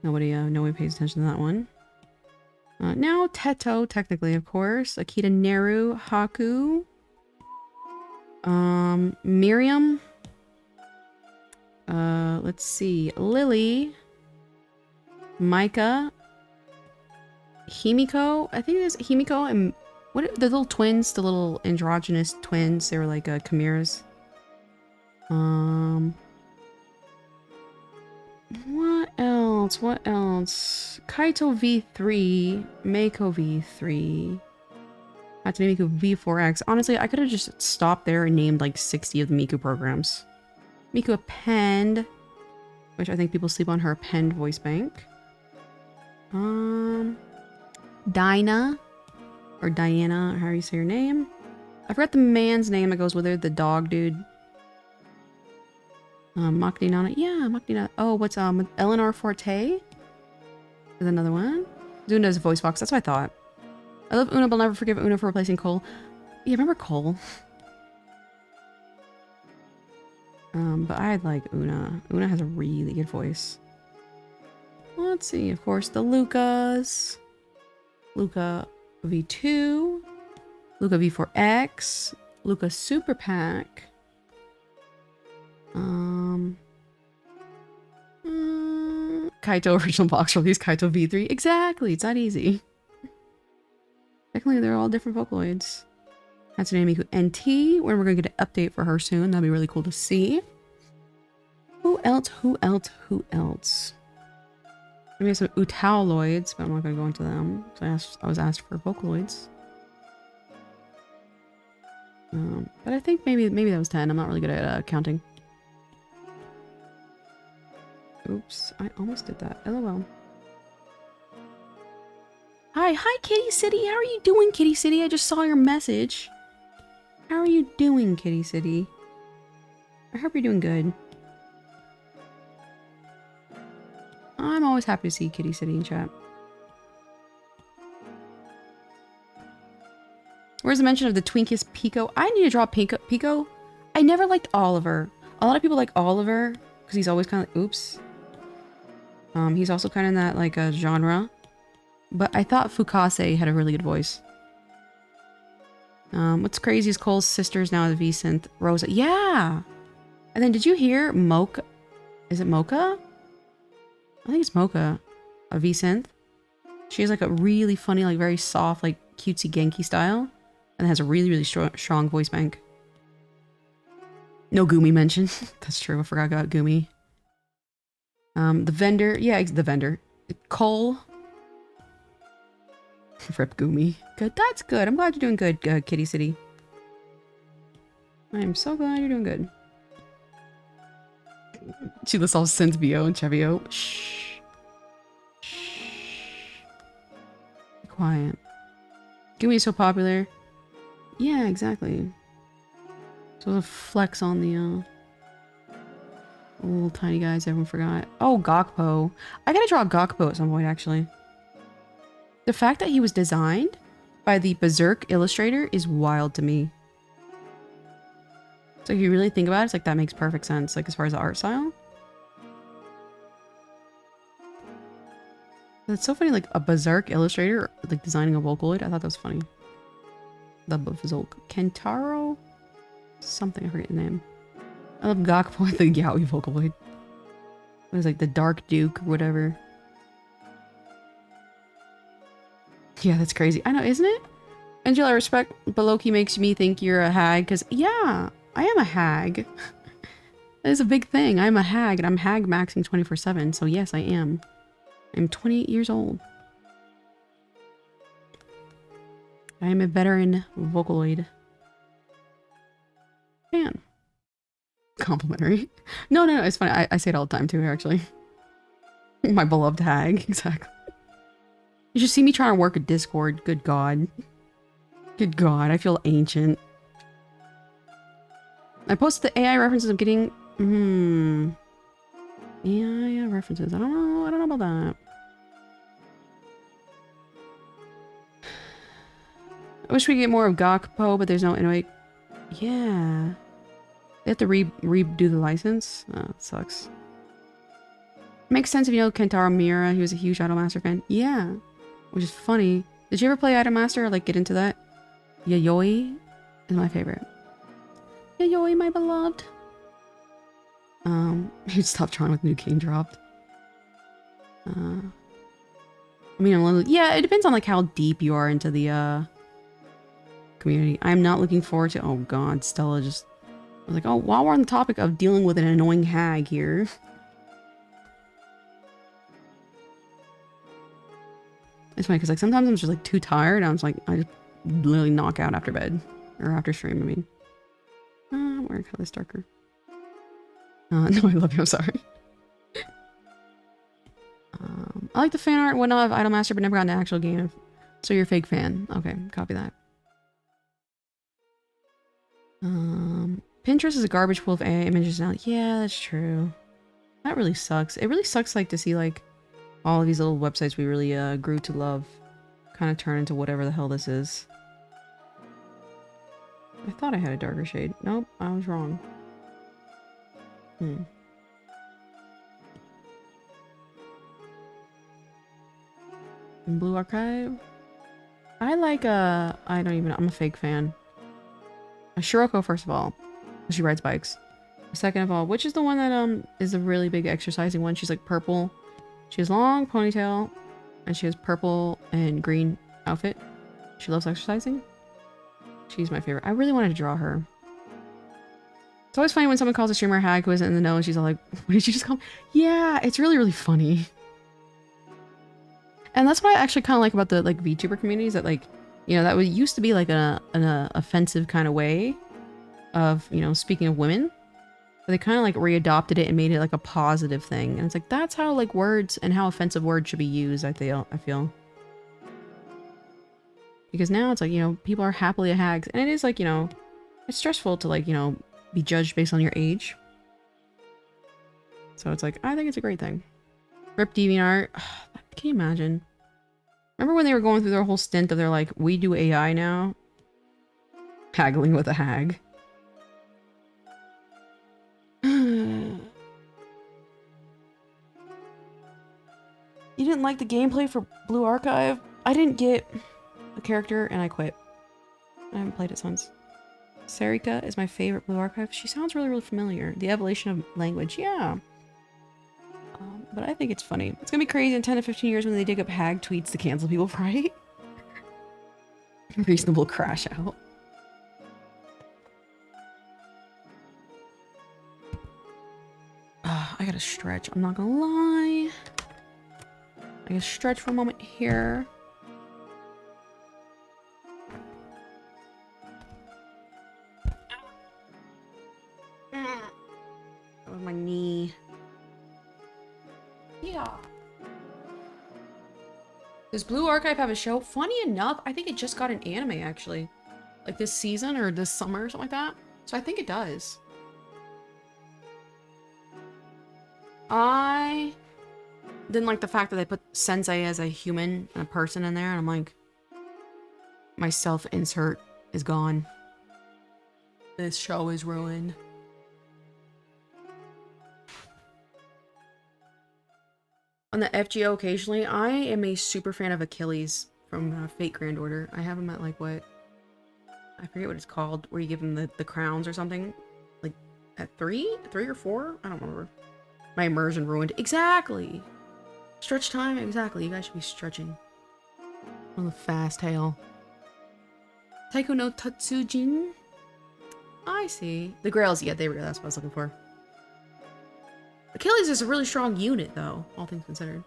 Nobody pays attention to that one. Now Teto, technically, of course. Akita Neru, Haku. Miriam. Let's see. Lily. Micah. Himiko. I think there's Himiko and what are the little twins, the little androgynous twins. They were like chimeras. What else? What else? Kaito V3, Mako V3, Hatsune Miku V4X. Honestly, I could have just stopped there and named like 60 of the Miku programs. Miku Append, which I think people sleep on her Append voice bank. Dinah, or Diana, however you say your name. I forgot the man's name that goes with her, the dog dude. Maknae Nana. Yeah, Maknae Nana. Oh, what's Eleanor Forte? There's another one. Zuna's voice box. That's what I thought. I love Una, but I'll never forgive Una for replacing Cole. Yeah, remember Cole? But I like Una. Una has a really good voice. Let's see, of course, the Lucas. Luca V2. Luca V4X. Luca Super Pack. Kaito original box release, Kaito V3. Exactly, it's that easy. Technically, they're all different Vocaloids. Hatsune Miku NT, when we're gonna get an update for her soon. That'd be really cool to see. Who else? We have some Utauloids, but I'm not gonna go into them. So I was asked for Vocaloids. But I think maybe that was 10. I'm not really good at counting. Oops, I almost did that. LOL. Hi Kitty City. How are you doing, Kitty City? I just saw your message. How are you doing, Kitty City? I hope you're doing good. I'm always happy to see Kitty City in chat. Where's the mention of the Twinkiest Pico? I need to draw Pico. I never liked Oliver. A lot of people like Oliver because he's always kind of like, oops. He's also kind of in that like genre. But I thought Fukase had a really good voice. What's crazy is Cole's sister's now a V-synth. Rosa. Yeah! And then did you hear Mocha? Is it Mocha? I think it's Mocha. A V-synth. She has like a really funny, like very soft, like cutesy Genki style. And has a really strong voice bank. No Gumi mentioned. That's true. I forgot about Gumi. The vendor. Yeah, the vendor. Cole. Rip Gumi. Good. That's good. I'm glad you're doing good, Kitty City. I am so glad you're doing good. She lists all Synth BO and Chevio. Shh. Shh. quiet. Gumi is so popular. Yeah, exactly. So the flex on the little tiny guys everyone forgot. Oh, Gakpo. I gotta draw Gakpo at some point, actually. The fact that he was designed by the Berserk illustrator is wild to me. So if you really think about it, it's like that makes perfect sense, like as far as the art style. It's so funny, like a Berserk illustrator, like designing a Vocaloid. I thought that was funny. The Berserk Kentaro? Something, I forget the name. I love Gakpo with the Yaoi Vocaloid. It was like the Dark Duke or whatever. Yeah, that's crazy. I know, isn't it? Angela, I respect, but Loki makes me think you're a hag, because, yeah, I am a hag. That is a big thing. I'm a hag, and I'm hag maxing 24/7, so yes, I am. I'm 28 years old. I am a veteran Vocaloid fan. Complimentary. No, it's funny. I say it all the time, too, actually. My beloved hag, exactly. You should see me trying to work a Discord. Good God. Good God, I feel ancient. I posted the AI references I'm getting. AI references. I don't know about that. I wish we could get more of Gakpo, but there's no anyway. Yeah. They have to redo the license. Oh, it sucks. Makes sense if you know Kentaro Miura. He was a huge Idolmaster fan. Yeah. Which is funny. Did you ever play Idolmaster or like get into that? Yayoi is my favorite. Yayoi, my beloved. He'd stop trying with new game dropped. I mean, a little, yeah, it depends on like how deep you are into the community. I'm not looking forward to, oh God, Stella just was like, oh, while we're on the topic of dealing with an annoying hag here. It's funny because like sometimes I'm just like too tired. I'm just like, I just literally knock out after bed or after stream. I mean, I'm wearing color this darker. No, I love you. I'm sorry. I like the fan art and whatnot of Idolmaster, but never gotten an actual game. So you're a fake fan. Okay, copy that. Pinterest is a garbage pool of AI images now. Yeah, that's true. That really sucks. It really sucks like to see like all of these little websites we really grew to love kind of turn into whatever the hell this is. I thought I had a darker shade. Nope, I was wrong. Blue Archive? I like, I don't even, I'm a fake fan. Shiroko, first of all. She rides bikes. Second of all, which is the one that, is a really big exercising one? She's like purple. She has long ponytail. And she has purple and green outfit. She loves exercising. She's my favorite. I really wanted to draw her. It's always funny when someone calls a streamer a hag who isn't in the know and she's all like, what did you just call me? Yeah, it's really, really funny. And that's what I actually kind of like about the like VTuber communities that like, you know, that used to be like an offensive kind of way of, you know, speaking of women. But they kind of like readopted it and made it like a positive thing. And it's like, that's how like words and how offensive words should be used, I feel. Because now it's like, you know, people are happily a hags. And it is like, you know, it's stressful to like, you know, be judged based on your age. So it's like, I think it's a great thing. Rip DeviantArt. Can you imagine? Remember when they were going through their whole stint of they're like, we do AI now? Haggling with a hag. You didn't like the gameplay for Blue Archive? I didn't get a character and I quit. I haven't played it since. Sarika is my favorite Blue Archive. She sounds really, really familiar. The evolution of language, yeah. But I think it's funny. It's gonna be crazy in 10 to 15 years when they dig up hag tweets to cancel people, right? Reasonable crash out. I gotta stretch. I'm not gonna lie. I gotta stretch for a moment here. That was my knee. Yeah. Does Blue Archive have a show? Funny enough, I think it just got an anime, actually. Like this season or this summer or something like that. So I think it does. I didn't like the fact that they put Sensei as a human and a person in there, and I'm like, my self-insert is gone. This show is ruined. On the FGO occasionally, I am a super fan of Achilles from Fate Grand Order. I have him at like what? I forget what it's called, where you give him the crowns or something. Like at 3 or 4? I don't remember. My immersion ruined. Exactly! Stretch time? Exactly. You guys should be stretching. On the fast tail. Taiko no Tatsujin? I see. The Grails, yeah, there we go. That's what I was looking for. Achilles is a really strong unit, though, all things considered.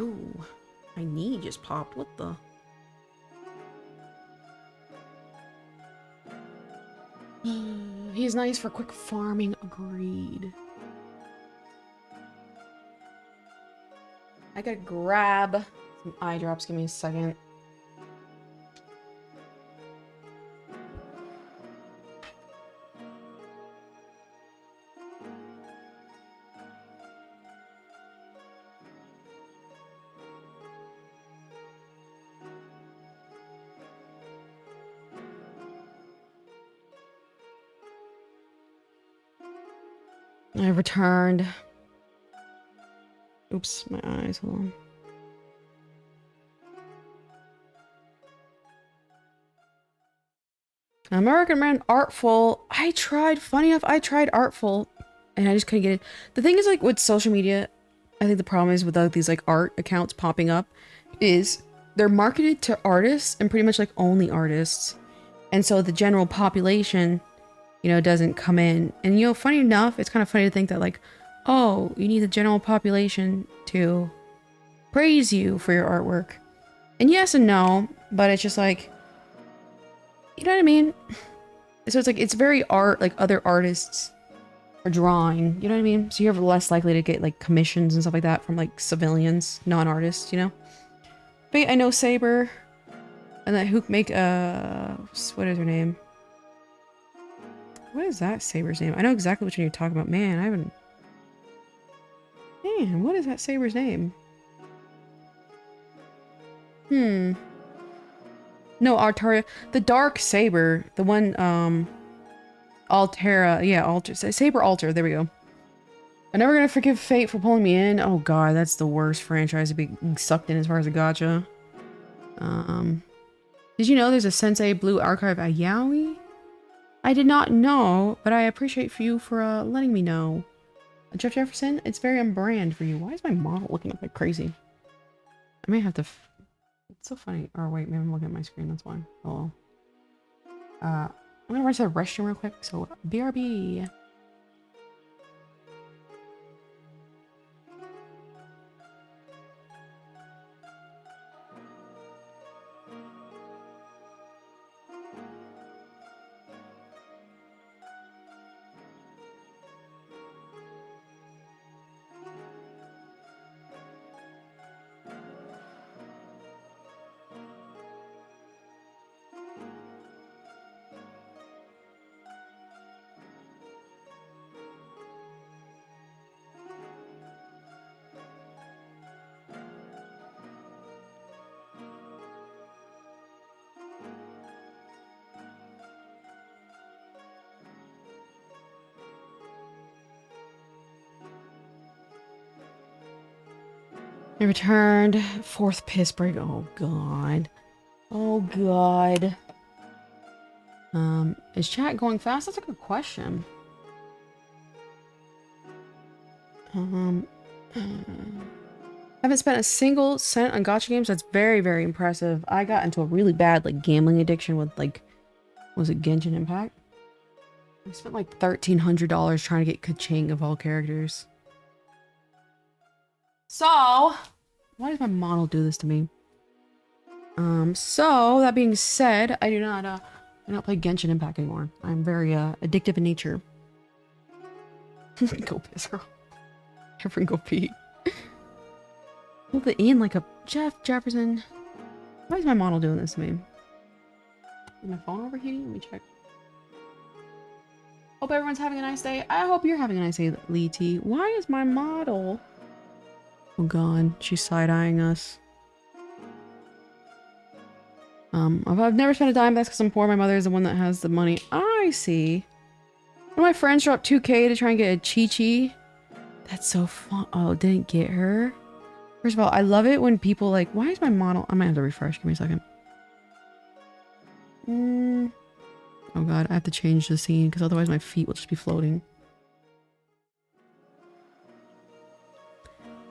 Ooh, my knee just popped. What the? He's nice for quick farming. Agreed. I gotta grab some eye drops. Give me a second. I returned. Oops, my eyes, hold on. American Man Artful. I tried, funny enough, I tried Artful and I just couldn't get it. The thing is, like, with social media, I think the problem is with these, like, art accounts popping up is they're marketed to artists and pretty much, like, only artists. And so the general population, you know, doesn't come in. And, you know, funny enough, it's kind of funny to think that, like, oh, you need the general population to praise you for your artwork. And yes and no, but it's just like, you know what I mean? So it's like, it's very art, like other artists are drawing, you know what I mean? So you're less likely to get like commissions and stuff like that from like civilians, non-artists, you know? But I know Saber and that Hook make, what is her name? What is that Saber's name? I know exactly which one you're talking about. Man, I haven't... Man, what is that Saber's name? No, Artaria. The Dark Saber. The one, Altera. Yeah, Alter. Saber Alter. There we go. I'm never gonna forgive Fate for pulling me in. Oh god, that's the worst franchise to be sucked in as far as a gacha. Did you know there's a Sensei Blue Archive at Yaoi? I did not know, but I appreciate you for letting me know. Jeff Jefferson, it's very on brand for you. Why is my model looking like crazy? I may have to... It's so funny. Or wait, maybe I'm looking at my screen. That's why. Oh. I'm gonna run to the restroom real quick. So, BRB. I returned. 4th piss break. Oh god. Oh god. Is chat going fast? That's a good question. Haven't spent a single cent on gacha games. That's very, very impressive. I got into a really bad, like, gambling addiction with, like, was it Genshin Impact? I spent like $1,300 trying to get Kaching of all characters. So, why does my model do this to me? So that being said, I do not play Genshin Impact anymore. I'm very addictive in nature. Go piss her off. Everyone go pee. Hold it in like a Jeff Jefferson. Why is my model doing this to me? Is my phone overheating? Let me check. Hope everyone's having a nice day. I hope you're having a nice day, Lee T. Why is my model? Oh god, she's side-eyeing us. I've never spent a dime. That's because I'm poor. My mother is the one that has the money. I see. One of my friends dropped 2K to try and get a Chi-Chi. That's so fun. Oh, didn't get her. First of all, I love it when people like, why is my model? I might have to refresh. Give me a second. Oh god, I have to change the scene because otherwise my feet will just be floating.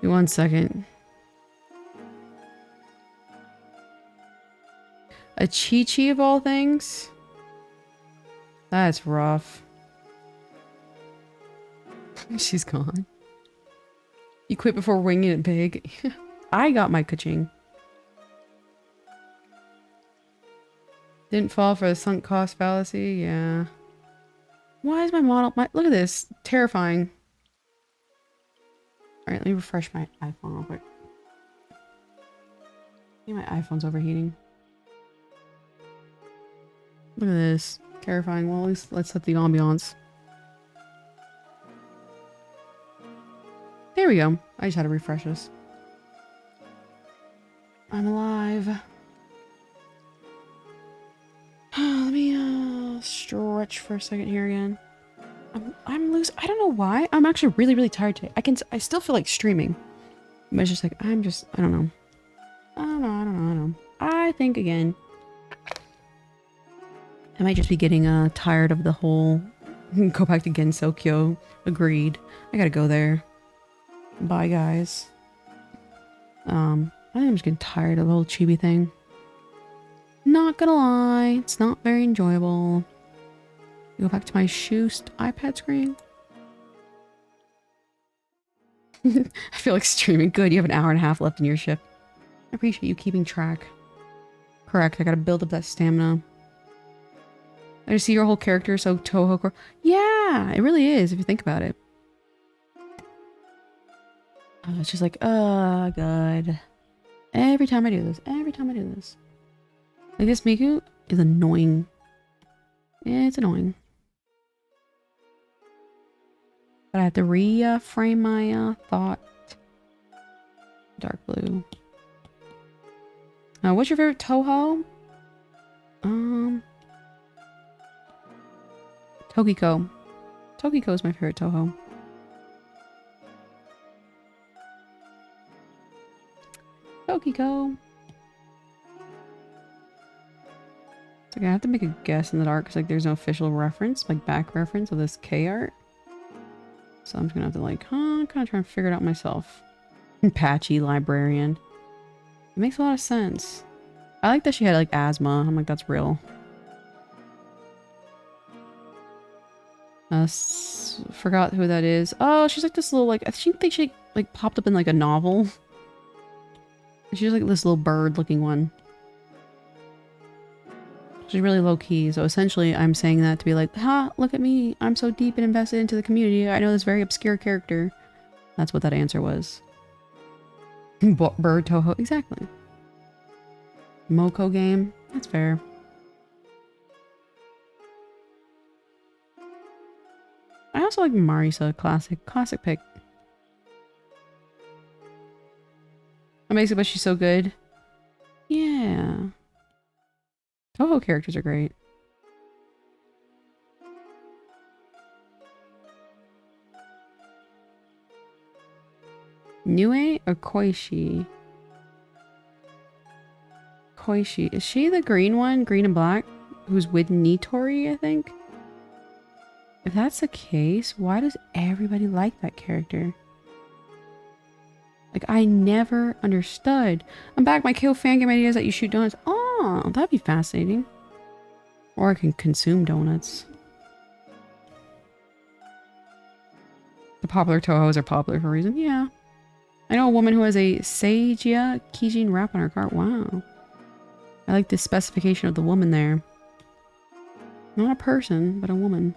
Give me 1 second. A Chi-Chi of all things? That's rough. She's gone. You quit before winging it big. I got my ka-ching. Didn't fall for the sunk cost fallacy? Yeah. Why is my model... Look at this. Terrifying. Alright, let me refresh my iPhone real quick. I think my iPhone's overheating. Look at this. Terrifying. Well, at least let's set the ambiance. There we go. I just had to refresh this. I'm alive. Let me stretch for a second here again. I'm loose. I don't know why. I'm actually really, really tired today. I still feel like streaming. But it's just like, I don't know. I don't know. I think again. I might just be getting tired of the whole go back to Gensokyo. Agreed. I gotta go there. Bye, guys. I think I'm just getting tired of the whole chibi thing. Not gonna lie, it's not very enjoyable. Go back to my Shoost iPad screen. I feel like streaming. Good, you have an hour and a half left in your shift. I appreciate you keeping track. Correct, I gotta build up that stamina. I just see your whole character so Toho core. Yeah, it really is if you think about it. It's just like, oh god. Every time I do this. Like this Miku is annoying. It's annoying. But I have to reframe my thought. Dark blue. What's your favorite Toho? Tokiko. Tokiko is my favorite Toho. Tokiko. It's like I have to make a guess in the dark because like there's no official reference, like back reference of this K art. So I'm just gonna have to like, kind of try and figure it out myself. Patchy librarian. It makes a lot of sense. I like that she had like asthma. I'm like, that's real. Forgot who that is. Oh, she's like this little like, I think she like popped up in like a novel. She's like this little bird looking one. She's really low key. So essentially I'm saying that to be like, ha, look at me. I'm so deep and invested into the community. I know this very obscure character. That's what that answer was. Bird Toho. Exactly. Moko game. That's fair. I also like Marisa. Classic pick. Amazing, but she's so good. Yeah. Toho characters are great. Nue or Koishi? Koishi. Is she the green one? Green and black? Who's with Nitori, I think? If that's the case, why does everybody like that character? Like, I never understood. I'm back. My KO fangame ideas that you shoot donuts. Oh, that'd be fascinating. Or I can consume donuts. The popular Tohos are popular for a reason. Yeah. I know a woman who has a Seiya Kijin wrap on her cart. Wow. I like the specification of the woman there. Not a person, but a woman.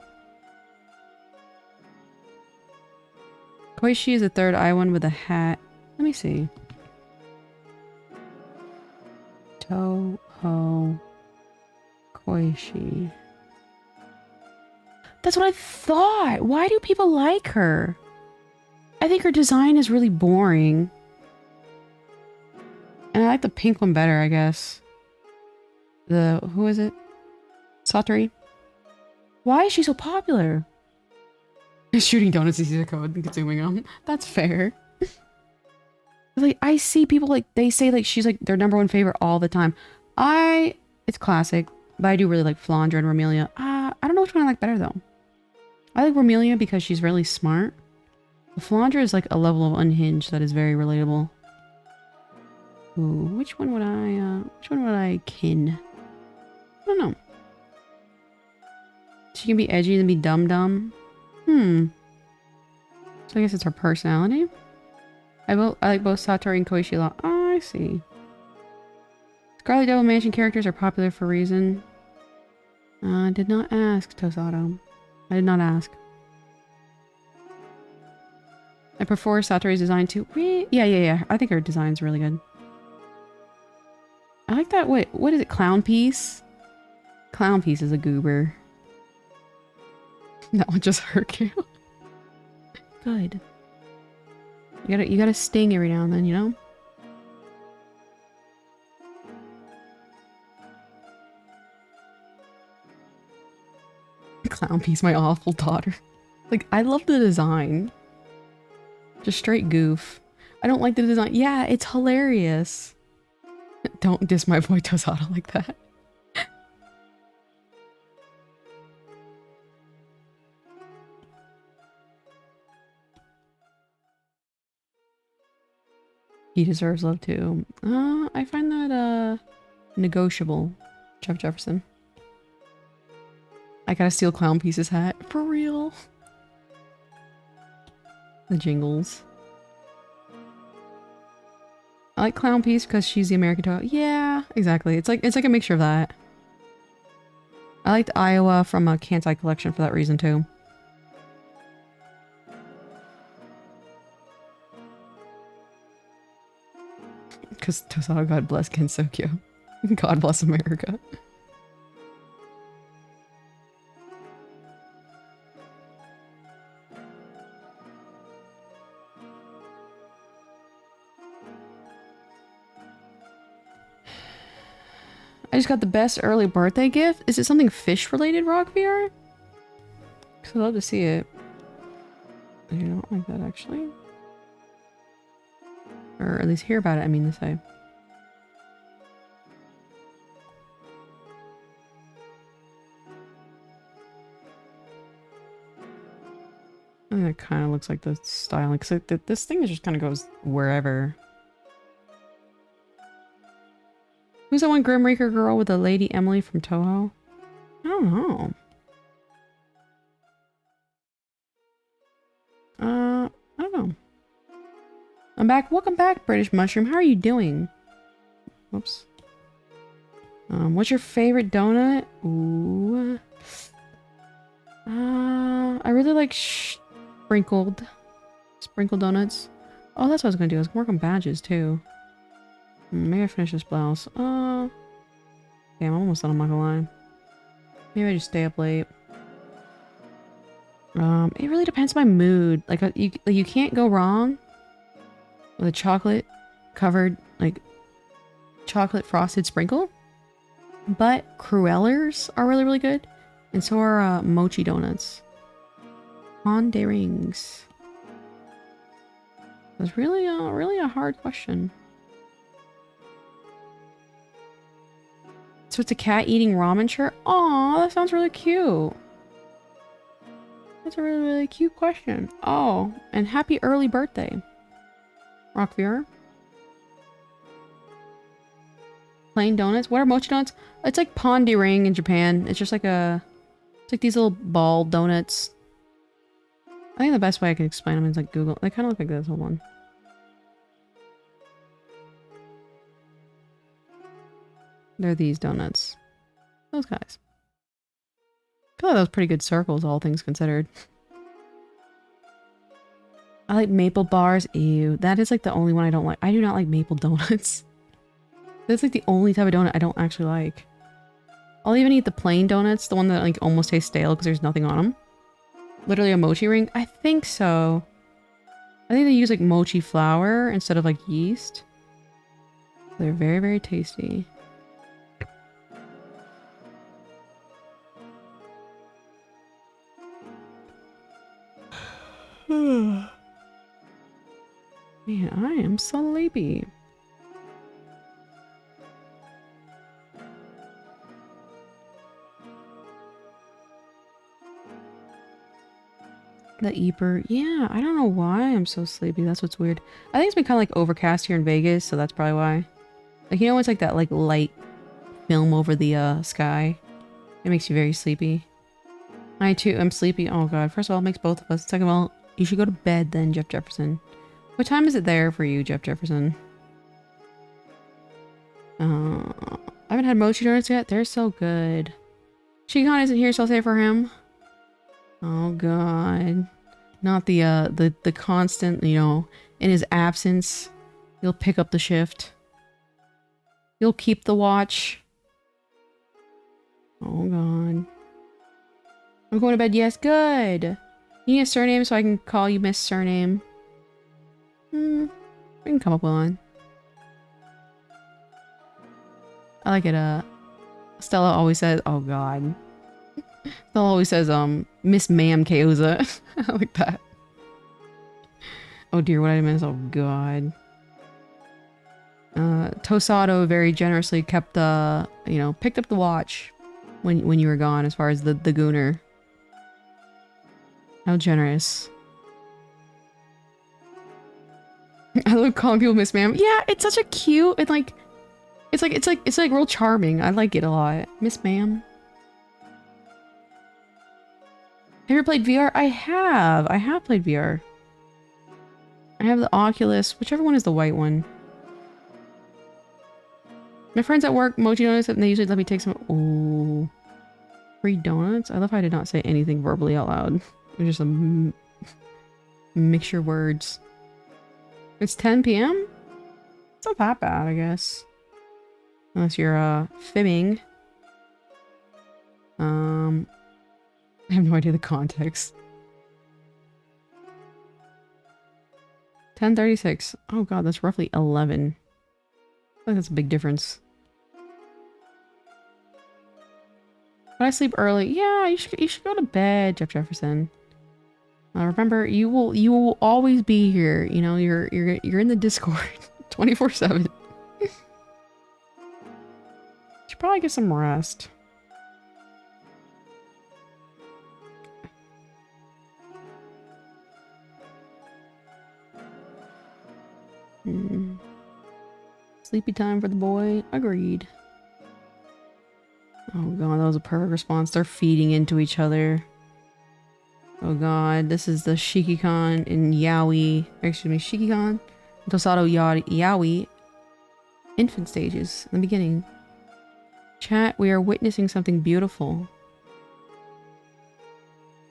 Koishi is the third eye one with a hat. Let me see. Toho Koishi. That's what I thought. Why do people like her? I think her design is really boring. And I like the pink one better, I guess. Who is it? Satori? Why is she so popular? Shooting donuts is the code and consuming them. That's fair. Like, I see people like, they say like she's like their #1 favorite all the time. It's classic, but I do really like Flandra and Romelia. I don't know which one I like better though. I like Romelia because she's really smart. Flandra is like a level of unhinged that is very relatable. Ooh, which one would I kin? I don't know. She can be edgy and be dumb. So I guess it's her personality. I like both Satori and Koichi a lot. Oh, I see. Scarlet Devil Mansion characters are popular for a reason. I did not ask, Tosato. I did not ask. I prefer Satori's design too. Yeah. I think her design's really good. I like that. Wait, what is it? Clown Piece? Clown Piece is a goober. That one just hurt you. Good. You gotta sting every now and then, you know? Clown Piece, my awful daughter. Like, I love the design. Just straight goof. I don't like the design. Yeah, it's hilarious. Don't diss my boy Tosato like that. He deserves love too. I find that negotiable. Jeff Jefferson. I gotta steal Clown Piece's hat. For real. The jingles. I like Clown Piece because she's the American Toho. Yeah, exactly. It's like a mixture of that. I liked Iowa from a Kansai collection for that reason too. Because Tosato, God bless Kensokyo. God bless America. I just got the best early birthday gift. Is it something fish related, Rock VR? Because I'd love to see it. I don't like that actually. Or at least hear about it, I mean to say. I think that kind of looks like the styling. Because this thing just kind of goes wherever. Who's that one Grim Reaper girl with the Lady Emily from Toho? I don't know. I don't know. I'm back. Welcome back, British Mushroom. How are you doing? Whoops. What's your favorite donut? Ooh. I really like sprinkled donuts. Oh, that's what I was gonna do. I was gonna work on badges too. Maybe I finish this blouse. Damn, I'm almost done. I'm not gonna lie. Maybe I just stay up late. It really depends on my mood. Like you can't go wrong with a chocolate covered, like chocolate frosted sprinkle. But Cruellers are really, really good. And so are mochi donuts. On de rings. That's really a hard question. So it's a cat eating ramen shirt? Aw, that sounds really cute. That's a really, really cute question. Oh, and happy early birthday. Rock VR. Plain donuts? What are mochi donuts? It's like pondy ring in Japan. It's just like it's like these little ball donuts. I think the best way I can explain them is like Google. They kind of look like this. Hold on. They're these donuts. Those guys. I feel like those pretty good circles, all things considered. I like maple bars. Ew. That is like the only one I don't like. I do not like maple donuts. That's like the only type of donut I don't actually like. I'll even eat the plain donuts, the one that like almost tastes stale because there's nothing on them. Literally a mochi ring? I think so. I think they use like mochi flour instead of like yeast. They're very, very tasty. Man, I am sleepy. The Eeper. Yeah, I don't know why I'm so sleepy. That's what's weird. I think it's been kind of like overcast here in Vegas, so that's probably why. Like, you know, it's like that like light film over the sky. It makes you very sleepy. I too am sleepy. Oh god. First of all, it makes both of us. Second of all, you should go to bed then, Jeff Jefferson. What time is it there for you, Jeff Jefferson? I haven't had mochi donuts yet. They're so good. Shikan isn't here, so I'll say it for him. Oh god. Not the constant, you know, in his absence, you'll pick up the shift. You'll keep the watch. Oh god. I'm going to bed. Yes, good. You need a surname so I can call you Miss Surname. We can come up with one. I like it, Stella always says, oh god. Stella always says, Miss Ma'am Keoza. I like that. Oh dear, what did I miss? Oh god. Tosado very generously kept the, you know, picked up the watch when you were gone as far as the gooner. How generous. I love calling people Miss Ma'am. Yeah, it's such a cute and like it's like real charming. I like it a lot. Miss Ma'am. Have you ever played VR? I have. I have played VR. I have the Oculus, whichever one is the white one. My friends at work, mochi donuts, and they usually let me take some. Ooh. Free donuts? I love how I did not say anything verbally out loud. It was just a mixture of words. It's 10 p.m.? It's not that bad, I guess. Unless you're, fibbing. I have no idea the context. 10:36. Oh god, that's roughly 11. I think that's a big difference. But I sleep early. Yeah, you should go to bed, Jeff Jefferson. Remember, you will always be here. You know, you're in the Discord 24/7. Should probably get some rest. Sleepy time for the boy. Agreed. Oh god, that was a perfect response. They're feeding into each other. Oh god, this is the Shiki-Kon and Yaoi. Excuse me, Shiki-Kon. Tosado Yaoi. Infant stages in the beginning. Chat, we are witnessing something beautiful.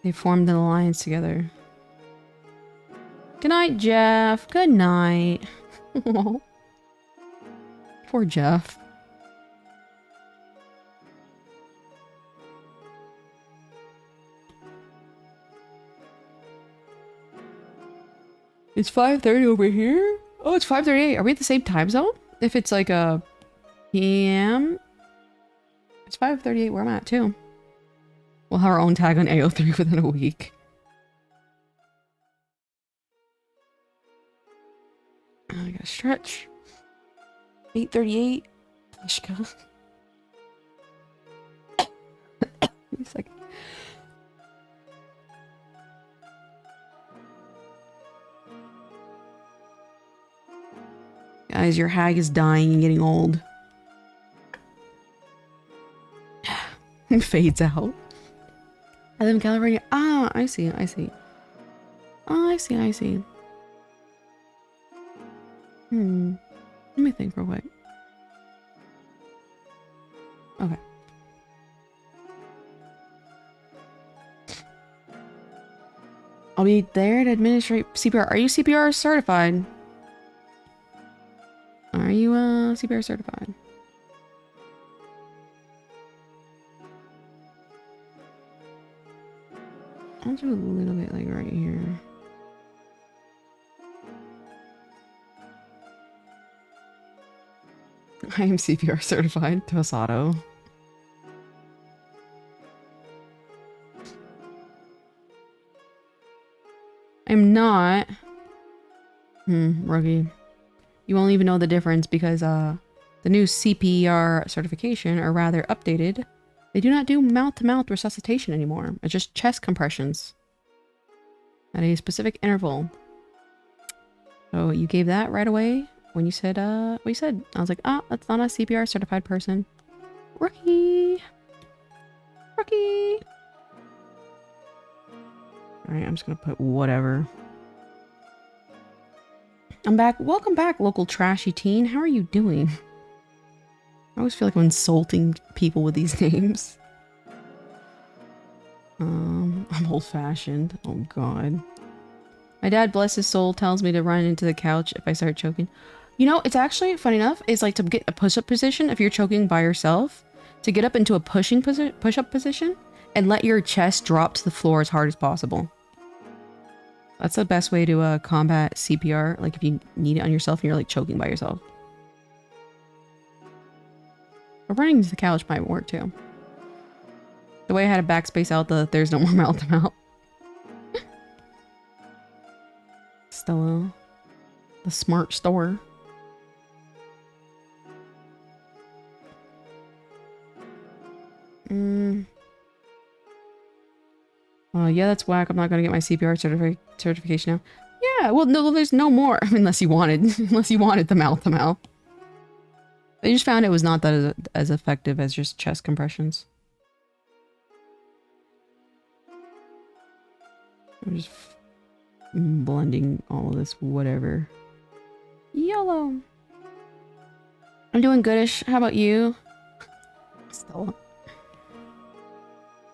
They formed an alliance together. Good night, Jeff. Good night. Poor Jeff. It's 5:30 over here? Oh, it's 5:38. Are we at the same time zone? If it's like a PM? It's 5:38 where I'm at too. We'll have our own tag on AO3 within a week. I gotta stretch. 8:38. Ishka. Wait a second. Guys, your hag is dying and getting old. It fades out. I live in California. Ah, I see. I see. Oh, I see. I see. Let me think real quick. Okay. I'll be there to administrate CPR. Are you CPR certified? Are you CPR certified? I'll do a little bit like right here. I am CPR certified. Tosato. I'm not. Rookie. You won't even know the difference because the new CPR certification, or rather updated, they do not do mouth-to-mouth resuscitation anymore. It's just chest compressions at a specific interval. So you gave that right away when you said what you said. I was like, ah, that's not a CPR certified person. Rookie. Rookie. Alright, I'm just gonna put whatever. I'm back. Welcome back, local trashy teen. How are you doing? I always feel like I'm insulting people with these names. I'm old-fashioned. Oh god. My dad, bless his soul, tells me to run into the couch if I start choking. You know, it's actually, funny enough, it's like to get a push-up position if you're choking by yourself, to get up into a push-up position and let your chest drop to the floor as hard as possible. That's the best way to combat CPR, like if you need it on yourself and you're like choking by yourself. But running to the couch might work too. The way I had a backspace out the there's no more mouth to mouth. Stella. The smart store. Yeah, that's whack. I'm not gonna get my CPR certification now. Yeah, well, no, there's no more. I mean, unless you wanted the mouth to mouth. They just found it was not that as effective as just chest compressions. I'm just blending all of this whatever. YOLO. I'm doing goodish. How about you? Stella.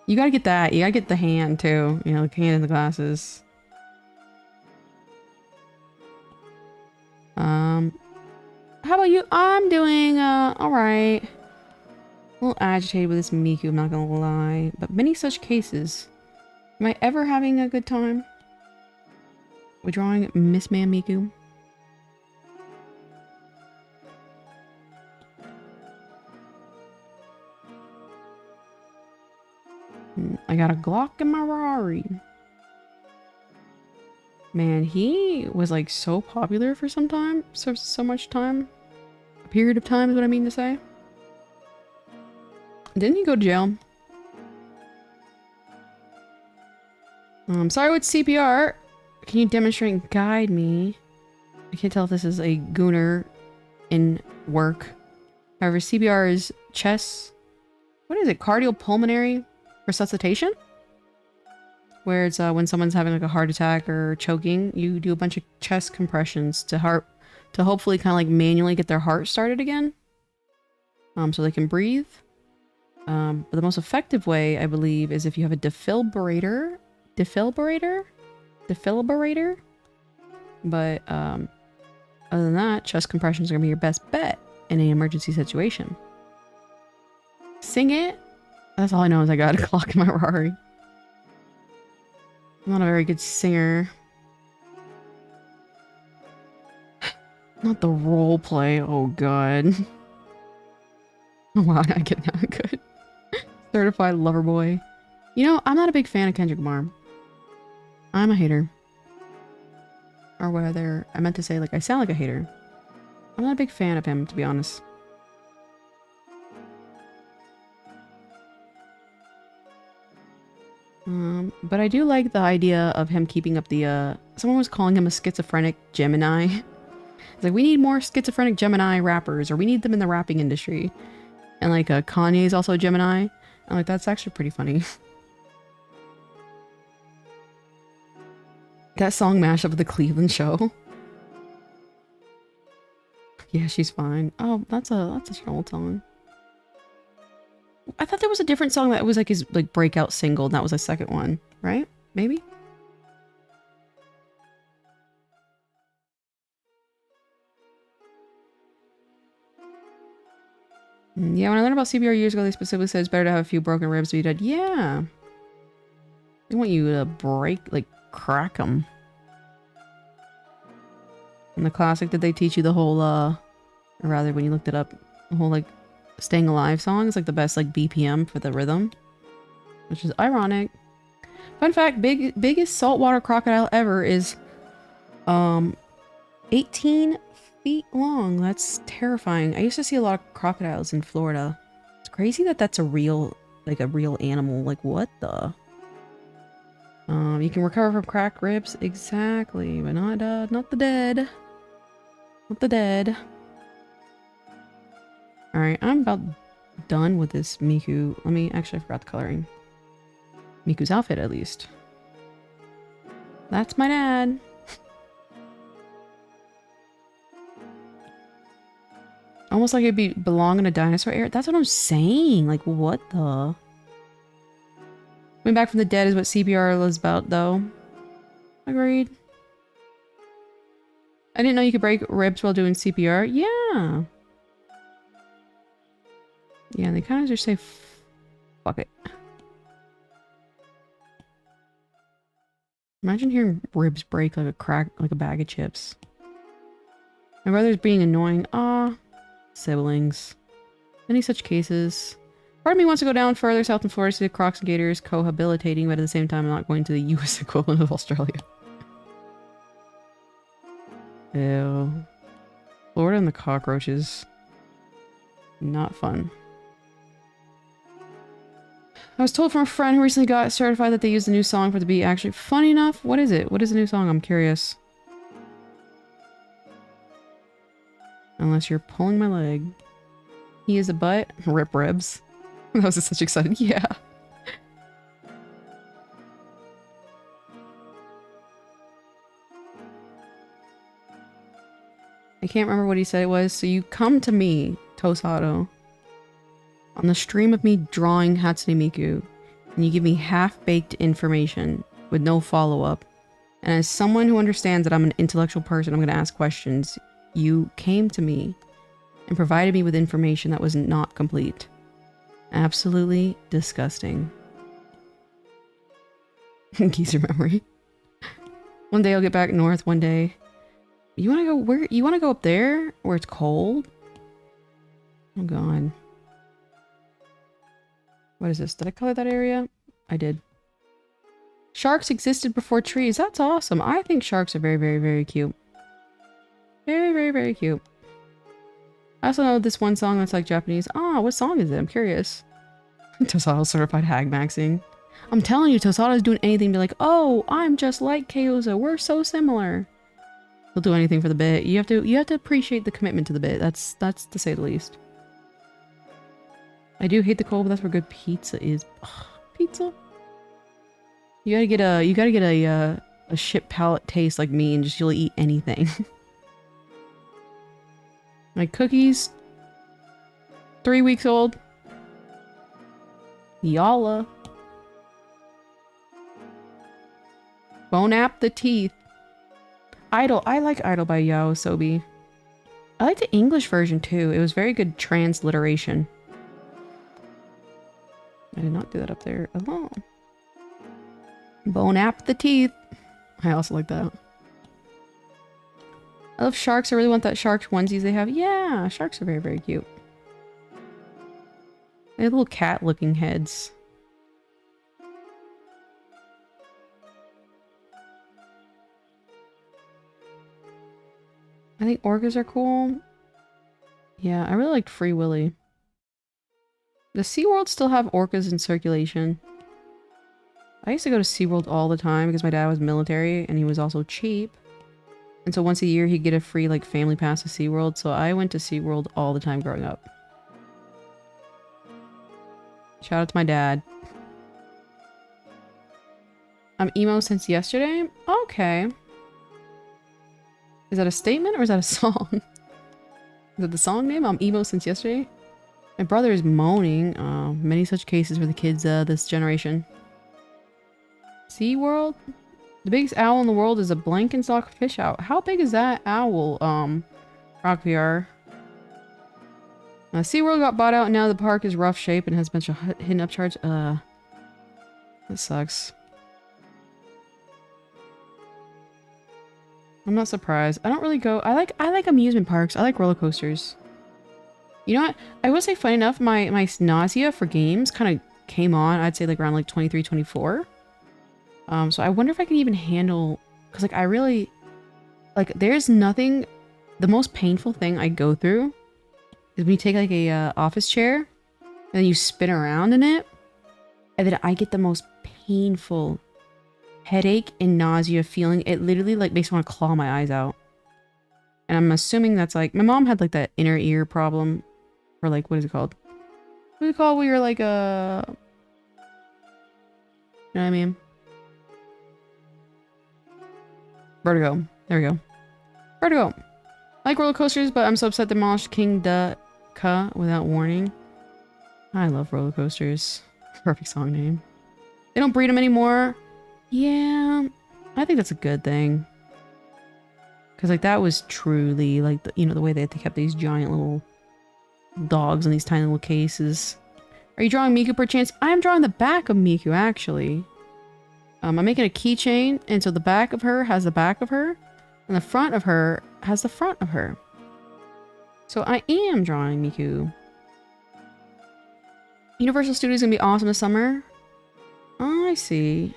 You gotta get that. You gotta get the hand too. You know, the hand and the glasses. How about you? I'm doing, alright. A little agitated with this Miku, I'm not gonna lie. But many such cases. Am I ever having a good time? We're drawing Miss Man Miku. I got a Glock in my Rari. Man, he was like so popular for some time. So much time. A period of time is what I mean to say. Didn't he go to jail? Sorry with CPR. Can you demonstrate and guide me? I can't tell if this is a gooner in work. However, CPR is chest. What is it? Cardiopulmonary resuscitation? Where it's when someone's having like a heart attack or choking, you do a bunch of chest compressions to hopefully kind of like manually get their heart started again. So they can breathe. But the most effective way, I believe, is if you have a defibrillator. But other than that, chest compressions are gonna be your best bet in an emergency situation. Sing it. That's all I know is I got a clock in my Rari. I'm not a very good singer. Not the role play. Oh god. Wow, I get that good. Certified lover boy. You know, I'm not a big fan of Kendrick Lamar. I'm a hater. Or whether I meant to say like I sound like a hater. I'm not a big fan of him, to be honest. But I do like the idea of him keeping up the, someone was calling him a schizophrenic Gemini. It's like, we need more schizophrenic Gemini rappers, or we need them in the rapping industry. And like, Kanye's also a Gemini. I'm like, that's actually pretty funny. That song mashup with the Cleveland show. Yeah, she's fine. Oh, that's such an old song. I thought there was a different song that was like his like breakout single, and that was a second one, right? Maybe? Yeah, when I learned about CPR years ago, they specifically said it's better to have a few broken ribs to be dead. Yeah. They want you to break, like, crack them. In the classic, did they teach you the whole, or rather, when you looked it up, the whole, like, Staying Alive song is, like, the best, like, BPM for the rhythm? Which is ironic. Fun fact, biggest saltwater crocodile ever is, 18 feet long. That's terrifying. I used to see a lot of crocodiles in Florida. It's crazy that that's a real, like, a real animal. Like, what the? You can recover from cracked ribs. Exactly, but not the dead. Not the dead. Alright, I'm about done with this Miku. Let me, actually, I forgot the coloring. Miku's outfit, at least. That's my dad. Almost like it'd belong in a dinosaur era. That's what I'm saying. Like, what the? Coming back from the dead is what CPR is about, though. Agreed. I didn't know you could break ribs while doing CPR. Yeah. Yeah, they kind of just say, fuck it. Imagine hearing ribs break like a bag of chips. My brother's being annoying. Ah, siblings. Many such cases. Part of me wants to go down further south in Florida to see Crocs and Gators cohabitating, but at the same time I'm not going to the US equivalent of Australia. Ew. Florida and the cockroaches. Not fun. I was told from a friend who recently got certified that they used the new song for it to be actually funny enough. What is it? What is the new song? I'm curious. Unless you're pulling my leg. He is a butt. Rip ribs. That was such exciting. Yeah. I can't remember what he said it was. So you come to me, Tosado, on the stream of me drawing Hatsune Miku, and you give me half-baked information with no follow-up. And as someone who understands that I'm an intellectual person, I'm going to ask questions. You came to me and provided me with information that was not complete. Absolutely disgusting. Geezer memory. One day I'll get back north, one day. You want to go where? You want to go up there where it's cold? Oh god. What is this? Did I color that area? I did. Sharks existed before trees. That's awesome. I think sharks are very, very, very cute. Very, very, very cute. I also know this one song that's like Japanese. Ah, what song is it? I'm curious. Tosado certified hag maxing. I'm telling you, Tosada's doing anything to be like, oh, I'm just like Kyoza. We're so similar. He'll do anything for the bit. You have to appreciate the commitment to the bit. That's to say the least. I do hate the cold, but that's where good pizza is. Ugh, pizza. You gotta get a shit palate taste like me, and just you'll eat anything. My cookies. 3 weeks old. Yalla. Bone App the Teeth. Idol. I like Idol by Yao Sobi. I like the English version too. It was very good transliteration. I did not do that up there. Oh. Bone App the Teeth. I also like that. I love sharks. I really want that sharks onesies they have. Yeah, sharks are very, very cute. They have little cat-looking heads. I think orcas are cool. Yeah, I really liked Free Willy. Does SeaWorld still have orcas in circulation? I used to go to SeaWorld all the time because my dad was military and he was also cheap. And so once a year he'd get a free like family pass to SeaWorld, so I went to SeaWorld all the time growing up. Shout out to my dad. I'm emo since yesterday? Okay. Is that a statement or is that a song? Is that the song name? I'm emo since yesterday? My brother is moaning. Oh, many such cases for the kids this generation. SeaWorld? The biggest owl in the world is a Blankenstock fish owl. How big is that owl, Rock VR? SeaWorld got bought out and now the park is rough shape and has a bunch of hidden upcharge. That sucks. I'm not surprised. I don't really go. I like amusement parks. I like roller coasters. You know what? I will say, funny enough, my nausea for games kind of came on. I'd say like around like 23, 24. So I wonder if I can even handle, because like I really like. There's nothing. The most painful thing I go through is when you take like a office chair and then you spin around in it, and then I get the most painful headache and nausea feeling. It literally like makes me want to claw my eyes out. And I'm assuming that's like, my mom had like that inner ear problem, or like, what is it called? What is it called where you're like, you know what I mean? Vertigo. There we go. Vertigo. I like roller coasters, but I'm so upset Demolished King Duh-Ka without warning. I love roller coasters. Perfect song name. They don't breed them anymore. Yeah, I think that's a good thing. Because, like, that was truly, like, the, you know, the way they kept these giant little dogs in these tiny little cases. Are you drawing Miku perchance? I'm drawing the back of Miku, actually. I'm making a keychain, and so the back of her has the back of her, and the front of her has the front of her. So I am drawing Miku. Universal Studios gonna be awesome this summer. Oh, I see.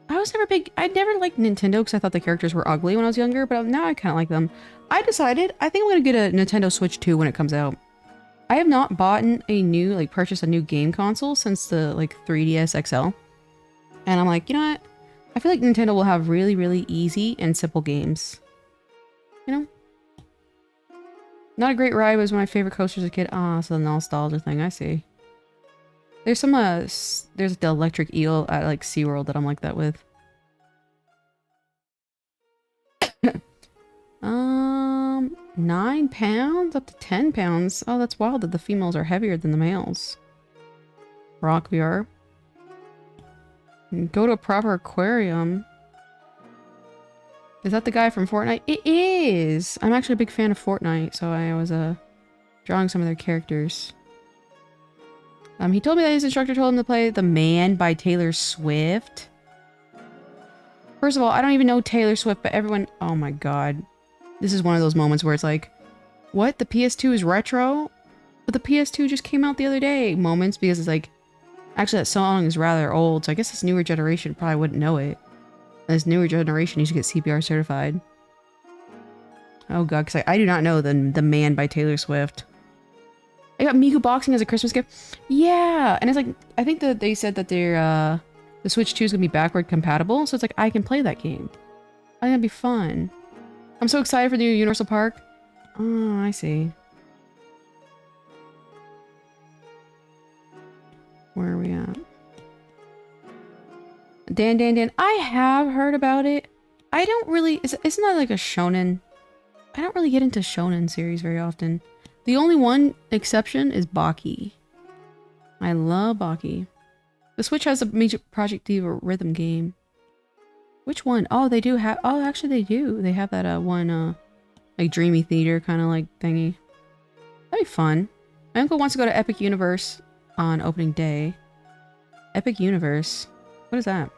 I was never big. I never liked Nintendo because I thought the characters were ugly when I was younger, but now I kind of like them. I decided I think I'm gonna get a Nintendo Switch 2 when it comes out. I have not bought a new, like, purchased a new game console since the like 3DS XL, and I'm like, you know what? I feel like Nintendo will have really, really easy and simple games. You know, not a great ride was one of my favorite coasters as a kid. Ah, so the nostalgia thing. I see. There's some, there's the electric eel at, like, SeaWorld that I'm like that with. 9 pounds? Up to 10 pounds? Oh, that's wild that the females are heavier than the males. Rock VR. Go to a proper aquarium. Is that the guy from Fortnite? It is! I'm actually a big fan of Fortnite, so I was, drawing some of their characters. He told me that his instructor told him to play The Man by Taylor Swift. First of all, I don't even know Taylor Swift, but everyone... Oh my god. This is one of those moments where it's like, what? The PS2 is retro? But the PS2 just came out the other day. Moments, because it's like... Actually, that song is rather old, so I guess this newer generation probably wouldn't know it. And this newer generation needs to get CPR certified. Oh god, because I do not know the Man by Taylor Swift. I got Miku boxing as a Christmas gift. Yeah, and it's like, I think that they said that their the Switch 2 is gonna be backward compatible, so it's like I can play that game. I think that'd be fun. I'm so excited for the new Universal Park. Oh, I see. Where are we at? Dan. I have heard about it. I don't really... Isn't that like a shonen? I don't really get into shonen series very often. The only one exception is Baki. I love Baki. The Switch has a major Project Diva rhythm game. Which one? Oh, they do have... Oh, actually they do. They have that one, like, Dreamy Theater kind of like thingy. That'd be fun. My uncle wants to go to Epic Universe on opening day. Epic Universe? What is that?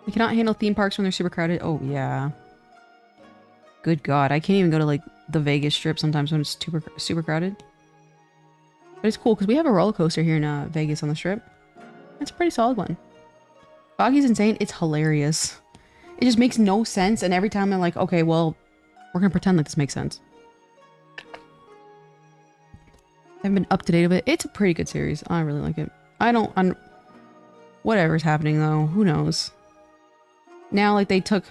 They cannot handle theme parks when they're super crowded. Oh, yeah. Good god, I can't even go to, like, the Vegas Strip sometimes when it's super crowded. But it's cool, because we have a roller coaster here in Vegas on the Strip. It's a pretty solid one. Baki's insane. It's hilarious. It just makes no sense, and every time I'm like, okay, well, we're gonna pretend like this makes sense. I haven't been up to date with it. It's a pretty good series. I really like it. Whatever's happening, though. Who knows? Now, like, they took...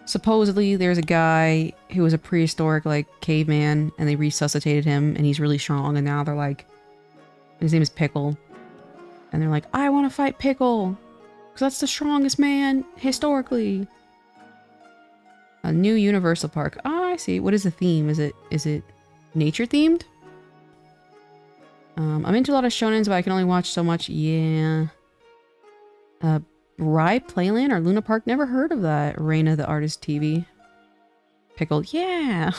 Supposedly, there's a guy who was a prehistoric, like, caveman, and they resuscitated him, and he's really strong, and now they're like... His name is Pickle. And they're like, I want to fight Pickle! Because that's the strongest man, historically! A new Universal Park. Oh, I see. What is the theme? Is it nature-themed? I'm into a lot of shonens, but I can only watch so much. Yeah. Rye Playland or Luna Park? Never heard of that. Reina the Artist TV. Pickle. Yeah.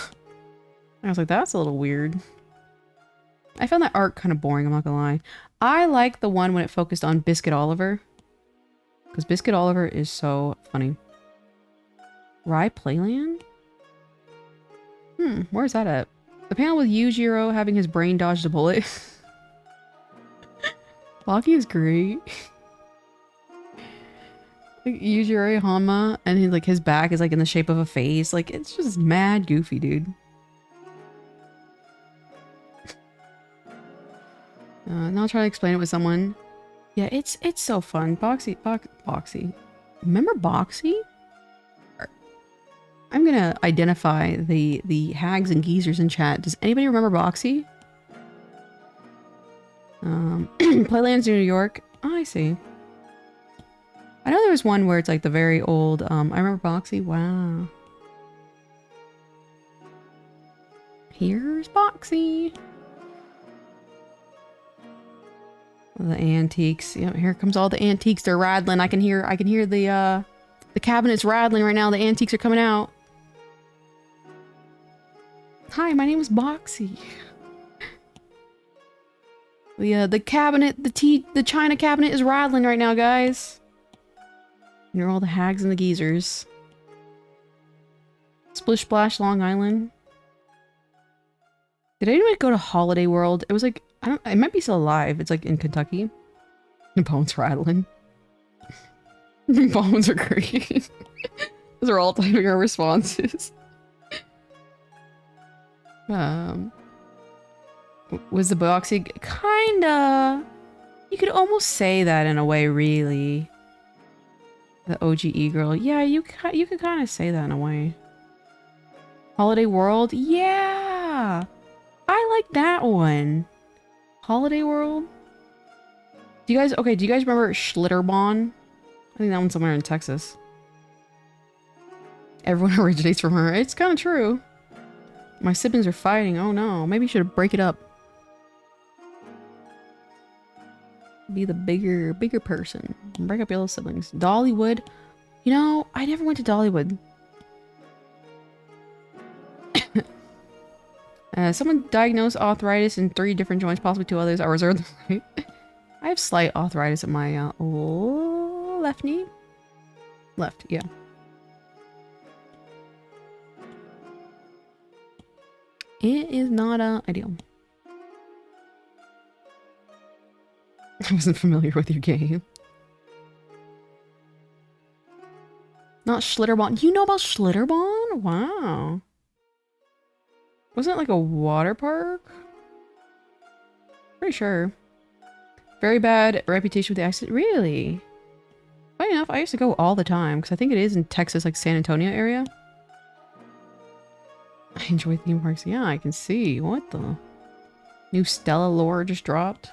I was like, that's a little weird. I found that art kind of boring, I'm not gonna lie. I like the one when it focused on Biscuit Oliver. Because Biscuit Oliver is so funny. Rye Playland? Where's that at? The panel with Yujiro having his brain dodge a bullet. Baki is great. Like Yujiro Hanma, and he, like his back is like in the shape of a face. Like it's just mad goofy, dude. Now I'll try to explain it with someone. Yeah, it's so fun. Boxy. Remember Boxy? I'm gonna identify the hags and geezers in chat. Does anybody remember Boxy? Playlands New York. Oh, I see. I know there was one where it's like the very old, I remember Boxy. Wow. Here's Boxy. The antiques. Yeah, here comes all the antiques. They're rattling. I can hear the cabinets rattling right now. The antiques are coming out. Hi, my name is Boxy. The cabinet, the china cabinet is rattling right now, guys. You're all the hags and the geezers. Splish Splash, Long Island. Did anyone go to Holiday World? It was like, it might be still alive. It's like in Kentucky. The bones rattling. Bones are great. Those are all typing our responses. Was the Boxy kinda? You could almost say that in a way, really. The OGE girl. Yeah, you could kind of say that in a way. Holiday World? Yeah! I like that one. Holiday World? Do you guys remember Schlitterbahn? I think that one's somewhere in Texas. Everyone originates from her. It's kind of true. My siblings are fighting. Oh no. Maybe you should break it up. Be the bigger person. Break up your little siblings. Dollywood. You know, I never went to Dollywood. Someone diagnosed arthritis in 3 different joints, possibly 2 others are reserved. I have slight arthritis in my left knee. Left, yeah. It is not ideal. I wasn't familiar with your game. Not Schlitterbahn. You know about Schlitterbahn? Wow. Wasn't it like a water park? Pretty sure. Very bad reputation with the accident. Really? Funny enough, I used to go all the time because I think it is in Texas, like San Antonio area. I enjoy theme parks. Yeah, I can see. What the? New Stella lore just dropped.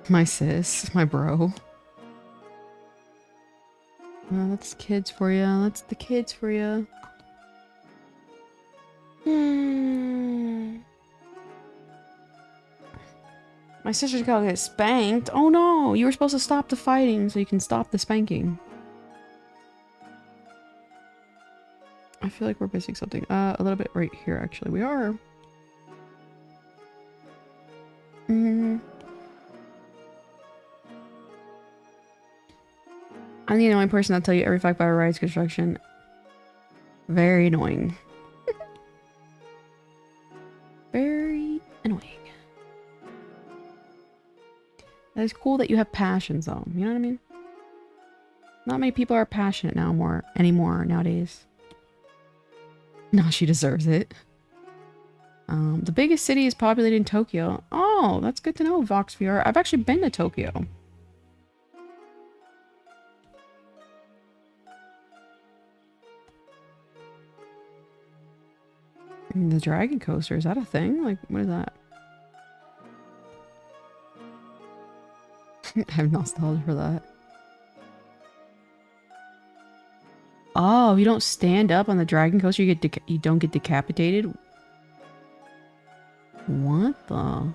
My sis, my bro. That's kids for you. That's the kids for you. My sister's gonna get spanked. Oh no! You were supposed to stop the fighting so you can stop the spanking. I feel like we're missing something. A little bit right here, actually. We are. I'm the annoying person that'll tell you every fact about a ride's construction. Very annoying. Very annoying. That is cool that you have passions, though. You know what I mean? Not many people are passionate anymore nowadays. No, she deserves it. The biggest city is populated in Tokyo. Oh, that's good to know, VoxVR. I've actually been to Tokyo. The Dragon Coaster, is that a thing? Like, what is that? I have nostalgia for that. Oh, you don't stand up on the Dragon Coaster, you don't get decapitated? What the?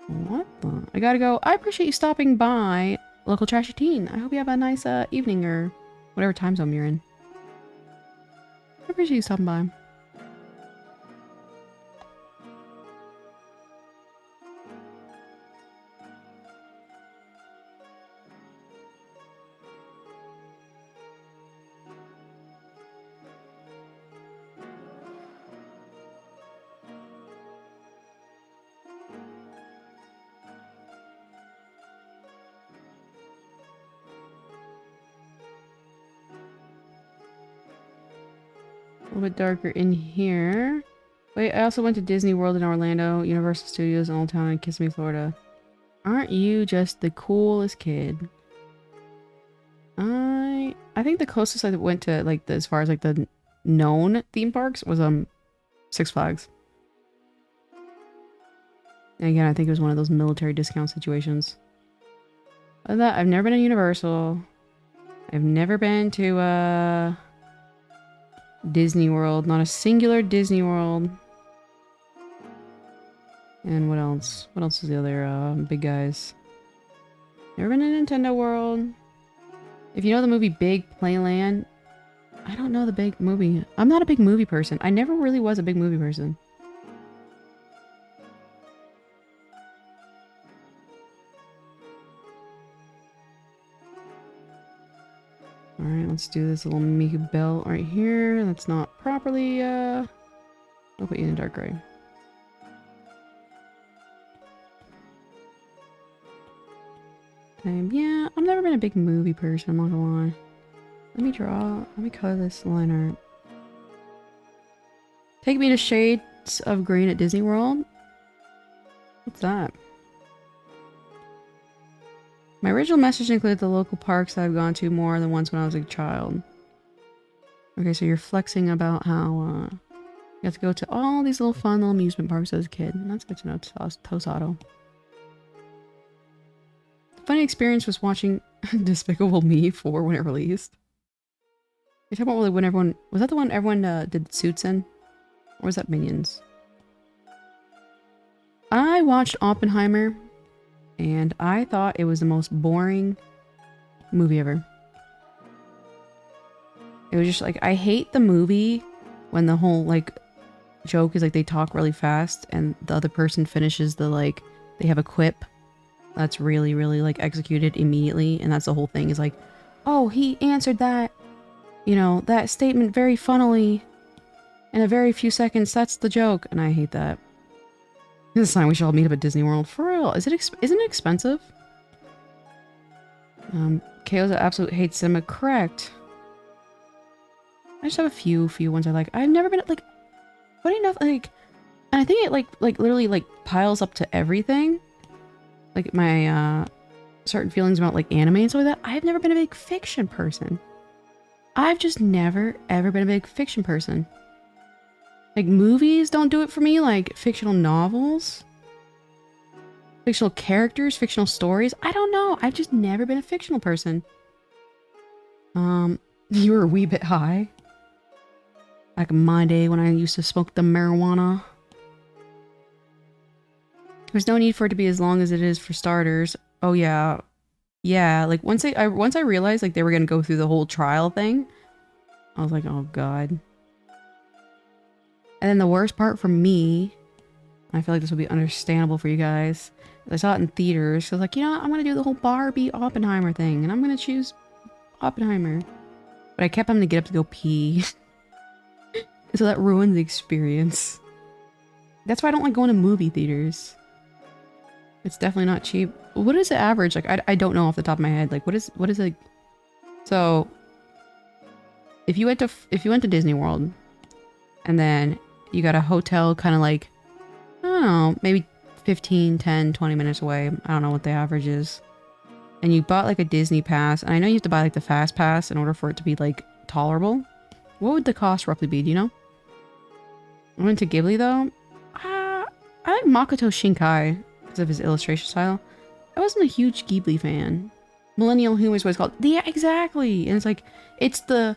What the? I gotta go. I appreciate you stopping by. local trashy teen. I hope you have a nice evening or whatever time zone you're in. I appreciate you stopping by. A little bit darker in here. Wait, I also went to Disney World in Orlando, Universal Studios in Old Town, and Kissimmee, Florida. Aren't you just the coolest kid? I think the closest I went to, like, as far as, like, the known theme parks was, Six Flags. And again, I think it was one of those military discount situations. Other than that, I've never been to Universal. I've never been to, Disney World. Not a singular Disney World. And what else? What else is the other big guys? Never been to Nintendo World. If you know the movie Big Playland, I don't know the big movie. I'm not a big movie person. I never really was a big movie person. Alright, let's do this little Miku belt right here. That's not properly, I'll put you in dark gray. Yeah, I've never been a big movie person, I'm not gonna lie. Let me color this line art. Take me to Shades of Green at Disney World? What's that? My original message included the local parks that I've gone to more than once when I was a child. Okay, so you're flexing about how, you have to go to all these little fun little amusement parks as a kid. That's good to know, Tosado. The funny experience was watching Despicable Me 4 when it released. You're talking about when everyone... Was that the one everyone did suits in? Or was that Minions? I watched Oppenheimer, and I thought it was the most boring movie ever. It was just like, I hate the movie when the whole, like, joke is like they talk really fast and the other person finishes the, like, they have a quip that's really, really, like, executed immediately, and that's the whole thing is like, oh, he answered that, you know, that statement very funnily in a very few seconds, that's the joke, and I hate that. This time we should all meet up at Disney World. For real, isn't it expensive? KO's absolute hates cinema, correct. I just have a few ones I like. I've never been, like, funny enough, like, and I think it, like, literally, like, piles up to everything. Like, my, certain feelings about, like, anime and stuff like that. I've never been a big fiction person. I've just never, ever been a big fiction person. Like, movies don't do it for me, like, fictional novels. Fictional characters, fictional stories. I don't know. I've just never been a fictional person. You were a wee bit high. Back in my day when I used to smoke the marijuana. There's no need for it to be as long as it is for starters. Oh yeah. Yeah, like once I realized like they were gonna go through the whole trial thing, I was like, oh god. And then the worst part for me, I feel like this will be understandable for you guys. I saw it in theaters, so I was like, you know what? I'm gonna do the whole Barbie Oppenheimer thing, and I'm gonna choose Oppenheimer. But I kept having to get up to go pee. So that ruined the experience. That's why I don't like going to movie theaters. It's definitely not cheap. What is the average? Like, I don't know off the top of my head. Like, what is like... So, if you went to Disney World, and then you got a hotel kind of like, I don't know, maybe 15, 10, 20 minutes away. I don't know what the average is. And you bought like a Disney pass, and I know you have to buy like the fast pass in order for it to be like tolerable. What would the cost roughly be? Do you know? I went to Ghibli though. I like Makoto Shinkai because of his illustration style. I wasn't a huge Ghibli fan. Millennial humor is what it's called. Yeah, exactly. And it's like, it's the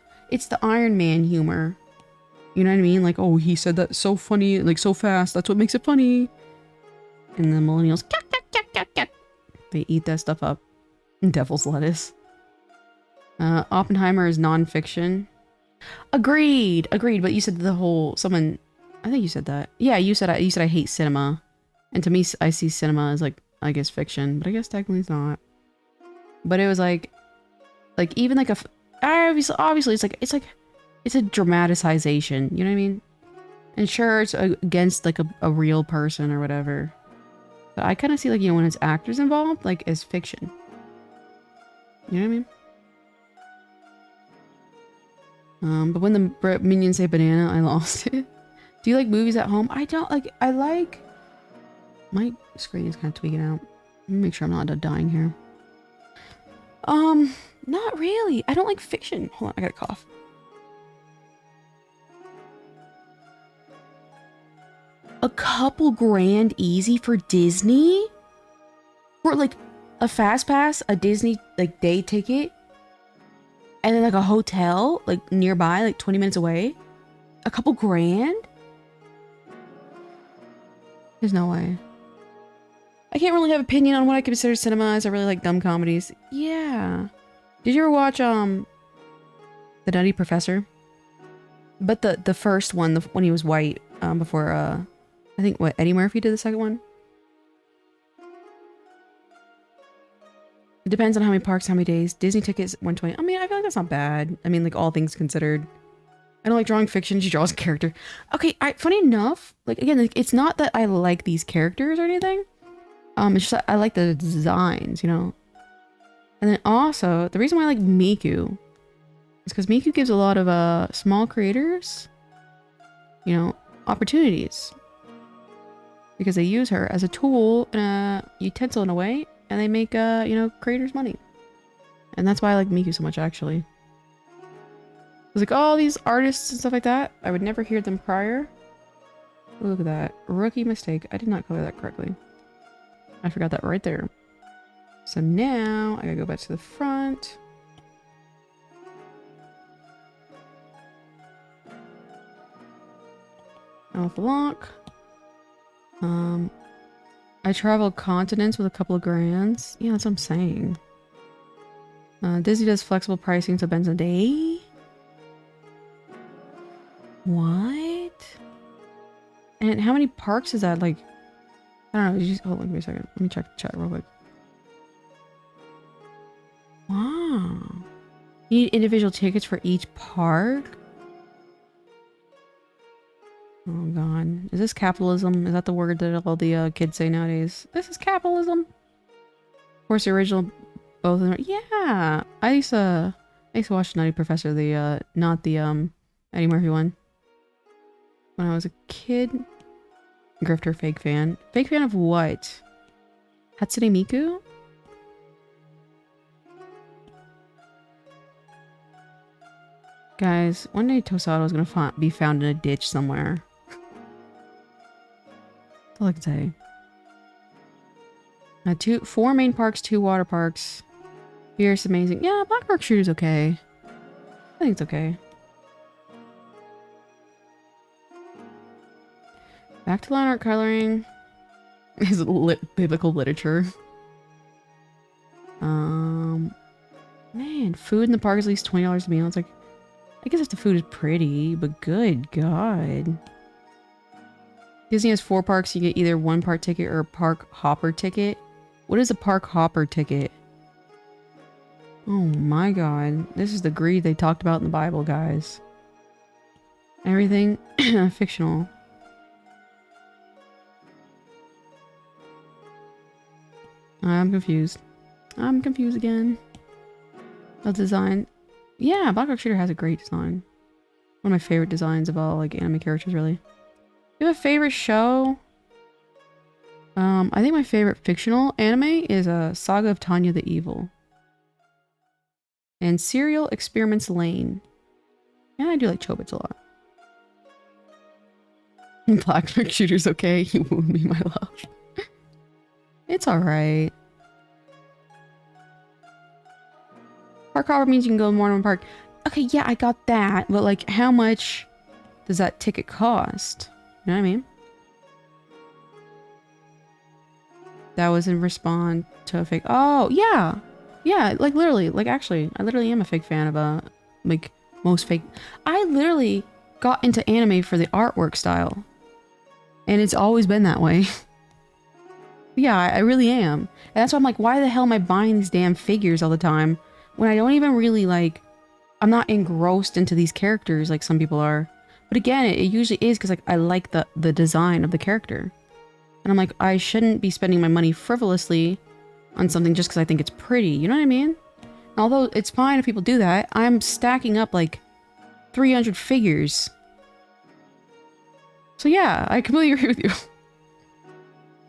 Iron Man humor. You know what I mean? Like, oh, he said that so funny, like so fast. That's what makes it funny. And the millennials, cat, cat, cat, cat, cat. They eat that stuff up. Devil's lettuce. Oppenheimer is non-fiction. Agreed, agreed. But you said the whole someone. I think you said that. Yeah, you said I hate cinema, and to me, I see cinema as like I guess fiction, but I guess technically it's not. But it was like even like obviously it's a dramatization. You know what I mean? And sure, it's against like a real person or whatever. But I kind of see like when it's actors involved, like as fiction. You know what I mean? But when the minions say banana, I lost it. Do you like movies at home? I don't like. I like. My screen is kind of tweaking out. Let me make sure I'm not dying here. Not really. I don't like fiction. Hold on, I gotta cough. A couple grand easy for Disney? For like a fast pass, a Disney like day ticket, and then like a hotel like nearby, like 20 minutes away? A couple grand? There's no way. I can't really have opinion on what I consider cinema, as I really like dumb comedies. Yeah. Did you ever watch The Nutty Professor? But the first one, when he was white, before I think what Eddie Murphy did the second one. It depends on how many parks, how many days. Disney tickets 120. I mean, I feel like that's not bad. I mean, like all things considered. I don't like drawing fiction. She draws a character. Okay, funny enough, like again, like, it's not that I like these characters or anything. It's just that I like the designs, you know. And then also, the reason why I like Miku is because Miku gives a lot of small creators, you know, opportunities. Because they use her as a tool, utensil in a way, and they make, you know, creators money. And that's why I like Miku so much, actually. It's like all these artists and stuff like that, I would never hear them prior. Look at that. Rookie mistake. I did not color that correctly. I forgot that right there. So now, I gotta go back to the front. Alpha lock. I travel continents with a couple of grands. Yeah, that's what I'm saying. Disney does flexible pricing, so depends on day. What? And how many parks is that? Like, I don't know. Hold on, give me a second. Let me check the chat real quick. Wow. You need individual tickets for each park? Oh god. Is this capitalism? Is that the word that all the kids say nowadays? This is capitalism? Of course, the original, both of them. Yeah! I used to watch Nutty Professor, the, not the, Eddie Murphy one. When I was a kid. Grifter, fake fan. Fake fan of what? Hatsune Miku? Guys, one day Tosado is gonna be found in a ditch somewhere. That's all I can say. 4 main parks, 2 water parks. Fierce, amazing. Yeah, Black Rock Shooter's okay. I think it's okay. Back to line art coloring. Is biblical literature. Man, food in the park is at least $20 a meal. It's like, I guess if the food is pretty, but good god. Disney has 4 parks. You get either 1 park ticket or a park hopper ticket. What is a park hopper ticket? Oh my god. This is the greed they talked about in the Bible, guys. Everything fictional. I'm confused. I'm confused again. The design. Yeah, Black Rock Shooter has a great design. One of my favorite designs of all, like, anime characters, really. Do you have a favorite show? I think my favorite fictional anime is Saga of Tanya the Evil. And Serial Experiments Lane. Yeah, I do like Chobits a lot. Black Rock Shooter's okay. You wound me, my love. It's alright. Park hopper means you can go more than one park. Okay, yeah, I got that. But, like, how much does that ticket cost? You know what I mean? That was in response to a fake... Oh, yeah! Yeah, like literally, like actually, I literally am a fake fan of like most fake. I literally got into anime for the artwork style, and it's always been that way. Yeah, I really am, and that's why I'm like, why the hell am I buying these damn figures all the time when I don't even really like? I'm not engrossed into these characters like some people are. But again, it usually is because like I like the design of the character, and I'm like, I shouldn't be spending my money frivolously on something just because I think it's pretty. You know what I mean? Although it's fine if people do that, I'm stacking up like 300 figures. So yeah, I completely agree with you.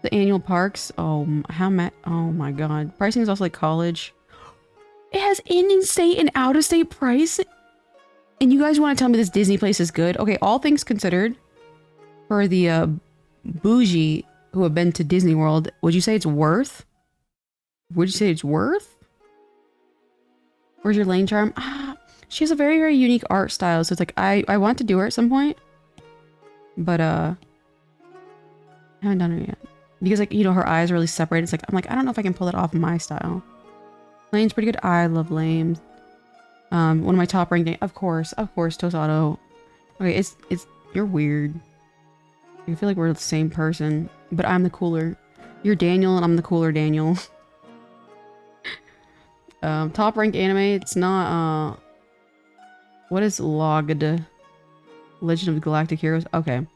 The annual parks, oh, oh my god. Pricing is also like college. It has in-state and out-of-state price? And you guys want to tell me this Disney place is good? Okay, all things considered, for the bougie who have been to Disney World, would you say it's worth? Would you say it's worth? Where's your lane charm? Ah, she has a very, very unique art style. So it's like, I want to do her at some point. But, I haven't done it yet. Because, like, you know, her eyes are really separated. It's like, I'm like, I don't know if I can pull that off in my style. Lane's pretty good. I love Lame. One of my top ranked, of course, Tosado. Okay, it's, you're weird. I feel like we're the same person, but I'm the cooler. You're Daniel and I'm the cooler Daniel. Top ranked anime, it's not, what is Logged? Legend of the Galactic Heroes? Okay.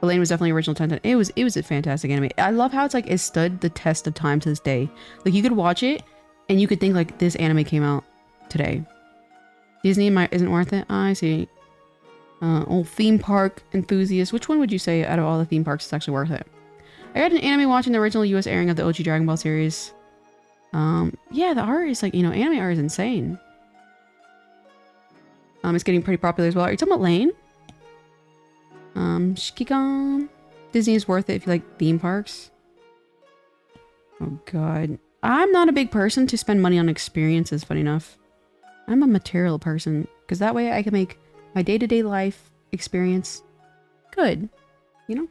Elaine was definitely original 10. It was a fantastic anime. I love how it's like, it stood the test of time to this day. Like, you could watch it, and you could think like, this anime came out today. Disney isn't worth it? I see. Old theme park enthusiast. Which one would you say out of all the theme parks is actually worth it? I got an anime watching the original US airing of the OG Dragon Ball series. Yeah, the art is like, you know, anime art is insane. It's getting pretty popular as well. Are you talking about Lane? Shikikan. Disney is worth it if you like theme parks. Oh god. I'm not a big person to spend money on experiences, funny enough. I'm a material person, because that way I can make my day-to-day life experience good, you know?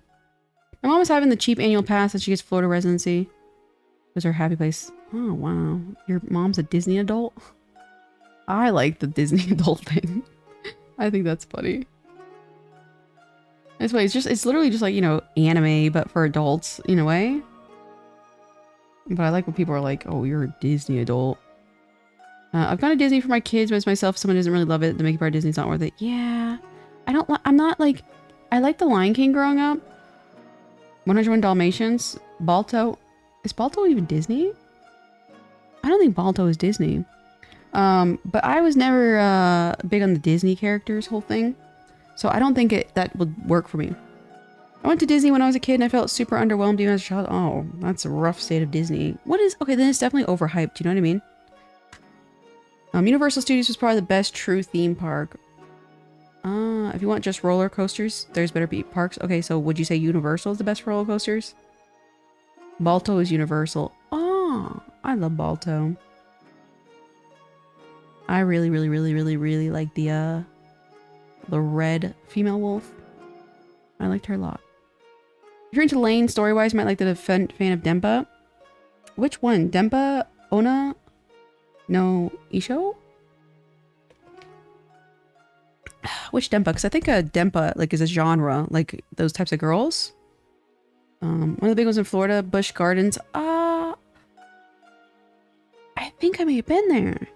My mom is having the cheap annual pass that she gets Florida residency. It was her happy place. Oh, wow. Your mom's a Disney adult? I like the Disney adult thing. I think that's funny. That's why it's literally just like, you know, anime, but for adults in a way. But I like when people are like, oh, you're a Disney adult. I've gone to Disney for my kids, but as myself, if someone doesn't really love it, the making part of Disney's not worth it. Yeah. I'm not like, I like The Lion King growing up. 101 Dalmatians. Balto. Is Balto even Disney? I don't think Balto is Disney. But I was never big on the Disney characters whole thing. So I don't think that would work for me. I went to Disney when I was a kid and I felt super underwhelmed even as a child. Oh, that's a rough state of Disney. Okay, then it's definitely overhyped. You know what I mean? Universal Studios was probably the best true theme park. If you want just roller coasters, there's better be parks. Okay, so would you say Universal is the best for roller coasters? Balto is Universal. Oh, I love Balto. I really, really, really, really, really like the red female wolf. I liked her a lot. If you're into Lane story-wise, you might like the fan of Dempa. Which one? Dempa? Ona? No, Isho? Which Dempa? Because I think a Dempa like is a genre, like those types of girls. One of the big ones in Florida, Busch Gardens. I think I may have been there.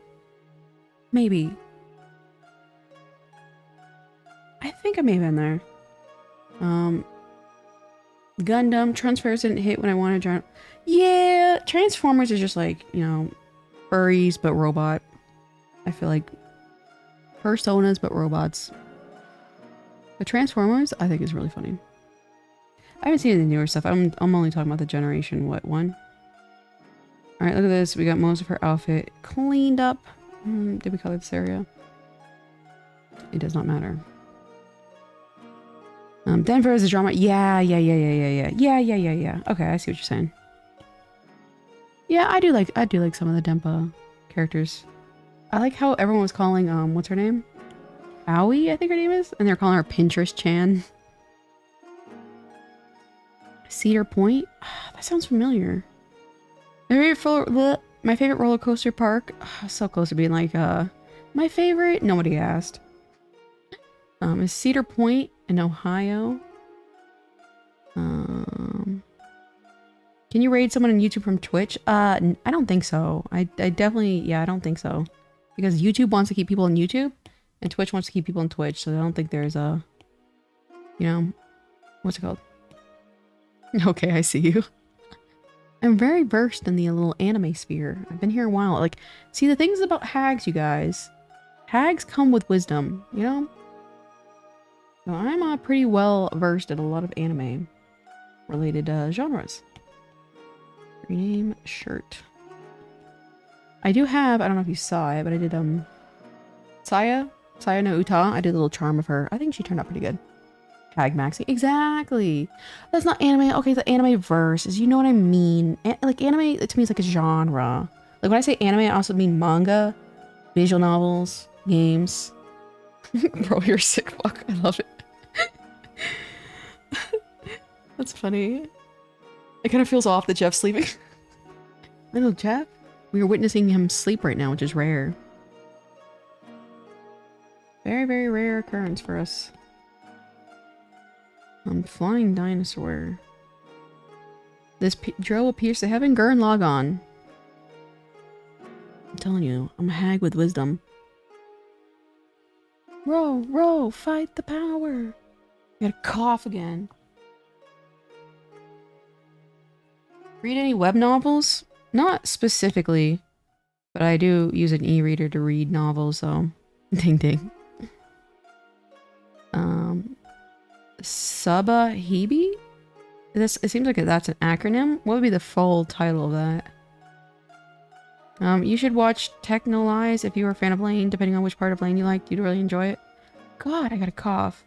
Maybe. I think I may have been there. Gundam, Transformers didn't hit when I wanted to. Yeah, Transformers is just like, you know, furries but robot. I feel like personas but robots. The Transformers I think is really funny. I haven't seen any newer stuff. I'm only talking about the generation what one. All right, look at this. We got most of her outfit cleaned up. Did we color this area? It does not matter. Denver is a drama. Yeah. Okay, I see what you're saying. Yeah, I do like some of the Dempa characters. I like how everyone was calling what's her name? Aoi, I think her name is, and they're calling her Pinterest Chan. Cedar Point? That sounds familiar. Very full. My favorite roller coaster park. So close to being like, my favorite. Nobody asked. Is Cedar Point in Ohio. Can you raid someone on YouTube from Twitch? I don't think so. I definitely, yeah, I don't think so. Because YouTube wants to keep people on YouTube, and Twitch wants to keep people on Twitch, so I don't think there's a, you know, what's it called? Okay, I see you. I'm very versed in the little anime sphere. I've been here a while. Like, see, the things about hags, you guys. Hags come with wisdom, you know? So I'm pretty well versed in a lot of anime related genres. Rename shirt. I do have, I don't know if you saw it, but I did Saya no Uta. I did a little charm of her. I think she turned out pretty good. Hag Maxi. Exactly. That's not anime. Okay, the anime verse is, you know what I mean. Like anime to me is like a genre. Like when I say anime, I also mean manga, visual novels, games. Bro, you're a sick fuck. I love it. That's funny. It kind of feels off that Jeff's sleeping. I know, Jeff. We are witnessing him sleep right now, which is rare. Very, very rare occurrence for us. Flying dinosaur. This drill appears to have Gurren log on. I'm telling you, I'm a hag with wisdom. Row, fight the power. I gotta cough again. Read any web novels? Not specifically, but I do use an e-reader to read novels, so ding ding. Sabahibi? It seems like that's an acronym. What would be the full title of that? You should watch Technolize if you were a fan of Lane, depending on which part of Lane you liked. You'd really enjoy it. God, I got a cough.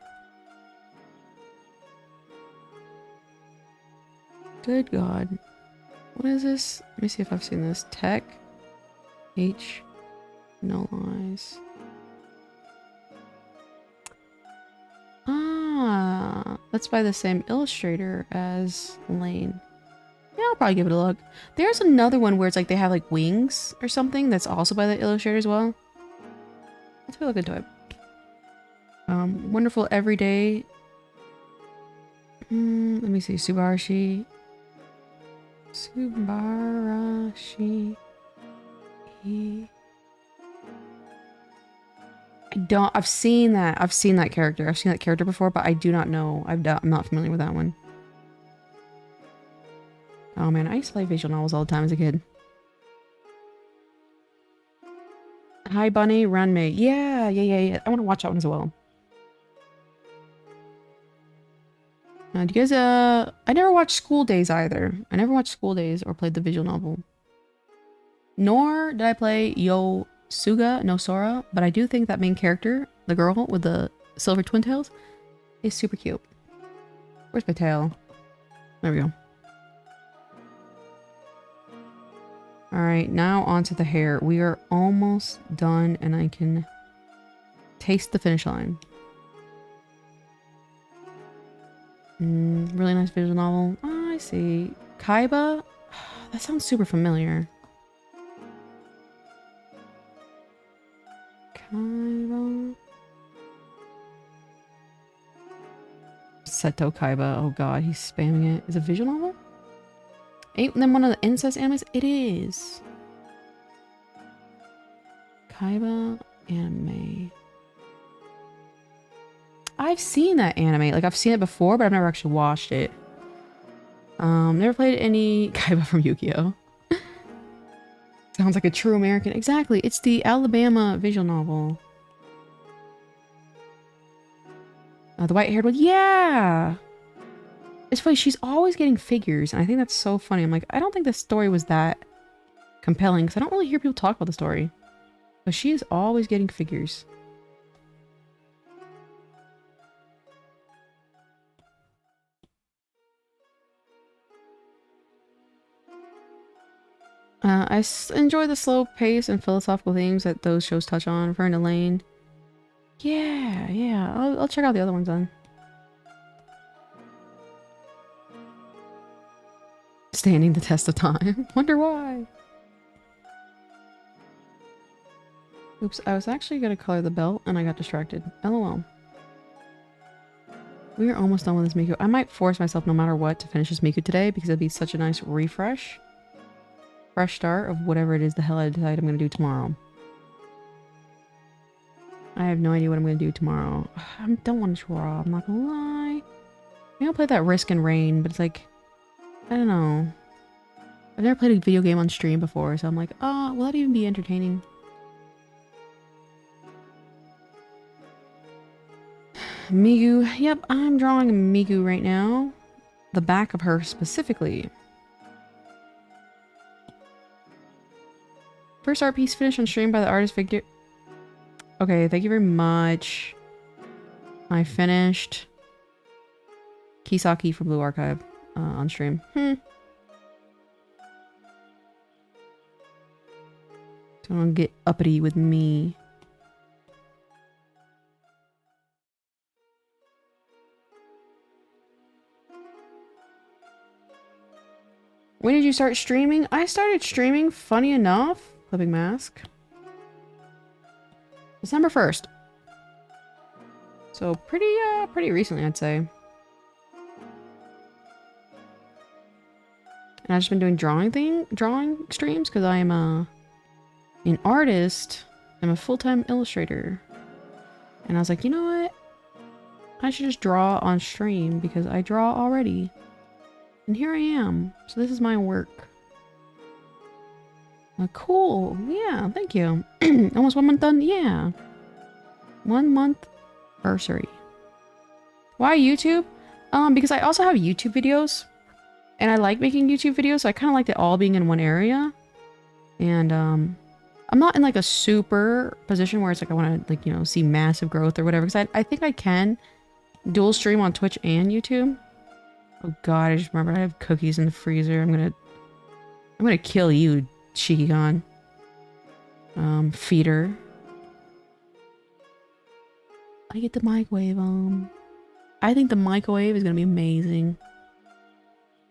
Good God. What is this? Let me see if I've seen this. Tech. H. No lies. Ah, that's by the same illustrator as Lane. Yeah, I'll probably give it a look. There's another one where it's like they have like wings or something that's also by the illustrator as well. Let's go look into it. Wonderful Everyday. Let me see. Subarashi. I've seen that character. I've seen that character before, but I do not know. I'm not familiar with that one. Oh man, I used to play visual novels all the time as a kid. Hi Bunny, Ranmei. Yeah. I want to watch that one as well. Do you guys, I never watched School Days either. I never watched School Days or played the visual novel. Nor did I play Yosuga no Sora, but I do think that main character, the girl with the silver twin tails, is super cute. Where's my tail? There we go. Alright, now onto the hair. We are almost done and I can taste the finish line. Really nice visual novel. Oh, I see. Kaiba? That sounds super familiar. Kaiba. Seto Kaiba. Oh god, he's spamming it. Is it a visual novel? Ain't them one of the incest animes? It is. Kaiba anime. I've seen that anime. Like, I've seen it before, but I've never actually watched it. Never played any Kaiba from Yu-Gi-Oh! Sounds like a true American. Exactly. It's the Alabama visual novel. The white-haired one. Yeah! It's funny. She's always getting figures, and I think that's so funny. I'm like, I don't think this story was that compelling, because I don't really hear people talk about the story. But she is always getting figures. I enjoy the slow pace and philosophical themes that those shows touch on. Referring to Lane. Yeah. I'll check out the other ones then. Standing the test of time. Wonder why. Oops, I was actually gonna color the belt and I got distracted. LOL. We are almost done with this miku. I might force myself no matter what to finish this miku today because it'd be such a nice refresh. Fresh start of whatever it is the hell I decide I'm gonna do tomorrow. I have no idea what I'm gonna do tomorrow. I don't want to draw, I'm not gonna lie. Maybe I'll play that Risk and Rain, but it's like, I don't know. I've never played a video game on stream before, so I'm like, oh, will that even be entertaining? Miku. Yep, I'm drawing Miku right now. The back of her specifically. First art piece finished on stream by the artist Victor. Okay, thank you very much. I finished Kisaki from Blue Archive on stream. Don't get uppity with me. When did you start streaming? I started streaming, funny enough, clipping mask, December 1st. So pretty recently, I'd say. And I've just been doing drawing streams because I am an artist. I'm a full-time illustrator. And I was like, you know what? I should just draw on stream because I draw already. And here I am. So this is my work. Cool. Yeah, thank you. Almost 1 month done. Yeah. 1 month anniversary. Why YouTube? Because I also have YouTube videos. And I like making YouTube videos. So I kind of liked it all being in one area. And I'm not in like a super position where it's like I want to like, you know, see massive growth or whatever. Because I think I can dual stream on Twitch and YouTube. Oh god, I just remembered I have cookies in the freezer. I'm gonna kill you, Shikigan. Feeder. I get the microwave I think the microwave is gonna be amazing.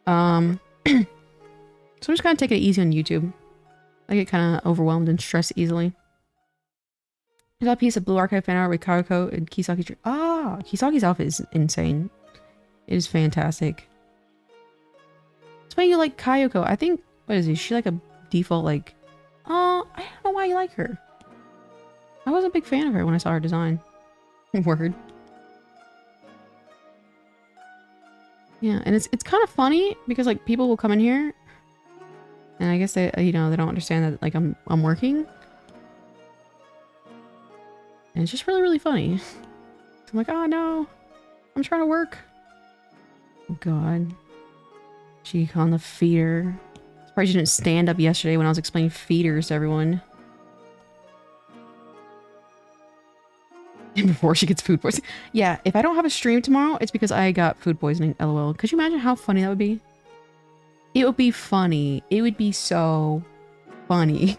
So I'm just gonna take it easy on YouTube. I get kind of overwhelmed and stressed easily. I got a piece of Blue Archive fan art with Karako and Kisaki. Ah, Kisaki's outfit is insane. It is fantastic. That's why you like Kayoko. I think, what is she like a default like, I don't know why you like her. I was a big fan of her when I saw her design. Word. Yeah, and it's kind of funny because like people will come in here and I guess they, you know, they don't understand that like I'm working. And it's just really funny. So I'm like, oh no, I'm trying to work. Oh god. Cheek on the feeder. Surprised you didn't stand up yesterday when I was explaining feeders to everyone. Before she gets food poisoning. Yeah, if I don't have a stream tomorrow, it's because I got food poisoning. LOL. Could you imagine how funny that would be? It would be funny. It would be so funny.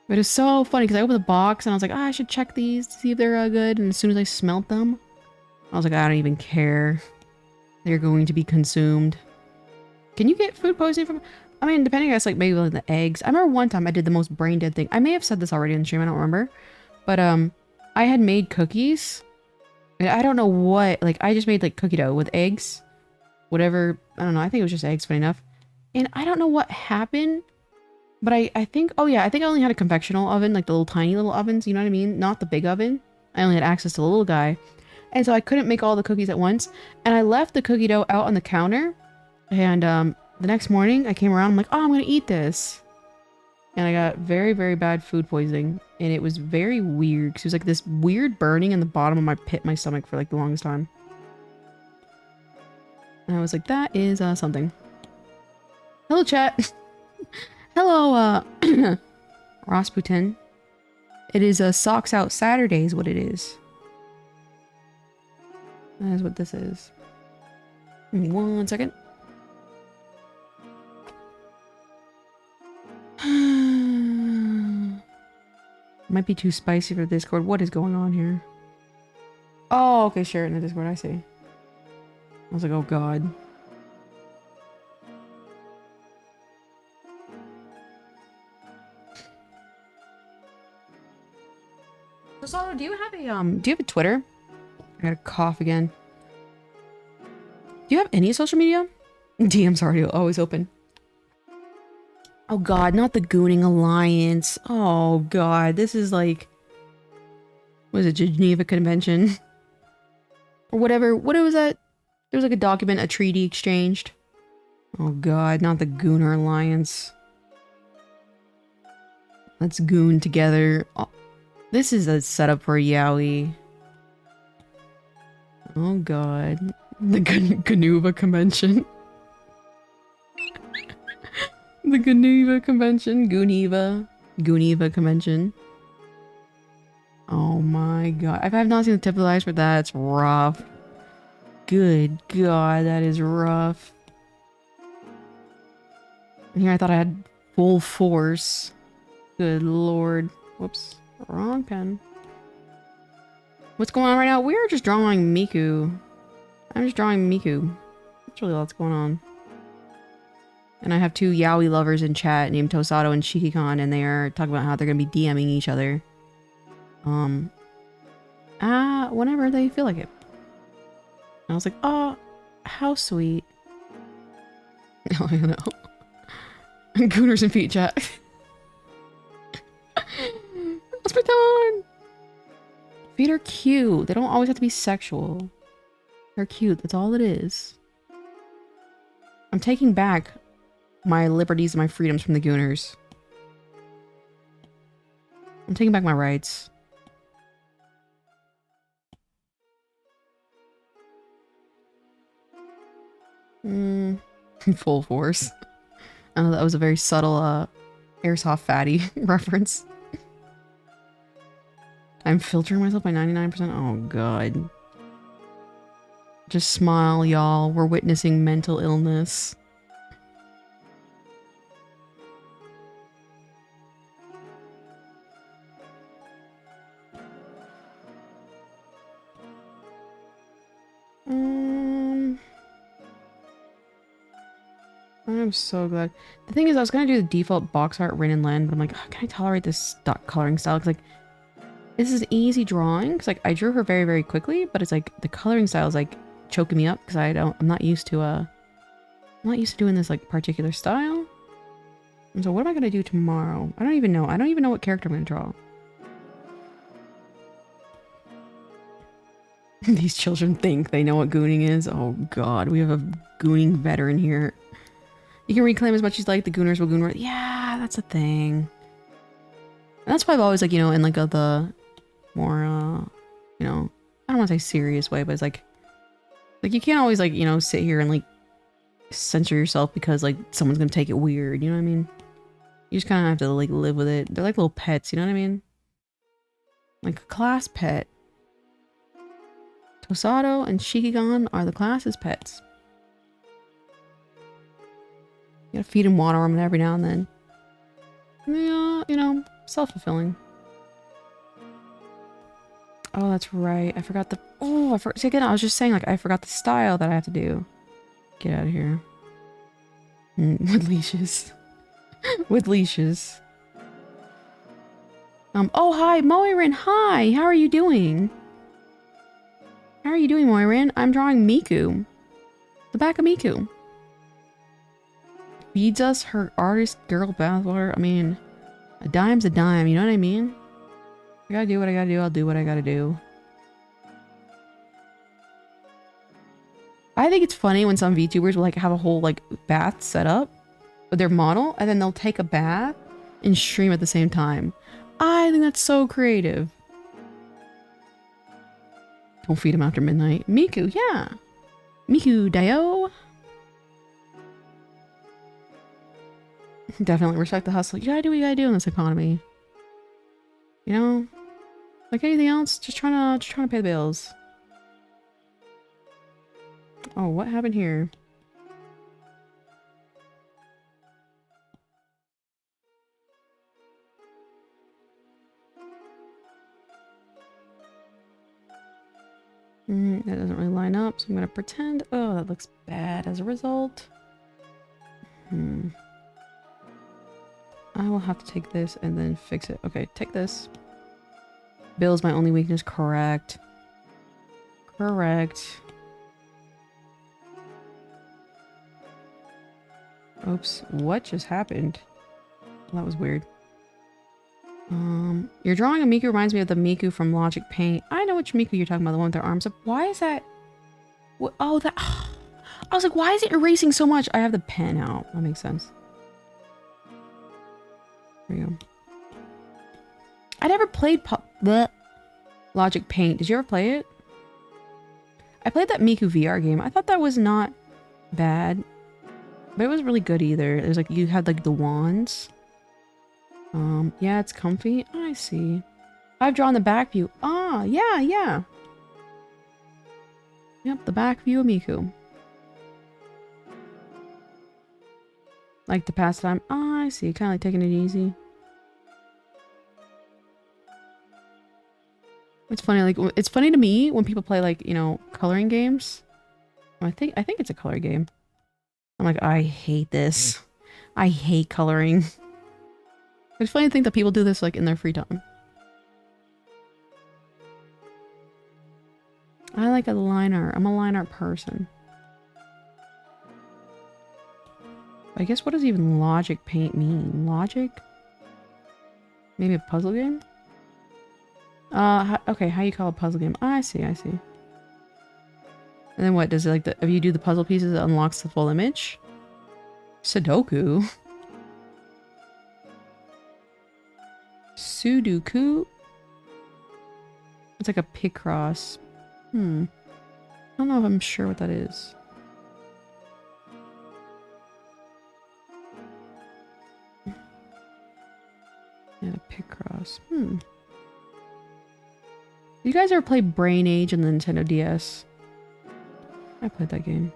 But it's so funny because I opened the box and I was like, I should check these to see if they're good. And as soon as I smelt them, I was like, I don't even care. They're going to be consumed. Can you get food poisoning from... I mean, depending, I guess, like, maybe like the eggs. I remember one time I did the most brain dead thing. I may have said this already in the stream, I don't remember. But, I had made cookies. And I don't know what... Like, I just made, like, cookie dough with eggs. Whatever. I don't know. I think it was just eggs, funny enough. And I don't know what happened. But I think... Oh, yeah. I think I only had a convectional oven. Like, the little tiny little ovens. You know what I mean? Not the big oven. I only had access to the little guy. And so I couldn't make all the cookies at once. And I left the cookie dough out on the counter. And the next morning I came around. I'm like, oh, I'm going to eat this. And I got very, very bad food poisoning. And it was very weird. Because it was like this weird burning in the bottom of my stomach for like the longest time. And I was like, that is something. Hello, chat. Hello, Rasputin. It is Socks Out Saturday is what it is. That is what this is. Give me 1 second. Might be too spicy for Discord. What is going on here? Oh, okay, share it in the Discord. I see. I was like, oh god. Tosato, do you have a Twitter? I gotta cough again. Do you have any social media? DM's already always open. Oh god, not the Gooning Alliance. Oh god, this is like... What is it, Geneva Convention? Or whatever. What was that? There was like a document, a treaty exchanged. Oh god, not the Gooner Alliance. Let's goon together. Oh, this is a setup for a yaoi. Oh god. The Geneva Convention. The Geneva Convention. Gooneva Convention. Oh my god. I have not seen the tip of the iceberg. That's rough. Good god, that is rough. Here I thought I had full force. Good lord. Whoops. Wrong pen. What's going on right now? We're just drawing Miku. I'm just drawing Miku. That's really lots going on. And I have two yaoi lovers in chat named Tosato and Shikikon, and they are talking about how they're going to be DMing each other. Whenever they feel like it. And I was like, oh, how sweet. Oh, I know. Gooners and feet chat. What's my done? Feet are cute. They don't always have to be sexual. They're cute. That's all it is. I'm taking back my liberties and my freedoms from the Gooners. I'm taking back my rights. Full force. I know that was a very subtle Airsoft fatty reference. I'm filtering myself by 99%. Oh god. Just smile, y'all. We're witnessing mental illness. I'm so glad. The thing is, I was gonna do the default box art Rin and Len, but I'm like, oh, can I tolerate this stock coloring style? Because like, this is easy drawing. Cause like, I drew her very, very quickly, but it's like the coloring style is like choking me up because I'm not used to doing this like particular style. And so what am I gonna do tomorrow? I don't even know. I don't even know what character I'm gonna draw. These children think they know what gooning is. Oh god, we have a gooning veteran here. You can reclaim as much as you like. The Gooners will goon. Yeah, that's a thing. And that's why I've always, like, you know, in like the more, you know, I don't want to say serious way, but it's like you can't always, like, you know, sit here and like censor yourself because like someone's gonna take it weird. You know what I mean? You just kind of have to like live with it. They're like little pets. You know what I mean? Like a class pet. Tosato and Shikigan are the class's pets. You gotta feed and water them every now and then. Yeah, you know, self-fulfilling. Oh, that's right. I forgot the... Oh, see, again, I was just saying, like, I forgot the style that I have to do. Get out of here. With leashes. With leashes. Oh, hi, Moirin. Hi, how are you doing? How are you doing, Moirin? I'm drawing Miku. The back of Miku. Feeds us her artist girl bathwater. I mean, a dime's a dime, you know what I mean? I gotta do what I gotta do, I'll do what I gotta do. I think it's funny when some VTubers will like have a whole like bath set up with their model and then they'll take a bath and stream at the same time. I think that's so creative. Don't feed him after midnight. Miku, yeah. Miku Dayo. Definitely respect the hustle. You gotta do what you gotta do in this economy. You know? Like anything else, just trying to pay the bills. Oh, what happened here? That doesn't really line up, so I'm gonna pretend. Oh, that looks bad as a result. I will have to take this and then fix it. Okay, take this. Bill's my only weakness. Correct. Correct. Oops. What just happened? That was weird. Your drawing of Miku reminds me of the Miku from Logic Paint. I know which Miku you're talking about, the one with their arms up. Why is that? What? Oh, that. I was like, why is it erasing so much? I have the pen out. That makes sense. There you go. I never played the Logic Paint. Did you ever play it? I played that Miku VR game. I thought that was not bad, but it wasn't really good either. It was like you had like the wands. Yeah, it's comfy. I see. I've drawn the back view. Ah, yeah, yeah. Yep, the back view of Miku. Like the pastime. Ah, I see. Kind of like taking it easy. It's funny, like, it's funny to me when people play, like, you know, coloring games. I think it's a color game. I'm like, I hate this. I hate coloring. It's funny to think that people do this, like, in their free time. I like a line art. I'm a line art person. I guess what does even Logic Paint mean? Logic? Maybe a puzzle game? Okay, how you call a puzzle game? Oh, I see, I see. And then what, does it like, if you do the puzzle pieces, it unlocks the full image? Sudoku? Sudoku? It's like a Picross. I don't know if I'm sure what that is. Yeah, a Picross. You guys ever play Brain Age on the Nintendo DS? I played that game.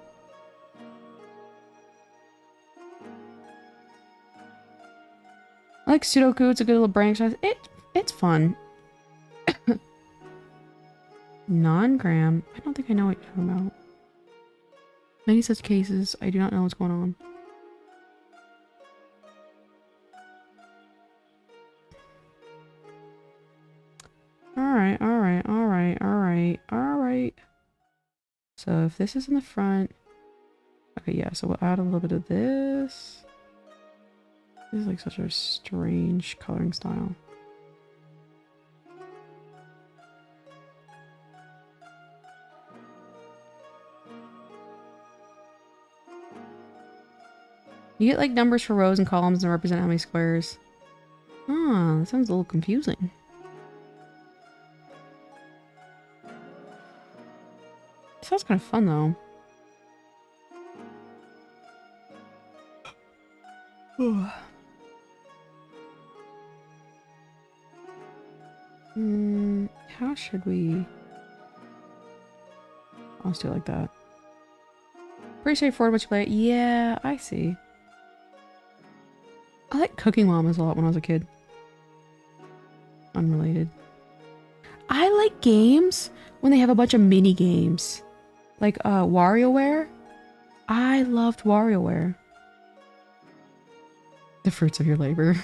I like Sudoku. It's a good little brain exercise. It's fun. Non-gram. I don't think I know what you're talking about. Many such cases. I do not know what's going on. Alright, alright, alright, alright, alright. So if this is in the front... Okay, yeah, so we'll add a little bit of this. This is like such a strange coloring style. You get like numbers for rows and columns and represent how many squares. Ah, that sounds a little confusing. Sounds kind of fun though. How should we... Let's do it like that. Pretty straightforward once you play it. Yeah, I see. I like Cooking Mamas a lot when I was a kid. Unrelated. I like games when they have a bunch of mini games. Like, WarioWare. I loved WarioWare. The fruits of your labor.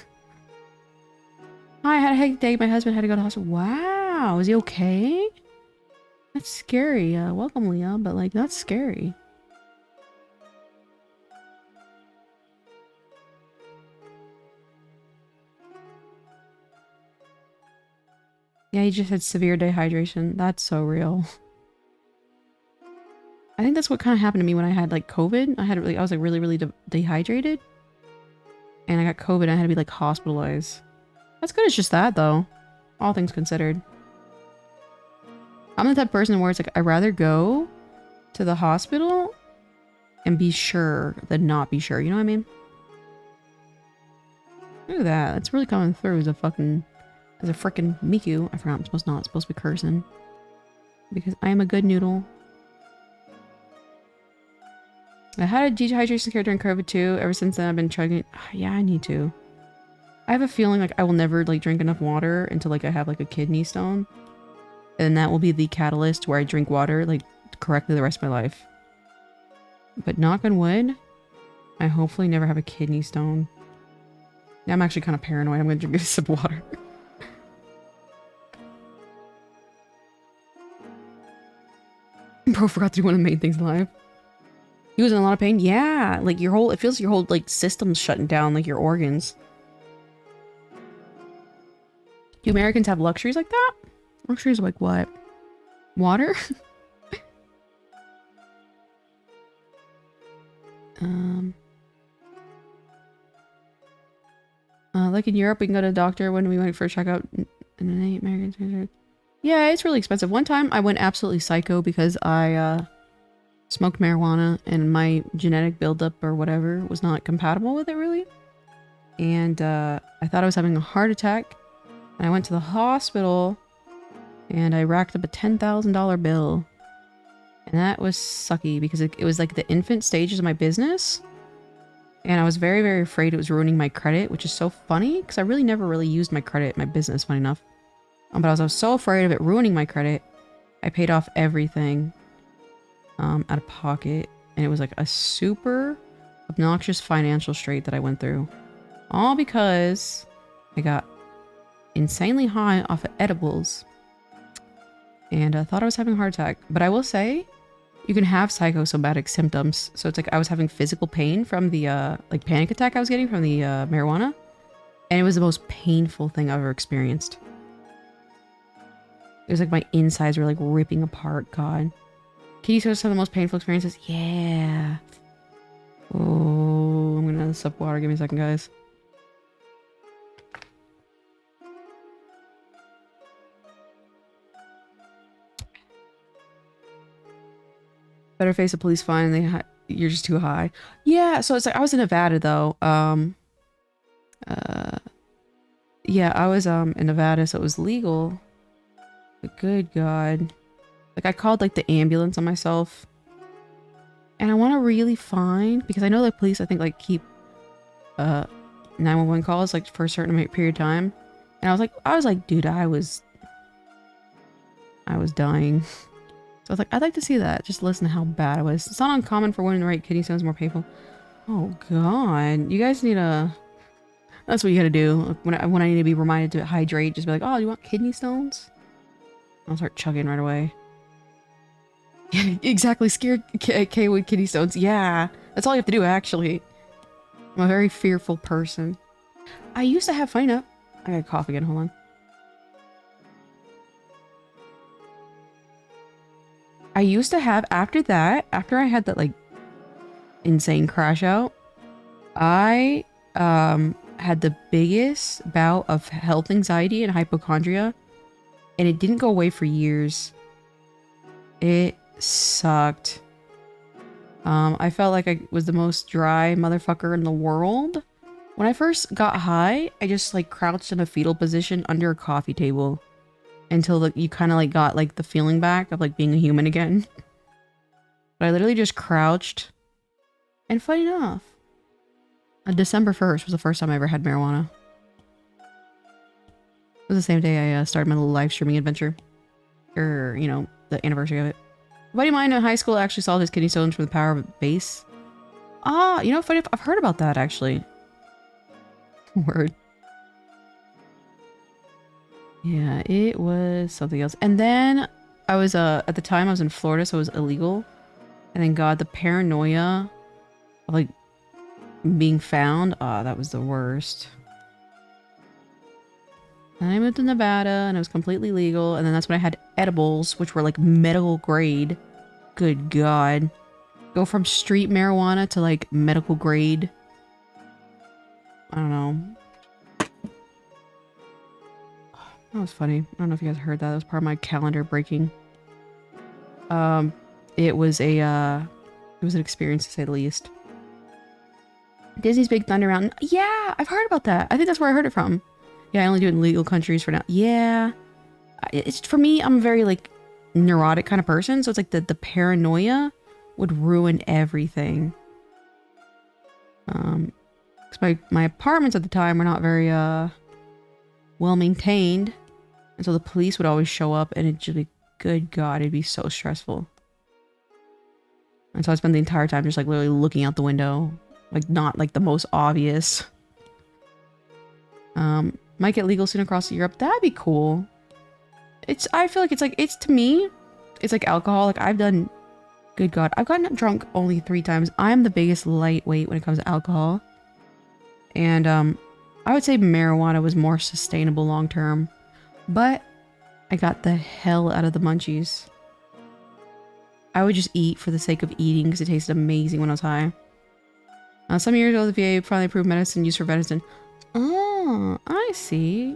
I had a headache day. My husband had to go to the hospital. Wow. Is he okay? That's scary. Welcome, Leah. But, like, that's scary. Yeah, he just had severe dehydration. That's so real. I think that's what kind of happened to me when I had like COVID. I was like really dehydrated, and I got COVID. And I had to be like hospitalized. That's good. It's just that though, all things considered. I'm the type of person where it's like I'd rather go to the hospital and be sure than not be sure. You know what I mean? Look at that. That's really coming through as a freaking Miku. I forgot I'm not supposed to be cursing because I am a good noodle. I had a dehydration scare during COVID too. Ever since then, I've been chugging. Yeah, I need to. I have a feeling like I will never like drink enough water until like I have like a kidney stone, and that will be the catalyst where I drink water like correctly the rest of my life. But knock on wood, I hopefully never have a kidney stone. Yeah, I'm actually kind of paranoid. I'm gonna drink a sip of water. bro forgot to do one of the main things in life. He was in a lot of pain. Yeah, like it feels your whole like system's shutting down, like your organs. Do Americans have luxuries like that? Luxuries like what? Water? Like in Europe, we can go to the doctor when we went for a checkup. Yeah, it's really expensive. One time I went absolutely psycho because I smoked marijuana and my genetic buildup or whatever was not compatible with it really. And I thought I was having a heart attack. And I went to the hospital and I racked up a $10,000 bill. And that was sucky because it was like the infant stages of my business. And I was very, very afraid it was ruining my credit, which is so funny because I really never really used my credit, my business, funny enough. But I was so afraid of it ruining my credit. I paid off everything out of pocket. And it was like a super obnoxious financial strait that I went through. All because I got insanely high off of edibles. And I thought I was having a heart attack. But I will say, you can have psychosomatic symptoms. So it's like I was having physical pain from the like panic attack I was getting from the marijuana. And it was the most painful thing I've ever experienced. It was like my insides were like ripping apart. God. Can you show us some of the most painful experiences? Yeah. Oh, I'm gonna sip water. Give me a second, guys. Better face a police fine. You're just too high. Yeah, so it's like I was in Nevada though. Yeah, I was in Nevada, so it was legal. But good God. Like I called like the ambulance on myself. And I want to really find, because I know the police I think like keep 911 calls like for a certain period of time. And I was like, dude, I was dying. So I was like, I'd like to see that. Just listen to how bad it was. It's not uncommon for women to write kidney stones more painful. Oh God, you guys need a. That's what you gotta do. When I need to be reminded to hydrate, just be like, oh, you want kidney stones? I'll start chugging right away. Yeah, exactly. Scared K with kidney stones. Yeah, that's all you have to do. Actually, I'm a very fearful person. I used to have funny enough. I got a cough again. Hold on. I used to have, after I had that like insane crash out, I had the biggest bout of health anxiety and hypochondria, and it didn't go away for years. It sucked. I felt like I was the most dry motherfucker in the world. When I first got high, I just like crouched in a fetal position under a coffee table. Until you kind of like got like the feeling back of like being a human again. But I literally just crouched. And funny enough, December 1st was the first time I ever had marijuana. It was the same day I started my little live streaming adventure. Or, you know, the anniversary of it. A buddy of mine in high school actually solved his kidney stones from the power of bass. Ah, you know, funny, I've heard about that actually. Word. Yeah, it was something else. And then I was, at the time I was in Florida, so it was illegal. And then God, the paranoia of like being found, that was the worst. And I moved to Nevada and it was completely legal. And then that's when I had edibles, which were like medical grade. Good God. Go from street marijuana to like medical grade. I don't know. That was funny. I don't know if you guys heard that. That was part of my calendar breaking. It was an experience to say the least. Disney's Big Thunder Mountain. Yeah, I've heard about that. I think that's where I heard it from. Yeah, I only do it in legal countries for now. Yeah. It's for me, I'm a very like neurotic kind of person. So it's like the paranoia would ruin everything. Because my apartments at the time were not very well maintained. And so the police would always show up and it'd just be, good God, it'd be so stressful. And so I spent the entire time just like literally looking out the window. Like not like the most obvious. Might get legal soon across Europe. That'd be cool. I feel like it's to me, it's like alcohol. Like I've done Good God. I've gotten drunk only 3 times. I'm the biggest lightweight when it comes to alcohol. And I would say marijuana was more sustainable long term. But I got the hell out of the munchies. I would just eat for the sake of eating because it tasted amazing when I was high. Some years ago, the VA finally approved medicine used for venison. Oh, I see.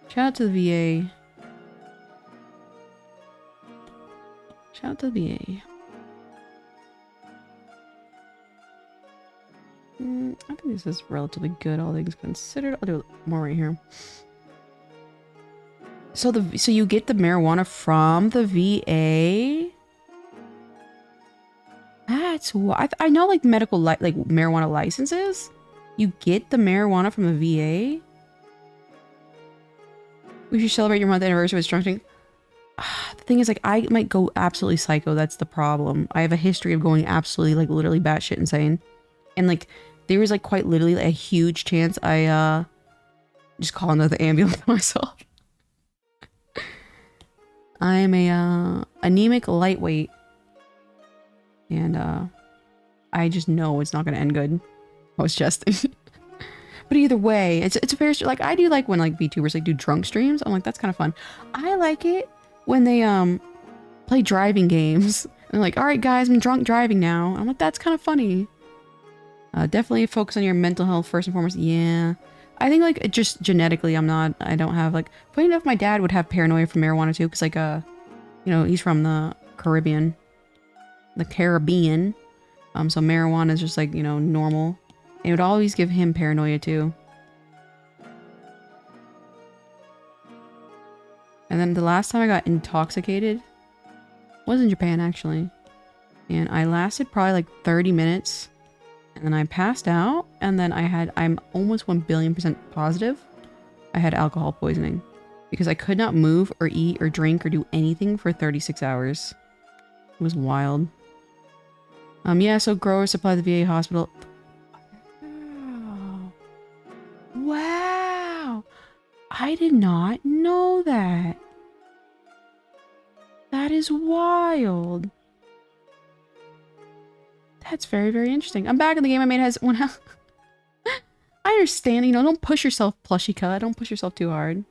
Shout out to the VA. Shout out to the VA. I think this is relatively good, all things considered. I'll do more right here. So you get the marijuana from the VA? That's why I know like medical like marijuana licenses. You get the marijuana from the VA. We should celebrate your month anniversary with drunk drink. The thing is, like, I might go absolutely psycho. That's the problem. I have a history of going absolutely, like, literally batshit insane. And, like, there was, like, quite literally a huge chance I, just call another ambulance myself. I'm a, anemic lightweight. And, I just know it's not gonna end good. I was jesting. But either way, it's a fair, like, I do like when, like, VTubers, like, do drunk streams. I'm like, that's kind of fun. I like it when they, play driving games. And they're like, alright guys, I'm drunk driving now. I'm like, that's kind of funny. Definitely focus on your mental health first and foremost. Yeah. I think, like, just genetically, I don't have, like, funny enough, my dad would have paranoia from marijuana too, because, like, you know, he's from the Caribbean. The Caribbean. So marijuana is just, like, you know, normal. And it would always give him paranoia too. And then the last time I got intoxicated was in Japan, actually. And I lasted probably like 30 minutes. And then I passed out. And then I'm almost 1,000,000,000% positive I had alcohol poisoning. Because I could not move or eat or drink or do anything for 36 hours. It was wild. Yeah, so growers supply the VA hospital. Wow. Wow. I did not know that. That is wild. That's very, very interesting. I'm back in the game I made has one health. I understand, you know, don't push yourself, plushie cut. Don't push yourself too hard.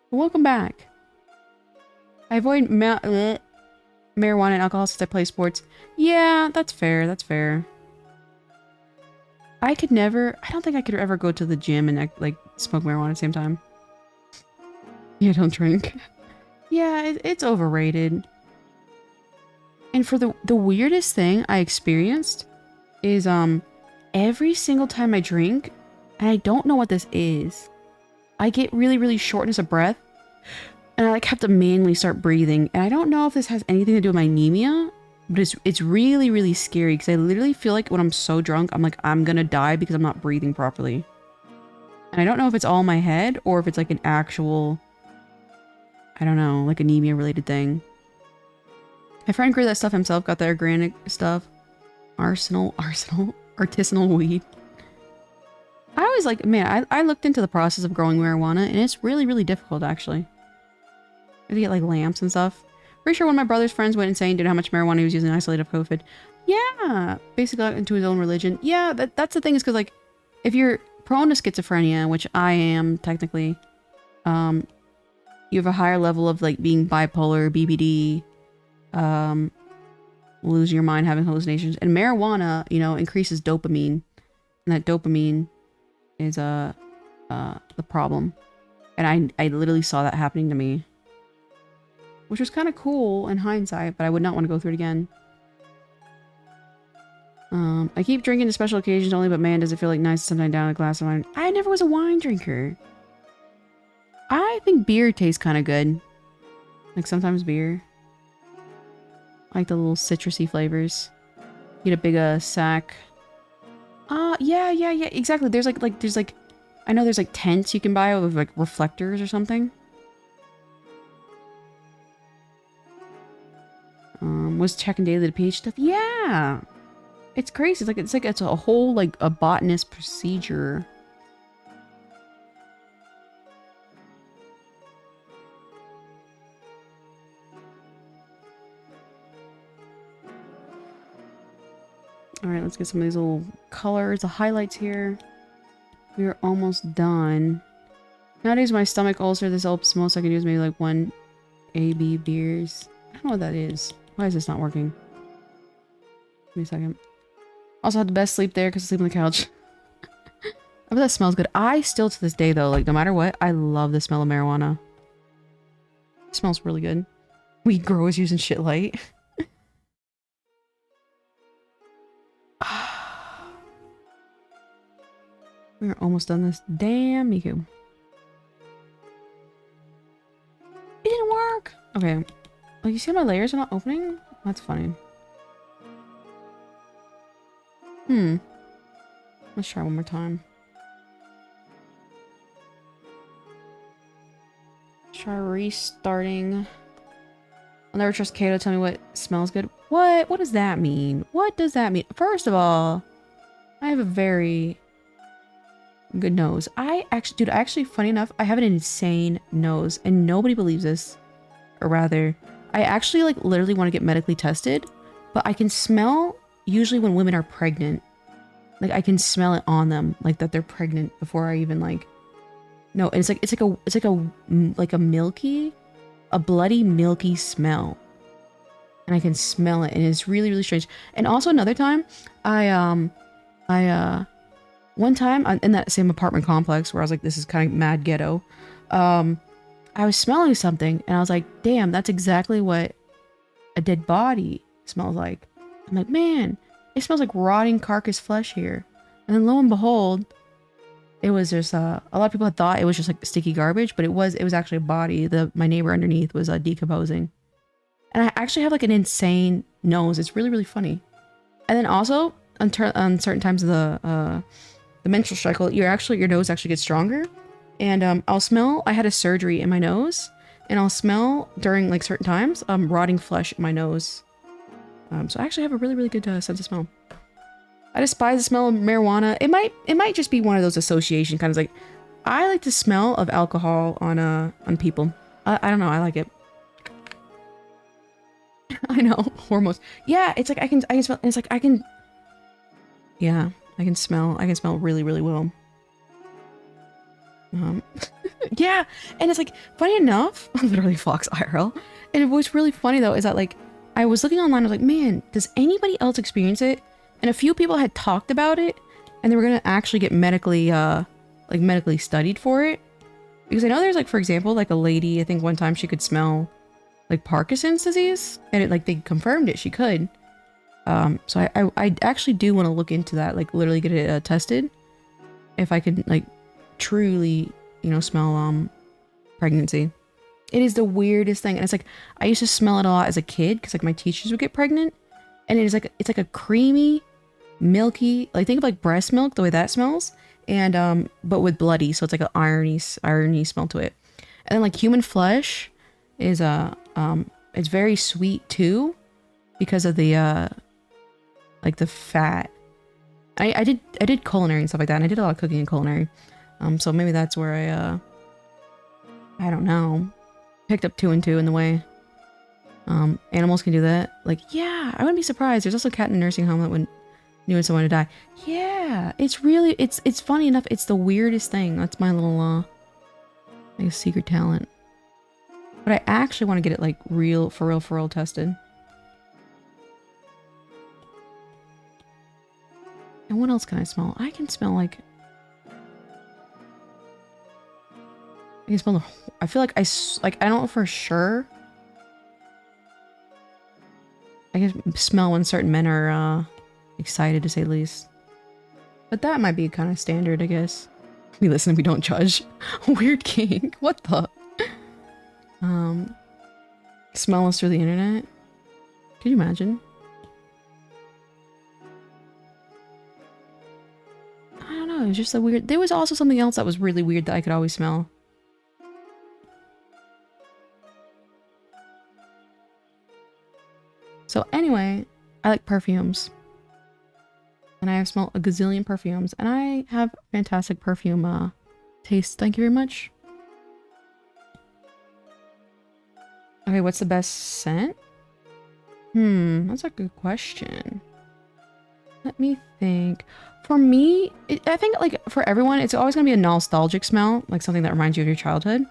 But welcome back. I avoid marijuana and alcohol since I play sports. Yeah, that's fair. That's fair. I don't think I could ever go to the gym and like smoke marijuana at the same time. Yeah, don't drink. Yeah, it's overrated. And for the weirdest thing I experienced is every single time I drink, and I don't know what this is, I get really, really shortness of breath, and I like have to manually start breathing. And I don't know if this has anything to do with my anemia, but it's really, really scary because I literally feel like when I'm so drunk, I'm like, I'm gonna die because I'm not breathing properly. And I don't know if it's all in my head or if it's like an actual, I don't know, like anemia related thing. My friend grew that stuff himself, got the organic stuff. Artisanal weed. I always like, man, I looked into the process of growing marijuana and it's really, really difficult actually. You have to get like lamps and stuff. Pretty sure one of my brother's friends went insane due to how much marijuana he was using isolated of COVID. Yeah, basically got into his own religion. Yeah, that's the thing is because like, if you're prone to schizophrenia, which I am technically, you have a higher level of like being bipolar, BPD, losing your mind, having hallucinations, and marijuana, you know, increases dopamine, and that dopamine is the problem. And I literally saw that happening to me, which was kind of cool in hindsight, but I would not want to go through it again. I keep drinking to special occasions only, but man, does it feel like nice sometimes down a glass of wine. I never was a wine drinker. I think beer tastes kind of good. Like sometimes beer. I like the little citrusy flavors. Get a big sack. Yeah, exactly. There's like I know there's like tents you can buy with like reflectors or something. Was checking daily the pH stuff. Yeah. It's crazy. It's a whole like a botanist procedure. All right, let's get some of these little colors, the highlights here. We are almost done. Nowadays, my stomach ulcer, this helps most I can use maybe like 1 AB beers. I don't know what that is. Why is this not working? Give me a second. Also had the best sleep there because I sleep on the couch. I bet that smells good. I still to this day though, like no matter what, I love the smell of marijuana. It smells really good. Weed growers using shit light. We're almost done this. Damn, Miku. It didn't work! Okay. Like, you see how my layers are not opening? That's funny. Let's try one more time. Try restarting. I'll never trust Kato to tell me what smells good. What? What does that mean? What does that mean? First of all, I have a very good nose. Dude, actually, funny enough, I have an insane nose and nobody believes this. Or rather, I actually like literally want to get medically tested, but I can smell usually when women are pregnant. Like I can smell it on them, like that they're pregnant before I even like. No, and it's like a milky, a bloody milky smell. And I can smell it and it's really, really strange. And also another time, one time in that same apartment complex where I was like, this is kind of mad ghetto. I was smelling something and I was like, damn, that's exactly what a dead body smells like. I'm like, man, it smells like rotting carcass flesh here. And then lo and behold, it was just, a lot of people had thought it was just like sticky garbage, but it was actually a body. My neighbor underneath was decomposing. And I actually have like an insane nose. It's really, really funny. And then also on certain times of the menstrual cycle, your nose actually gets stronger. And I'll smell, I had a surgery in my nose, and I'll smell during like certain times, rotting flesh in my nose. So I actually have a really, really good sense of smell. I despise the smell of marijuana. It might just be one of those association kind of like, I like the smell of alcohol on people. I don't know, I like it. I know, hormones. Yeah, it's like I can smell, it's like yeah, I can smell really, really well. Yeah, and it's like, funny enough, literally Fox IRL. And what's really funny though is that like, I was looking online, I was like, man, does anybody else experience it? And a few people had talked about it, and they were gonna actually get medically studied for it. Because I know there's like, for example, like a lady, I think one time she could smell like Parkinson's disease, and it like they confirmed it, she could. So I actually do want to look into that, like literally get it tested, if I could like truly, you know, smell pregnancy. It is the weirdest thing, and it's like I used to smell it a lot as a kid because like my teachers would get pregnant, and it's like a creamy, milky, like think of like breast milk, the way that smells, and but with bloody, so it's like an irony smell to it. And then like human flesh is it's very sweet too because of the like the fat. I did culinary and stuff like that, and I did a lot of cooking and culinary. So maybe that's where I don't know, picked up 2 and 2 in the way. Animals can do that. Like, yeah, I wouldn't be surprised. There's also a cat in a nursing home that knew when someone to die. Yeah, it's really, it's funny enough. It's the weirdest thing. That's my little, like a secret talent. But I actually want to get it like for real tested. And what else can I smell? I can smell like, I can smell I feel like I don't know for sure. I can smell when certain men are excited, to say the least. But that might be kind of standard, I guess. We listen, we don't judge. Weird king. What the? Smell us through the internet? Can you imagine? I don't know, it was just a weird... There was also something else that was really weird that I could always smell. So anyway, I like perfumes. And I have smelled a gazillion perfumes. And I have fantastic perfume taste. Thank you very much. Okay, what's the best scent? That's a good question. Let me think. For me, I think like for everyone, it's always gonna be a nostalgic smell, like something that reminds you of your childhood.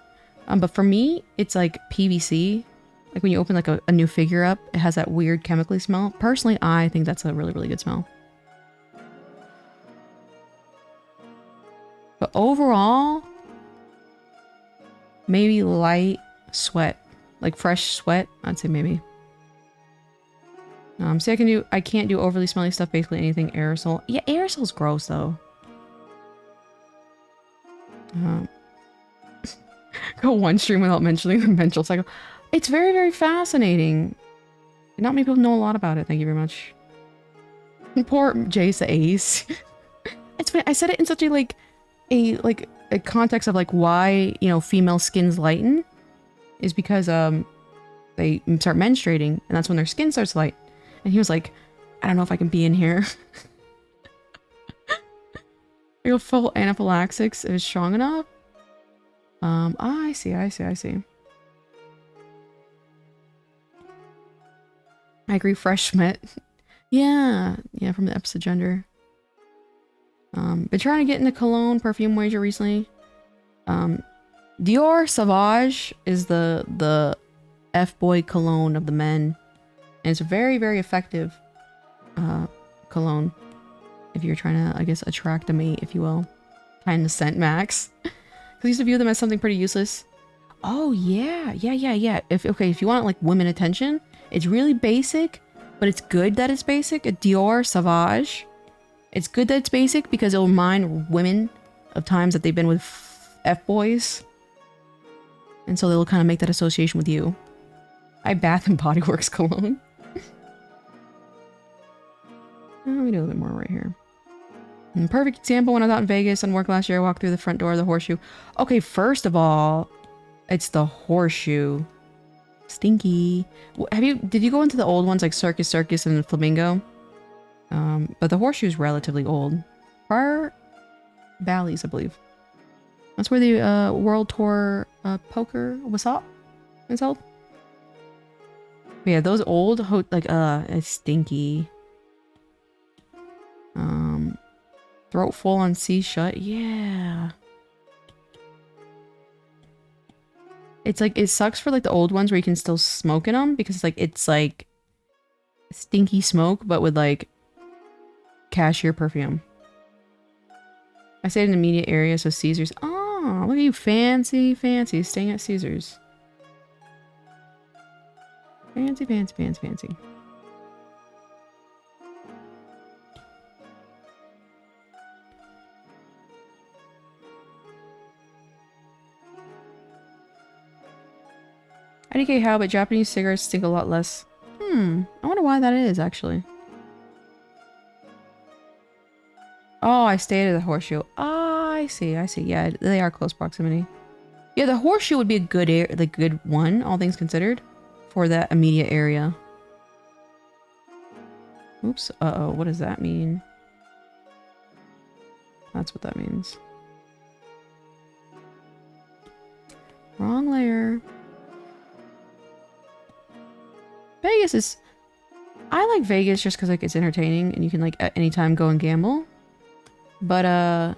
But for me, it's like PVC. Like when you open like a new figure up, it has that weird chemically smell. Personally, I think that's a really, really good smell. But overall, maybe light sweat, like fresh sweat. I'd say maybe. See, I can't do overly smelly stuff. Basically anything aerosol. Yeah, aerosol's gross though. Go one stream without mentioning the menstrual cycle. It's very, very fascinating. Not many people know a lot about it. Thank you very much. Poor Jace the Ace. It's funny. I said it in such a a context of like why, you know, female skins lighten is because they start menstruating and that's when their skin starts light. And he was like, I don't know if I can be in here. You'll full anaphylaxis if it's strong enough. I see. I agree, fresh Schmidt. Yeah, from the episode gender. Been trying to get into cologne, perfume wager recently. Dior Sauvage is the F-boy cologne of the men. And it's a very, very effective cologne. If you're trying to, I guess, attract a mate, if you will. Kind of scent max. Because I used to view them as something pretty useless. Oh, yeah. If you want, like, women attention, it's really basic, but it's good that it's basic. A Dior Sauvage. It's good that it's basic because it'll remind women of times that they've been with F-boys. And so they'll kind of make that association with you. I Bath and Body Works cologne. Let me do a little bit more right here. Perfect example, when I was out in Vegas on work last year, I walked through the front door of the Horseshoe. Okay, first of all, it's the Horseshoe. Stinky. Did you go into the old ones like Circus and Flamingo? But the Horseshoe is relatively old. Prior Bally's, I believe. That's where the World Tour poker was held. But yeah, those old it's stinky. Throat full on C shut. Yeah. It's like, it sucks for like the old ones where you can still smoke in them because it's like stinky smoke, but with like cashier perfume. I stayed in the immediate area, so Caesars. Oh, look at you, fancy, staying at Caesars. Fancy. IDK how, but Japanese cigarettes stink a lot less. I wonder why that is, actually. Oh, I stayed at the Horseshoe. I see. Yeah, they are close proximity. Yeah, the Horseshoe would be a good one, all things considered, for that immediate area. Oops. Uh-oh, what does that mean? That's what that means. Wrong layer. Vegas is... I like Vegas just because like it's entertaining and you can like at any time go and gamble. But I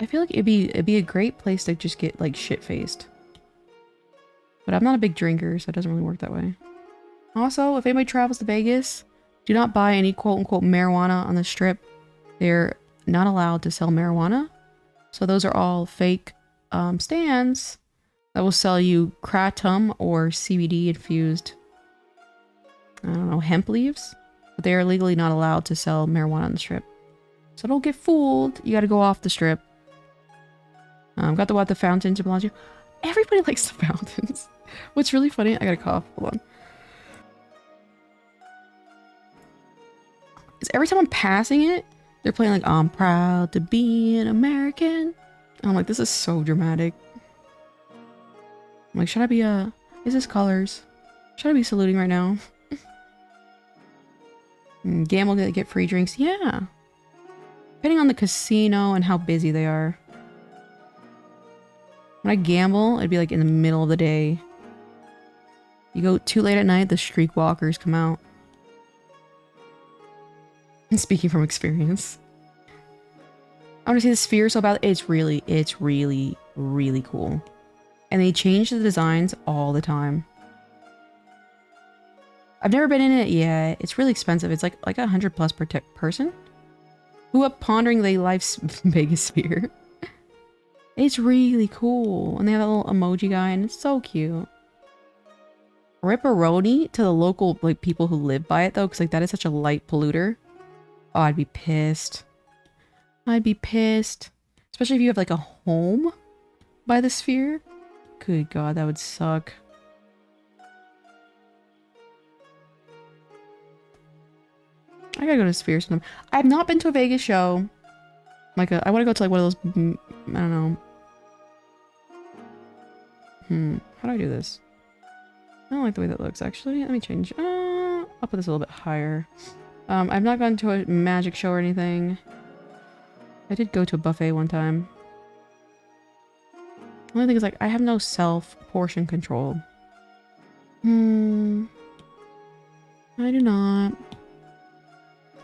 feel like it'd be a great place to just get like shit-faced. But I'm not a big drinker, so it doesn't really work that way. Also, if anybody travels to Vegas, do not buy any quote-unquote marijuana on the strip. They're not allowed to sell marijuana. So those are all fake stands that will sell you kratom or CBD infused, I don't know, hemp leaves. But they are legally not allowed to sell marijuana on the strip. So don't get fooled. You gotta go off the strip. Got the fountains to Bellagio. Everybody likes the fountains. What's really funny, I gotta cough, hold on. Is every time I'm passing it, they're playing like, I'm proud to be an American. And I'm like, this is so dramatic. I'm like, should I be, is this colors? Should I be saluting right now? Gamble to get free drinks. Yeah. Depending on the casino and how busy they are. When I gamble, it'd be like in the middle of the day. You go too late at night, the streak walkers come out. Speaking from experience. I want to see the sphere so bad. It's really, really cool. And they change the designs all the time. I've never been in it yet. It's really expensive. It's like 100 plus per person. Who up pondering the life's biggest sphere. It's really cool. And they have a little emoji guy and it's so cute. Ripperoni to the local like people who live by it though, because like that is such a light polluter. Oh, I'd be pissed. I'd be pissed. Especially if you have like a home by the sphere. Good God, that would suck. I gotta go to the sphere sometime. I have not been to a Vegas show. Like I want to go to like one of those, I don't know. How do I do this? I don't like the way that looks actually. Let me change. I'll put this a little bit higher. I've not gone to a magic show or anything. I did go to a buffet one time. The only thing is like I have no self-portion control. I do not.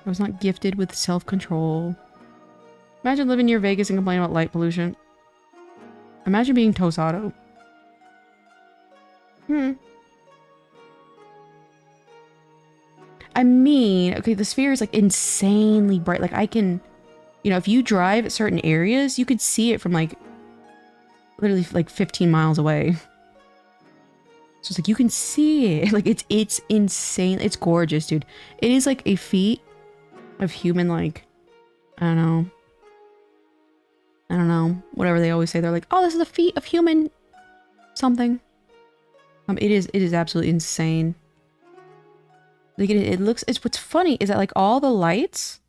I was not gifted with self-control. Imagine living near Vegas and complaining about light pollution. Imagine being Tosado. I mean, okay, the sphere is like insanely bright. Like I can, you know, if you drive at certain areas, you could see it from like literally like 15 miles away. So it's like you can see it. Like it's insane. It's gorgeous, dude. It is like a feat of human, like, I don't know, whatever they always say. They're like, oh, this is a feat of human something. It is absolutely insane. Like it looks, it's what's funny is that like all the lights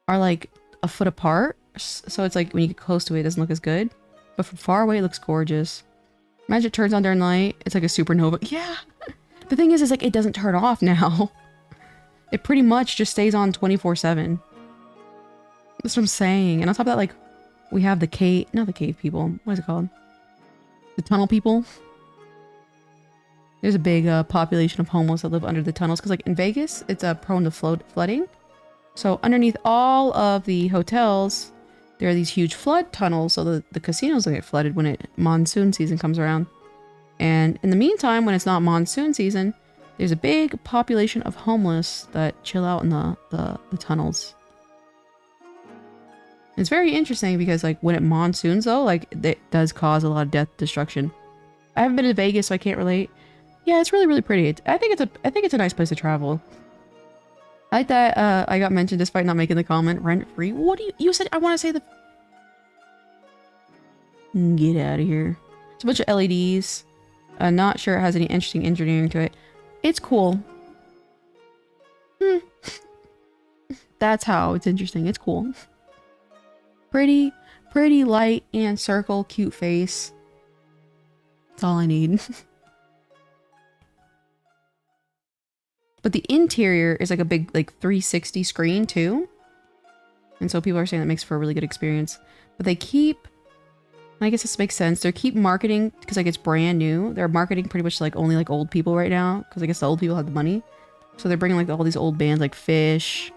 are like a foot apart. So it's like when you get close to it, it doesn't look as good. But from far away, it looks gorgeous. Imagine it turns on during night. It's like a supernova. Yeah. The thing is like it doesn't turn off now. It pretty much just stays on 24/7. That's what I'm saying. And on top of that, like we have the cave, not the cave people. What is it called? The tunnel people. There's a big population of homeless that live under the tunnels. Because like in Vegas, it's prone to flooding. So underneath all of the hotels, there are these huge flood tunnels. So the casinos will get flooded when monsoon season comes around. And in the meantime, when it's not monsoon season, there's a big population of homeless that chill out in the tunnels. It's very interesting because like when it monsoons though, like it does cause a lot of death, destruction. I haven't been to Vegas, so I can't relate. Yeah, it's really, really pretty. I think it's a nice place to travel. I like that I got mentioned despite not making the comment. Rent free. What do you said? I want to say the. Get out of here. It's a bunch of LEDs. Not sure it has any interesting engineering to it. It's cool. That's how it's interesting. It's cool. Pretty light and circle, cute face. That's all I need. But the interior is like a big like 360 screen too. And so people are saying that makes for a really good experience. But they keep, I guess this makes sense. They keep marketing because like it's brand new. They're marketing pretty much like only like old people right now. Because I guess the old people have the money. So they're bringing like all these old bands like Fish.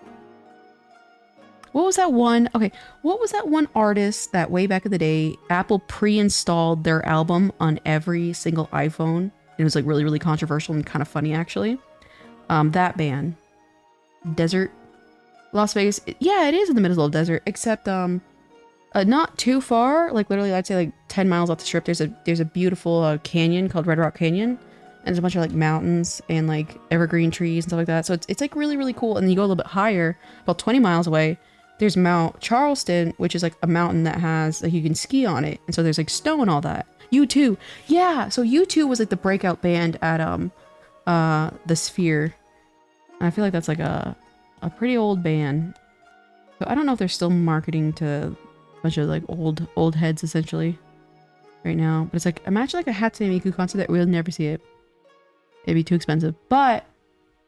What was that one? Okay, what was that one artist that way back in the day, Apple pre-installed their album on every single iPhone? It was like really, really controversial and kind of funny actually. That band. Desert. Las Vegas. Yeah, it is in the middle of the desert, except not too far. Like literally I'd say like 10 miles off the strip. There's a beautiful canyon called Red Rock Canyon. And there's a bunch of like mountains and like evergreen trees and stuff like that. So it's like really, really cool. And then you go a little bit higher, about 20 miles away. There's Mount Charleston, which is like a mountain that has like you can ski on it. And so there's like snow and all that. U2. Yeah, so U2 was like the breakout band at the Sphere. And I feel like that's like a pretty old band. So I don't know if they're still marketing to a bunch of like old heads essentially right now. But it's like imagine like a Hatsune Miku concert that we'll never see it. It'd be too expensive. But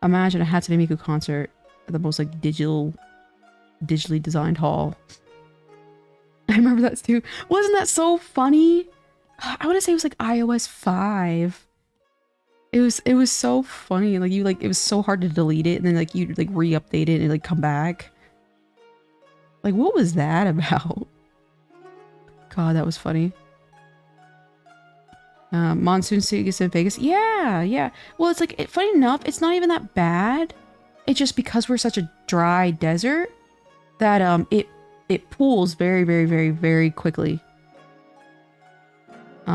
imagine a Hatsune Miku concert at the most like digitally designed hall. I remember that too. Wasn't that so funny? I want to say it was like iOS 5. It was so funny. Like you like it was so hard to delete it, and then like you like re-update it and like come back. Like what was that about? God, that was funny. Monsoon Vegas in Vegas. Yeah, yeah. Well, it's like funny enough, it's not even that bad. It's just because we're such a dry desert that it pools very, very, very, very quickly.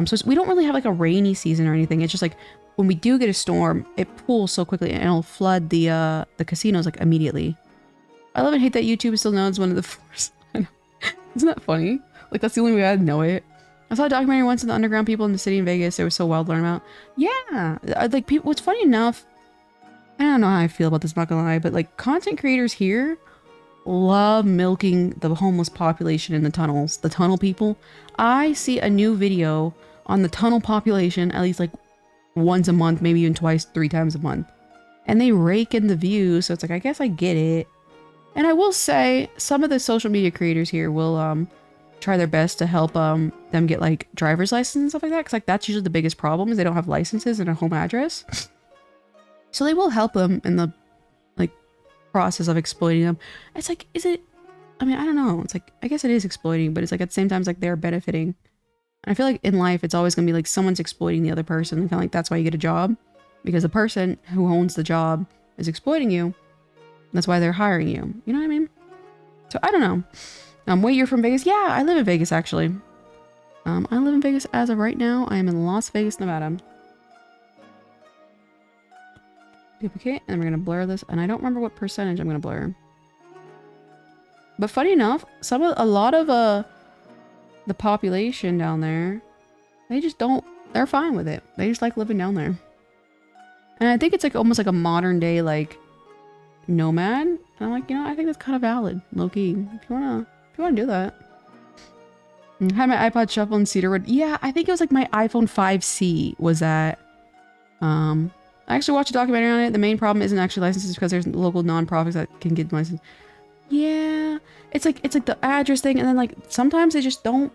So we don't really have like a rainy season or anything. It's just like when we do get a storm, it pools so quickly and it'll flood the casinos like immediately. I love and hate that YouTube is still known as one of the fours. Isn't that funny? Like that's the only way I'd know it. I saw a documentary once on the underground people in the city in Vegas. It was so wild to learn about. Yeah, like people. What's funny enough, I don't know how I feel about this. Not gonna lie, but like content creators here love milking the homeless population in the tunnels. The tunnel people. I see a new video on the tunnel population at least like once a month, maybe even twice, 3 times a month, and they rake in the views. So it's like I guess I get it. And I will say some of the social media creators here will try their best to help them get like driver's license and stuff like that, because like that's usually the biggest problem is they don't have licenses and a home address. So they will help them in the like process of exploiting them. It's like, is it, I mean, I don't know, it's like I guess it is exploiting, but it's like at the same time it's like they're benefiting. And I feel like in life it's always gonna be like someone's exploiting the other person, and kind of like that's why you get a job, because the person who owns the job is exploiting you. That's why they're hiring you. You know what I mean? So I don't know. Wait, you're from Vegas? Yeah, I live in Vegas, actually. I live in Vegas as of right now. I am in Las Vegas, Nevada. Duplicate, and we're going to blur this. And I don't remember what percentage I'm going to blur. But funny enough, a lot of the population down there, they just don't, they're fine with it. They just like living down there. And I think it's like almost like a modern day, like, nomad. And I'm like, you know, I think that's kind of valid, low-key. If you wanna do that. I had my iPod Shuffle in Cedarwood. Yeah, I think it was like my iPhone 5C was that. I actually watched a documentary on it. The main problem isn't actually licenses, because there's local nonprofits that can get license. Yeah, it's like the address thing, and then like sometimes they just don't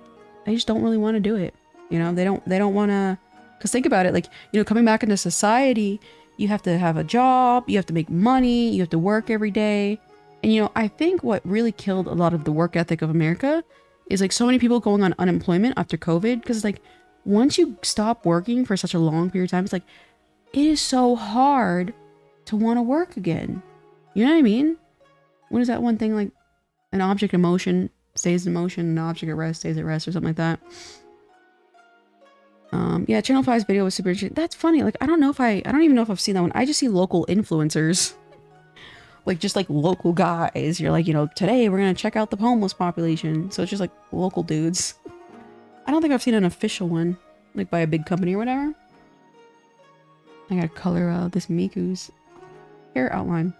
really want to do it. You know, they don't want to, because think about it, like, you know, coming back into society, you have to have a job, you have to make money, you have to work every day. And, you know, I think what really killed a lot of the work ethic of America is like so many people going on unemployment after COVID. Because it's like, once you stop working for such a long period of time, it's like, it is so hard to want to work again. You know what I mean? What is that one thing, like an object in motion stays in motion, an object at rest stays at rest, or something like that. Yeah, Channel 5's video was super interesting. That's funny. Like, I don't even know if I've seen that one. I just see local influencers. Like, just like local guys. You're like, you know, today we're going to check out the homeless population. So it's just like local dudes. I don't think I've seen an official one, like by a big company or whatever. I gotta color this Miku's hair outline.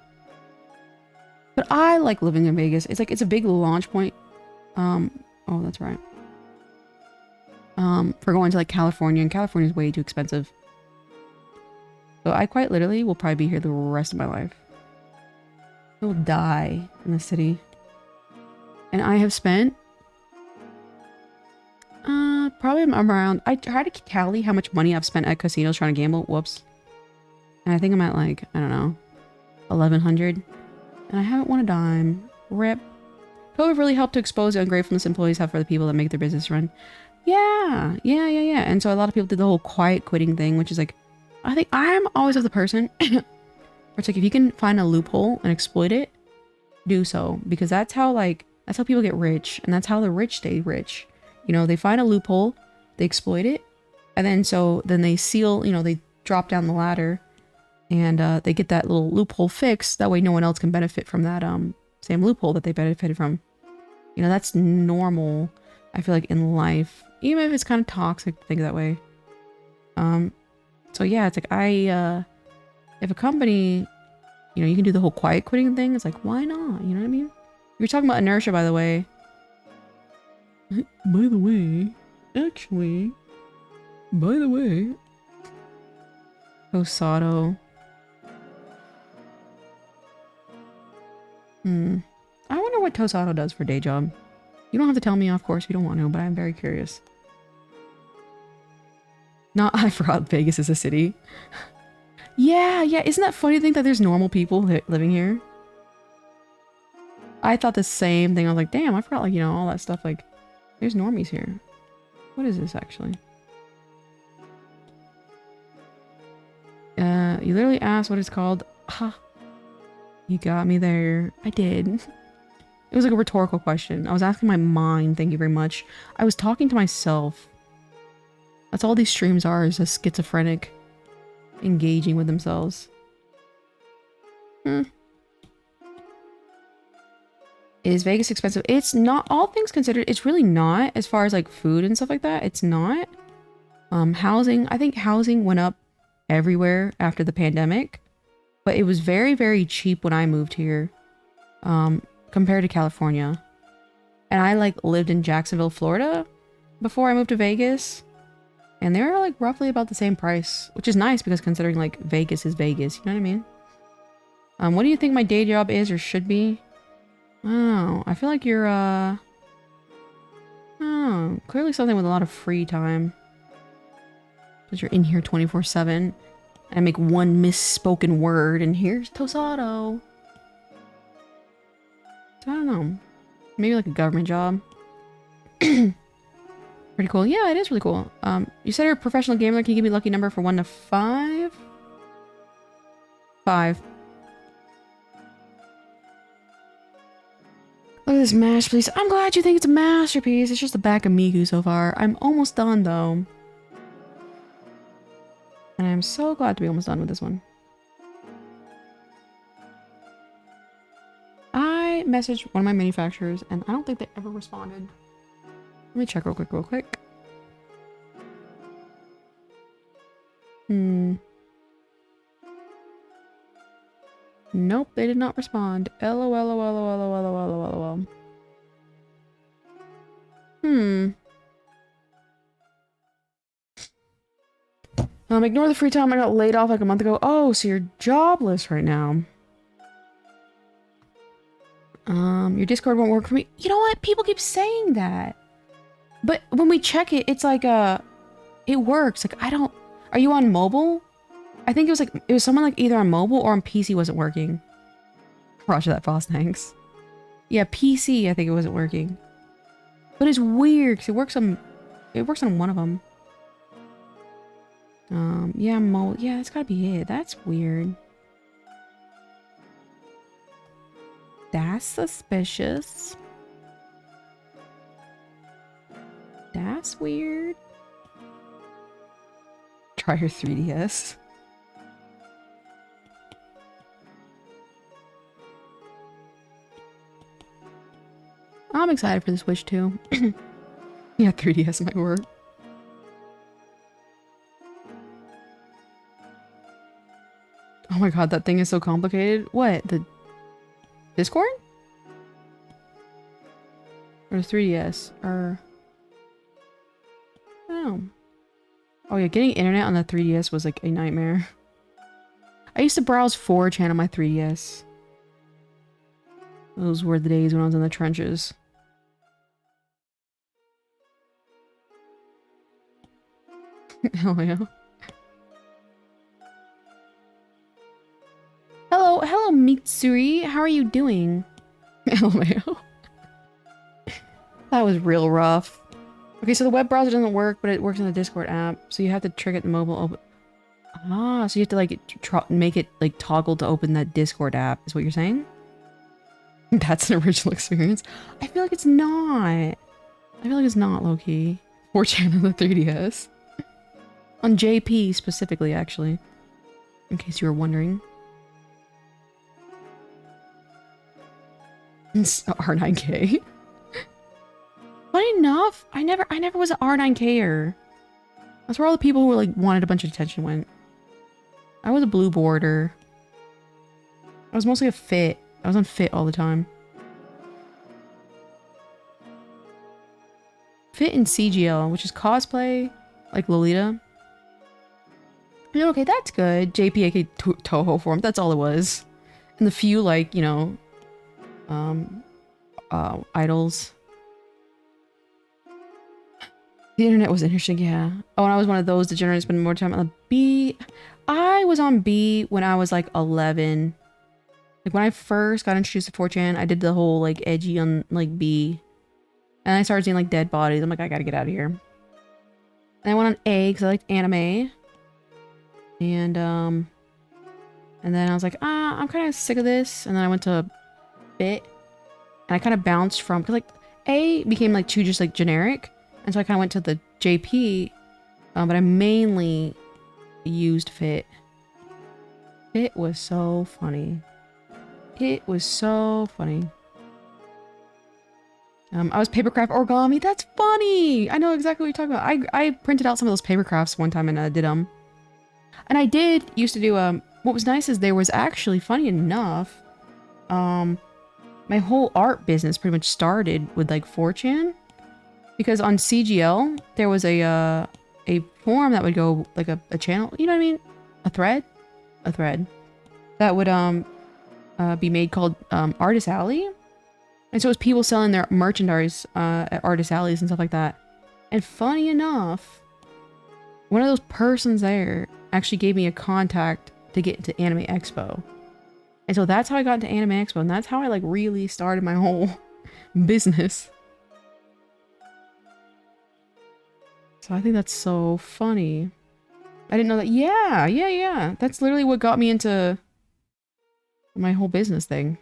But I like living in Vegas. It's like, it's a big launch point. Oh, that's right. For going to like California, and California is way too expensive. So I quite literally will probably be here the rest of my life. I will die in the city. And I have spent probably I'm around, I try to tally how much money I've spent at casinos trying to gamble. Whoops. And I think I'm at like, I don't know, 1,100. And I haven't won a dime. Rip. COVID really helped to expose the ungratefulness employees have for the people that make their business run. Yeah. And so a lot of people did the whole quiet quitting thing, which is like, I think I'm always of the person where it's like, if you can find a loophole and exploit it, do so. Because that's how people get rich, and that's how the rich stay rich. You know, they find a loophole, they exploit it, and then they seal, you know, they drop down the ladder, and they get that little loophole fixed. That way no one else can benefit from that same loophole that they benefited from. You know, that's normal, I feel like, in life. Even if it's kind of toxic to think that way. So yeah, it's like if a company, you know, you can do the whole quiet quitting thing, it's like, why not? You know what I mean? You were talking about inertia, by the way. By the way, Osato. I wonder what Tosato does for day job. You don't have to tell me, of course, if you don't want to, but I'm very curious. I forgot Vegas is a city. Yeah, yeah. Isn't that funny to think that there's normal people living here? I thought the same thing. I was like, damn, I forgot, like, you know, all that stuff. Like, there's normies here. What is this, actually? You literally asked what it's called. Ha. You got me there. I did. It was like a rhetorical question. I was asking my mind, thank you very much. I was talking to myself. That's all these streams are, is a schizophrenic engaging with themselves. Is Vegas expensive? It's not, all things considered, it's really not, as far as like food and stuff like that. It's not. Housing, I think housing went up everywhere after the pandemic, but it was very, very cheap when I moved here, compared to California. And I like lived in Jacksonville, Florida before I moved to Vegas, and they were like roughly about the same price, which is nice because considering like Vegas is Vegas, you know what I mean? What do you think my day job is or should be? Oh, I feel like you're oh, clearly something with a lot of free time. Because you're in here 24/7. I make one misspoken word and here's Tosado. So I don't know. Maybe like a government job. Pretty cool. Yeah, it is really cool. You said you're a professional gamer. Can you give me a lucky number for 1 to 5? 5. Look at this masterpiece. I'm glad you think it's a masterpiece. It's just the back of Miku so far. I'm almost done though. And I'm so glad to be almost done with this one. I messaged one of my manufacturers and I don't think they ever responded. Let me check real quick. Nope, they did not respond. LOL. Ignore the free time. I got laid off like a month ago. Oh, so you're jobless right now. Your Discord won't work for me. You know what? People keep saying that. But when we check it, it's like, it works. Like, I don't... Are you on mobile? I think it was like, it was someone like either on mobile or on PC wasn't working. Roger that, boss, thanks. Yeah, PC, I think it wasn't working. But it's weird, because it works on one of them. Yeah, yeah, that's gotta be it. That's weird. That's suspicious. That's weird. Try your 3DS. I'm excited for the Switch too. Yeah, 3DS might work. Oh my god, that thing is so complicated. What? The Discord? Or the 3DS? Or... I don't know. Oh yeah, getting internet on the 3DS was like a nightmare. I used to browse 4chan on my 3DS. Those were the days when I was in the trenches. Hell yeah. Hello Mitsuri, how are you doing? LMAO. That was real rough. Okay, so the web browser doesn't work, but it works in the Discord app, so you have to trigger the mobile open. Ah, so you have to like make it like toggle to open that Discord app, is what you're saying? That's an original experience. I feel like it's not. I feel like it's not, low-key. 4chan on the 3DS. On JP specifically, actually. In case you were wondering. It's R9K. Funny enough, I never was an R9Ker. That's where all the people who were like wanted a bunch of attention went. I was a blue border. I was mostly a fit. I was on fit all the time. Fit in CGL, which is cosplay, like Lolita. Yeah, okay, that's good. JPAK Toho form, that's all it was. And the few, like, you know, idols. The internet was interesting, yeah. Oh, and I was one of those degenerates spending more time on the B. I was on B when I was like 11. Like when I first got introduced to 4chan, I did the whole like edgy on like B. And I started seeing like dead bodies. I'm like, I gotta get out of here. And I went on A because I liked anime. And then I was like, I'm kind of sick of this. And then I went to Bit. And I kind of bounced from, because like A became like too just like generic. And so I kind of went to the JP. But I mainly used Fit. It was so funny. It was so funny. I was papercraft origami. That's funny. I know exactly what you're talking about. I printed out some of those papercrafts one time and did them. And I used to do what was nice is there was actually, funny enough, my whole art business pretty much started with like 4chan, because on CGL there was a forum that would go like a channel, you know what I mean, a thread that would be made called Artist Alley. And so it was people selling their merchandise at Artist Alleys and stuff like that. And funny enough, one of those persons there actually gave me a contact to get into Anime Expo. And so that's how I got into Anime Expo, and that's how I like really started my whole business. So I think that's so funny. I didn't know that. Yeah. That's literally what got me into my whole business thing.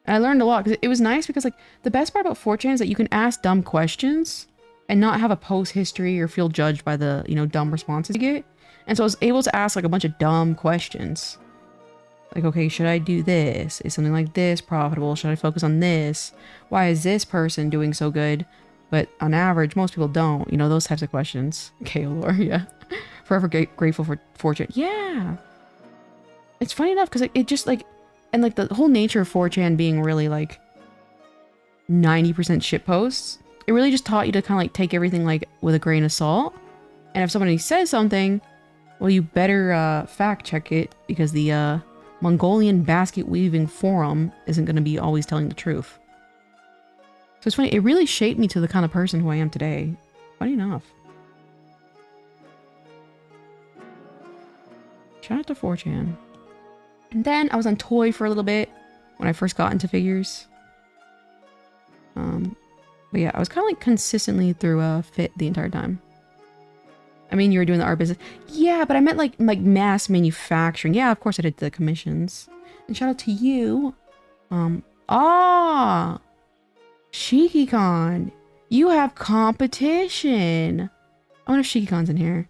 And I learned a lot because it was nice, because like the best part about 4chan is that you can ask dumb questions and not have a post history or feel judged by the, you know, dumb responses you get. And so I was able to ask like a bunch of dumb questions. Like, okay, should I do this? Is something like this profitable? Should I focus on this? Why is this person doing so good? But on average, most people don't. You know, those types of questions. Okay, Lore, yeah. Forever grateful for 4chan. Yeah. It's funny enough because it just like, and like the whole nature of 4chan being really like 90% shitposts, it really just taught you to kind of like take everything like with a grain of salt. And if somebody says something, well, you better fact check it, because the Mongolian basket weaving forum isn't going to be always telling the truth. So it's funny, it really shaped me to the kind of person who I am today. Funny enough. Shout out to 4chan. And then I was on Toy for a little bit when I first got into figures. But yeah, I was kind of like consistently through Fit the entire time. I mean, you were doing the art business. Yeah, but I meant like mass manufacturing. Yeah, of course I did the commissions. And shout out to you. ShikiCon. You have competition. I wonder if ShikiCon's in here.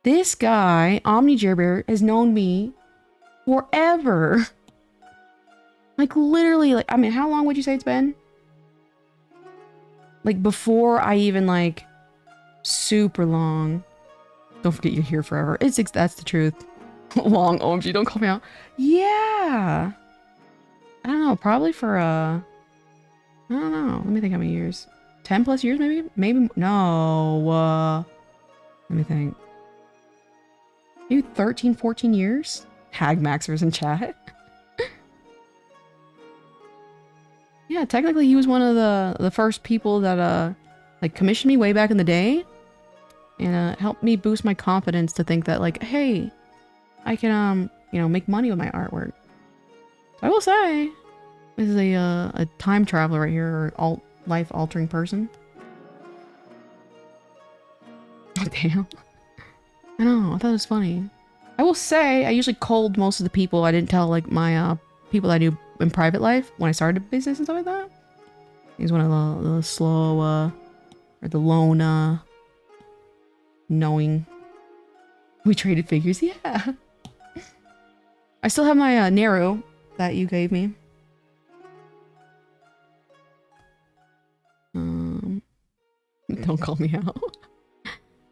This guy, OmniJerbear, has known me forever. Like literally, like, I mean, how long would you say it's been? Like before I even like super long. Don't forget you're here forever. That's the truth. Long OMG, don't call me out. Yeah. I don't know, probably for I don't know. Let me think how many years. 10 plus years maybe? Maybe no. Let me think. Maybe 13, 14 years? Hagmaxer's in chat. Yeah, technically he was one of the first people that like commissioned me way back in the day, and helped me boost my confidence to think that like, hey, I can you know, make money with my artwork. So I will say, this is a time traveler right here, or life altering person. Oh, damn. I know, I thought it was funny. I will say, I usually culled most of the people. I didn't tell like my people I knew in private life when I started a business and stuff like that. He's one of the slow, or the lone, knowing. We traded figures, yeah. I still have my Nero that you gave me. Don't call me out.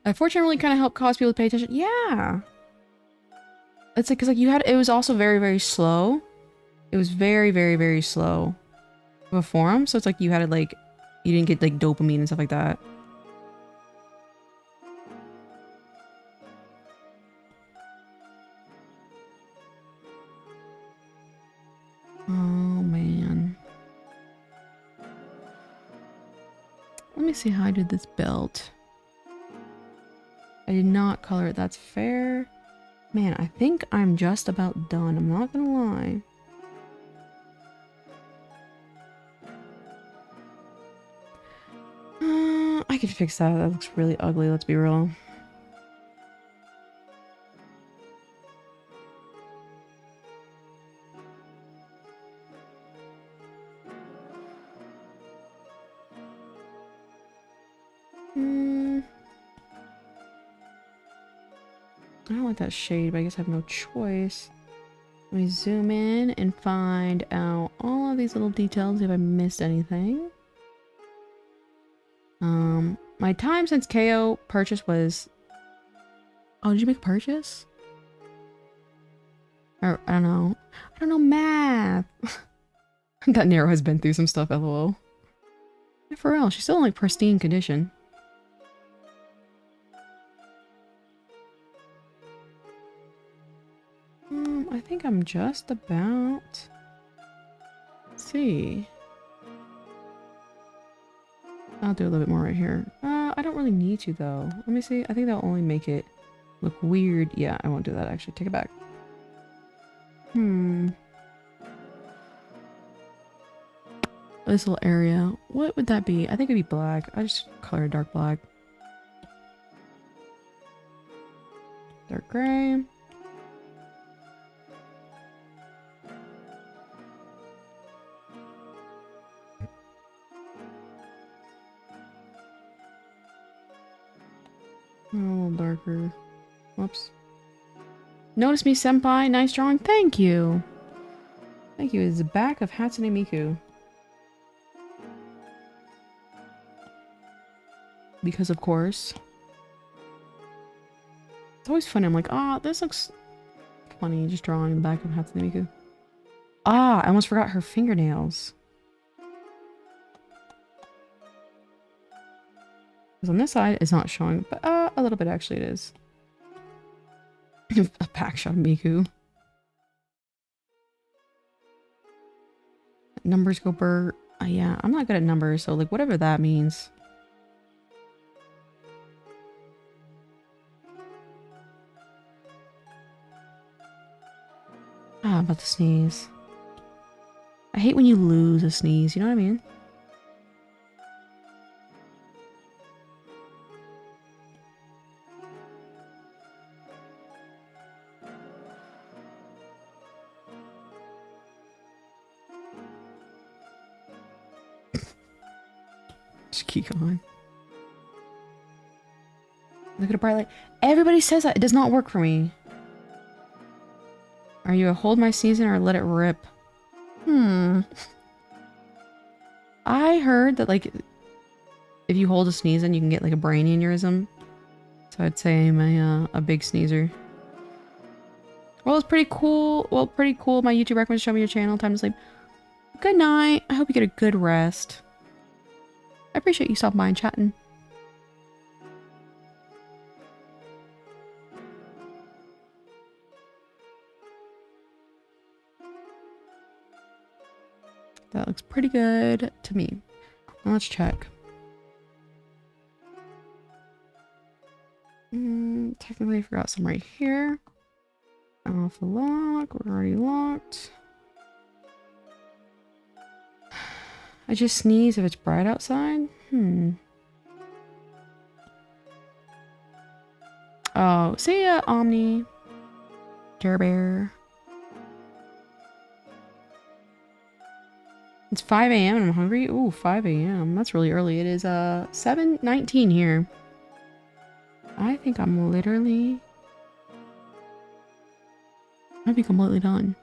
Unfortunately, kind of helped cause people to pay attention. Yeah. It's like, cause like it was also very, very slow. It was very, very, very slow of a forum. So it's like you had to like, you didn't get like dopamine and stuff like that. Oh man. Let me see how I did this belt. I did not color it. That's fair. Man, I think I'm just about done. I'm not gonna lie. I could fix that. That looks really ugly. Let's be real. I don't like that shade, but I guess I have no choice. Let me zoom in and find out all of these little details if I missed anything. My time since KO purchase was... Oh, did you make a purchase? Or, I don't know. I don't know math. That Nero has been through some stuff, lol. Yeah, for real, she's still in like pristine condition. I think I'm just about... Let's see. I'll do a little bit more right here. I don't really need to though. Let me see. I think that'll only make it look weird. Yeah, I won't do that actually. Take it back. This little area. What would that be? I think it'd be black. I just color dark black. Dark gray. A little darker. Whoops. Notice me, senpai. Nice drawing. Thank you. Thank you. It's the back of Hatsune Miku. Because of course. It's always funny. I'm like, ah, this looks funny. Just drawing the back of Hatsune Miku. Ah, I almost forgot her fingernails. Because on this side, it's not showing, but a little bit actually it is. A pack shot of Miku. Numbers go burr. Yeah, I'm not good at numbers, so like whatever that means. Ah, I'm about to sneeze. I hate when you lose a sneeze, you know what I mean? Just keep going. Look at a bright light. Everybody says that. It does not work for me. Are you a hold my sneezing or let it rip? I heard that, like, if you hold a sneezing, you can get, like, a brain aneurysm. So I'd say I'm a big sneezer. Well, it's pretty cool. Well, pretty cool. My YouTube recommends show me your channel. Time to sleep. Good night. I hope you get a good rest. I appreciate you stopping by and chatting. That looks pretty good to me. Now let's check. Technically I forgot some right here. Alpha lock. We're already locked. I just sneeze if it's bright outside? Oh, see ya, Omni. Care Bear. It's 5 a.m. and I'm hungry. Ooh, 5 a.m. That's really early. It is 7:19 here. I think I'm literally... I'd be completely done.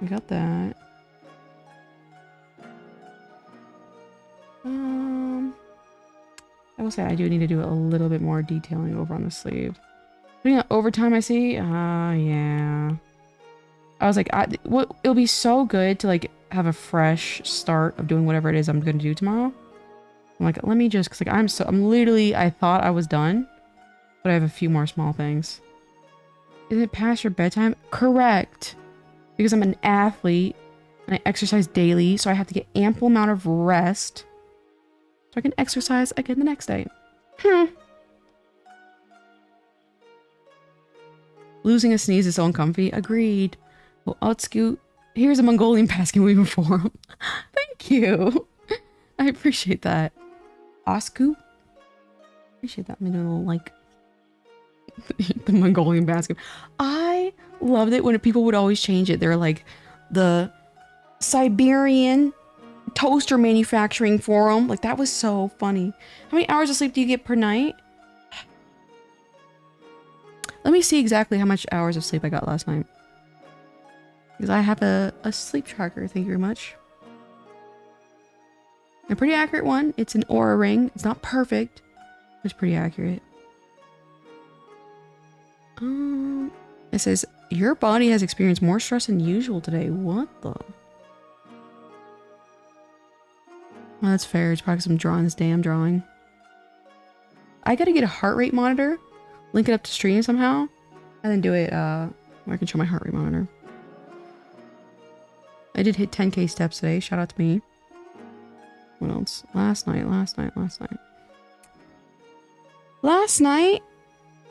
We got that. I will say I do need to do a little bit more detailing over on the sleeve. Putting out overtime, I see. Yeah. I was like, it'll be so good to like have a fresh start of doing whatever it is I'm gonna do tomorrow. I'm like, let me just, cause like I'm literally, I thought I was done, but I have a few more small things. Is it past your bedtime? Correct. Because I'm an athlete And I exercise daily, so I have to get ample amount of rest so I can exercise again the next day. Losing a sneeze is so uncomfy. Agreed. Well, Otscoot, here's a Mongolian basket weaving forum. Thank you. I appreciate that. Oscoot? Appreciate that. I'm doing a little, like, the Mongolian basket. I loved it when people would always change it. They're like, the Siberian toaster manufacturing forum. Like, that was so funny. How many hours of sleep do you get per night? Let me see exactly how much hours of sleep I got last night. Because I have a sleep tracker, thank you very much. A pretty accurate one. It's an Aura ring. It's not perfect. It's pretty accurate. It says, your body has experienced more stress than usual today. What the? Well, that's fair. It's probably some drawing this damn drawing. I gotta get a heart rate monitor. Link it up to stream somehow. And then do it, where I can show my heart rate monitor. I did hit 10k steps today. Shout out to me. What else? Last night,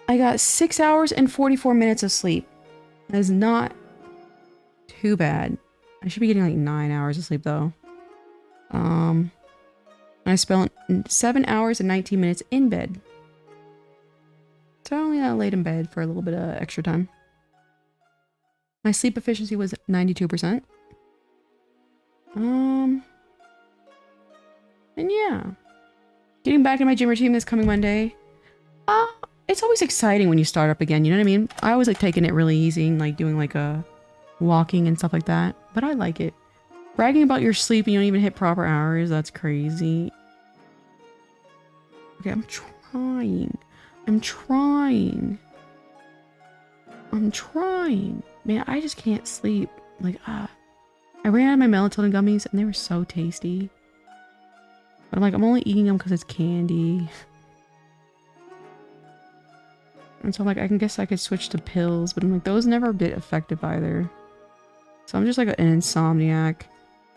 I got 6 hours and 44 minutes of sleep. That is not too bad. I should be getting like 9 hours of sleep though. I spent 7 hours and 19 minutes in bed. So I only laid in bed for a little bit of extra time. My sleep efficiency was 92%. And yeah. Getting back in my gym routine this coming Monday. It's always exciting when you start up again, you know what I mean? I always like taking it really easy and like doing like a walking and stuff like that. But I like it. Bragging about your sleep and you don't even hit proper hours, that's crazy. Okay, I'm trying. Man, I just can't sleep. Like, I ran out of my melatonin gummies and they were so tasty. But I'm like, I'm only eating them because it's candy. And so I'm like, I guess I could switch to pills, but I'm like, those never a bit effective either. So I'm just like an insomniac.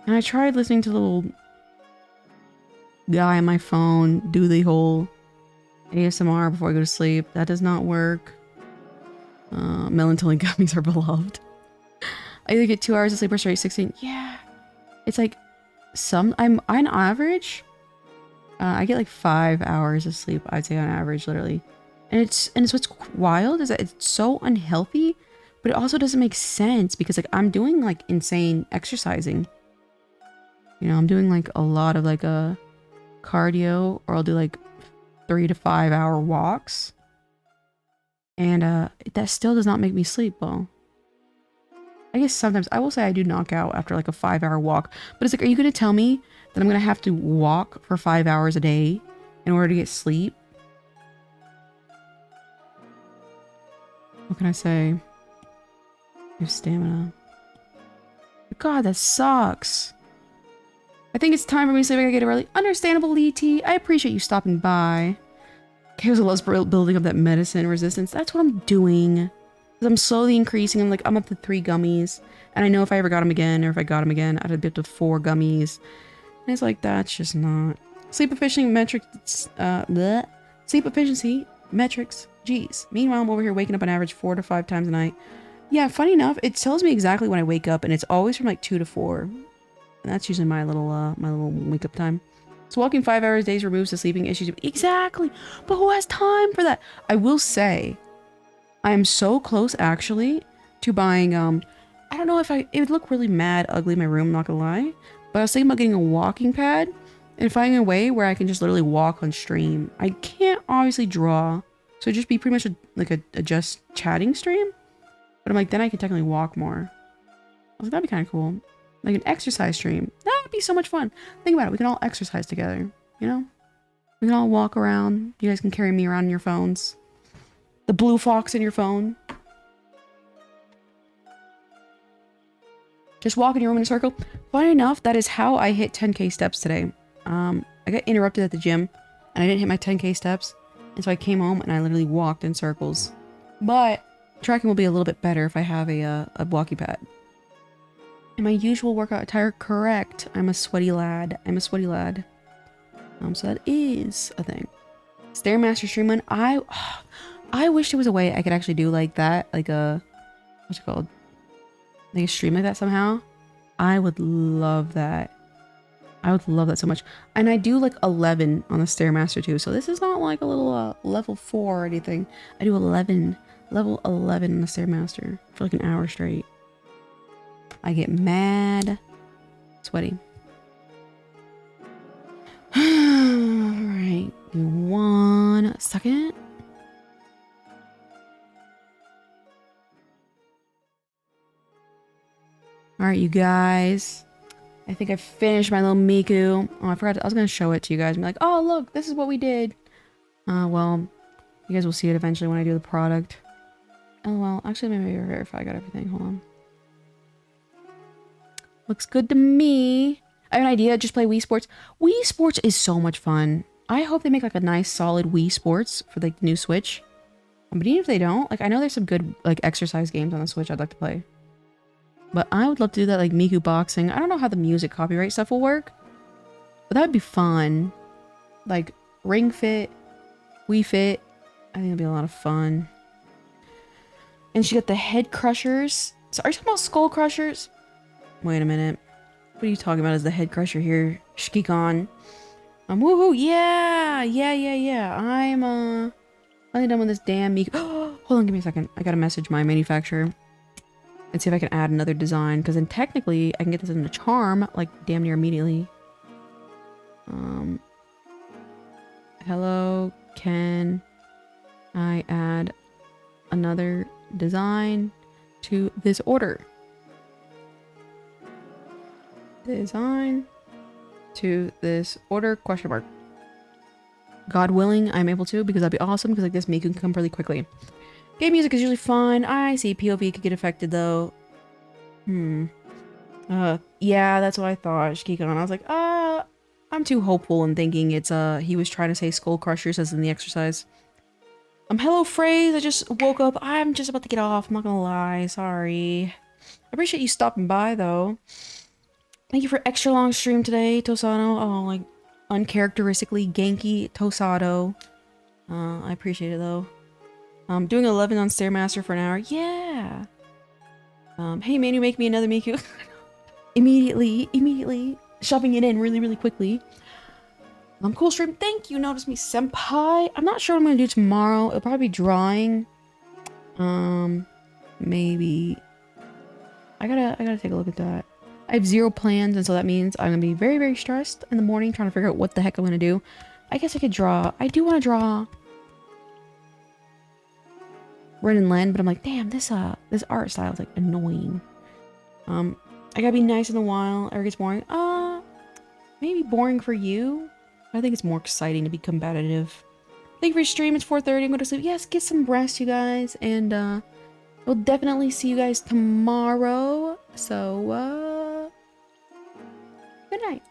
And I tried listening to the little guy on my phone do the whole ASMR before I go to sleep. That does not work. Melatonin gummies are beloved. I either get 2 hours of sleep or straight 16. Yeah. It's like I'm on average. I get like 5 hours of sleep, I'd say on average, literally. And it's what's wild is that it's so unhealthy, but it also doesn't make sense because like I'm doing like insane exercising. You know, I'm doing like a lot of like a cardio, or I'll do like 3 to 5 hour walks. And that still does not make me sleep well. I guess sometimes I will say I do knock out after like a 5 hour walk, but it's like, are you going to tell me that I'm going to have to walk for 5 hours a day in order to get sleep? What can I say? You have stamina. God, that sucks. I think it's time for me to sleep. I gotta get early. Understandable, Lee. I appreciate you stopping by. Chaos loves building up that medicine resistance. That's what I'm doing. I'm slowly increasing. I'm up to 3 gummies. And I know if I ever got them again, or if I got them again, I'd be up to 4 gummies. And it's like, that's just not. Sleep efficiency metrics, Sleep efficiency metrics. Jeez. Meanwhile, I'm over here waking up on average 4 to 5 times a night. Yeah, funny enough, it tells me exactly when I wake up, and it's always from like 2 to 4. And that's usually my little wake up time. So walking 5 hours days removes the sleeping issues. Exactly. But who has time for that? I will say, I am so close actually to buying, I don't know if it would look really mad ugly in my room, I'm not gonna lie. But I was thinking about getting a walking pad and finding a way where I can just literally walk on stream. I can't obviously draw. So it'd just be pretty much like a just chatting stream. But I'm like, then I can technically walk more. I was like, that'd be kind of cool. Like an exercise stream. That would be so much fun. Think about it. We can all exercise together, you know? We can all walk around. You guys can carry me around in your phones. The blue fox in your phone. Just walk in your room in a circle. Funny enough, that is how I hit 10k steps today. I got interrupted at the gym and I didn't hit my 10k steps. And so I came home and I literally walked in circles. But tracking will be a little bit better if I have a walkie pad. In my usual workout attire, correct. I'm a sweaty lad. I'm a sweaty lad. So that is a thing. Stairmaster Streamline. I wish there was a way I could actually do like that, like a, what's it called? Like a stream like that somehow. I would love that. I would love that so much. And I do like 11 on the Stairmaster too. So this is not like a little level 4 or anything. I do 11, level 11 on the Stairmaster for like an hour straight. I get mad sweaty. Alright, give me 1 second. Alright, you guys. I think I finished my little miku. Oh, I forgot. I was going to show it to you guys and be like, oh, look, this is what we did. Well, you guys will see it eventually when I do the product. Oh, well, actually, maybe verify I got everything. Hold on. Looks good to me. I have an idea. Just play Wii Sports. Wii Sports is so much fun. I hope they make like a nice, solid Wii Sports for like the new Switch. But even if they don't, like I know there's some good like exercise games on the Switch I'd like to play. But I would love to do that like Miku boxing. I don't know how the music copyright stuff will work. But that would be fun. Like Ring Fit, Wii Fit. I think it'd be a lot of fun. And she got the head crushers. So are you talking about skull crushers? Wait a minute. What are you talking about as the head crusher here? Shikikon. Woohoo! Yeah! I'm finally done with this damn Miku. Hold on, give me a second. I gotta message my manufacturer and see if I can add another design, because then technically I can get this in a charm like damn near immediately. Hello, can I add another design to this order? Design to this order, question mark. God willing, I'm able to, because that'd be awesome, because like this Miku can come really quickly. Game music is usually fine. I see POV could get affected though. Yeah, that's what I thought. Shikikon. I was like, I'm too hopeful in thinking it's he was trying to say skull crushers as in the exercise. Hello phrase, I just woke up. I'm just about to get off, I'm not gonna lie, sorry. I appreciate you stopping by though. Thank you for extra long stream today, Tosano. Oh, like uncharacteristically ganky Tosado. I appreciate it though. Doing 11 on Stairmaster for an hour. Yeah. Hey man, you make me another Miku. Immediately. Shoving it in really quickly. Cool stream. Thank you, Notice Me Senpai. I'm not sure what I'm gonna do tomorrow. It'll probably be drawing. Maybe. I gotta take a look at that. I have 0 plans, and so that means I'm gonna be very stressed in the morning trying to figure out what the heck I'm gonna do. I guess I could draw. I do want to draw Ren and Len, but I'm like, damn, this art style is like annoying. I gotta be nice in a while, or it gets boring. Maybe boring for you. I think it's more exciting to be competitive. Thank you for your stream. It's 4:30. I'm going to sleep. Yes, get some rest, you guys. And we'll definitely see you guys tomorrow. So, good night.